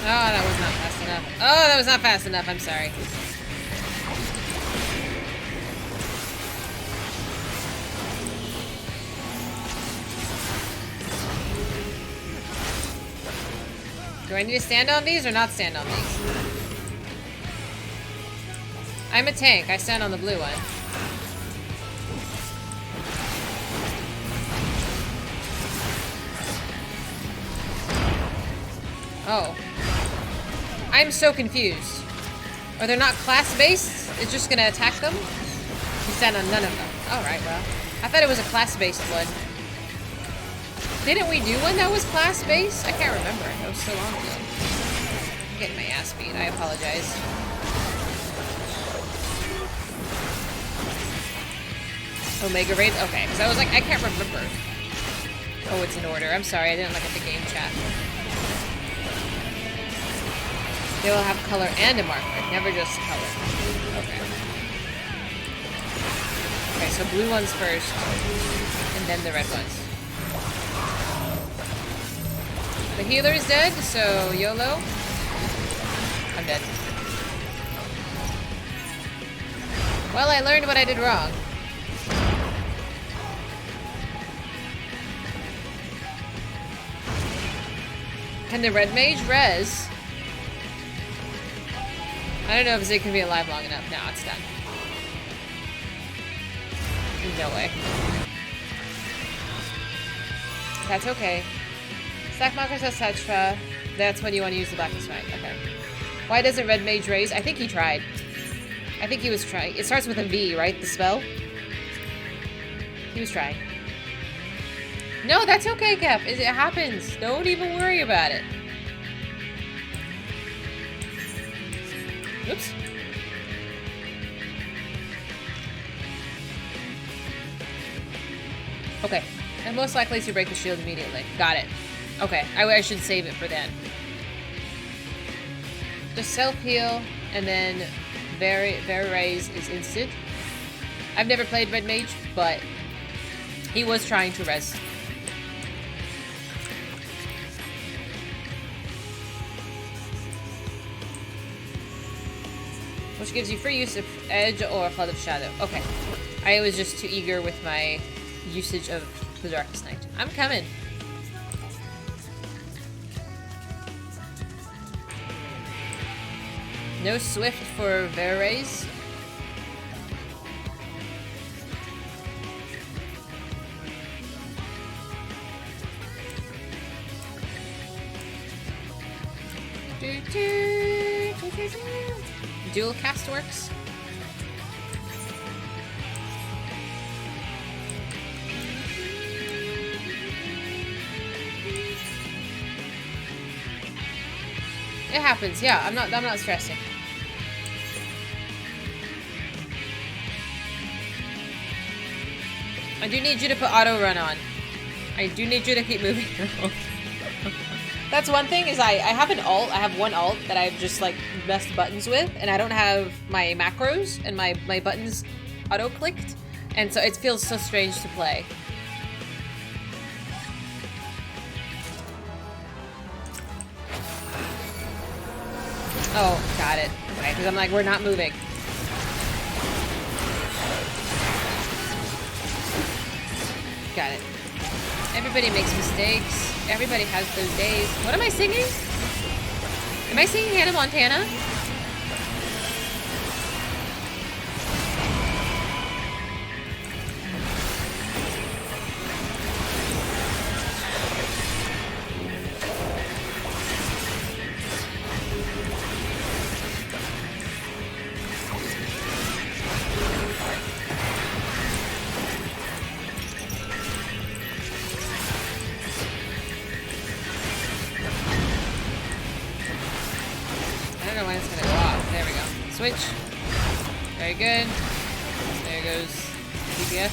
Oh, that was not fast enough. Oh, that was not fast enough. I'm sorry. Do I need to stand on these or not stand on these? I'm a tank. I stand on the blue one. Oh. I'm so confused. Or they're not class-based? It's just gonna attack them? You stand on none of them. Alright, well. I thought it was a class-based one. Didn't we do one that was class-based? I can't remember. That was so long ago. I'm getting my ass beat. I apologize. Omega Raid? Okay, because I was like, I can't remember. Oh, it's in order. I'm sorry, I didn't look at the game chat. They will have color and a marker, never just color. Okay. Okay, so blue ones first, and then the red ones. The healer is dead, so YOLO. I'm dead. Well, I learned what I did wrong. Can the red mage res? I don't know if Zig can be alive long enough. No, it's done. No way. That's okay. Stack markers, etc. That's when you want to use the Blackest Fight. Okay. Why doesn't Red Mage raise? I think he tried. I think he was trying. It starts with a V, right? The spell? He was trying. No, that's okay, Cap. It happens. Don't even worry about it. Oops. Okay. And most likely to break the shield immediately. Got it. Okay. I should save it for then. Just self-heal, and then very raise is instant. I've never played Red Mage, but he was trying to res. Which gives you free use of Edge or Flood of Shadow. Okay. I was just too eager with my usage of the Darkest Night. I'm coming. No Swift for Verraise. Dual cast works. It happens, yeah. I'm not stressing. I do need you to put auto run on. I do need you to keep moving. That's one thing is I have an alt. I have one alt that I've just like messed buttons with, and I don't have my macros and my buttons auto clicked, and so it feels so strange to play. Oh, got it. Okay, because I'm like, we're not moving. Got it. Everybody makes mistakes. Everybody has those days. What am I singing? Am I singing Hannah Montana? Switch. Very good. There goes DPS.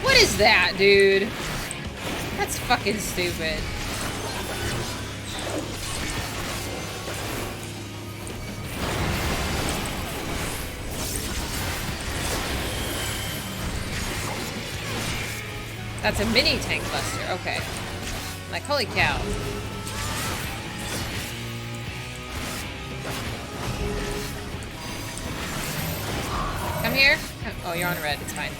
What is that, dude? That's fucking stupid. That's a mini tank buster. Okay. Like, holy cow. Come here. Oh, you're on red. It's fine.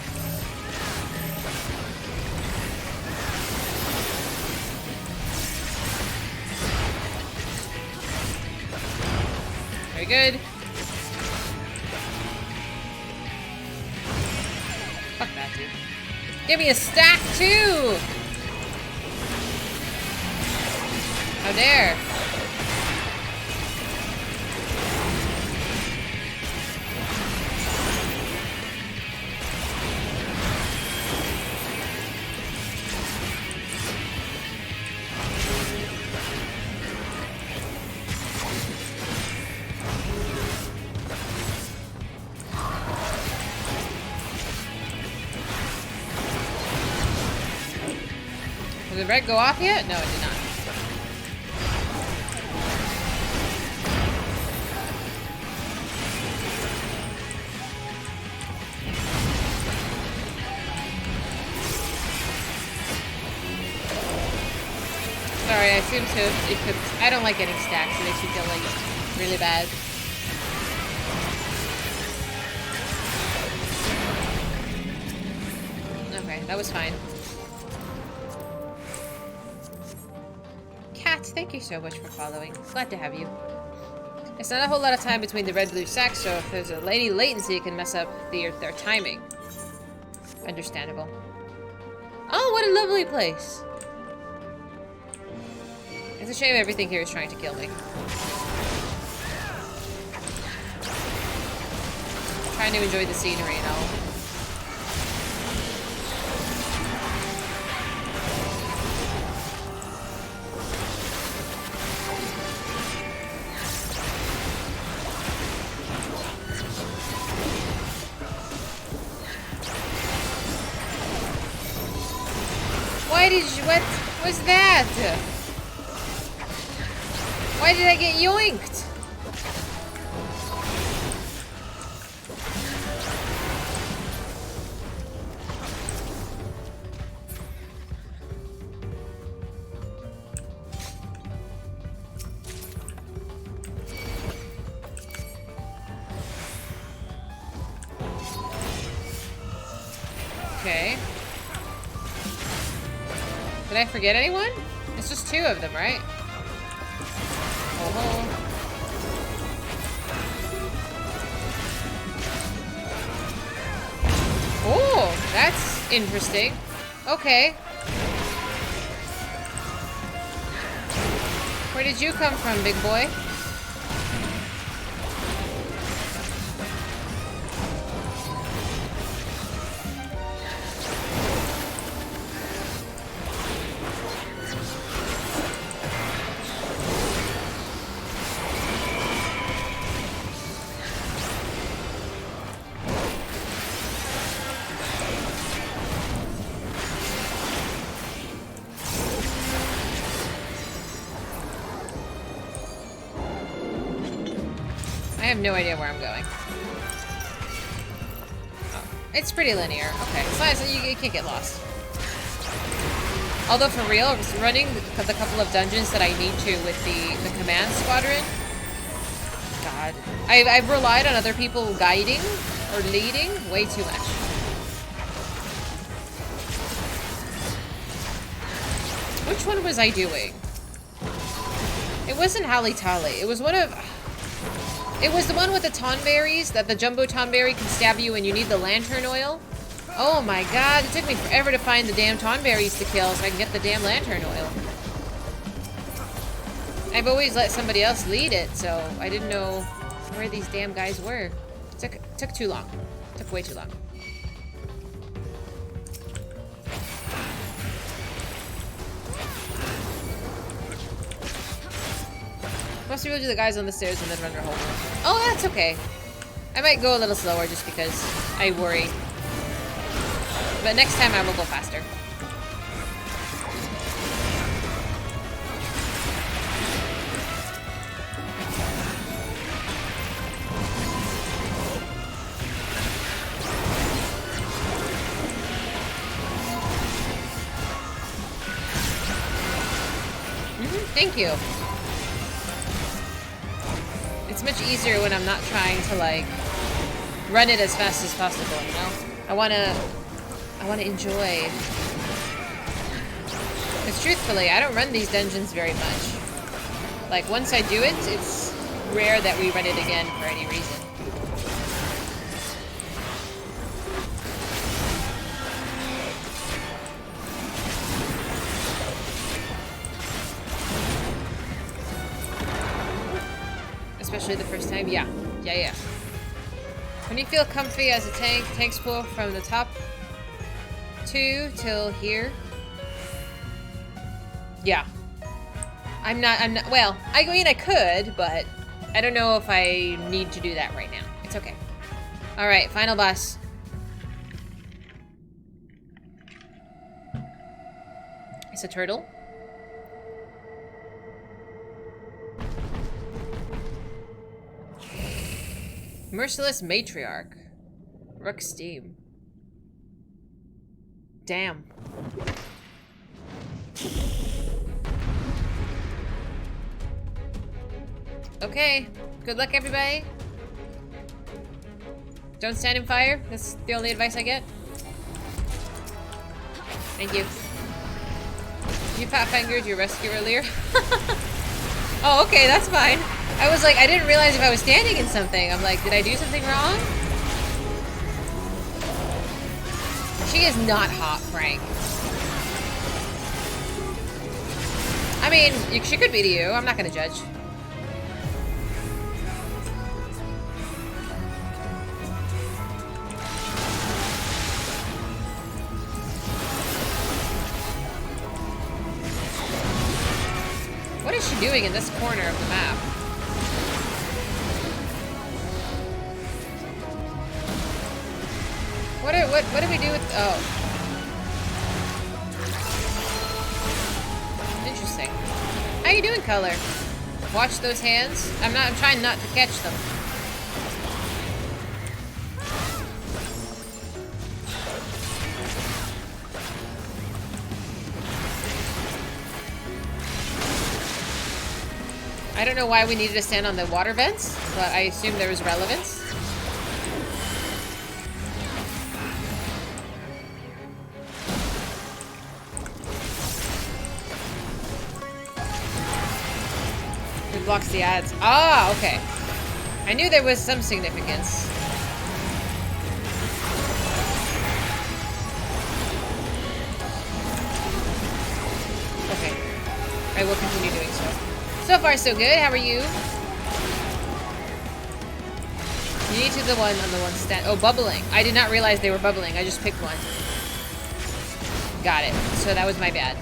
Very good. Fuck that, dude. Give me a stack, too! How dare. Did the red go off yet? No, it did not. Sorry, I assume so. I don't like getting stacks. It makes me feel like really bad. Okay, that was fine. Kat, thank you so much for following. Glad to have you. It's not a whole lot of time between the red-blue sacks, so if there's any latency, it can mess up their timing. Understandable. Oh, what a lovely place! It's a shame everything here is trying to kill me. Trying to enjoy the scenery and all. What was that? Why did I get yoinked? Okay. Did I forget anyone? It's just 2 of them, right? Oh. Oh, that's interesting. Okay. Where did you come from, big boy? I have no idea where I'm going. Oh, it's pretty linear. Okay, so you can't get lost. Although for real, running the couple of dungeons that I need to with the command squadron, God, I've relied on other people guiding or leading way too much. Which one was I doing? It wasn't Holly Tolly. It was one of... It was the one with the tonberries, that the jumbo tonberry can stab you and you need the lantern oil. Oh my god, it took me forever to find the damn tonberries to kill so I can get the damn lantern oil. I've always let somebody else lead it, so I didn't know where these damn guys were. Took too long. Took way too long. Most people do the guys on the stairs and then run their whole room. Oh, that's okay. I might go a little slower just because I worry. But next time I will go faster. Thank you. It's much easier when I'm not trying to like run it as fast as possible, you know? I wanna enjoy. Because truthfully, I don't run these dungeons very much. Like once I do it, it's rare that we run it again for any reason. Especially the first time. Yeah. When you feel comfy as a tank, tanks pull from the top 2 till here. Yeah. I'm not, well, I mean I could, but I don't know if I need to do that right now. It's okay. Alright, final boss. It's a turtle. Merciless Matriarch. Rook Steam. Damn. Okay. Good luck, everybody. Don't stand in fire. That's the only advice I get. Thank you. You fat fingered your rescue earlier. Oh, okay, that's fine. I was like, I didn't realize if I was standing in something. I'm like, did I do something wrong? She is not hot, Frank. I mean, she could be to you. I'm not gonna judge. What is she doing in this corner of the map? What do we do with... Oh. Interesting. How you doing, Color? Watch those hands. I'm trying not to catch them. I don't know why we needed to stand on the water vents, but I assume there was relevance. It blocks the ads. Ah, okay. I knew there was some significance. Okay. I will continue doing so. So far, so good. How are you? You need to the one on the one stand. Oh, bubbling. I did not realize they were bubbling. I just picked one. Got it. So that was my bad.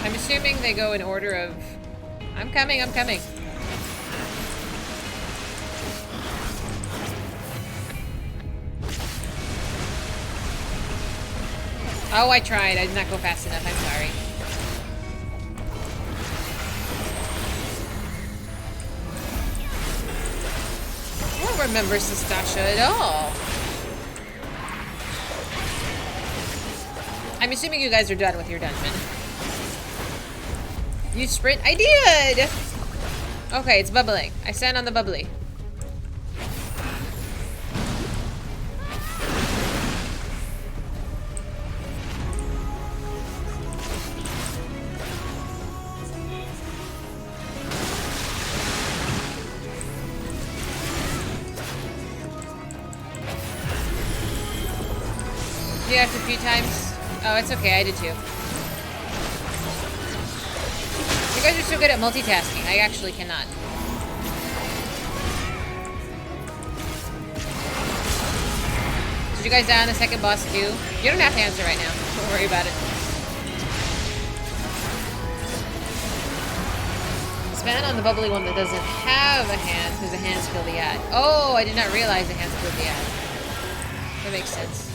I'm assuming they go in order of... I'm coming, I'm coming. Oh, I tried. I did not go fast enough. I'm sorry. I don't remember Sastasha at all. I'm assuming you guys are done with your dungeon. You sprint? I did! Okay, it's bubbling. I stand on the bubbly. You have to a few times? Oh, it's okay. I did too. You guys are so good at multitasking. I actually cannot. Did you guys die on the second boss too? You don't have to answer right now. Don't worry about it. Span on the bubbly one that doesn't have a hand because the hands kill the ad. Oh, I did not realize the hands killed the ad. That makes sense.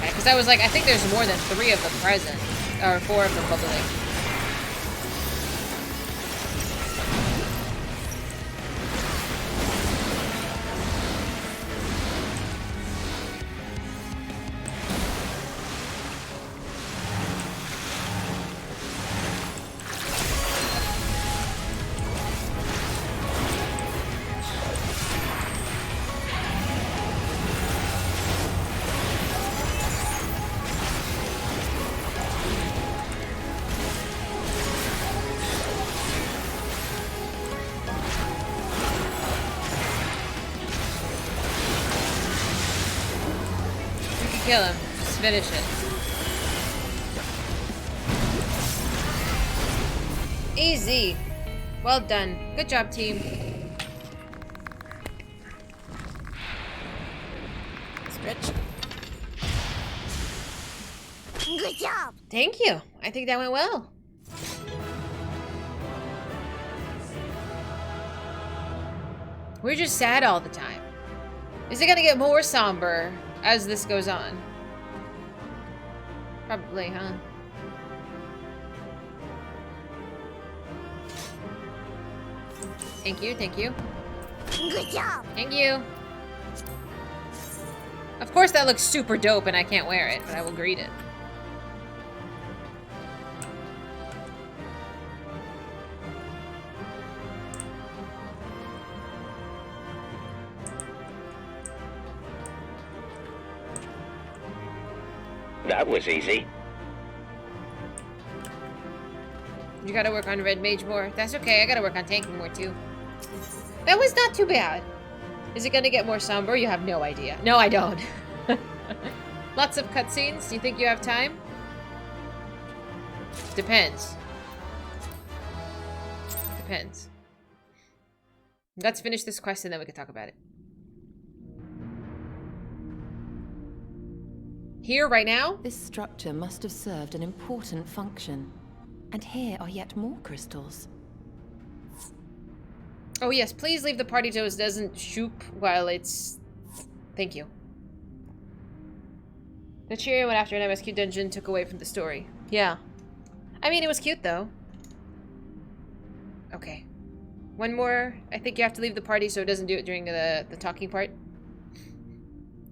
Because I was like, I think there's more than 3 of them present. Or 4 of them bubbling. Kill him. Just finish it. Easy. Well done. Good job, team. Stretch. Good job. Thank you. I think that went well. We're just sad all the time. Is it gonna get more somber as this goes on? Probably, huh? Thank you, thank you. Good job. Thank you. Of course that looks super dope and I can't wear it, but I will greet it. That was easy. You gotta work on Red Mage more. That's okay, I gotta work on tanking more too. That was not too bad. Is it gonna get more somber? You have no idea. No, I don't. Lots of cutscenes. Do you think you have time? Depends. Depends. Let's finish this quest and then we can talk about it. Here, right now? This structure must have served an important function. And here are yet more crystals. Oh yes, please leave the party so it doesn't shoop while it's... Thank you. The cheerio went after an MSQ dungeon took away from the story. Yeah. I mean, it was cute though. Okay. One more. I think you have to leave the party so it doesn't do it during the talking part.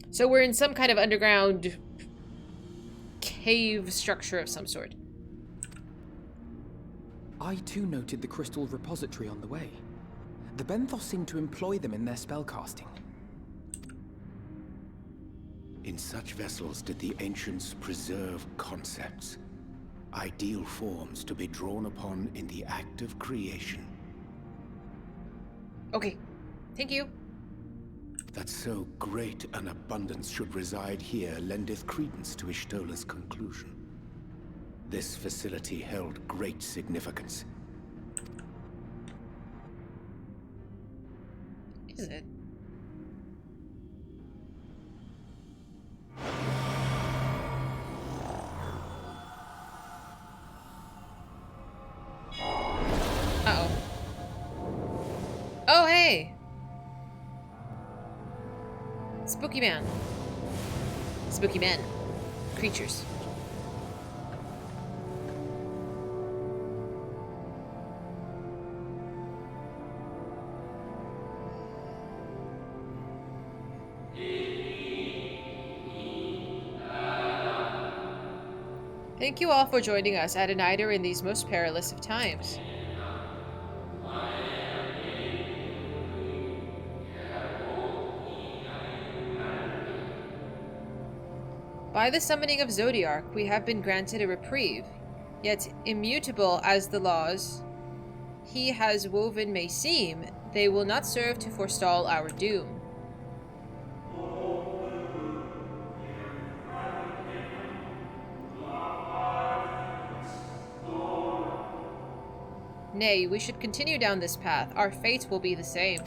So we're in some kind of underground cave structure of some sort. I too noted the crystal repository on the way. The Benthos seem to employ them in their spellcasting. In such vessels did the ancients preserve concepts, ideal forms to be drawn upon in the act of creation. Okay, thank you. That so great an abundance should reside here lendeth credence to Ishtola's conclusion. This facility held great significance. Is it? Uh-oh. Oh, hey! Spooky man. Spooky men. Creatures. Thank you all for joining us at an Eider in these most perilous of times. By the summoning of Zodiark, we have been granted a reprieve, yet immutable as the laws he has woven may seem, they will not serve to forestall our doom. Nay, we should continue down this path. Our fate will be the same.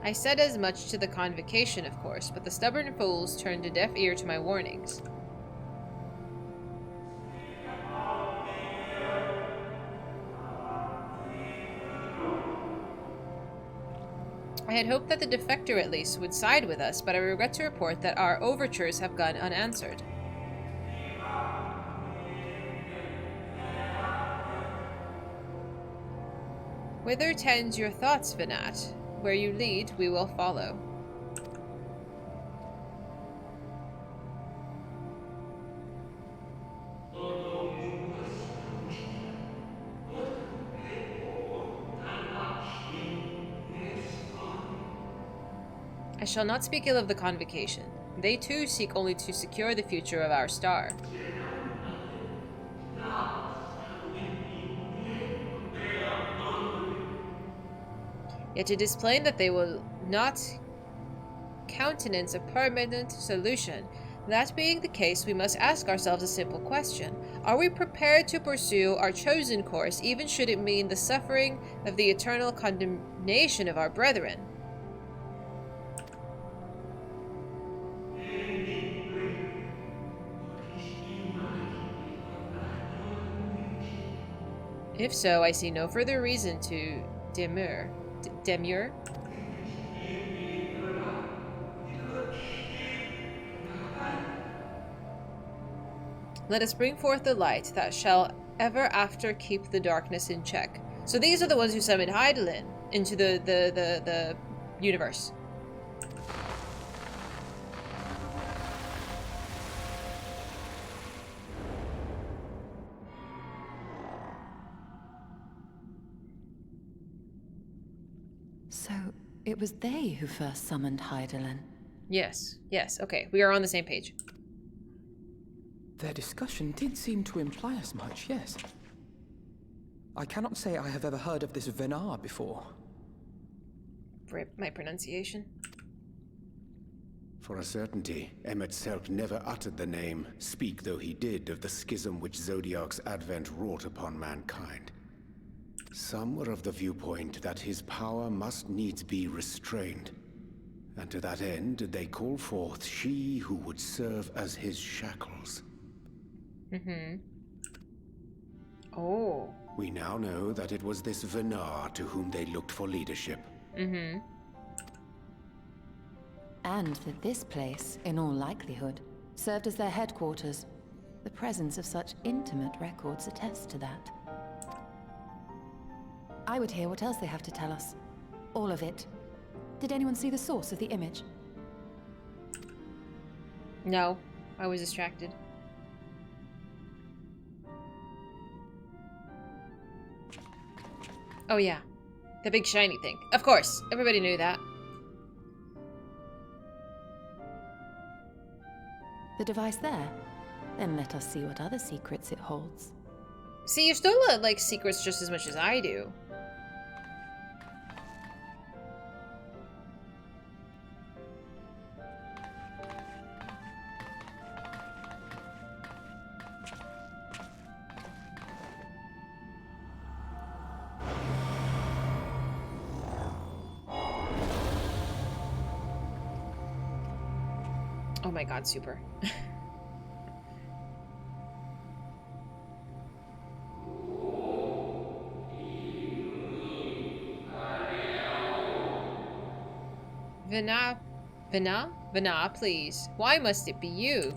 I said as much to the convocation, of course, but the stubborn fools turned a deaf ear to my warnings. I had hoped that the defector at least would side with us, but I regret to report that our overtures have gone unanswered. Whither tend your thoughts, Venat? Where you lead, we will follow. I shall not speak ill of the convocation. They too seek only to secure the future of our star. Yet it is plain that they will not countenance a permanent solution. That being the case, we must ask ourselves a simple question. Are we prepared to pursue our chosen course, even should it mean the suffering of the eternal condemnation of our brethren? If so, I see no further reason to demur. Demur? Let us bring forth the light that shall ever after keep the darkness in check. So these are the ones who summoned Hydaelyn into the universe. So, it was they who first summoned Hydaelyn. Yes, yes, okay, we are on the same page. Their discussion did seem to imply as much, yes. I cannot say I have ever heard of this Venar before. Rip my pronunciation. For a certainty, Emet-Selch never uttered the name, speak though he did, of the schism which Zodiark's advent wrought upon mankind. Some were of the viewpoint that his power must needs be restrained, and to that end did they call forth she who would serve as his shackles. Mm-hmm. Oh. We now know that it was this Venar to whom they looked for leadership. Mm-hmm. And that this place, in all likelihood, served as their headquarters. The presence of such intimate records attests to that. I would hear what else they have to tell us. All of it. Did anyone see the source of the image? No, I was distracted. Oh yeah, the big shiny thing. Of course, everybody knew that. The device there? Then let us see what other secrets it holds. See, you still like secrets just as much as I do. Oh my god, super. Vana, please. Why must it be you?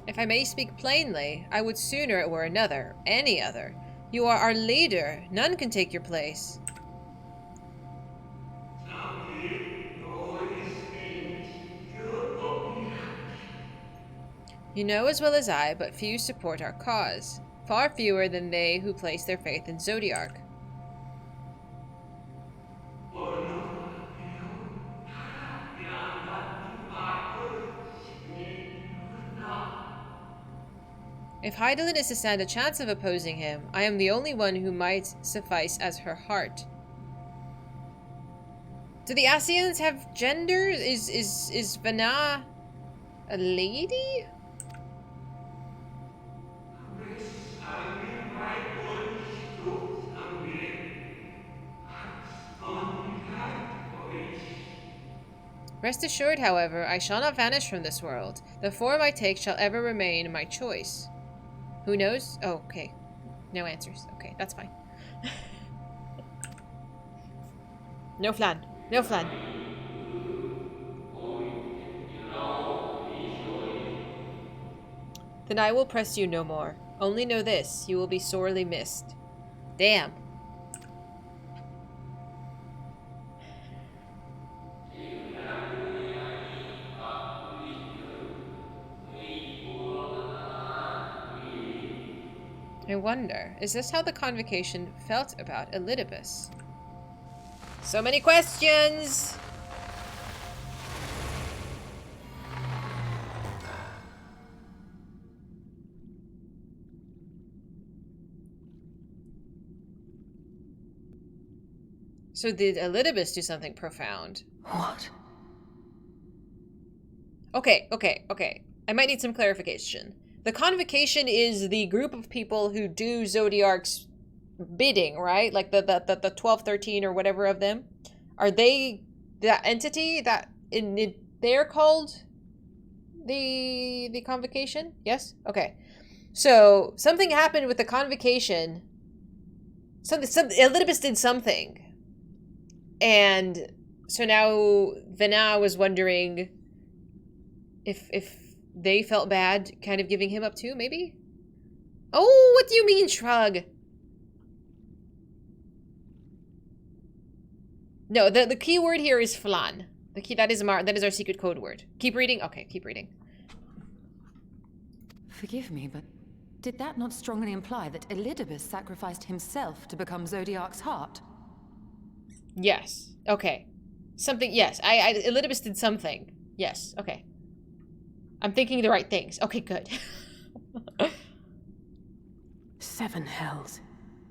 If I may speak plainly, I would sooner it were another, any other. You are our leader. None can take your place. You know as well as I, but few support our cause. Far fewer than they who place their faith in Zodiark. If Hydaelyn is to stand a chance of opposing him, I am the only one who might suffice as her heart. Do the Ascians have gender? Is Vana a lady? Rest assured, however, I shall not vanish from this world. The form I take shall ever remain my choice. Who knows? Oh, okay. No answers. Okay, that's fine. No flan. No flan. Then I will press you no more. Only know this, you will be sorely missed. Damn. I wonder, is this how the Convocation felt about Elidibus? So many questions! So did Elidibus do something profound? What? Okay. I might need some clarification. The Convocation is the group of people who do Zodiark's bidding, right? Like the 12, 13 or whatever of them. Are they that entity that they're called the Convocation? Yes? Okay. So something happened with the Convocation. Elidibus did something. And so now Vana was wondering if they felt bad kind of giving him up too, maybe? Oh, what do you mean, shrug? No, the key word here is flan. The key that is our secret code word. Keep reading? Okay, keep reading. Forgive me, but Did that not strongly imply that Elidibus sacrificed himself to become Zodiark's heart? Yes. Okay. Something, yes. Elidibus did something. Yes, okay. I'm thinking the right things. Okay, good. 7 hells.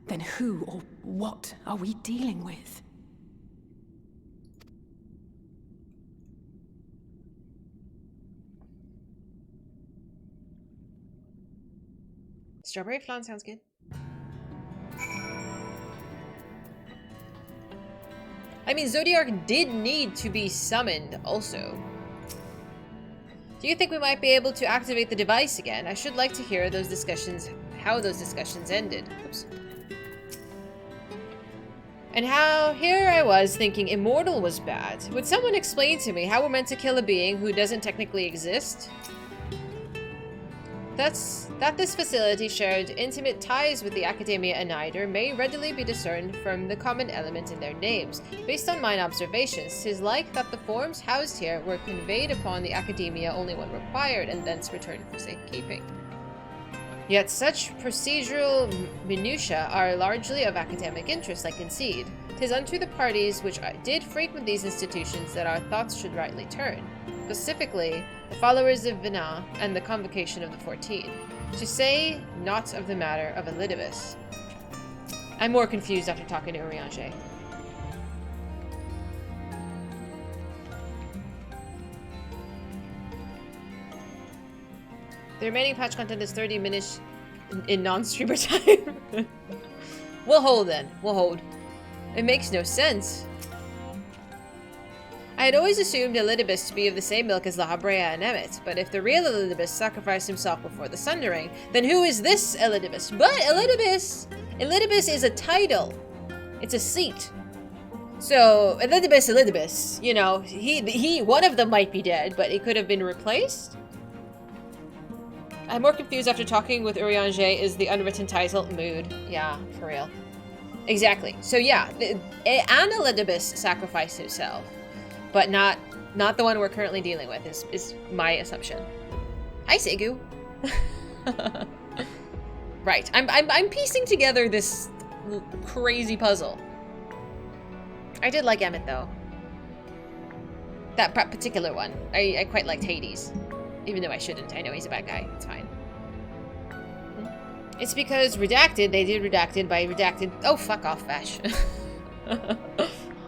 Then who or what are we dealing with? Strawberry flan sounds good. I mean, Zodiark did need to be summoned also. Do you think we might be able to activate the device again? I should like to hear those discussions, how those discussions ended. Oops. And how here I was thinking immortal was bad. Would someone explain to me how we're meant to kill a being who doesn't technically exist? That this facility shared intimate ties with the Academia and neither may readily be discerned from the common element in their names. Based on mine observations, 'tis like that the forms housed here were conveyed upon the Academia only when required, and thence returned for safekeeping. Yet such procedural minutiae are largely of academic interest, I concede. 'Tis unto the parties which did frequent these institutions that our thoughts should rightly turn. Specifically, the followers of Vina and the Convocation of the 14. To say naught of the matter of Elidibus. I'm more confused after talking to Urianger. The remaining patch content is 30 minutes in non-streamer time. We'll hold then. We'll hold. It makes no sense. I had always assumed Elidibus to be of the same milk as La Habrea and Emmet, but if the real Elidibus sacrificed himself before the Sundering, then who is this Elidibus? But Elidibus is a title. It's a seat. So, Elidibus, you know, one of them might be dead, but it could have been replaced? I'm more confused after talking with Urianger is the unwritten title, mood. Yeah, for real. Exactly. So yeah, an Elidibus sacrificed himself. But not the one we're currently dealing with is my assumption. Hi, Segu. Right. I'm piecing together this crazy puzzle. I did like Emmet though. That particular one. I quite liked Hades. Even though I shouldn't. I know he's a bad guy. It's fine. It's because Redacted, they did Redacted by Redacted. Oh, fuck off, Vash.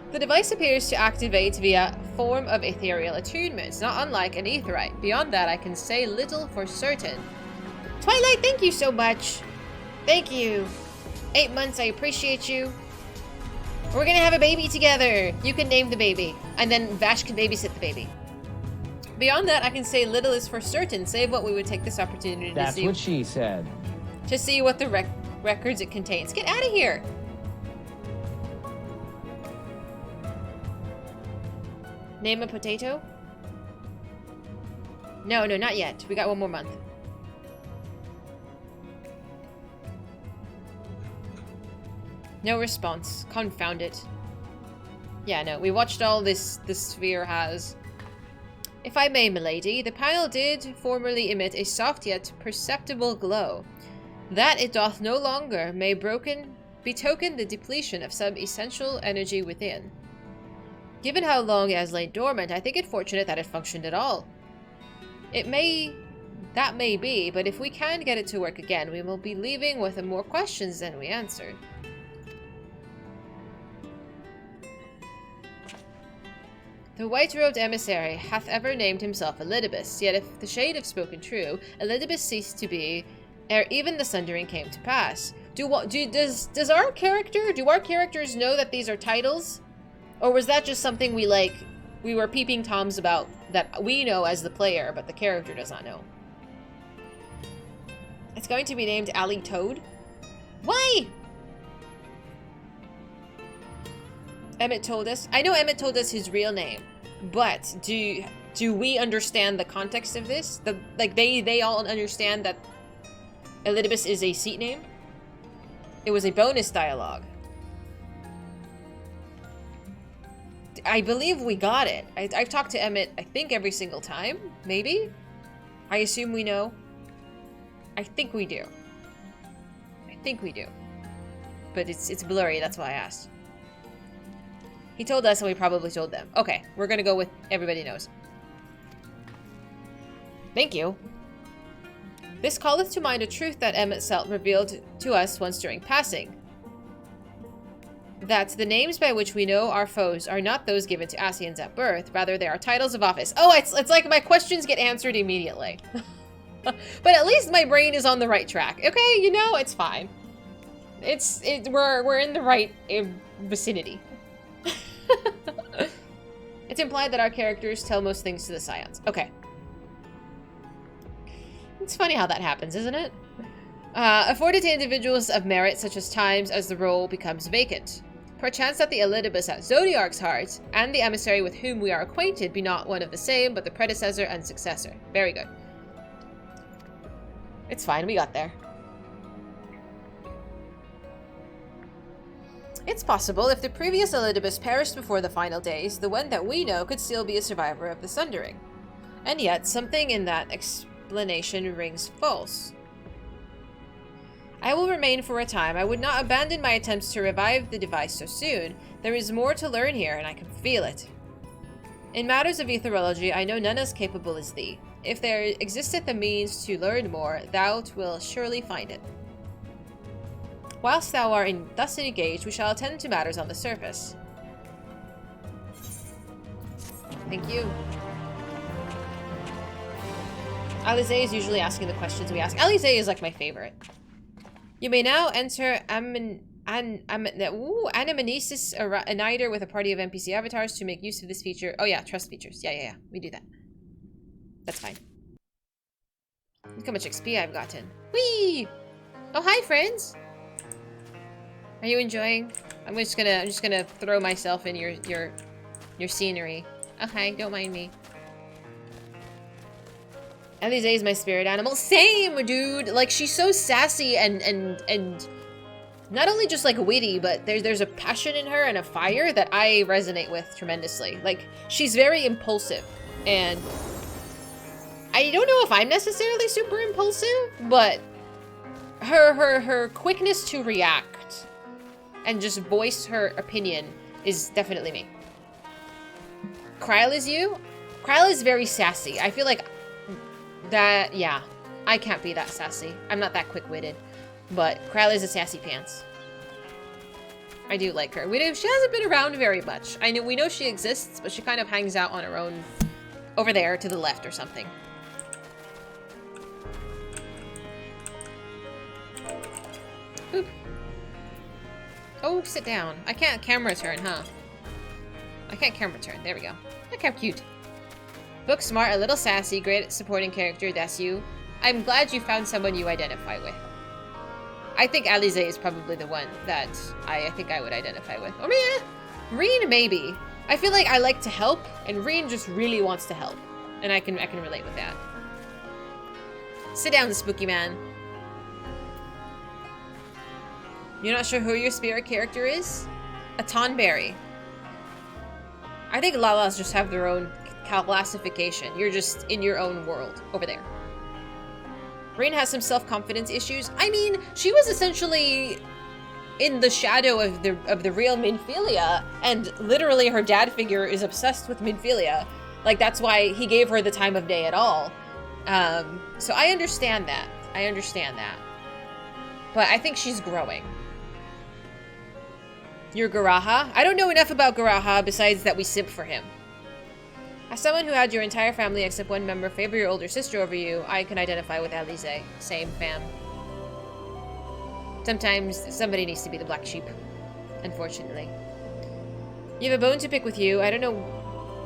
The device appears to activate via form of ethereal attunements, not unlike an aetherite. Beyond that, I can say little for certain. Twilight, thank you so much. Thank you. 8 months, I appreciate you. We're gonna have a baby together. You can name the baby, and then Vash can babysit the baby. Beyond that, I can say little is for certain, save what we would take this opportunity to see. That's what she said. To see what the records it contains. Get out of here! Name a potato? No, not yet. We got 1 more month. No response. Confound it. Yeah, no. We watched all this the sphere has. If I may, milady, the panel did formerly emit a soft yet perceptible glow. That it doth no longer may betoken the depletion of some essential energy within. Given how long it has lain dormant, I think it fortunate that it functioned at all. That may be, but if we can get it to work again, we will be leaving with more questions than we answered. The white-robed emissary hath ever named himself Elidibus, yet if the shade have spoken true, Elidibus ceased to be ere even the Sundering came to pass. Do our characters know that these are titles? Or was that just something we were peeping toms about that we know as the player, but the character does not know? It's going to be named Ali Toad? Why? Emmet told us. I know Emmet told us his real name, but do we understand the context of this? They all understand that Elidibus is a seat name? It was a bonus dialogue. I believe we got it. I've talked to Emmet, I think, every single time. Maybe? I assume we know. I think we do. think we do. But it's blurry, that's why I asked. He told us and we probably told them. Okay, we're gonna go with everybody knows. Thank you. This calleth to mind a truth that Emet revealed to us once during passing. That the names by which we know our foes are not those given to Asians at birth, rather they are titles of office. Oh, it's like my questions get answered immediately. But at least my brain is on the right track. Okay, you know, it's fine. We're in the right vicinity. It's implied that our characters tell most things to the Scions. Okay. It's funny how that happens, isn't it? Afforded to individuals of merit such as times as the role becomes vacant. Perchance that the Elidibus at Zodiark's heart and the emissary with whom we are acquainted be not one of the same, but the predecessor and successor. Very good. It's fine, we got there. It's possible if the previous Elidibus perished before the final days, the one that we know could still be a survivor of the Sundering. And yet, something in that explanation rings false. I will remain for a time. I would not abandon my attempts to revive the device so soon. There is more to learn here, and I can feel it. In matters of etherology, I know none as capable as thee. If there existeth the means to learn more, thou wilt surely find it. Whilst thou art thus engaged, we shall attend to matters on the surface. Thank you. Alize is usually asking the questions we ask. Alize is like my favorite. You may now enter Anamnesis Annider with a party of NPC avatars to make use of this feature. Oh yeah, trust features. Yeah. We do that. That's fine. Look how much XP I've gotten. Whee! Oh, hi, friends. Are you enjoying? I'm just gonna throw myself in your scenery. Oh, hi. Don't mind me. Alize is my spirit animal. Same, dude. Like, she's so sassy and not only just like witty, but there's a passion in her and a fire that I resonate with tremendously. Like, she's very impulsive, and I don't know if I'm necessarily super impulsive, but her quickness to react and just voice her opinion is definitely me. Kryle is you? Kryle is very sassy. I feel like that, yeah, I can't be that sassy. I'm not that quick-witted, but Kryle is a sassy pants. I do like her. She hasn't been around very much. We know she exists, but she kind of hangs out on her own over there to the left or something. Boop. Oh, sit down. I can't camera turn, huh? I can't camera turn. There we go. Look how cute. Book smart, a little sassy, great at supporting character, that's you. I'm glad you found someone you identify with. I think Alize is probably the one that I think I would identify with. Or yeah, Reen maybe. I feel like I like to help, and Reen just really wants to help. And I can relate with that. Sit down, spooky man. You're not sure who your spirit character is? A Tonberry. I think Lalas just have their own classification. You're just in your own world over there. Reen has some self-confidence issues. I mean, she was essentially in the shadow of the real Minfilia, and literally her dad figure is obsessed with Minfilia. Like, that's why he gave her the time of day at all. So I understand that. But I think she's growing. You're Garaha? I don't know enough about Garaha besides that we simp for him. As someone who had your entire family except one member favor your older sister over you, I can identify with Alize. Same, fam. Sometimes somebody needs to be the black sheep, unfortunately. You have a bone to pick with you. I don't know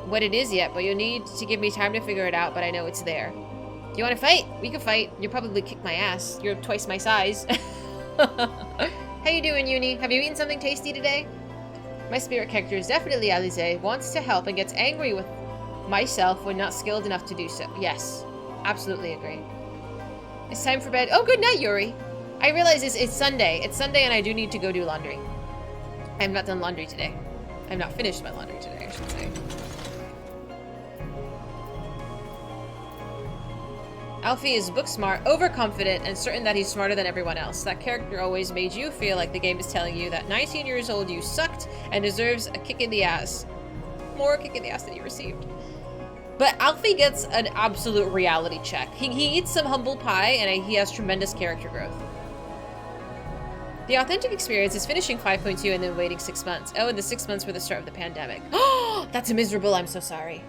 what it is yet, but you'll need to give me time to figure it out, but I know it's there. You want to fight? We can fight. You'll probably kick my ass. You're twice my size. How you doing, Uni? Have you eaten something tasty today? My spirit character is definitely Alize, wants to help and gets angry with myself when not skilled enough to do so. Yes, absolutely agree. It's time for bed. Oh, good night, Yuri. I realize it's Sunday. It's Sunday and I do need to go do laundry. I have not done laundry today. I have not finished my laundry today, I should say. Alfie is book smart, overconfident, and certain that he's smarter than everyone else. That character always made you feel like the game is telling you that 19 years old you sucked and deserves a kick in the ass. More kick in the ass than you received. But Alfie gets an absolute reality check. He eats some humble pie and he has tremendous character growth. The authentic experience is finishing 5.2 and then waiting 6 months. Oh, and the 6 months were the start of the pandemic. Oh, that's miserable. I'm so sorry.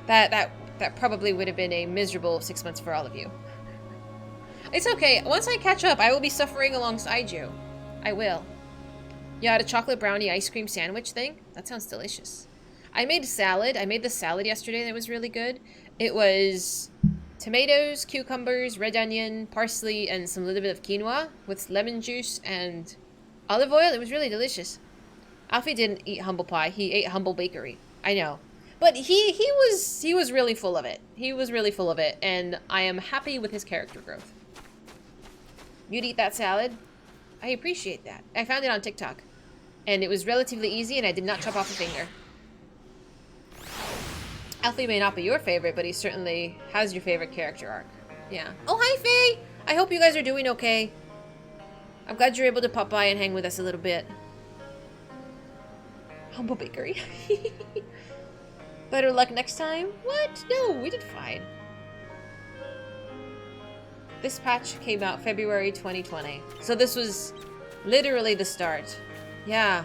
That probably would have been a miserable 6 months for all of you. It's okay. Once I catch up, I will be suffering alongside you. I will. You had a chocolate brownie ice cream sandwich thing? That sounds delicious. I made salad. I made the salad yesterday and it was really good. It was tomatoes, cucumbers, red onion, parsley, and some little bit of quinoa with lemon juice and olive oil. It was really delicious. Alfie didn't eat humble pie. He ate humble bakery. I know. But he was really full of it. He was really full of it, and I am happy with his character growth. You'd eat that salad? I appreciate that. I found it on TikTok, and it was relatively easy, and I did not chop off a finger. Alfie may not be your favorite, but he certainly has your favorite character arc. Yeah. Oh, hi, Faye! I hope you guys are doing okay. I'm glad you're able to pop by and hang with us a little bit. Humble bakery. Better luck next time? What? No, we did fine. This patch came out February 2020. So this was literally the start. Yeah.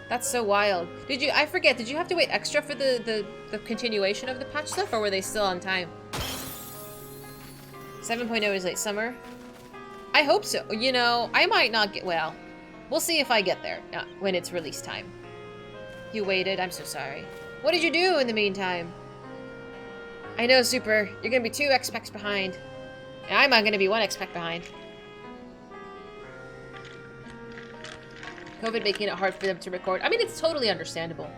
That's so wild. I forget, did you have to wait extra for the continuation of the patch stuff, or were they still on time? 7.0 is late summer. I hope so. You know, I might not get, well, we'll see if I get there when it's release time. You waited, I'm so sorry. What did you do in the meantime? I know, Super. You're gonna be 2 XPECs behind. And I'm gonna be 1 XPEC behind. COVID making it hard for them to record. I mean, it's totally understandable.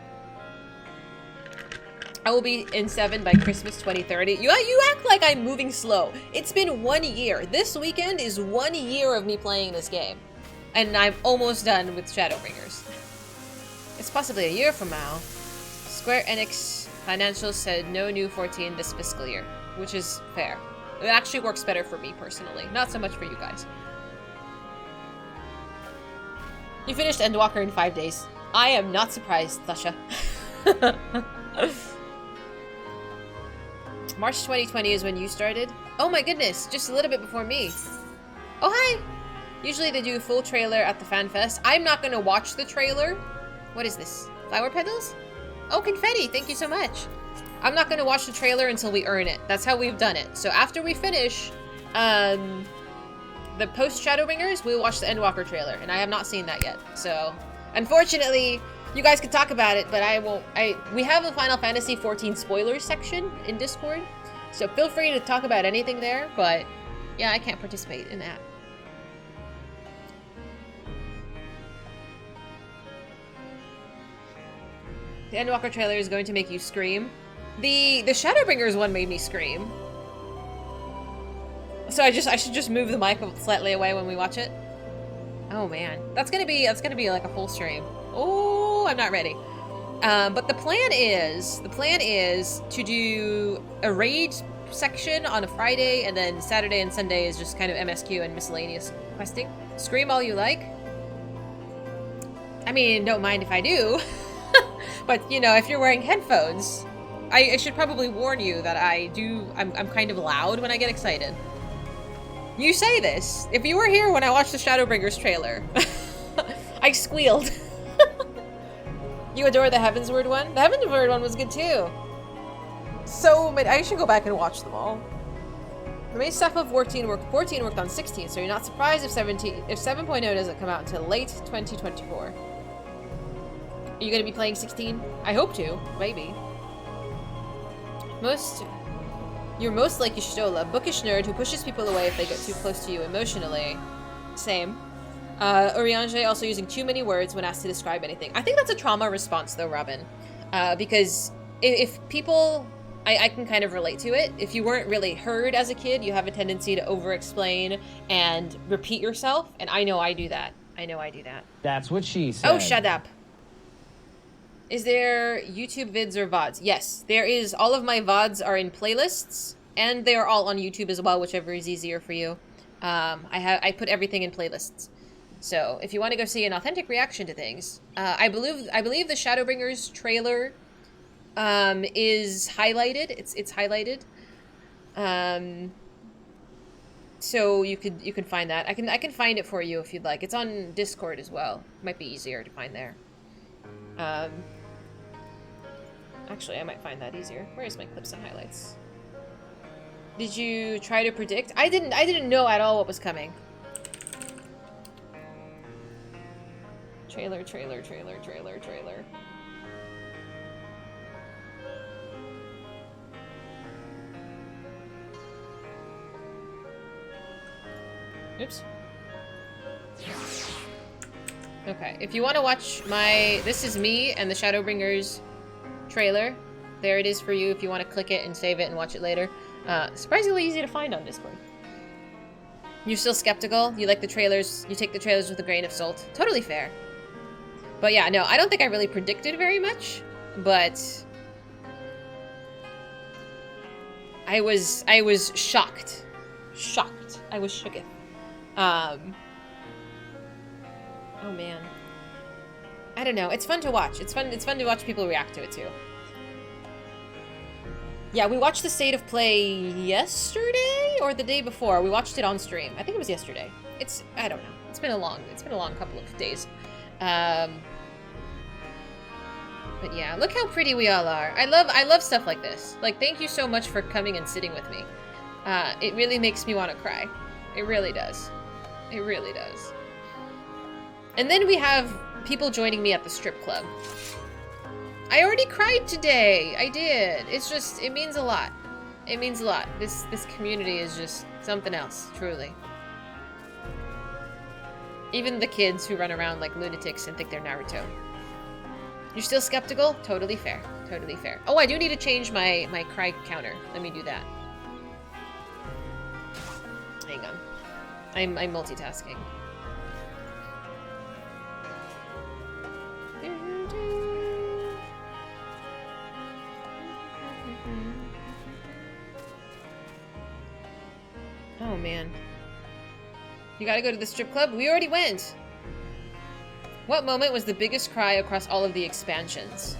I will be in 7 by Christmas 2030. You act like I'm moving slow. It's been 1 year. This weekend is 1 year of me playing this game. And I'm almost done with Shadowbringers. It's possibly a year from now. Square Enix Financial said no new 14 this fiscal year, which is fair. It actually works better for me personally, not so much for you guys. You finished Endwalker in 5 days. I am not surprised, Sasha. March 2020 is when you started? Oh my goodness, just a little bit before me. Oh, hi! Usually they do a full trailer at the fan fest. I'm not gonna watch the trailer. What is this? Flower petals? Oh, confetti, thank you so much. I'm not gonna watch the trailer until we earn it. That's how we've done it. So after we finish the post Shadowbringers, we'll watch the Endwalker trailer, and I have not seen that yet. So unfortunately, you guys can talk about it, but I won't. We have a Final Fantasy XIV spoilers section in Discord, so feel free to talk about anything there, but yeah, I can't participate in that. The Endwalker trailer is going to make you scream. The Shadowbringers one made me scream. So I should just move the mic slightly away when we watch it. Oh man, that's gonna be like a full stream. Oh, I'm not ready. But the plan is to do a raid section on a Friday, and then Saturday and Sunday is just kind of MSQ and miscellaneous questing. Scream all you like. I mean, don't mind if I do. But, you know, if you're wearing headphones, I should probably warn you that I'm kind of loud when I get excited. You say this. If you were here when I watched the Shadowbringers trailer, I squealed. You adore the Heavensward one? The Heavensward one was good too. So, I should go back and watch them all. The main stuff of 14 worked on 16, so you're not surprised if 7.0 doesn't come out until late 2024. Are you gonna be playing 16? I hope to, maybe. You're most like Y'shtola, bookish nerd who pushes people away if they get too close to you emotionally. Same. Urianger also using too many words when asked to describe anything. I think that's a trauma response though, Robin. Because if people... I can kind of relate to it. If you weren't really heard as a kid, you have a tendency to over-explain and repeat yourself, and I know I do that. That's what she said. Oh, shut up. Is there YouTube vids or VODs? Yes, there is. All of my VODs are in playlists And they are all on YouTube as well, whichever is easier for you. I put everything in playlists. So if you want to go see an authentic reaction to things, I believe the Shadowbringers trailer is highlighted. It's highlighted. So you could find that. I can find it for you if you'd like. It's on Discord as well. Might be easier to find there. Actually, I might find that easier. Where is my clips and highlights? Did you try to predict? I didn't know at all what was coming. Trailer. Oops. Okay, if you want to watch this is me and the Shadowbringers trailer. There it is for you if you want to click it and save it and watch it later. Surprisingly easy to find on Discord. You're still skeptical? You like the trailers? You take the trailers with a grain of salt? Totally fair. But yeah, no, I don't think I really predicted very much, but I was shocked. Shocked. I was shooketh. Oh man. I don't know. It's fun to watch. It's fun to watch people react to it too. Yeah, we watched the State of Play yesterday or the day before. We watched it on stream. I think it was yesterday. I don't know. It's been a long couple of days. But yeah, look how pretty we all are. I love stuff like this. Like, thank you so much for coming and sitting with me. It really makes me want to cry. It really does. It really does. And then we have people joining me at the strip club. I already cried today. I did. It's just, it means a lot. It means a lot. This community is just something else, truly. Even the kids who run around like lunatics and think they're Naruto. You're still skeptical? Totally fair. Totally fair. Oh, I do need to change my cry counter. Let me do that. Hang on. I'm multitasking. Oh man. You gotta go to the strip club? We already went! What moment was the biggest cry across all of the expansions?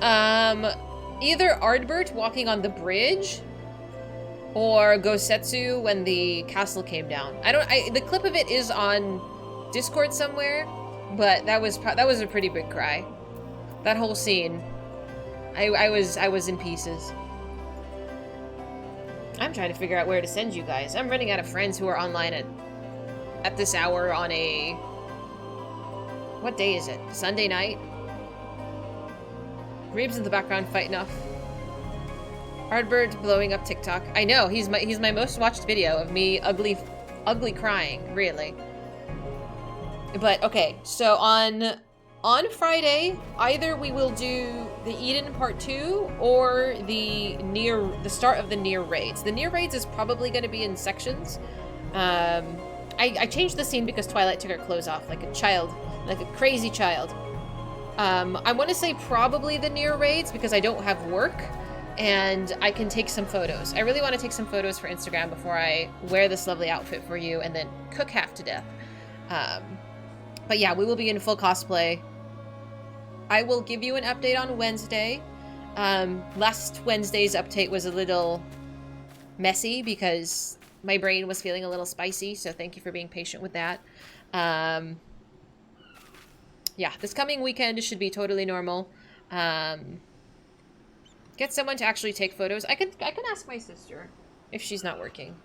Either Ardbert walking on the bridge, or Gosetsu when the castle came down. The clip of it is on Discord somewhere, but that was a pretty big cry. That whole scene. I was in pieces. I'm trying to figure out where to send you guys. I'm running out of friends who are online at this hour on a... What day is it? Sunday night? Reeb's in the background fighting off. Ardbird blowing up TikTok. I know, he's my most watched video of me ugly crying, really. But okay, so on Friday, either we will do the Eden Part 2 or the start of the Nier raids. The Nier raids is probably going to be in sections. I changed the scene because Twilight took her clothes off like a child, like a crazy child. I want to say probably the Nier raids because I don't have work and I can take some photos. I really want to take some photos for Instagram before I wear this lovely outfit for you and then cook half to death. But yeah, we will be in full cosplay. I will give you an update on Wednesday. Last Wednesday's update was a little messy because my brain was feeling a little spicy, so thank you for being patient with that. Yeah, this coming weekend should be totally normal. Get someone to actually take photos. I can ask my sister if she's not working.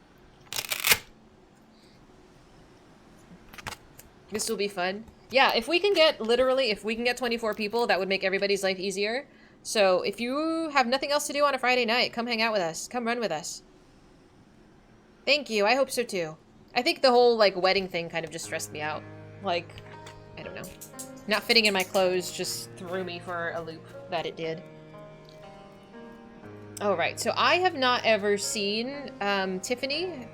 This will be fun. Yeah, if we can get 24 people, that would make everybody's life easier. So if you have nothing else to do on a Friday night, come hang out with us. Come run with us. Thank you. I hope so too. I think the whole like wedding thing kind of just stressed me out. Like, I don't know. Not fitting in my clothes just threw me for a loop that it did. All right, so I have not ever seen Tiffany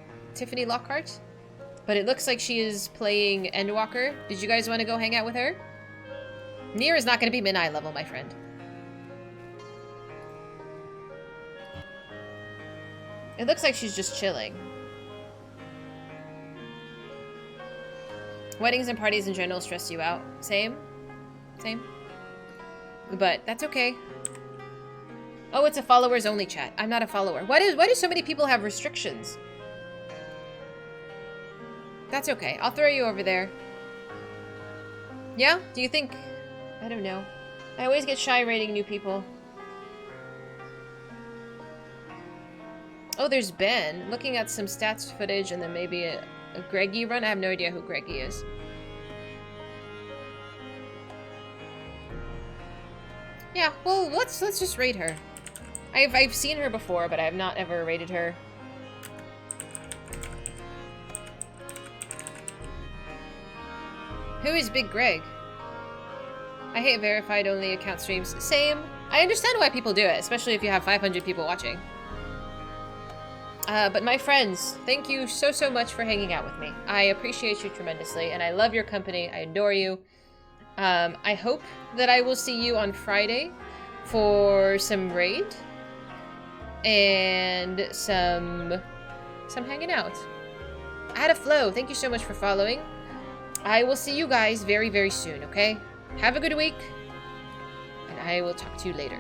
Lockhart, but it looks like she is playing Endwalker. Did you guys want to go hang out with her? Nier is not going to be mid-eye level, my friend. It looks like she's just chilling. Weddings and parties in general stress you out. Same. Same. But that's okay. Oh, it's a followers only chat. I'm not a follower. Why do so many people have restrictions? That's okay. I'll throw you over there. Yeah? Do you think... I don't know. I always get shy rating new people. Oh, there's Ben. Looking at some stats footage and then maybe a Greggy run. I have no idea who Greggy is. Yeah, well, let's just raid her. I've seen her before, but I have not ever raided her. Who is Big Greg? I hate verified only account streams. Same. I understand why people do it, especially if you have 500 people watching. But my friends, thank you so much for hanging out with me. I appreciate you tremendously, and I love your company. I adore you. I hope that I will see you on Friday for some raid and some hanging out. I had a flow. Thank you so much for following. I will see you guys very soon, okay? Have a good week, and I will talk to you later.